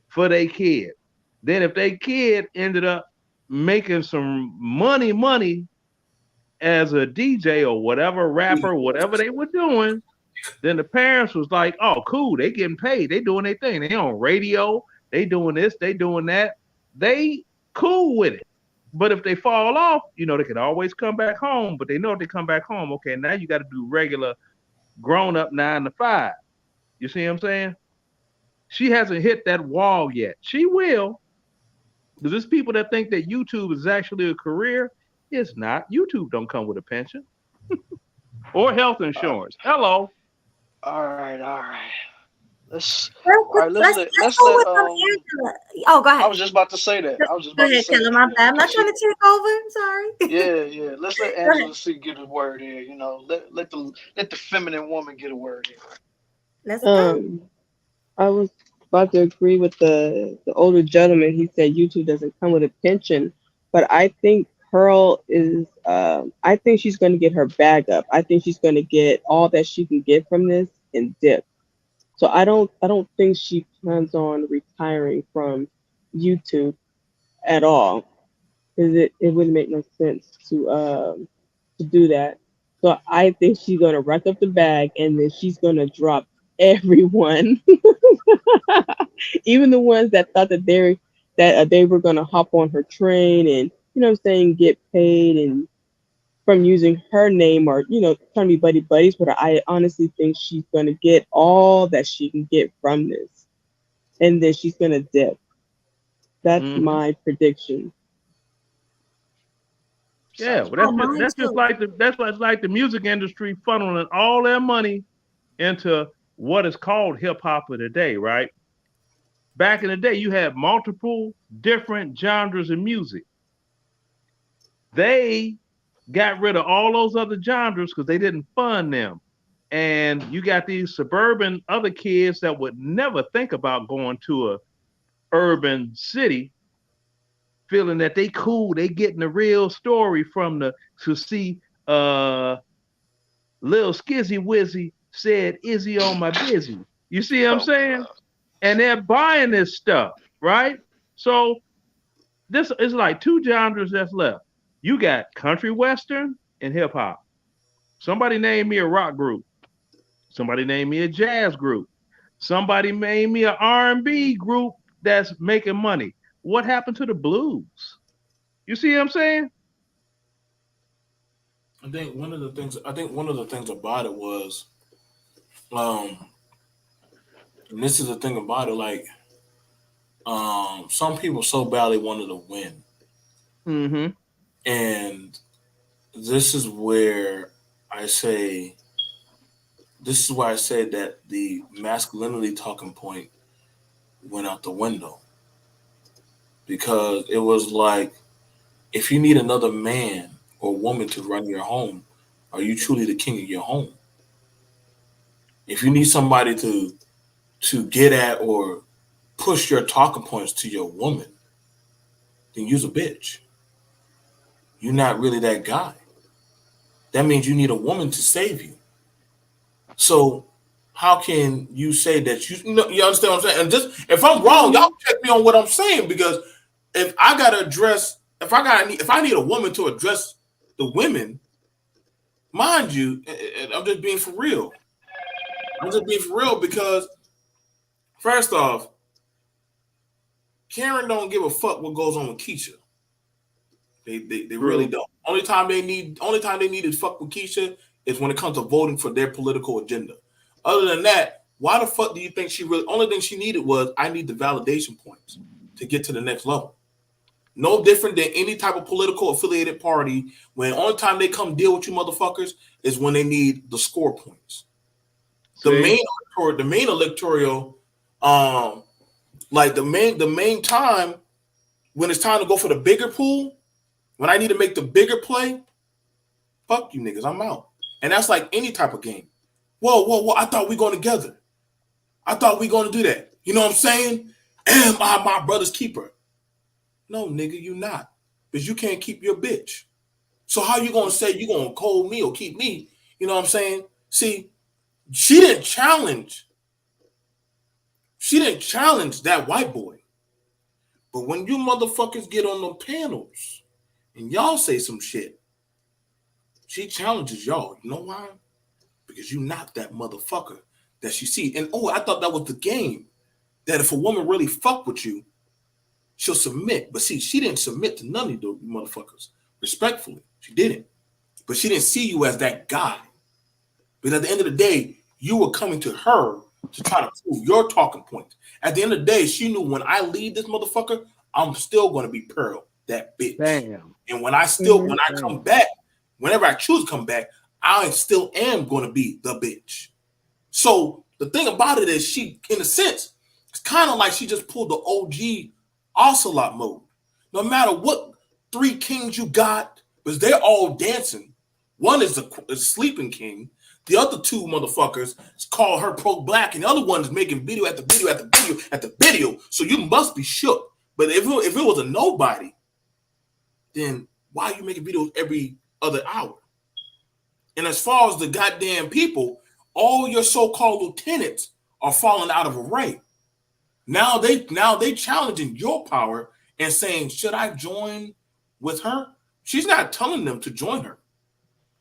for their kid. Then if their kid ended up making some money as a DJ or whatever, rapper, whatever they were doing, then the parents was like, oh, cool, they getting paid. They doing their thing. They on radio. They doing this. They doing that. They cool with it. But if they fall off, they can always come back home. But they know if they come back home, okay, now you got to do regular grown-up 9-to-5. You see what I'm saying? She hasn't hit that wall yet. She will. Because there's people that think that YouTube is actually a career. It's not. YouTube don't come with a pension or health insurance. Hello. All right. Let's go ahead. Oh, go ahead. I was just about to say that. Go ahead, Killa. My bad. I'm not trying to take over. I'm sorry. Yeah. Let's let Angela C get a word in. Let the feminine woman get a word in. Let's go. I was about to agree with the older gentleman. He said YouTube doesn't come with a pension, but I think Pearl is. I think she's going to get her bag up. I think she's going to get all that she can get from this and dip. So I don't think she plans on retiring from YouTube at all, because it wouldn't make no sense to do that. So I think she's gonna rack up the bag and then she's gonna drop everyone, even the ones that thought that they were gonna hop on her train and get paid and from using her name or trying to be buddies. But I honestly think she's gonna get all that she can get from this. and then she's gonna dip. That's Mhm. my prediction. Yeah, Oh, well, mine that's just too. like the music industry funneling all their money into what is called hip hop of today, right? Back in the day, you had multiple different genres of music. They got rid of all those other genres because they didn't fund them. And you got these suburban other kids that would never think about going to a urban city, feeling that they cool, they getting the real story from the to see Lil Skizzy Wizzy said Izzy on my busy. You see what I'm saying? And they're buying this stuff, right? So this is like two genres that's left. You got country western and hip hop. Somebody name me a rock group. Somebody name me a jazz group. Somebody name me an R&B group that's making money. What happened to the blues? You see what I'm saying? I think one of the things about it was, um, and this is the thing about it, like, some people so badly wanted to win, Mm-hmm. and this is where I say, this is why I say that the masculinity talking point went out the window, because it was like, if you need another man or woman to run your home, are you truly the king of your home? If you need somebody to get at or push your talking points to your woman, then you's a bitch. You're not really that guy. That means you need a woman to save you. So how can you say that you understand what I'm saying? And just, if I'm wrong, y'all check me on what I'm saying, because if I need a woman to address the women, mind you, I'm just being for real. I'm just being for real because, first off, Karen don't give a fuck what goes on with Keisha. They really don't. Only time they need to fuck with Keisha is when it comes to voting for their political agenda. Other than that, why the fuck do you think she really? Only thing she needed was, I need the validation points to get to the next level. No different than any type of political affiliated party. When only time they come deal with you motherfuckers is when they need the score points. The main electoral, like the main time when it's time to go for the bigger pool, when I need to make the bigger play, fuck you niggas, I'm out. And that's like any type of game. Whoa, I thought we going together. I thought we going to do that. You know what I'm saying? Am I my brother's keeper? No, nigga, you not. Because you can't keep your bitch. So how you going to say you going to hold me or keep me? You know what I'm saying? See, she didn't challenge that white boy. But when you motherfuckers get on the panels and y'all say some shit, she challenges y'all. You know why? Because you not that motherfucker that she see. And I thought that was the game. That if a woman really fuck with you, she'll submit. But see, she didn't submit to none of those motherfuckers. Respectfully, she didn't. But she didn't see you as that guy. But at the end of the day, you were coming to her to try to prove your talking points. At the end of the day, she knew, when I leave this motherfucker, I'm still going to be Pearl, that bitch. Damn. And when I come back, whenever I choose to come back, I still am going to be the bitch. So the thing about it is, she, in a sense, it's kind of like she just pulled the OG Ocelot mode. No matter what three kings you got, because they're all dancing. One is the sleeping king. The other two motherfuckers call her pro-black, and the other one is making video after video after video after video. So you must be shook. But if it was a nobody, then why are you making videos every other hour? And as far as the goddamn people, all your so-called lieutenants are falling out of array. Now they challenging your power and saying, should I join with her? She's not telling them to join her.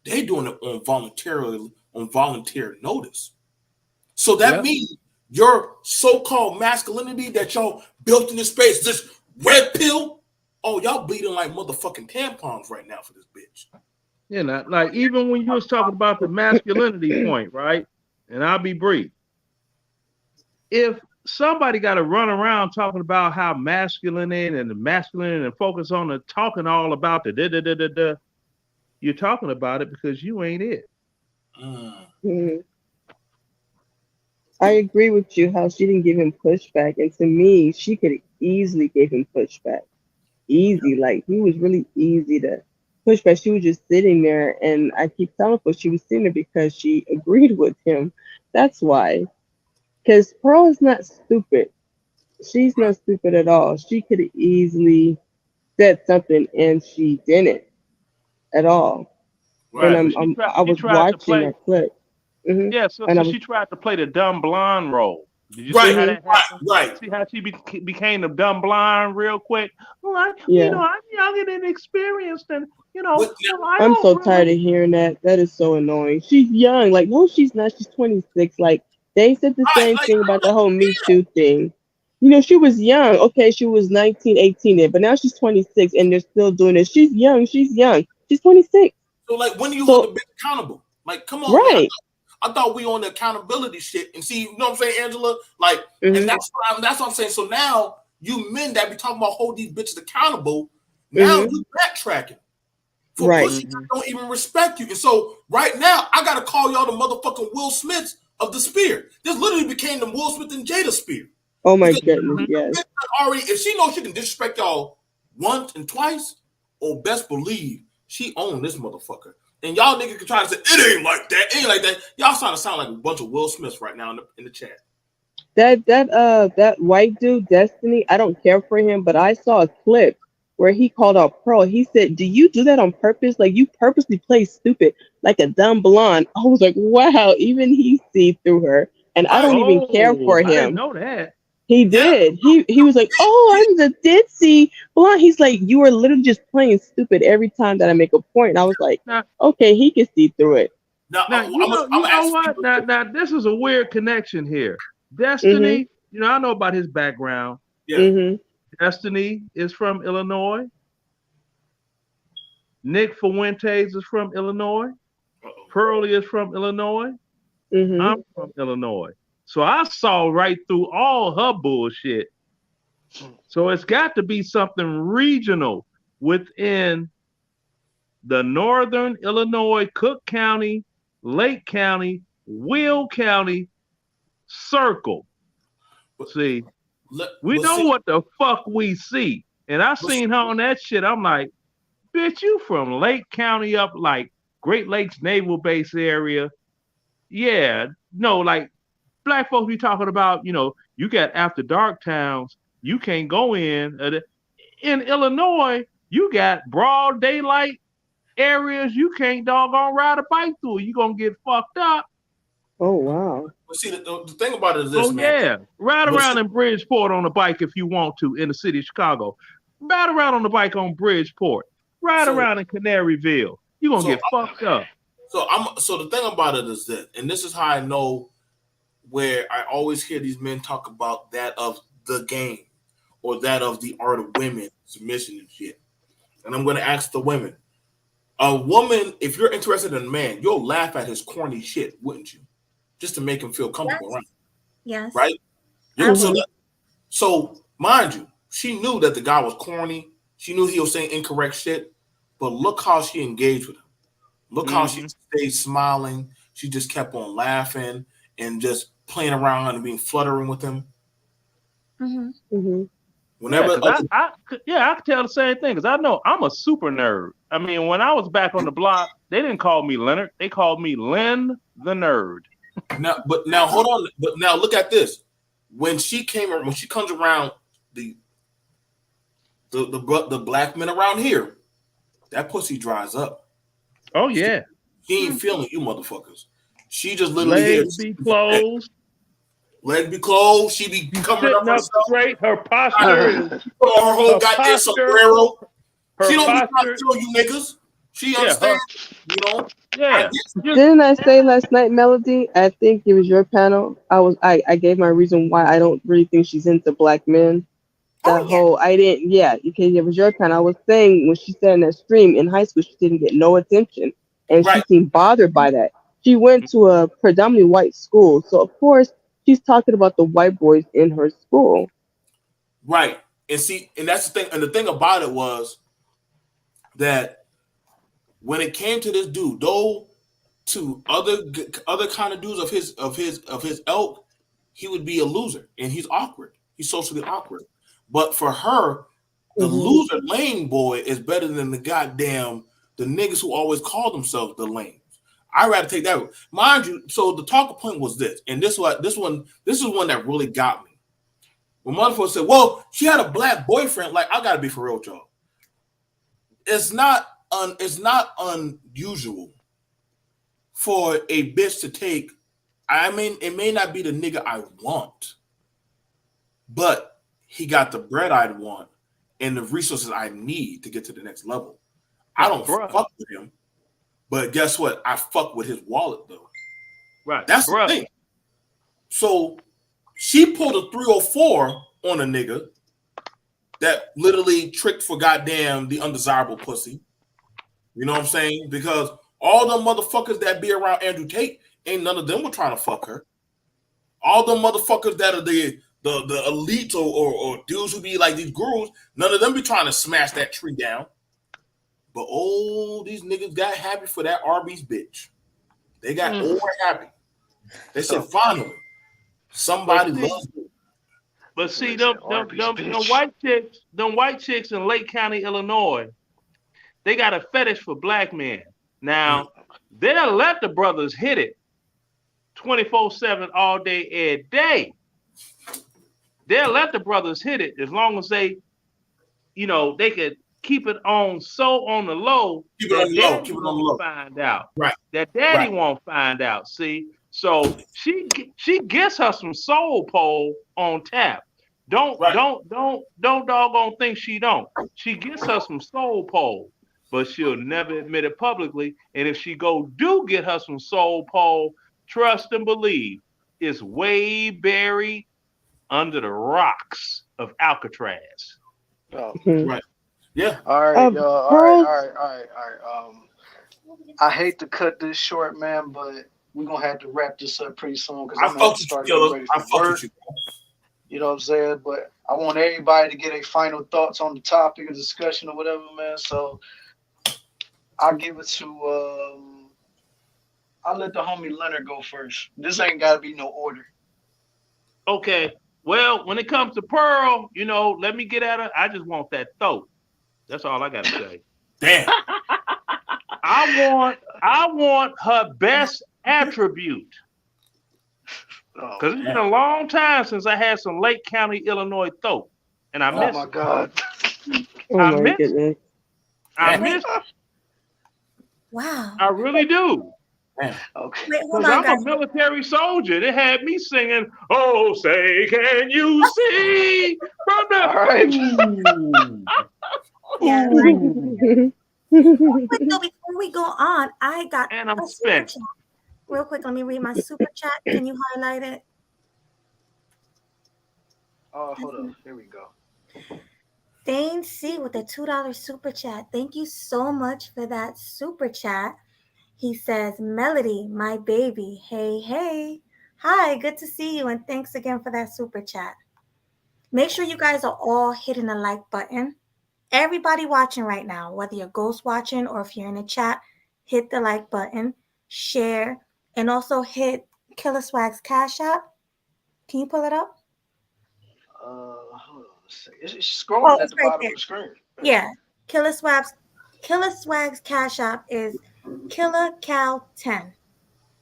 They doing it on volunteer notice. So that means your so-called masculinity that y'all built in this space, this red pill, y'all bleeding like motherfucking tampons right now for this bitch. Yeah, like even when you was talking about the masculinity point, right? And I'll be brief. If somebody got to run around talking about how masculine and the masculine and focus on the talking all about the da da da da da. You're talking about it because you ain't it. Mhm. I agree with you how she didn't give him pushback, and to me, she could have easily gave him pushback. Easy, like he was really easy to push back. She was just sitting there, and I keep telling her she was sitting there because she agreed with him. That's why. Because Pearl is not stupid. She's not stupid at all. She could have easily said something, and she didn't at all. And Right, but I she was tried to watching play. that clip, Yeah, so, and so I was she tried to play the dumb blonde role. Did you see Right, how that happened? right. See how she became the dumb blonde real quick? Well, yeah. I'm young and inexperienced, and But I I'm don't so tired really. of hearing that. That is so annoying. She's young. Like, no, she's not. She's 26. Like, they said the right, same like thing about the whole Me Too thing. You know, she was young. Okay, she was 19, 18 then, but now she's 26 and they're still doing it. She's young. She's young. She's 26. so like when do you hold the So, bitch accountable? Like, come on, man. right. I thought we on the accountability shit. And see, you know what I'm saying, Angela? Like, and Mm-hmm. that's what I'm saying. So now you men that be talking about hold these bitches accountable, now Mm-hmm. you backtracking for Right. pussy that don't even respect you. And so right now, I gotta call y'all the motherfucking Will Smiths of the spear. This literally became the Will Smith and Jada spear. Oh, my Because goodness. the Yes. bitch already, if she knows she can disrespect y'all once and twice, or best believe she owned this motherfucker. And y'all niggas can try to say it ain't like that, ain't like that. Y'all starting to sound like a bunch of Will Smiths right now in the chat. That white dude, Destiny, I don't care for him, but I saw a clip where he called out Pearl. He said, "Do you do that on purpose? Like you purposely play stupid like a dumb blonde." I was like, wow, even he see through her. And I don't Right. even care Oh, for I didn't him. know that. He Yeah. did. He was like, "Oh, I'm the ditzy blonde." He's like, "You are literally just playing stupid every time that I make a point." And I was like, Now, okay, he can see through it. Now now I'm gonna ask what? people. Now this is a weird connection here. Mm-hmm. Destiny, I know about his background. Yeah. Mm-hmm. Destiny is from Illinois. Nick Fuentes is from Illinois. Pearly is from Illinois. Mm-hmm. I'm from Illinois. So I saw right through all her bullshit. So it's got to be something regional within the northern Illinois, Cook County, Lake County, Will County circle. See, we But know see, what the fuck we see. And I but seen her on that shit. I'm like, bitch, you from Lake County up like Great Lakes Naval Base area. Yeah, no, like black folks be talking about, you got after dark towns, you can't go in. In Illinois, you got broad daylight areas you can't doggone ride a bike through. You gonna get fucked up. Oh wow. but see the thing about it is this, Oh man. yeah, ride But see, around in Bridgeport on a bike if you want to in the city of Chicago. Ride around on the bike on Bridgeport. Ride so around in Canaryville. You gonna so get fucked up. so the thing about it is that, and this is how I know where I always hear these men talk about that of the game or that of the art of women submission and shit. And I'm gonna ask the women. A woman, if you're interested in a man, you'll laugh at his corny shit, wouldn't you? Just to make him feel comfortable, right? Yes. Right? Mm-hmm. So mind you, she knew that the guy was corny. She knew he was saying incorrect shit. But look how she engaged with him. Look how she stayed smiling. She just kept on laughing and just playing around and being fluttering with him. Mm-hmm. Mm-hmm. Yeah, Whenever because I can tell the same thing because I know I'm a super nerd. I mean, when I was back on the block, they didn't call me Leonard. They called me Len the Nerd. now hold on. But now look at this. When she comes around the black men around here, that pussy dries up. Oh yeah, She ain't feeling you motherfuckers. She just literally here. legs be closed. Legs be closed. She be covering up Sitting up herself. straight. Her posture is Her whole her goddamn posture. sombrero. Her She don't be trying posture. to kill you niggas. She Yeah, understands, you know. yeah. Didn't I say last night, Melody? I think it was your panel. I gave my reason why I don't really think she's into black men. That whole I didn't because it was your panel. I was saying when she said in that stream in high school she didn't get no attention and she Right. seemed bothered by that. She went to a predominantly white school, so of course she's talking about the white boys in her school. Right. And see, and that's the thing. And the thing about it was that when it came to this dude, though, to other kind of dudes of his ilk, he would be a loser and he's awkward. He's socially awkward. But for her, the loser lame boy is better than the niggas who always call themselves the lames. I'd rather take that. Mind you, so the talking point was this, and this is one that really got me. When motherfucker said, well, she had a black boyfriend, like, I gotta be for real with y'all. It's not unusual for a bitch to take, I mean, it may not be the nigga I want, but he got the bread I want and the resources I need to get to the next level. I don't fuck with him, but guess what? I fuck with his wallet though. Right. That's the thing. So she pulled a 304 on a nigga that literally tricked for goddamn the undesirable pussy. You know what I'm saying? Because all them motherfuckers that be around Andrew Tate, ain't none of them were trying to fuck her. All them motherfuckers that are the elites or dudes who be like these gurus, none of them be trying to smash that tree down. But these niggas got happy for that Arby's bitch. They got over happy. They said, finally, somebody loves me. But see, them white chicks in Lake County, Illinois, they got a fetish for black men. Now, they'll let the brothers hit it 24/7 all day, every day. They'll let the brothers hit it as long as they, they could keep it on the low. Keep it on the low. Find out. Right. That daddy won't find out. See, so she gets her some soul pole on tap. Don't doggone think she don't. She gets her some soul pole, but she'll never admit it publicly. And if she do get her some soul pole, trust and believe, it's way buried under the rocks of Alcatraz. Oh, right. Yeah. All right, y'all. All right. I hate to cut this short, man, but we're gonna have to wrap this up pretty soon because I'm gonna start getting ready for work. You know what I'm saying? But I want everybody to get a final thoughts on the topic of discussion or whatever, man. So I'll give it to I'll let the homie Leonard go first. This ain't gotta be no order. Okay. Well, when it comes to Pearl, let me get at her. I just want that throat. That's all I gotta say. Damn. I want her best attribute. Because it's been a long time since I had some Lake County, Illinois throat. And I miss my God. Oh my goodness. I miss Wow. I really do. Okay. Wait, hold Because on, I'm guys. a military soldier. They had me singing, "Oh, say, can you see from the..." All right. Yeah, right. Real quick though, before we go on, I got And I'm a super spent. chat. Real quick, let me read my super chat. Can you highlight it? Oh, hold on. Here we go. Dane C with a $2 super chat. Thank you so much for that super chat. He says, Melody, my baby. Hey, hey. Hi, good to see you. And thanks again for that super chat. Make sure you guys are all hitting the like button. Everybody watching right now, whether you're ghost watching or if you're in the chat, hit the like button, share, and also hit Killa Swag's Cash App. Can you pull it up? Hold on a second. It's scrolling at the right bottom there. of the screen. Yeah. Killa Swag's Cash App is KillaCal10.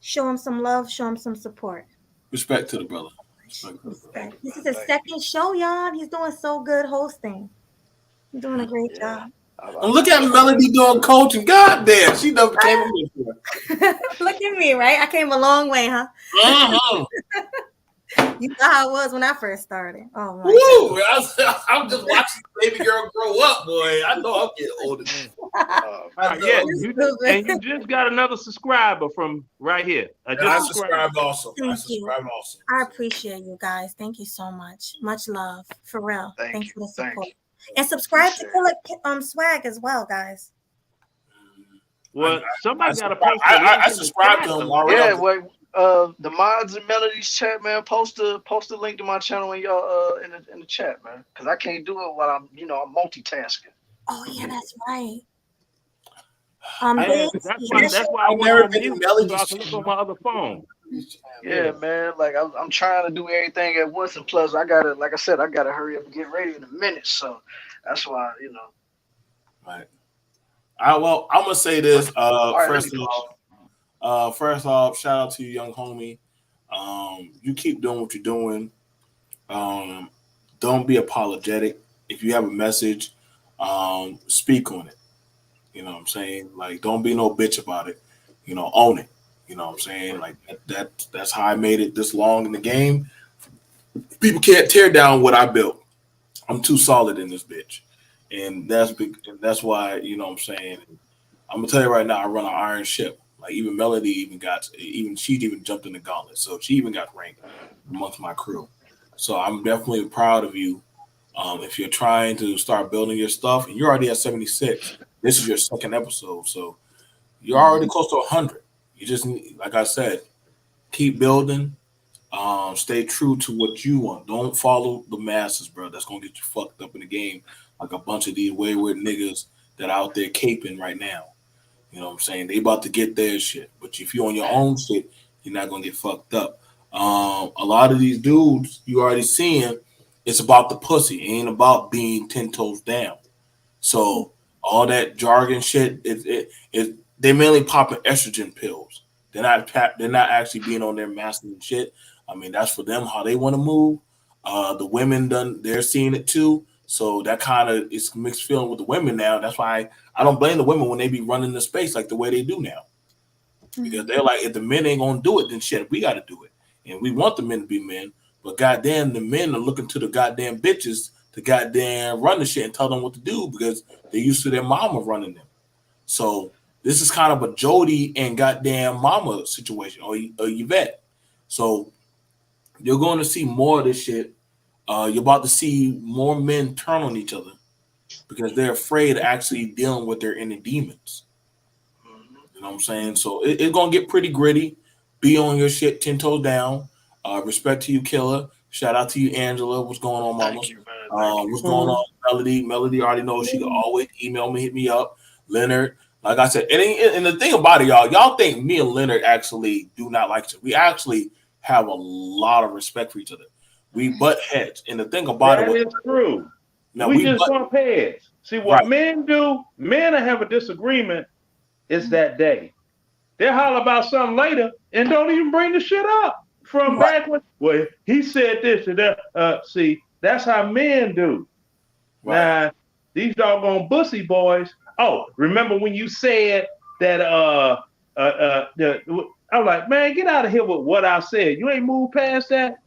Show him some love, show him some support. Respect to the brother. Respect. This is his second show, y'all. He's doing so good hosting. He's doing a great job. And look at Melody doing coaching. God damn, she never came in before. Look at me, right? I came a long way, huh? You know how it was when I first started. Oh my God. I'm just watching baby girl grow up, boy. I know I'm getting older. You just got another subscriber from right here. I subscribed also. I appreciate you guys. Thank you so much. Much love. For real. Thanks for the support. And subscribe to Killa Swag as well, guys. Well, somebody got to post. I subscribed to him already. Yeah, wait. the mods and melodies chat, man. Post a link to my channel in y'all in the chat, man. Cause I can't do it while I'm I'm multitasking. Oh yeah, that's right. I, That's why I I've went never on been to mute so I Melody's can look on my other phone. Yeah, man. Like I'm trying to do everything at once, and plus I gotta, like I said, I gotta hurry up and get ready in a minute. So that's why, Right. I'm gonna say this. right, First off, shout out to you, young homie. You keep doing what you're doing. Don't be apologetic. If you have a message, speak on it. You know what I'm saying? Like, don't be no bitch about it. Own it. You know what I'm saying? Like that's how I made it this long in the game. People can't tear down what I built. I'm too solid in this bitch, and that's why what I'm saying. I'm gonna tell you right now, I run an iron ship. Like even Melody she even jumped in the gauntlet, so she even got ranked amongst my crew. So I'm definitely proud of you. If you're trying to start building your stuff, and you're already at 76, this is your second episode, so you're already close to 100. You just need, like I said, keep building. Stay true to what you want. Don't follow the masses, bro. That's gonna get you fucked up in the game, like a bunch of these wayward niggas that out there caping right now. You know what I'm saying? They about to get their shit, but if you're on your own shit, you're not gonna get fucked up. A lot of these dudes you already seeing, it's about the pussy. It ain't about being 10 toes down. So all that jargon shit, they mainly popping estrogen pills. They're not actually being on their masculine shit. I mean, that's for them how they want to move. The women they're seeing it too. So that kind of is mixed feeling with the women now. That's why I don't blame the women when they be running the space like the way they do now. Because they're like, if the men ain't gonna do it, then shit, we gotta do it. And we want the men to be men, but goddamn, the men are looking to the goddamn bitches to goddamn run the shit and tell them what to do because they're used to their mama running them. So this is kind of a Jody and goddamn mama situation, or Yvette. So you're going to see more of this shit. You're about to see more men turn on each other because they're afraid of actually dealing with their inner demons. You know what I'm saying? So it's going to get pretty gritty. Be on your shit 10 toes down. Respect to you, Killa. Shout out to you, Angela. What's going on, mama? What's going on, Melody? Melody already knows she can always email me, hit me up. Leonard, like I said, and the thing about it, y'all think me and Leonard actually do not like each other. We actually have a lot of respect for each other. We butt heads. And the thing about that is true. Now we just bump heads. See what men do, men that have a disagreement, it's that day. They'll holler about something later and don't even bring the shit up from back when. Well, he said this and that. See, that's how men do. Now, these doggone bussy boys. Oh, remember when you said that? I was like, man, get out of here with what I said. You ain't moved past that.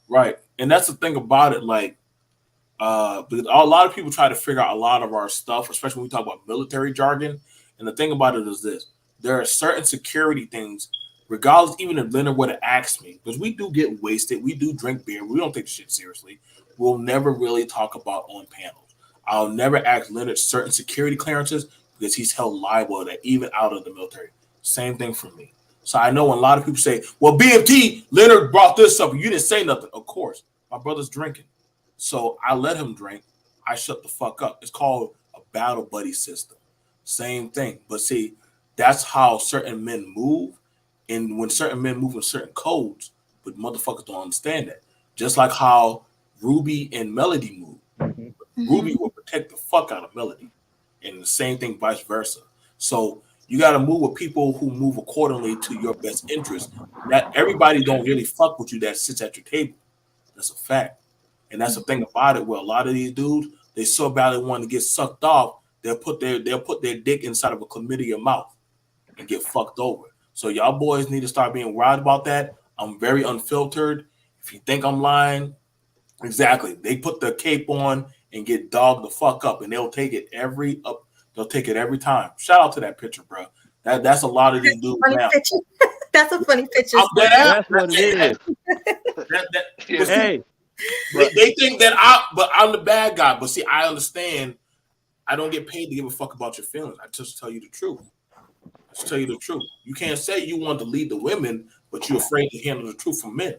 Right, and that's the thing about it. Like, because a lot of people try to figure out a lot of our stuff, especially when we talk about military jargon. And the thing about it is this: there are certain security things, regardless, even if Leonard would have asked me, because we do get wasted, we do drink beer, we don't take shit seriously. We'll never really talk about on panels. I'll never ask Leonard certain security clearances because he's held liable to that, even out of the military. Same thing for me. So I know when a lot of people say, well, BMT, Leonard brought this up, you didn't say nothing. Of course, my brother's drinking. So I let him drink. I shut the fuck up. It's called a battle buddy system. Same thing. But see, that's how certain men move. And when certain men move in certain codes, but motherfuckers don't understand that. Just like how Ruby and Melody move. Ruby will protect the fuck out of Melody. And the same thing vice versa. So you got to move with people who move accordingly to your best interest. Not everybody don't really fuck with you that sits at your table. That's a fact. And that's the thing about it, where a lot of these dudes, they so badly want to get sucked off, they'll put their dick inside of a chlamydia mouth and get fucked over. So y'all boys need to start being wild about that. I'm very unfiltered. If you think I'm lying, exactly. They put the cape on and get dogged the fuck up, and they'll take it every time. Shout out to that picture, bro. That's a lot of these dudes now. That's a funny picture. That's what it is. Hey. They think that I'm the bad guy. But see, I understand. I don't get paid to give a fuck about your feelings. I just tell you the truth. You can't say you want to lead the women, but you're afraid to handle the truth from men.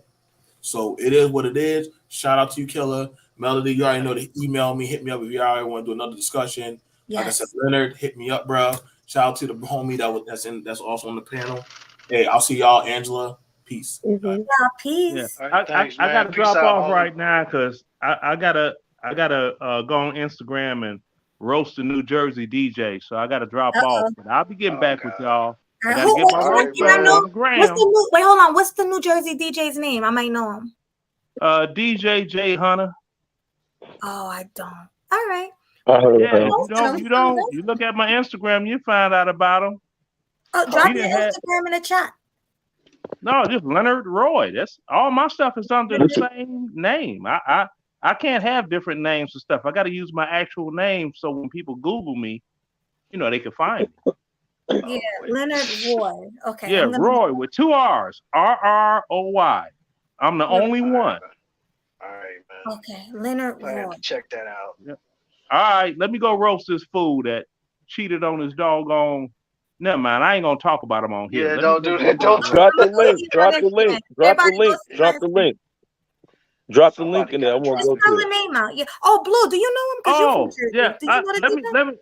So it is what it is. Shout out to you, Killa. Melody, you already know to email me, hit me up if you already want to do another discussion. Yes. Like I said, Leonard, hit me up, bro. Shout out to the homie that's also on the panel. Hey, I'll see y'all, Angela. Peace. Mm-hmm. Yeah, peace. All right, thanks, I man. gotta Peace drop out, off homie. right now because I gotta go on Instagram and roast the New Jersey DJ. So I gotta drop off. But I'll be getting back with y'all. I gotta get my roast Can I know? on the ground. Wait, hold on. What's the New Jersey DJ's name? I might know him. DJ J Hunter. Oh, I don't. All right. Yeah, you look at my Instagram, you find out about him. Oh, drop your Instagram in the chat. No, just Leonard Roy. That's all my stuff is under the same name. I can't have different names and stuff. I got to use my actual name so when people Google me, they can find me. Yeah, Leonard Roy. Okay. Yeah, Roy with 2 R's. RROY. I'm the only one. All right, man. Okay, Leonard Roy. Check that out. Yep. All right, let me go roast this fool that cheated on his doggone. Never mind, I ain't gonna talk about him on here. Yeah, don't do that. Drop the link. Drop the link. Drop the link. Drop the link. Drop the link in there. I want to go Spell to the name out. Yeah. Oh, Blue, do you know him? Oh, yeah. Do you know let me.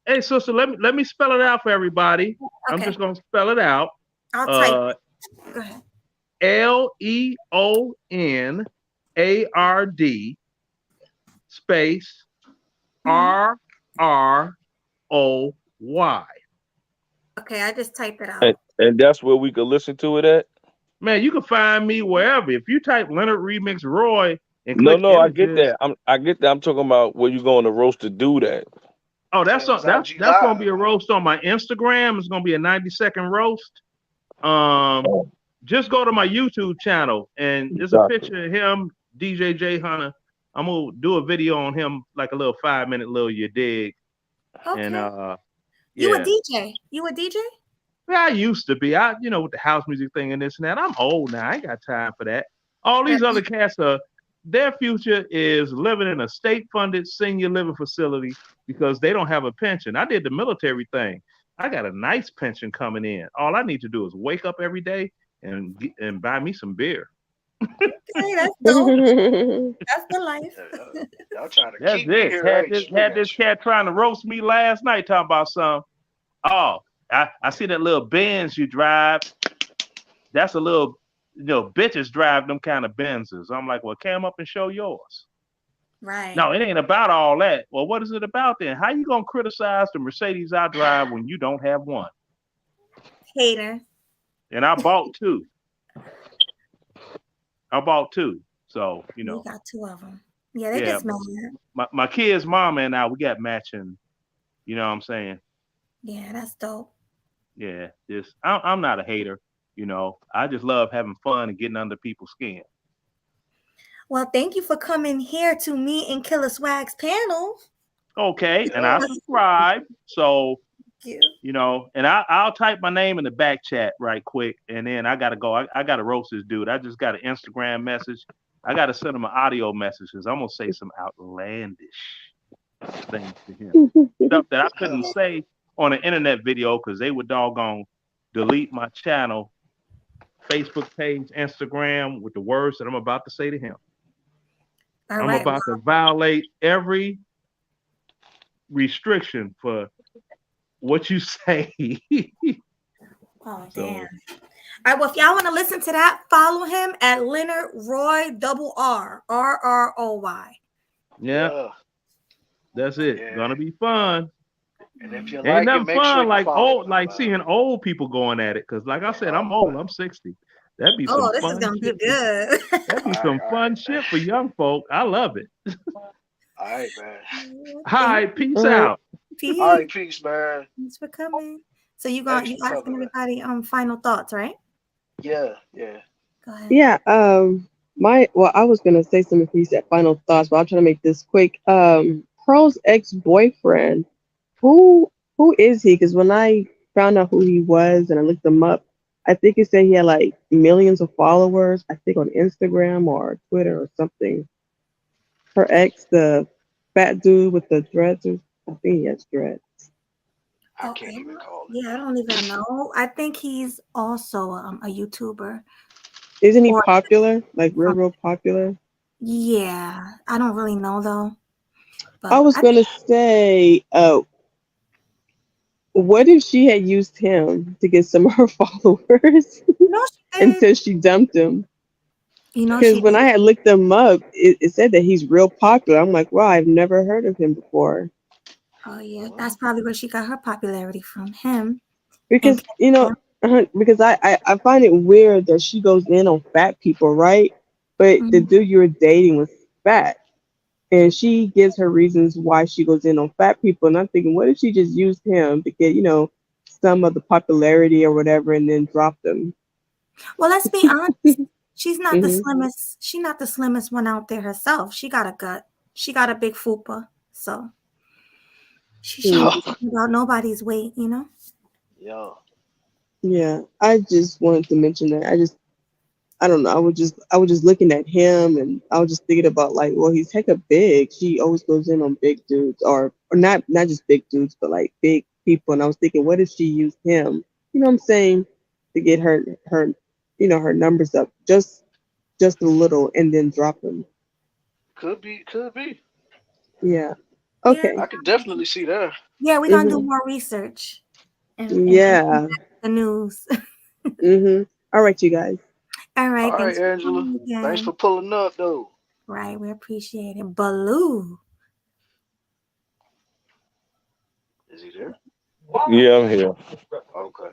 Hey, sister, let me spell it out for everybody. Okay. I'm just gonna spell it out. I'll type it. Go ahead. LEONARD space RROY. Okay, I just typed it out. And that's where we could listen to it at? Man, you can find me wherever. If you type Leonard Remix Roy and No, click I get that. I get that. I'm talking about where you going to roast to do that. Oh, that's gonna be a roast on my Instagram. It's gonna be a 90-second roast. Just go to my YouTube channel and there's a picture of him, DJ J Hunter. I'm gonna do a video on him, like a little 5-minute little you dig. Okay. And You a DJ? You a DJ? Yeah, I used to be. With the house music thing and this and that. I'm old now. I ain't got time for that. All these other cats their future is living in a state-funded senior living facility because they don't have a pension. I did the military thing. I got a nice pension coming in. All I need to do is wake up every day and buy me some beer. Okay, that's dope. That's the life. Y'all trying to keep me here. Had this cat trying to roast me last night talking about some. Oh, I see that little Benz you drive. That's a little, bitches drive them kind of Benzes. I'm like, well, come up and show yours. Right. No, it ain't about all that. Well, what is it about then? How you gonna criticize the Mercedes I drive when you don't have one? Hater. And I bought 2. So, We got 2 of them. Yeah, they just mad. My kid's mama and I, we got matching. You know what I'm saying? Yeah, that's dope. Yeah, I'm not a hater. I just love having fun and getting under people's skin. Well, thank you for coming here to me and Killa Swag's panel. Okay, and I subscribe. So, and I'll type my name in the back chat right quick, and then I gotta go. I gotta roast this dude. I just got an Instagram message. I gotta send him an audio message because I'm gonna say some outlandish things to him. Stuff that I couldn't say on an internet video because they would doggone delete my channel, Facebook page, Instagram with the words that I'm about to say to him. I'm about to violate every restriction for what you say. Oh, damn. All right, well, if y'all want to listen to that, follow him at Leonard Roy RROY. Yeah. That's it. Yeah. Gonna be fun. And if you ain't nothing make fun sure like seeing old people going at it. Because like I said, I'm old. I'm 60. That'd be some fun. This is gonna be good. That'd be some fun shit for young folk. I love it. All right, man. All right, peace out. Peace. All right, peace, man. Thanks for coming. So you asking everybody final thoughts, right? Yeah. Go ahead. Yeah. I was gonna say something for you said final thoughts, but I'll try to make this quick. Pearl's ex-boyfriend, who is he? Because when I found out who he was and I looked him up, I think he said he had like millions of followers, I think on Instagram or Twitter or something. Her ex, the fat dude with the dreads, I think he has dreads. I can't even call it. Yeah, I don't even know. I think he's also a YouTuber. Isn't he or popular? Like real popular? yeah, I don't really know though, I but was gonna say, what if she had used him to get some of her followers you know she did. until she dumped him? You know Because she when did. I had looked him up, it said that he's real popular. I'm like, wow, I've never heard of him before. Oh yeah, that's probably where she got her popularity from him and Because kept him. because I find it weird that she goes in on fat people, right? But the Mhm. dude you were dating was fat, and she gives her reasons why she goes in on fat people. And I'm thinking, what if she just used him to get some of the popularity or whatever, and then dropped him? Well, let's be honest. She's not the Hmm. slimmest. She's not the slimmest one out there herself. She got a gut. She got a big fupa. So she shouldn't be talking about nobody's weight, you know? Yo. Yeah, I just wanted to mention that. I don't know. I was just looking at him, and I was just thinking about like, well, he's hecka big. She always goes in on big dudes, or not just big dudes, but like big people. And I was thinking, what if she used him? You know what I'm saying? To get her numbers up just a little, and then drop him. Could be, could be. Yeah. Yeah. Okay. I could definitely see that. Yeah, we're gonna do Mhm. more research and Yeah. the news. Mhm. All right, you guys. All right, All right, thanks for Angela. coming Thanks for again. pulling up, though. Right, we appreciate it. Baloo, Is he there? Yeah, I'm here. Okay.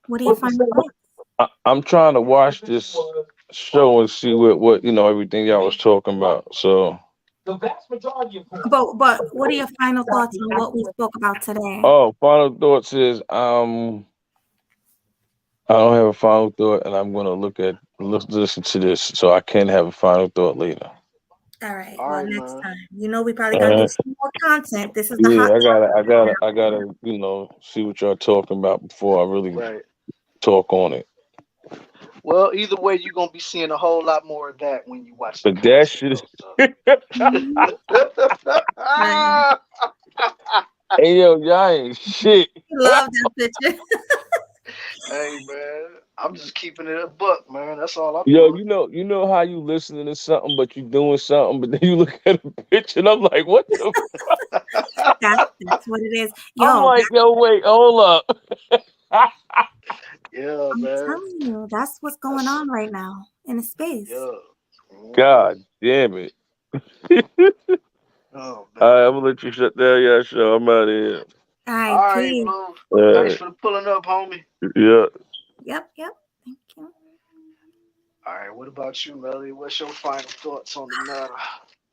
what do you find out? I'm trying to watch this show and see what everything y'all was talking about. So, But what are your final thoughts on what we spoke about today? oh, final thoughts is I don't have a final thought, and I'm gonna listen to this so I can have a final thought later. All right, All well, right, next man. time. You know we probably gonna do Uh, some more content. This is the hot yeah, topic. I gotta, see what y'all talking about before I really Right. talk on it. Well, either way, you're gonna be seeing a whole lot more of that when you watch the But that content, shit is. though. Mhm. Right. Hey yo, y'all ain't shit. Love that picture. Hey, man, I'm just keeping it a buck, man. That's all I'm Yo, doing. you know how you listening to something, but you doing something, but then you look at a picture, and I'm like, what the? That's what it is. I'm Yo, like, yo, wait, hold up. Yeah, I'm man. telling you, that's what's going That's on right now in the space. yeah. Hmm. God damn it. Oh All man. right, I'm gonna let you shut down your show. I'm out of here. All All right, right, peace. Blue. All Thanks right. for the pulling up, homie. Yeah. Yep. Thank you. All right. What about you, Melly? What's your final thoughts on the matter?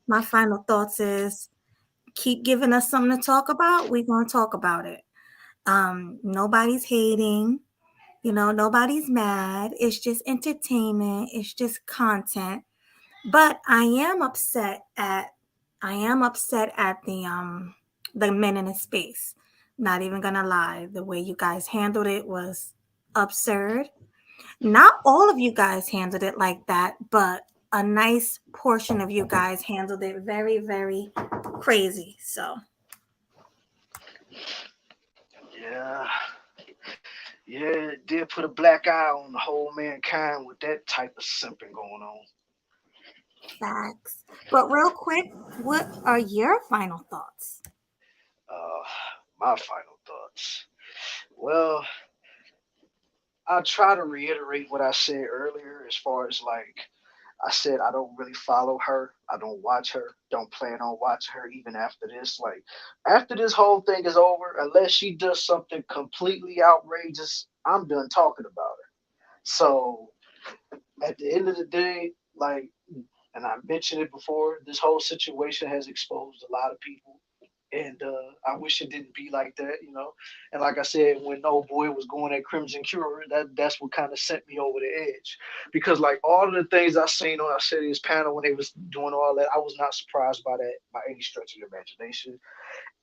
My final thoughts is keep giving us something to talk about. We're gonna talk about it. Nobody's hating, nobody's mad. It's just entertainment, it's just content. But I am upset at the men in the space. Not even gonna lie. The way you guys handled it was absurd. Not all of you guys handled it like that, but a nice portion of you guys handled it very, very crazy. So Yeah. Yeah, it did put a black eye on the whole mankind with that type of simping going on. facts. But real quick, what are your final thoughts? Uh, my final thoughts. Well, I try to reiterate what I said earlier as far as like I said I don't really follow her. I don't watch her. Don't plan on watching her even after this. Like after this whole thing is over, unless she does something completely outrageous, I'm done talking about her. So at the end of the day, like and I mentioned it before, this whole situation has exposed a lot of people. And I wish it didn't be like that, you know. And like I said, when old boy was going at Crimson Cure, that's what kind of sent me over the edge. Because like all of the things I seen on our city's panel when they was doing all that, I was not surprised by that by any stretch of the imagination.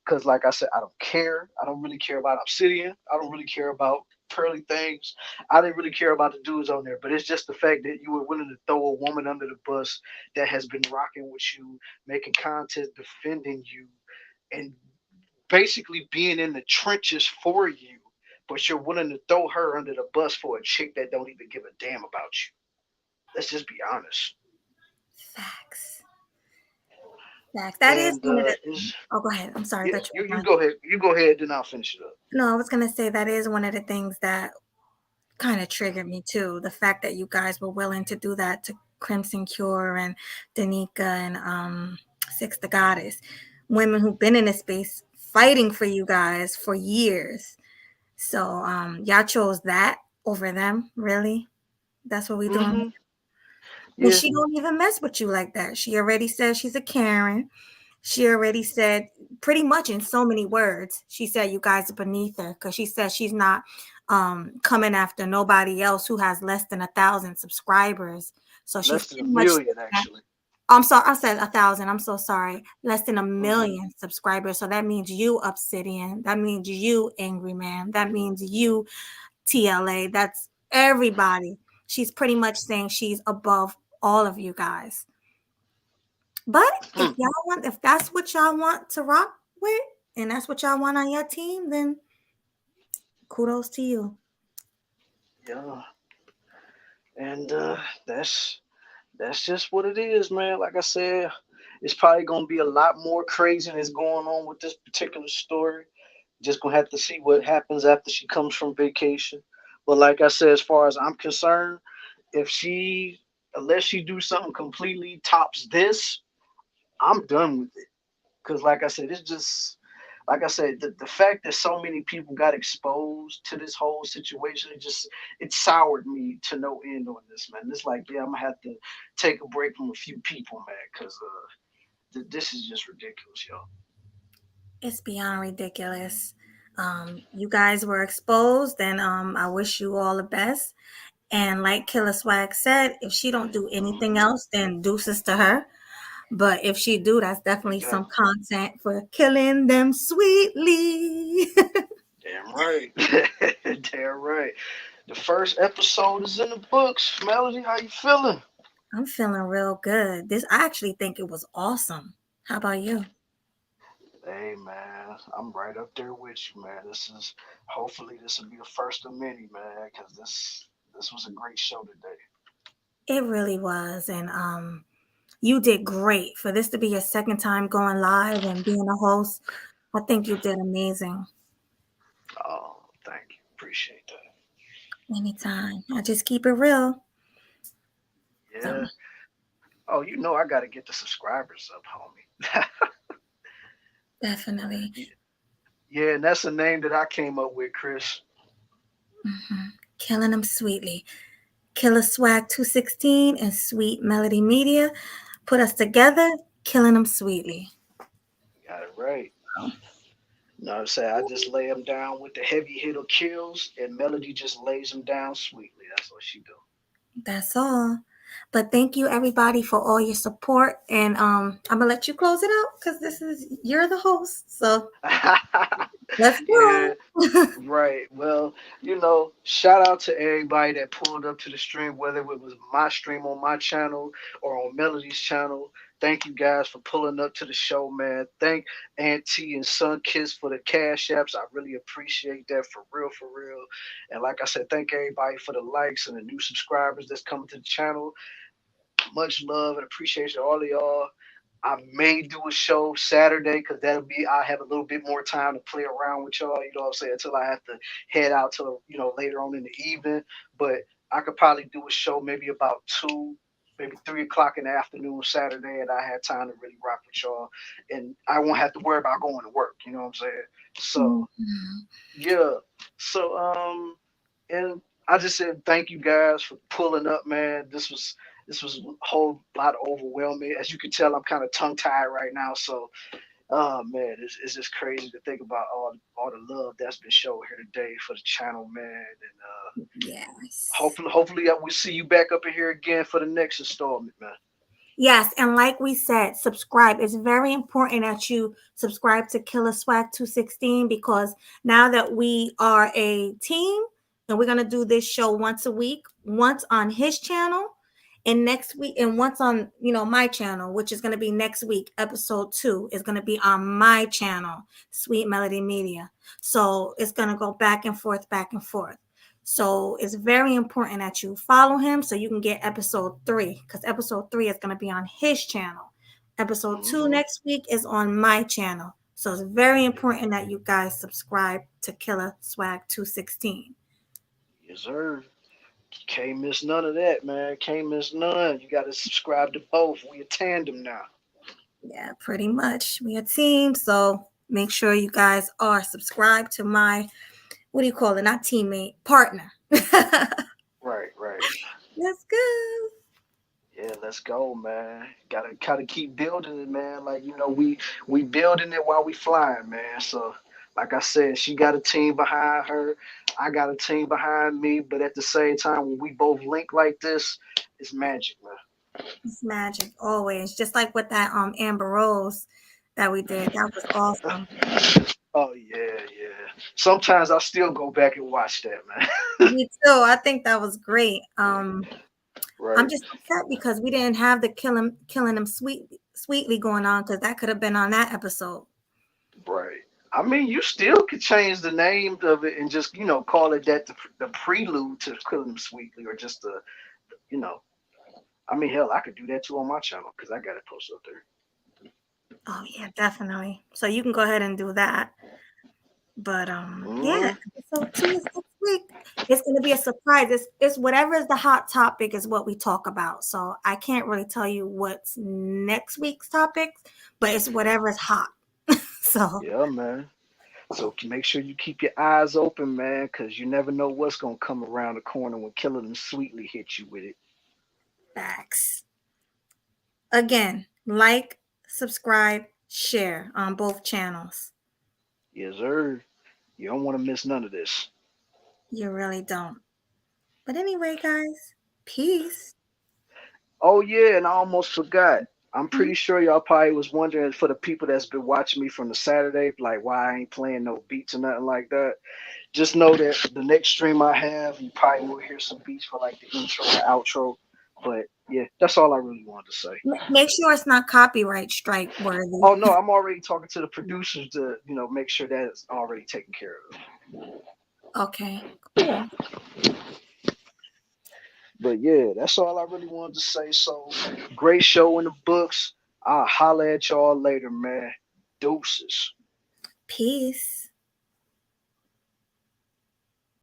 Because like I said, I don't care. I don't really care about Obsidian. I don't really care about Pearly things. I didn't really care about the dudes on there, but it's just the fact that you were willing to throw a woman under the bus that has been rocking with you, making content, defending you, and basically being in the trenches for you but you're willing to throw her under the bus for a chick that don't even give a damn about you. Let's just be honest. Facts. Facts. That is And one of the. Oh, go ahead. I'm sorry yeah, that you go ahead. You go ahead, then I'll finish it up. No, I was gonna say that is one of the things that kind of triggered me too. The fact that you guys were willing to do that to Crimson Cure and Danica and Six the Goddess, women who've been in this space fighting for you guys for years. So y'all chose that over them, really? That's what we doing? Mm-hmm. And Yeah. she don't even mess with you like that. She already said she's a Karen. She already said pretty much in so many words, she said you guys are beneath her because she said she's not coming after nobody else who has less than 1,000 subscribers. So she's Less than a pretty much million, actually. I'm sorry, I said 1,000. I'm so sorry. Less than 1 million subscribers. So that means you, Obsidian. That means you, Angry Man. That means you, TLA. That's everybody. She's pretty much saying she's above all of you guys. But if that's what y'all want to rock with, and that's what y'all want on your team, then kudos to you. Yeah. And that's just what it is, man. Like I said, it's probably gonna be a lot more craziness going on with this particular story. Just gonna have to see what happens after she comes from vacation. But like I said, as far as I'm concerned, unless she do something completely tops this, I'm done with it. Because like I said, it's just like I said, the fact that so many people got exposed to this whole situation, it soured me to no end on this, man. It's like, yeah, I'm gonna have to take a break from a few people, man, because this is just ridiculous, yo. It's beyond ridiculous. You guys were exposed, and I wish you all the best. And like Killa Swag said, if she don't do anything else, then deuces to her. But if she do, that's definitely some content for killing them sweetly. Damn right. Damn right. The first episode is in the books. Melody, how you feeling? I'm feeling real good. I actually think it was awesome. How about you? Hey man, I'm right up there with you, man. Hopefully this will be the first of many, man, because this was a great show today. It really was, and you did great for this to be your second time going live and being a host. I think you did amazing. Oh, thank you. Appreciate that. Anytime. I just keep it real. Yeah. So. Oh, I got to get the subscribers up, homie. Definitely. Yeah, and that's a name that I came up with, Chris. Mm-hmm. KillinEmSweetly. Killa Swag 216 and Sweet Melody Media put us together, KillinEmSweetly. Got it right. You know what I'm saying? I just lay them down with the heavy hitter kills, and Melody just lays them down sweetly. That's what she do. That's all. But thank you everybody for all your support, and I'm gonna let you close it out because you're the host. So let's go. Yeah, right. Well, shout out to everybody that pulled up to the stream, whether it was my stream on my channel or on Melody's channel. Thank you guys for pulling up to the show, man. Thank Auntie and Sunkiss for the cash apps. I really appreciate that for real, for real. And like I said, thank everybody for the likes and the new subscribers that's coming to the channel. Much love and appreciation to all of y'all. I may do a show Saturday because I have a little bit more time to play around with y'all, you know what I'm saying, until I have to head out to, later on in the evening. But I could probably do a show maybe about 2, maybe 3 o'clock in the afternoon Saturday, and I had time to really rock with y'all. And I won't have to worry about going to work, you know what I'm saying? So, yeah. So, and I just said thank you guys for pulling up, man. This was a whole lot overwhelming. As you can tell, I'm kind of tongue tied right now. So, man, it's just crazy to think about all the love that's been shown here today for the channel, man. And yes, hopefully I will see you back up in here again for the next installment, man. Yes, and like we said, subscribe. It's very important that you subscribe to Killa Swag 216 because now that we are a team and we're gonna do this show once a week, once on his channel And next week, and once on, my channel, which is going to be next week, episode 2 is going to be on my channel, Sweet Melody Media. So it's going to go back and forth, back and forth. So it's very important that you follow him so you can get episode 3, because episode 3 is going to be on his channel. Episode 2 next week is on my channel. So it's very important that you guys subscribe to Killa Swag 216. Yes, sir. Can't miss none of that, man. Can't miss none. You got to subscribe to both. We a tandem now. Yeah, pretty much. We a team. So make sure you guys are subscribed to my, what do you call it? Not teammate, partner. Right. Let's go. Yeah, let's go, man. Gotta keep building it, man. Like, we building it while we flying, man. So, like I said, she got a team behind her. I got a team behind me. But at the same time, when we both link like this, it's magic, man. It's magic always. Just like with that Amber Rose that we did. That was awesome. Oh yeah. Sometimes I still go back and watch that, man. Me too. I think that was great. Right. I'm just upset because we didn't have the KillinEmSweetly going on, because that could have been on that episode. Right. I mean, you still could change the name of it and just, call it that the prelude to KillinEmSweetly, or just I mean, hell, I could do that too on my channel because I got it posted up there. Oh yeah, definitely. So you can go ahead and do that. But yeah, episode 2 is next week. It's gonna be a surprise. It's whatever is the hot topic is what we talk about. So I can't really tell you what's next week's topics, but it's whatever is hot. So yeah, man. So make sure you keep your eyes open, man, because you never know what's gonna come around the corner when KillinEmSweetly hit you with it. facts. Again, like, subscribe, share on both channels. Yes, sir. You don't want to miss none of this. You really don't. But anyway, guys, peace. Oh yeah, and I almost forgot. I'm pretty sure y'all probably was wondering, for the people that's been watching me from the Saturday, like why I ain't playing no beats or nothing like that. Just know that the next stream I have, you probably will hear some beats for like the intro or outro. But yeah, that's all I really wanted to say. Make sure it's not copyright strike worthy. Oh no, I'm already talking to the producers to, make sure that it's already taken care of. Okay, cool. But yeah, that's all I really wanted to say. So great show in the books. I'll holler at y'all later, man. Deuces. Peace.